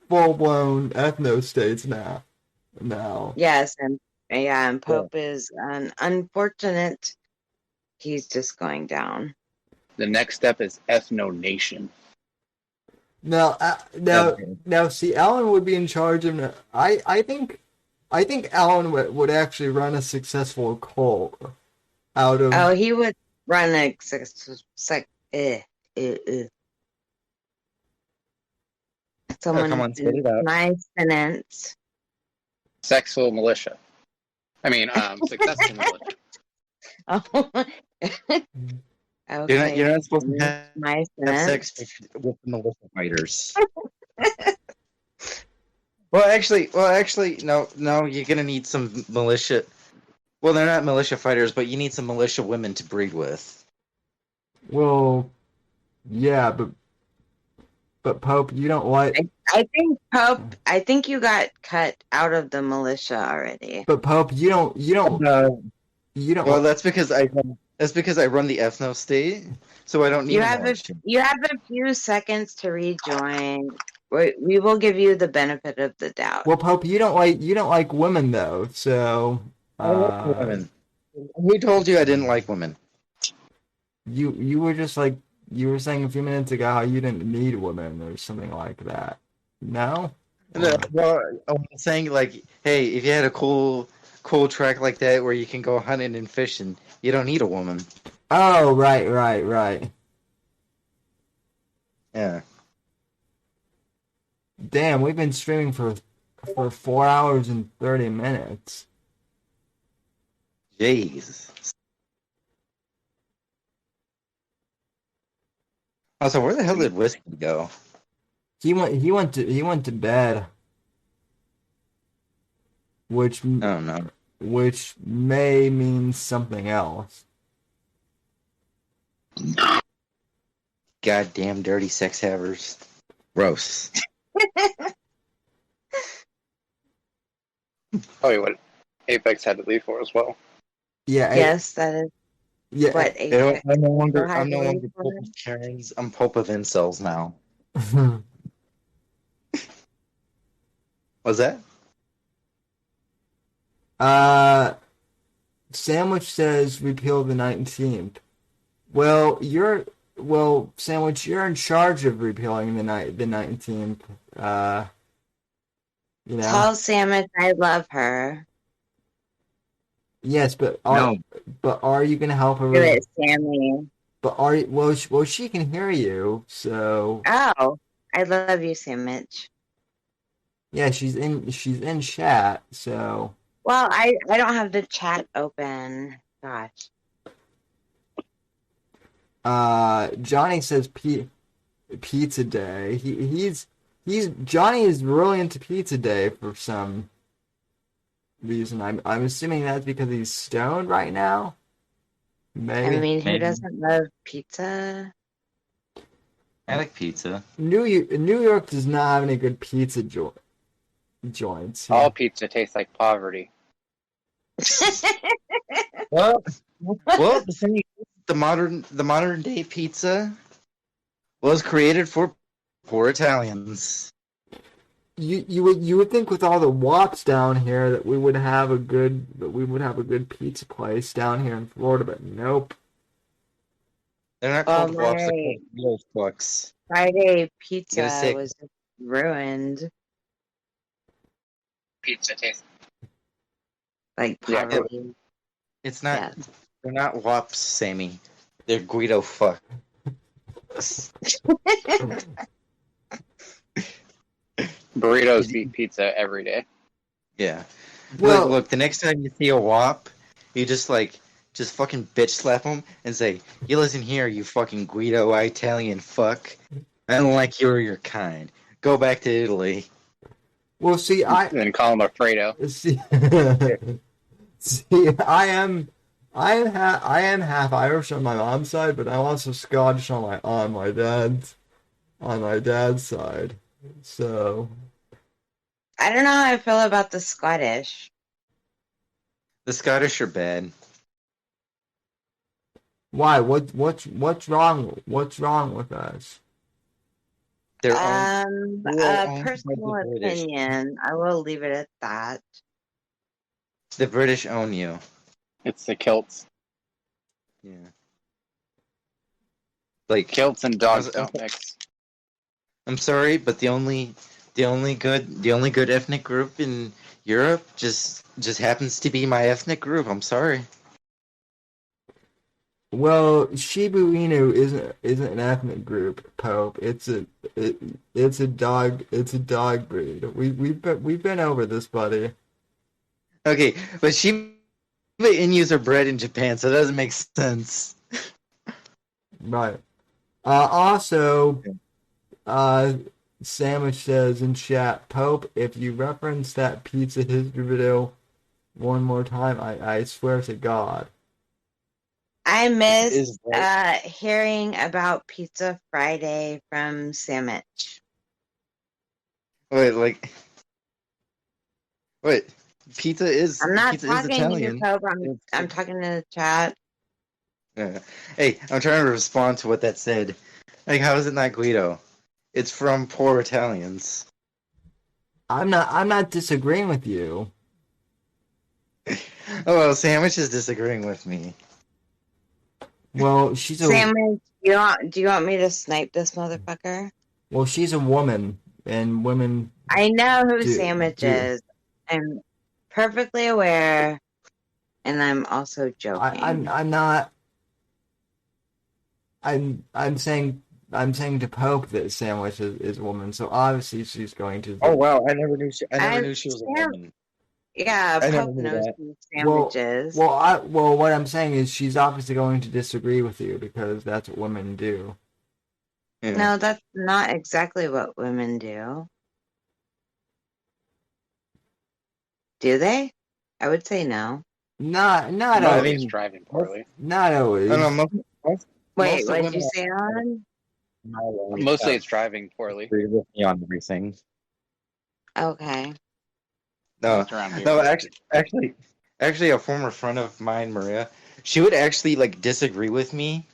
full blown ethno states now. Yes, and Pope is an unfortunate. He's just going down. The next step is ethno nation. Now, see, Alan would be in charge of. I think Alan would actually run a successful cult out of. Oh, he would run a someone come on, spit it out. nice sentence. Sexual militia. I mean, successful militia. Oh, Okay, You're not supposed to my have sense. sex with militia fighters. Well, actually, no. You're gonna need some militia. Well, they're not militia fighters, but you need some militia women to breed with. Well, yeah, but Pope, you don't like. I think Pope. I think you got cut out of the militia already. But Pope, you don't. Well, that's because I run the ethno state, so I don't need You a have militia. you have a few seconds to rejoin. We will give you the benefit of the doubt. Well, Pope, you don't like women though. So I like women. Who told you I didn't like women? you were just like you were saying a few minutes ago how you didn't need women or something like that. No. No, well, I'm saying like, hey, if you had a cool track like that where you can go hunting and fishing, you don't need a woman. Oh, right. Yeah. Damn, we've been streaming for 4 hours and 30 minutes. Jeez. Also, where the hell did Whiskey go? He went to bed. Which Oh no. Which may mean something else. Goddamn dirty sex havers. Gross. Probably what Apex had to leave for as well. Yeah. Yes, that is Yeah. what I'm no longer had to leave Pope of Karens. I'm Pope of incels now. What's that? Sandwich says repeal the 19th. Sandwich, you're in charge of repealing the 19th. Tall Sandwich, I love her. Yes, but are you gonna help her? Do it, Sammy. But she can hear you, so. Oh, I love you, Sandwich. Yeah, she's in chat, so. Well, I don't have the chat open. Gosh. Johnny says pizza day. Johnny is really into pizza day for some reason. I'm assuming that's because he's stoned right now. Maybe. I mean, who doesn't love pizza? I like pizza. New York does not have any good pizza joints. All pizza tastes like poverty. Well, the thing is, the modern day pizza was created for poor Italians. You would think with all the wops down here that we would have a good pizza place down here in Florida, but nope. They're not called wops, they're called fucks. Friday pizza was ruined. Pizza tastes like poverty. It's not. Yeah. They're not wops, Sammy. They're Guido fuck. Burritos beat pizza every day. Yeah. Well, look, the next time you see a wop, you just fucking bitch slap them and say, "You listen here, you fucking Guido Italian fuck. I don't like you or your kind. Go back to Italy." Well, see, then call him Alfredo. See, I am half Irish on my mom's side, but I'm also Scottish on my dad's side. So I don't know how I feel about the Scottish. The Scottish are bad. Why? What's wrong? What's wrong with us? A personal opinion. I will leave it at that. The British own you. It's the kilts. Yeah. Like kilts and dogs don't mix. I'm sorry, but the only good ethnic group in Europe just happens to be my ethnic group. I'm sorry. Well, Shiba Inu isn't an ethnic group, Pope. It's a dog breed. We've been over this, buddy. Okay, but Shiba Inus are bred in Japan, so it doesn't make sense. Right. Also, Sandwich says in chat, Pope, if you reference that pizza history video one more time, I swear to God. I missed hearing about Pizza Friday from Sandwich. Wait, pizza is I'm not pizza is talking to you, Italian. Pope. I'm talking to the chat. Hey, I'm trying to respond to what that said. Like, how is it not Guido? It's from poor Italians. I'm not disagreeing with you. Oh, well, Sandwich is disagreeing with me. Well, she's a Sandwich, do you want me to snipe this motherfucker? well, she's a woman, and women. I know who do- Sandwich do- is. I'm perfectly aware, and I'm also joking. I'm not. I'm saying to Pope that Sandwich is a woman, so obviously she's going to. Oh wow, I never knew she was a woman. Yeah, I never Pope knew knows that. who Sandwich is. Well, what I'm saying is she's obviously going to disagree with you because that's what women do. Yeah. No, that's not exactly what women do. Do they? I would say no. Not Mostly always. it's driving poorly. Not always. No, Wait, what did you say, Alan? Mostly it's driving poorly. Agree with me on everything. Okay. No, Just around here. no, actually, a former friend of mine, Maria, she would actually like disagree with me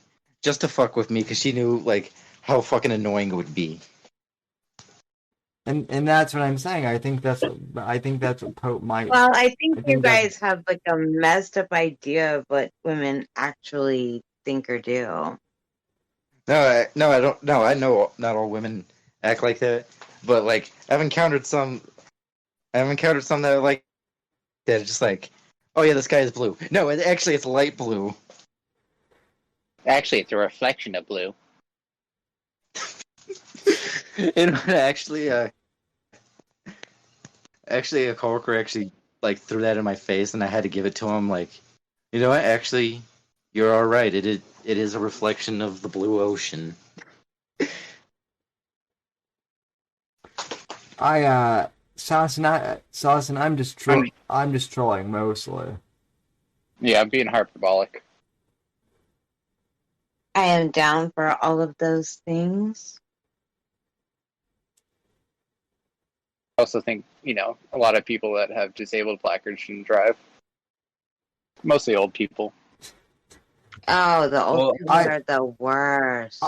just to fuck with me because she knew like how fucking annoying it would be. And that's what I'm saying. I think that's what Pope might. Well, I think you think that's- guys have like a messed up idea of what women actually think or do. I don't. No, I know not all women act like that, but like I've encountered some that are like that are just like, oh yeah, the sky is blue. No, actually it's light blue. Actually, it's a reflection of blue. And actually, a coworker actually like threw that in my face, and I had to give it to him. Like, you know what? Actually, you're all right. It is a reflection of the blue ocean. Saucin, I'm just trolling mostly. Yeah, I'm being hyperbolic. I am down for all of those things. I also think, a lot of people that have disabled placards shouldn't drive. Mostly old people. Oh, the old people are the worst.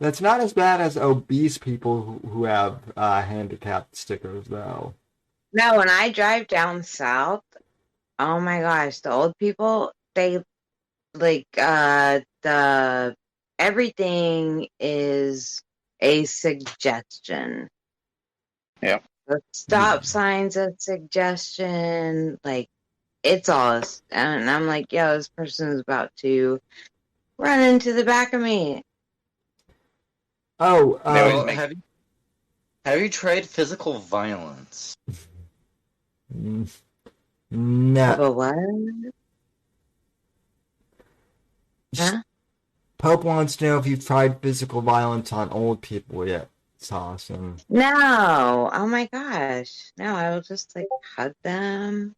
That's not as bad as obese people who have handicapped stickers, though. No, when I drive down south, oh my gosh, the old people, they like the everything is a suggestion. Yeah. The stop signs a suggestion, like it's all, and I'm like, yo, this person is about to run into the back of me. Oh, have you tried physical violence? No. But what? Huh? Pope wants to know if you've tried physical violence on old people yet. It's awesome. No. Oh my gosh. No, I will just like hug them.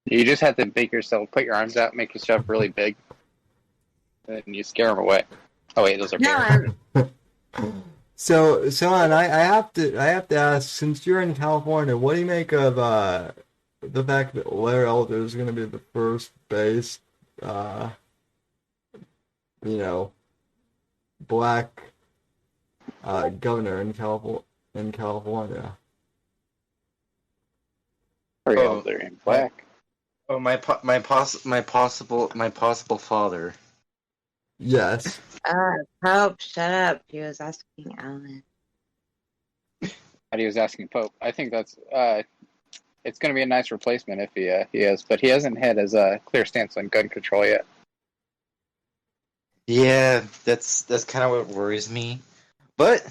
You just have to put your arms out, make yourself really big, and you scare them away. Oh wait, those are bears. So I have to ask, since you're in California, what do you make of the fact that Larry Elder is going to be the first base, black governor in California? Larry Elder in black. Oh, my possible father. Yes. Pope, shut up. He was asking Alan. He was asking Pope. I think that's it's going to be a nice replacement if he is, but he hasn't had his clear stance on gun control yet. Yeah, that's kind of what worries me. But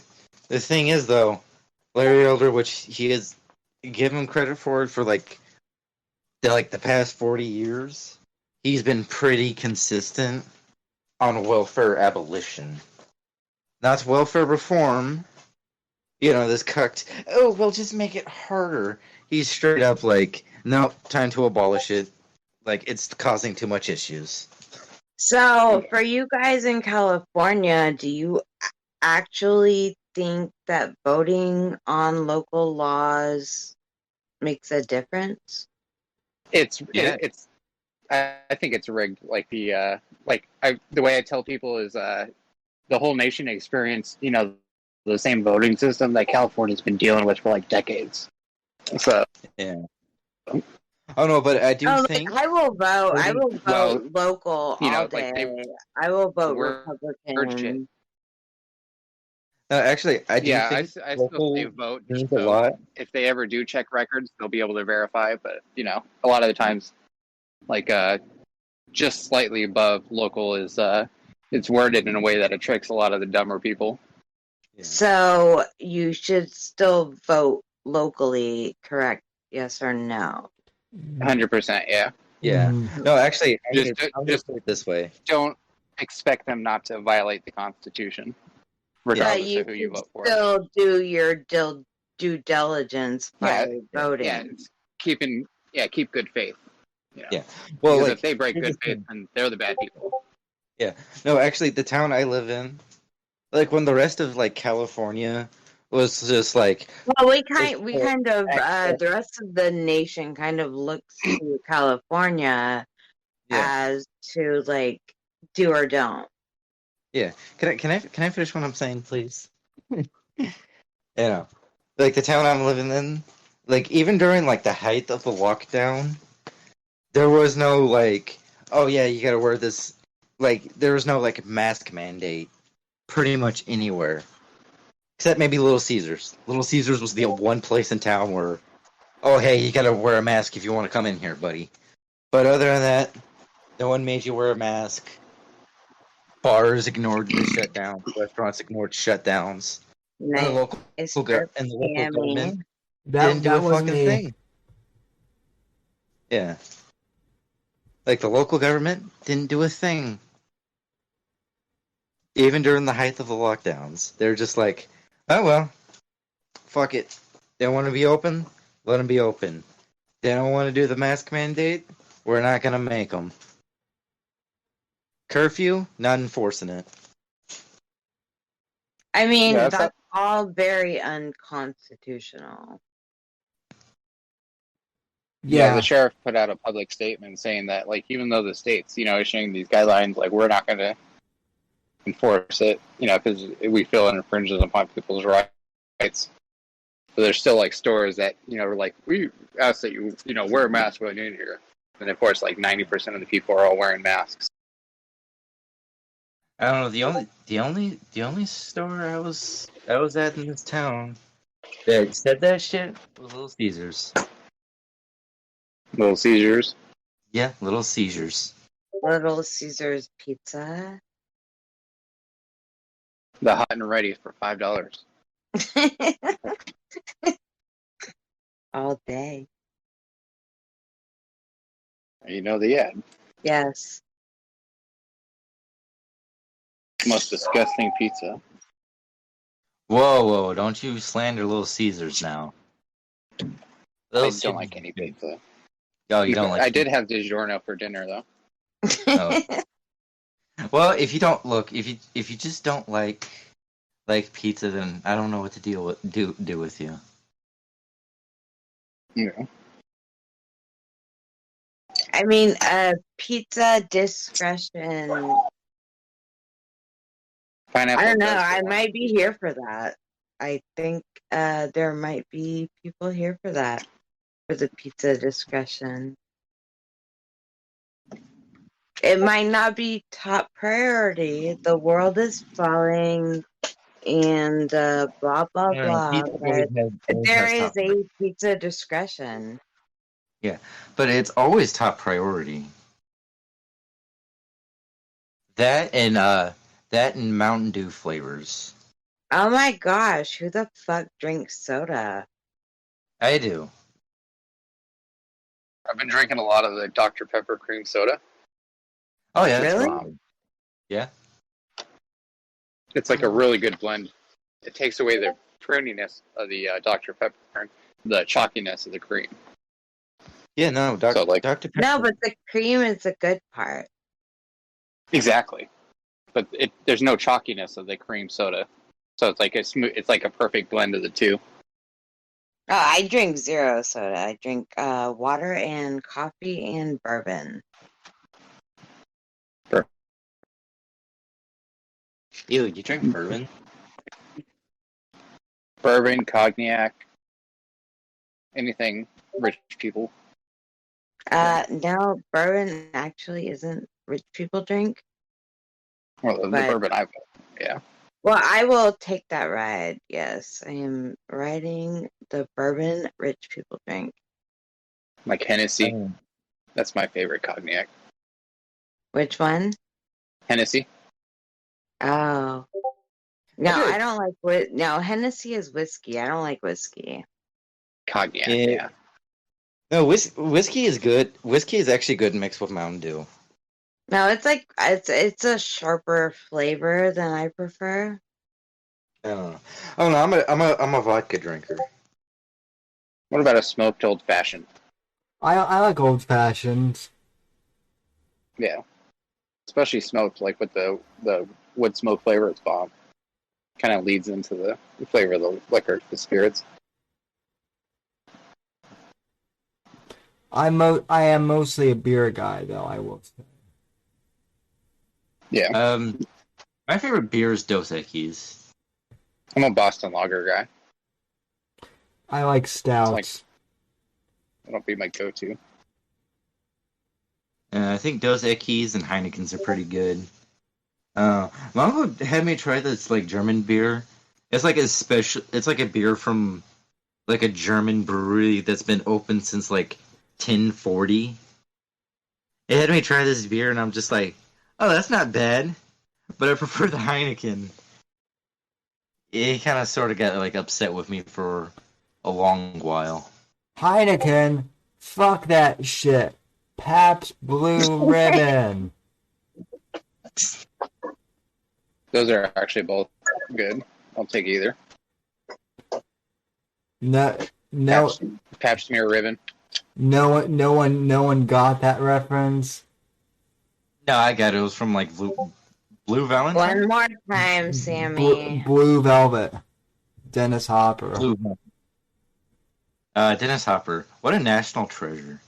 the thing is, though, Larry Elder, which he has given credit for the past 40 years, he's been pretty consistent on welfare abolition, not welfare reform. This cucked. Oh, we'll just make it harder. He's straight up like, no, time to abolish it. Like it's causing too much issues. So, for you guys in California, do you actually think that voting on local laws makes a difference? I think it's rigged. Like the way I tell people is the whole nation experienced the same voting system that California's been dealing with for like decades. So yeah. Oh no, but I do think I will vote. I will vote local all day. I will vote Republican. Actually, I do think I still say vote. Means a lot. If they ever do check records, they'll be able to verify. But a lot of the times, like just slightly above local is it's worded in a way that it tricks a lot of the dumber people. Yeah. So you should still vote locally, correct? Yes or no? 100%, yeah. Yeah. No, actually, just put it this way. Don't expect them not to violate the Constitution, regardless of who you vote for. Still do your due diligence by voting. Yeah, keep good faith. Yeah. Well, because if they break good faith, then they're the bad people. Yeah. No, actually, the town I live in, like when the rest of like California was just like. Well, we kind of the rest of the nation kind of looks to California as to like do or don't. Yeah. Can I finish what I'm saying, please? Like the town I'm living in, like even during like the height of the lockdown, there was no like, oh yeah, you gotta wear this. Like there was no like mask mandate, pretty much anywhere, except maybe Little Caesars. Little Caesars was the one place in town where, oh hey, you gotta wear a mask if you want to come in here, buddy. But other than that, no one made you wear a mask. Bars ignored the shutdown. Restaurants ignored shutdowns. Nice. And the local government didn't do that a was fucking me. thing. Yeah. Like the local government didn't do a thing. Even during the height of the lockdowns. They're just like, oh well, fuck it. They want to be open? Let them be open. They don't want to do the mask mandate? We're not going to make them. Curfew? Not enforcing it. I mean, that's all very unconstitutional. Yeah, the sheriff put out a public statement saying that, like, even though the state's, issuing these guidelines, like, we're not going to enforce it, because we feel it infringes upon people's rights. But there's still, like, stores that, are like, we ask that you, wear a mask when you're in here. And, of course, like, 90% of the people are all wearing masks. I don't know. The only store I was at in this town that said that shit was Little Caesars. Little Caesars? Yeah, Little Caesars. Little Caesars pizza. The hot and ready for $5. All day. You know the ad. Yes. Most disgusting pizza. Whoa! Don't you slander Little Caesars now. I don't like any pizza. Oh, you don't like? I did have DiGiorno for dinner though. Oh. Well, if you just don't like pizza, then I don't know what to do with you. Yeah. I mean, pizza discretion. Pineapple I don't know. I might be here for that. I think there might be people here for that, for the pizza discretion. It might not be top priority. The world is falling, and blah blah blah. But there is a pizza discretion. Yeah, but it's always top priority. That and Mountain Dew flavors. Oh my gosh, who the fuck drinks soda? I do. I've been drinking a lot of the Dr. Pepper cream soda. Oh yeah, that's really? wrong. Yeah. It's like a really good blend. It takes away the pruniness of the Dr. Pepper and the chalkiness of the cream. Yeah, no, Dr. So, like, Dr. Pepper. No, but the cream is the good part. exactly. But there's no chalkiness of the cream soda. So it's like it's like a perfect blend of the two. Oh, I drink zero soda. I drink water and coffee and bourbon. Ew, you drink bourbon? Bourbon, cognac, anything rich people. No, bourbon actually isn't rich people drink. Well, the But- bourbon I've, yeah. Well, I will take that ride. Yes, I am riding the bourbon rich people drink. Like Hennessy. That's my favorite cognac. Which one? Hennessy. Oh. No, I do. I don't like no, Hennessy is whiskey. I don't like whiskey. Cognac, Yeah. yeah. No, whiskey is good. Whiskey is actually good mixed with Mountain Dew. No, it's like it's a sharper flavor than I prefer. I don't know. Oh no, I'm a vodka drinker. What about a smoked old fashioned? I like old fashions. Yeah. Especially smoked, like with the wood smoke flavor, it's bomb. Kind of leads into the flavor of the liquor, the spirits. I am mostly a beer guy, though. I will say. Yeah. My favorite beer is Dos Equis. I'm a Boston Lager guy. I like stouts. That'll be my go-to. I think Dos Equis and Heineken's are pretty good. My uncle had me try this like German beer. It's like a special. It's like a beer from like a German brewery that's been open since like 1040. It had me try this beer, and I'm just like, oh, that's not bad, but I prefer the Heineken. It kind of sort of got like upset with me for a long while. Heineken, fuck that shit. Pabst Blue Ribbon. Those are actually both good. I'll take either. No, Pabst Smear Ribbon. no one got that reference. No, I got it. It was from like Blue Valentine. One more time, Sammy. Blue Velvet. Dennis Hopper. Dennis Hopper. What a national treasure.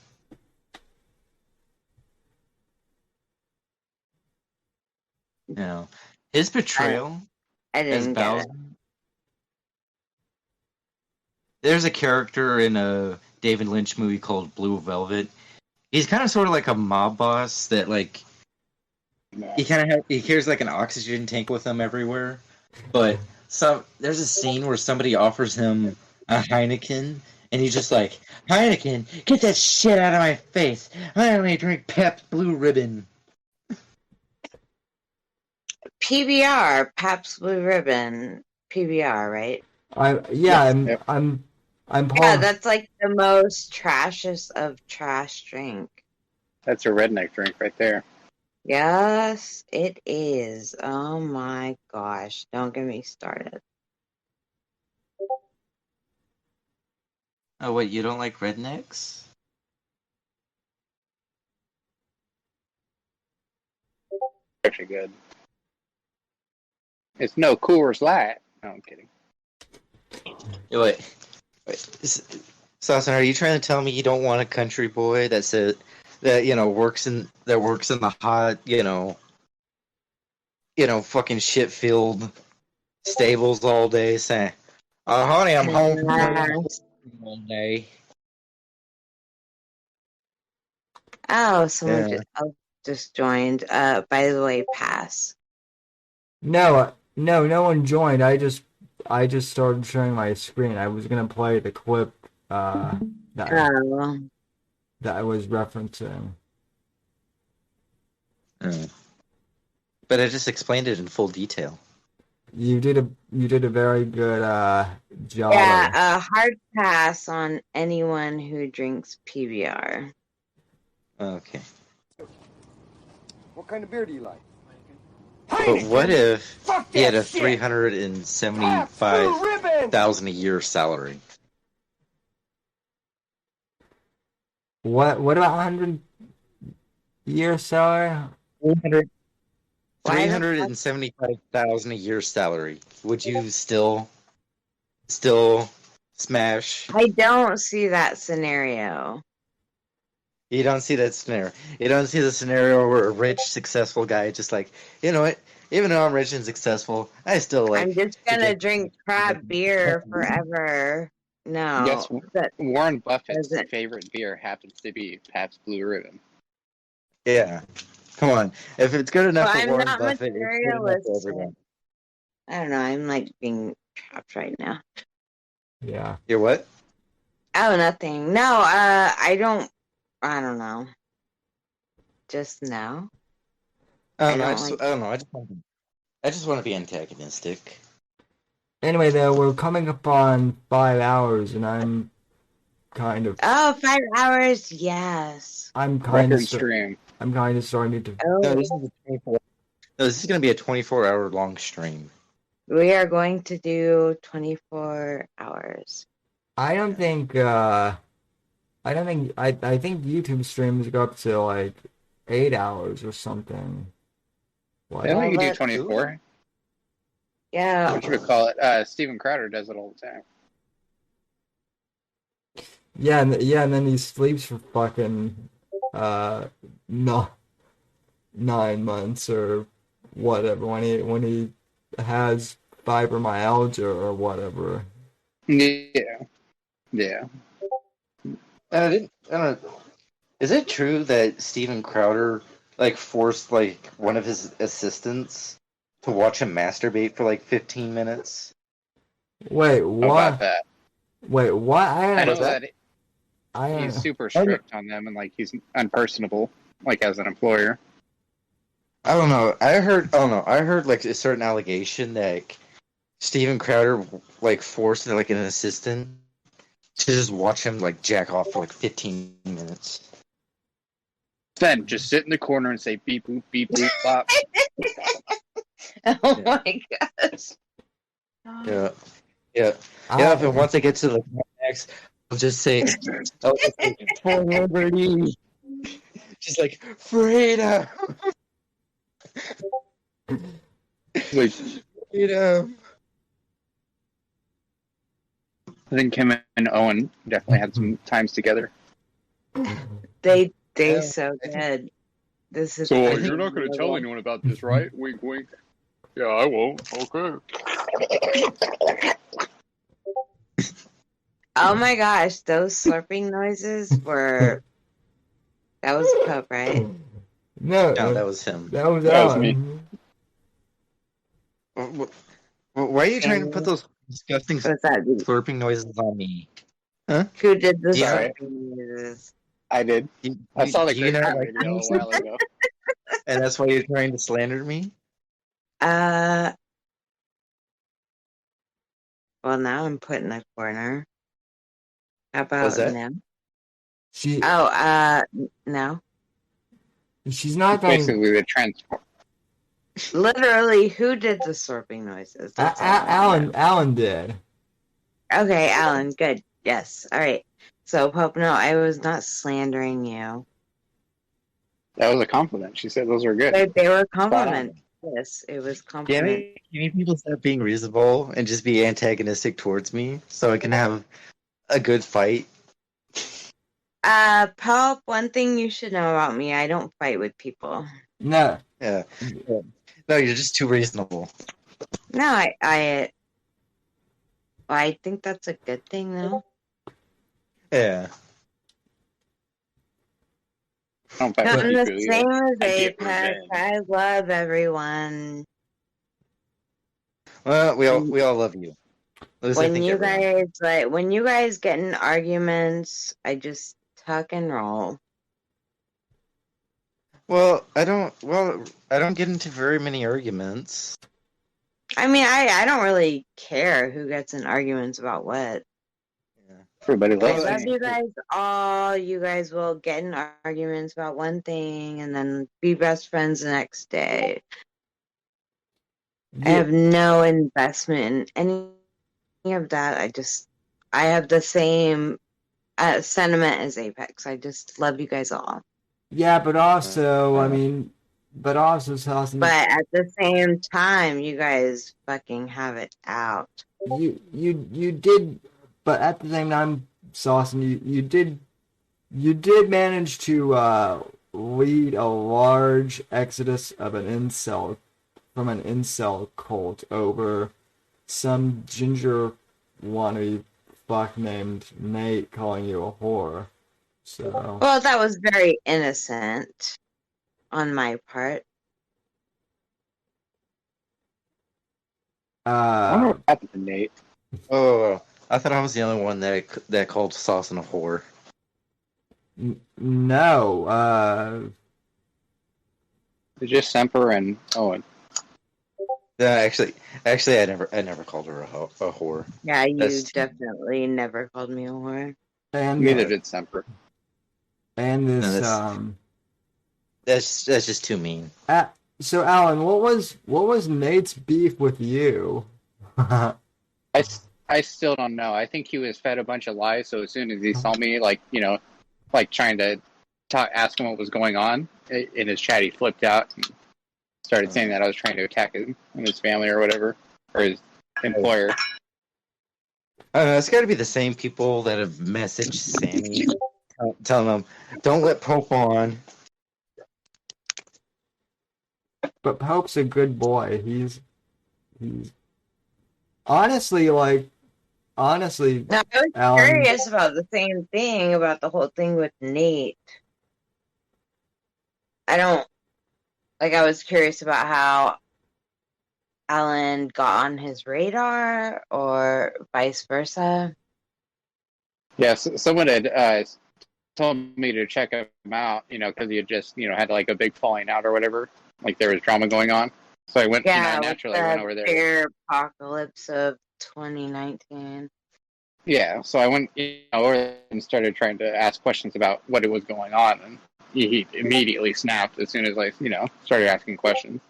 You know, his portrayal I as didn't get Bowser. it. There's a character in a David Lynch movie called Blue Velvet. He's kind of sort of like a mob boss that like he carries like an oxygen tank with him everywhere. But there's a scene where somebody offers him a Heineken, and he's just like, Heineken, get that shit out of my face. I only drink Pabst Blue Ribbon. PBR, Pabst Blue Ribbon. PBR, right? I'm Yeah, that's like the most trashiest of trash drink. That's a redneck drink right there. Yes, it is. Oh my gosh. Don't get me started. Oh wait, you don't like rednecks? Actually good. It's no Coors Light. No, I'm kidding. Wait. Sasson, are you trying to tell me you don't want a country boy that works in the hot, fucking shit filled stables all day saying, "Oh honey, I'm home all day." Oh, someone Yeah. just joined. By the way, pass. No one joined. I just started sharing my screen. I was gonna play the clip that I was referencing. Oh. But I just explained it in full detail. You did a very good job. Yeah, a hard pass on anyone who drinks PBR. Okay. What kind of beer do you like? But what if he had a $375,000 a year salary? What about 100-year salary? 375,000 a year salary. Would you still smash? I don't see that scenario. You don't see that scenario. You don't see the scenario where a rich, successful guy just like, you know what? Even though I'm rich and successful, I still like. I'm just gonna drink crap beer forever. No, Yes, that Warren Buffett's doesn't. favorite beer happens to be Pabst Blue Ribbon. Yeah, come on. If it's good enough Well, for I'm Warren not Buffett, it's good enough for materialistic. everyone. I don't know. I'm like being trapped right now. Yeah. You're what? Oh, nothing. No, I don't know. Just no. I I don't know. don't like. I don't know. I just want to be antagonistic. Anyway, though, we're coming up on 5 hours, and I'm kind of. Oh, 5 hours. Yes. I'm kind of. Record stream. I'm kind of starting to. Oh, No, this is a 24. No, this is going to be a 24-hour long stream. we are going to do 24 hours. I don't think. I think YouTube streams go up to like 8 hours or something. I think you do Well, 24. Yeah. What should we call it? Steven Crowder does it all the time. Yeah, and then he sleeps for fucking no 9 months or whatever when he has fibromyalgia or whatever. Yeah. I don't know. Is it true that Steven Crowder like forced like one of his assistants to watch him masturbate for like 15 minutes? Wait, How what? about that? Wait, what? I know that I he's super strict on them and like he's unpersonable, like as an employer. I don't know. I heard like a certain allegation that like, Steven Crowder like forced like an assistant to just watch him like jack off for like 15 minutes. Then just sit in the corner and say beep boop bop. Oh my gosh. Yeah. And once I get to the climax, I'll just say, for liberty. Just like freedom. Like, freedom. I think him and Owen definitely had some times together. They so good. This is. So you're not going to tell anyone about this, right? Wink, wink. Yeah, I won't. Okay. Oh my gosh, those slurping noises were. That was Pope, right? No, that was him. That was That was Alan. Why are you trying to put those disgusting slurping noises on me? Huh? Who did the Yeah. slurping noises? I did. I saw the do you great not like video a while ago. And that's why you're trying to slander me? Well, now I'm put in the corner. How about What's that? now? She. No. She's not going. Basically, the transform. Literally, who did the slurping noises? That's all I wanna Alan did. know. Okay, Alan, good. Yes. All right. So, Pope, no, I was not slandering you. That was a compliment. She said those were good. They were compliments. Yes, it was compliment. Can you people stop being reasonable and just be antagonistic towards me so I can have a good fight? Pope, one thing you should know about me, I don't fight with people. No. Yeah. No, you're just too reasonable. No, I think that's a good thing, though. Yeah. I don't fight Not with in the people same either. as I get Apex. revenge. I love everyone. Well, we all love you. At least I When think you everyone. when you guys get in arguments, I just tuck and roll. Well, I don't get into very many arguments. I mean, I don't really care who gets in arguments about what. Everybody I loves love me. you guys all. You guys will get in arguments about one thing and then be best friends the next day. I have no investment in any of that. I have the same sentiment as Apex. I just love you guys all. Yeah, but also, I mean, Saucin, But at the same time, you guys fucking have it out. you did, but at the same time, Saucin, you did manage to lead a large exodus of an incel cult over some ginger wannabe fuck named Nate calling you a whore. So Well, that was very innocent on my part. I wonder what happened to Nate. Oh, I thought I was the only one that called Saucin a whore. No, It's just Semper and Owen. Yeah, actually, I never called her a whore. Yeah, you That's- definitely never called me a whore. and Neither did Semper. and this No, that's just too mean. So Alan, what was Nate's beef with you? I still don't know. I think he was fed a bunch of lies. So as soon as he saw me, like trying to ask him what was going on in his chat, he flipped out and started saying that I was trying to attack him and his family or whatever, or his employer. I don't know, it's got to be the same people that have messaged Sammy, telling him, "Don't let Pope on." But Pope's a good boy. He's honestly, No, I was Alan, curious about the same thing about the whole thing with Nate. I was curious about how Alan got on his radar or vice versa. Yes, someone had told me to check him out, because he had just, had like a big falling out or whatever. Like there was drama going on. So I went, Yeah, naturally with I went the over there. bear apocalypse of 2019. Yeah, so I went over and started trying to ask questions about what it was going on, and he immediately snapped as soon as I, started asking questions.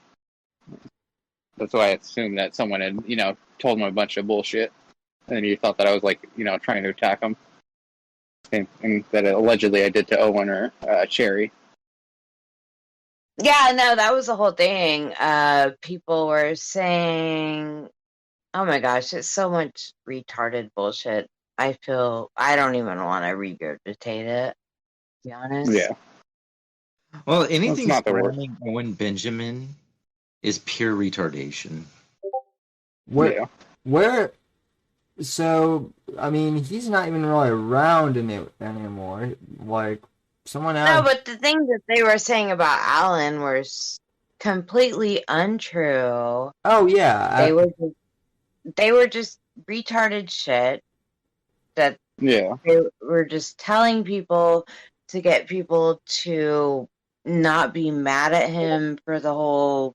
That's why I assumed that someone had, told him a bunch of bullshit, and he thought that I was like, trying to attack him, and that allegedly I did to Owen or Cherry. Yeah, no, that was the whole thing. People were saying, oh my gosh, it's so much retarded bullshit. I don't even want to regurgitate it, to be honest. Yeah. Well, anything not the word. surrounding Owen Benjamin is pure retardation. Where? So I mean, he's not even really around anymore. Like someone else. No, but the things that they were saying about Alan were completely untrue. Oh yeah, they were just retarded shit that they were just telling people to get people to not be mad at him for the whole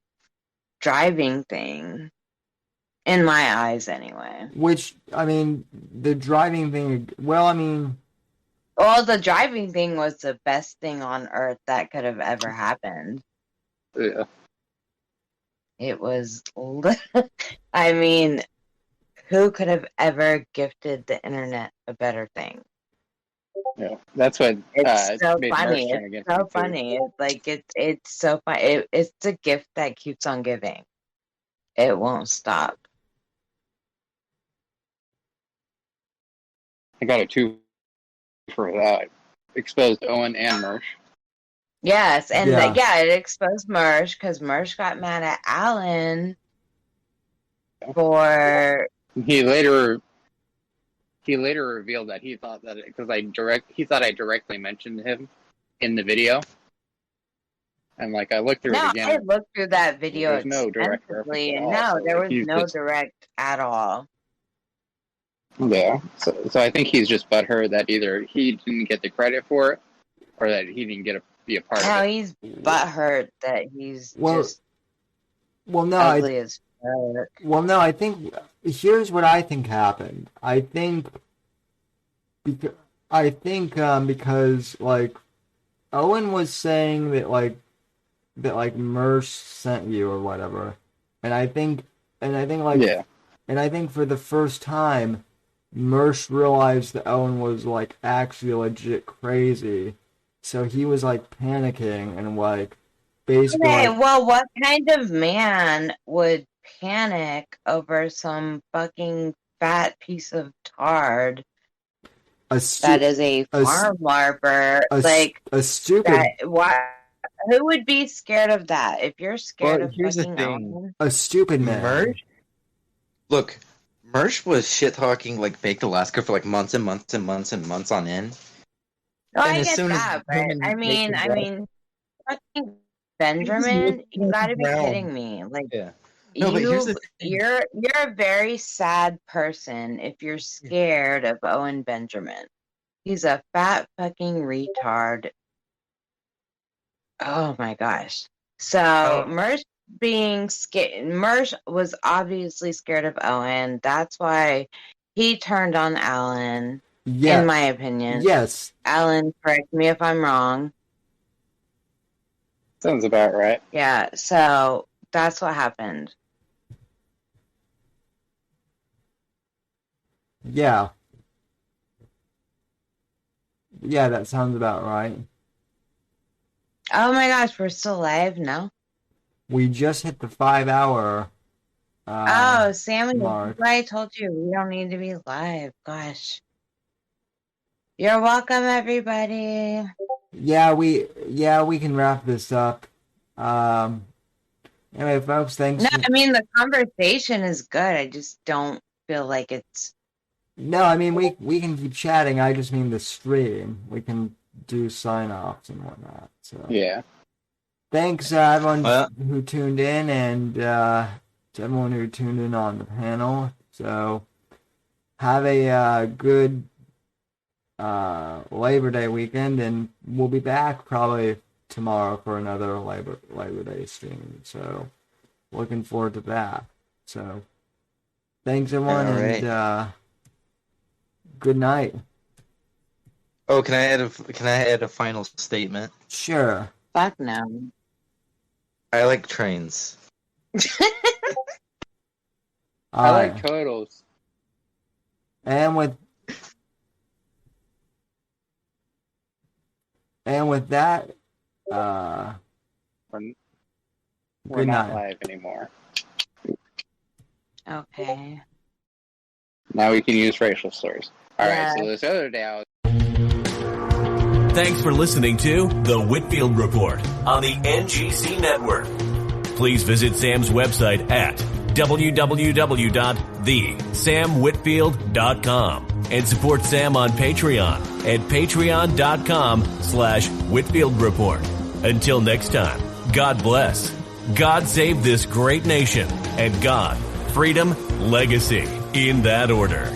driving thing. In my eyes, anyway. Which, I mean, the driving thing, well, I mean... Well, the driving thing was the best thing on earth that could have ever happened. Yeah. It was... I mean, who could have ever gifted the internet a better thing? Yeah, that's what it's so made funny. Merce turn It's against so me, too. funny. It's like it's so funny. It's a gift that keeps on giving. It won't stop. I got a 2 for that. Exposed Owen and Mersh. Yes, and Yeah. it exposed Mersh because Mersh got mad at Alan for. He later revealed that he thought that because he thought I directly mentioned him in the video, and like I looked through it again. I looked through that video There's no direct extensively, reference and at all, no, so, there like, was he's no just- direct at all. Yeah, so I think he's just butthurt that either he didn't get the credit for it, or that he didn't be a part No, of it. he's butthurt that he's just Well, no, ugly as fuck. Well, no, I think here's what I think happened. I think because like Owen was saying that Merce sent you or whatever, and I think and I think like Yeah. and I think for the first time, Mersh realized that Owen was like actually legit crazy, so he was like panicking and like basically Okay, like, well, what kind of man would panic over some fucking fat piece of tard a that is a farm larper? Like a stupid that? Why? Who would be scared of that? If you're scared Well, of here's the fucking thing. Owen, a stupid man. Mersh. Look, Mersh was shit talking like Baked Alaska for like months and months and months and months on end. no, And I as get soon as that, but him and I Baked mean, fucking he was Benjamin, you looking gotta be around. kidding me. Like Yeah. No, but here's the thing. you're a very sad person if you're scared of Owen Benjamin. He's a fat fucking retard. Oh my gosh. So Mersh being scared, Mersh was obviously scared of Owen. That's why he turned on Alan, Yeah. in my opinion. Yes. Alan, correct me if I'm wrong. Sounds about right. Yeah, so that's what happened. Yeah. Yeah, that sounds about right. Oh my gosh, we're still live? No? We just hit the 5-hour Oh, Sammy, mark. that's why I told you we don't need to be live. Gosh. You're welcome, everybody. Yeah, we can wrap this up. Anyway, folks, thanks. No, I mean, the conversation is good. I just don't feel like it's... No, I mean, we can keep chatting. I just mean the stream. We can do sign-offs and whatnot. So Yeah. thanks, everyone who tuned in, and to everyone who tuned in on the panel. So have a good Labor Day weekend, and we'll be back probably tomorrow for another Labor Day stream. So looking forward to that. So thanks, everyone, All right. and good night. Oh, can I add a final statement? Sure. Fuck no. I like trains. I like turtles. And with that, We're good not night. live anymore. Okay. Now we can use racial slurs. All right, Yeah. so this other day I was... Thanks for listening to The Whitfield Report on the NGC Network. Please visit Sam's website at www.thesamwhitfield.com and support Sam on Patreon at patreon.com/Whitfield Report. Until next time, God bless, God save this great nation, and God, freedom, legacy, in that order.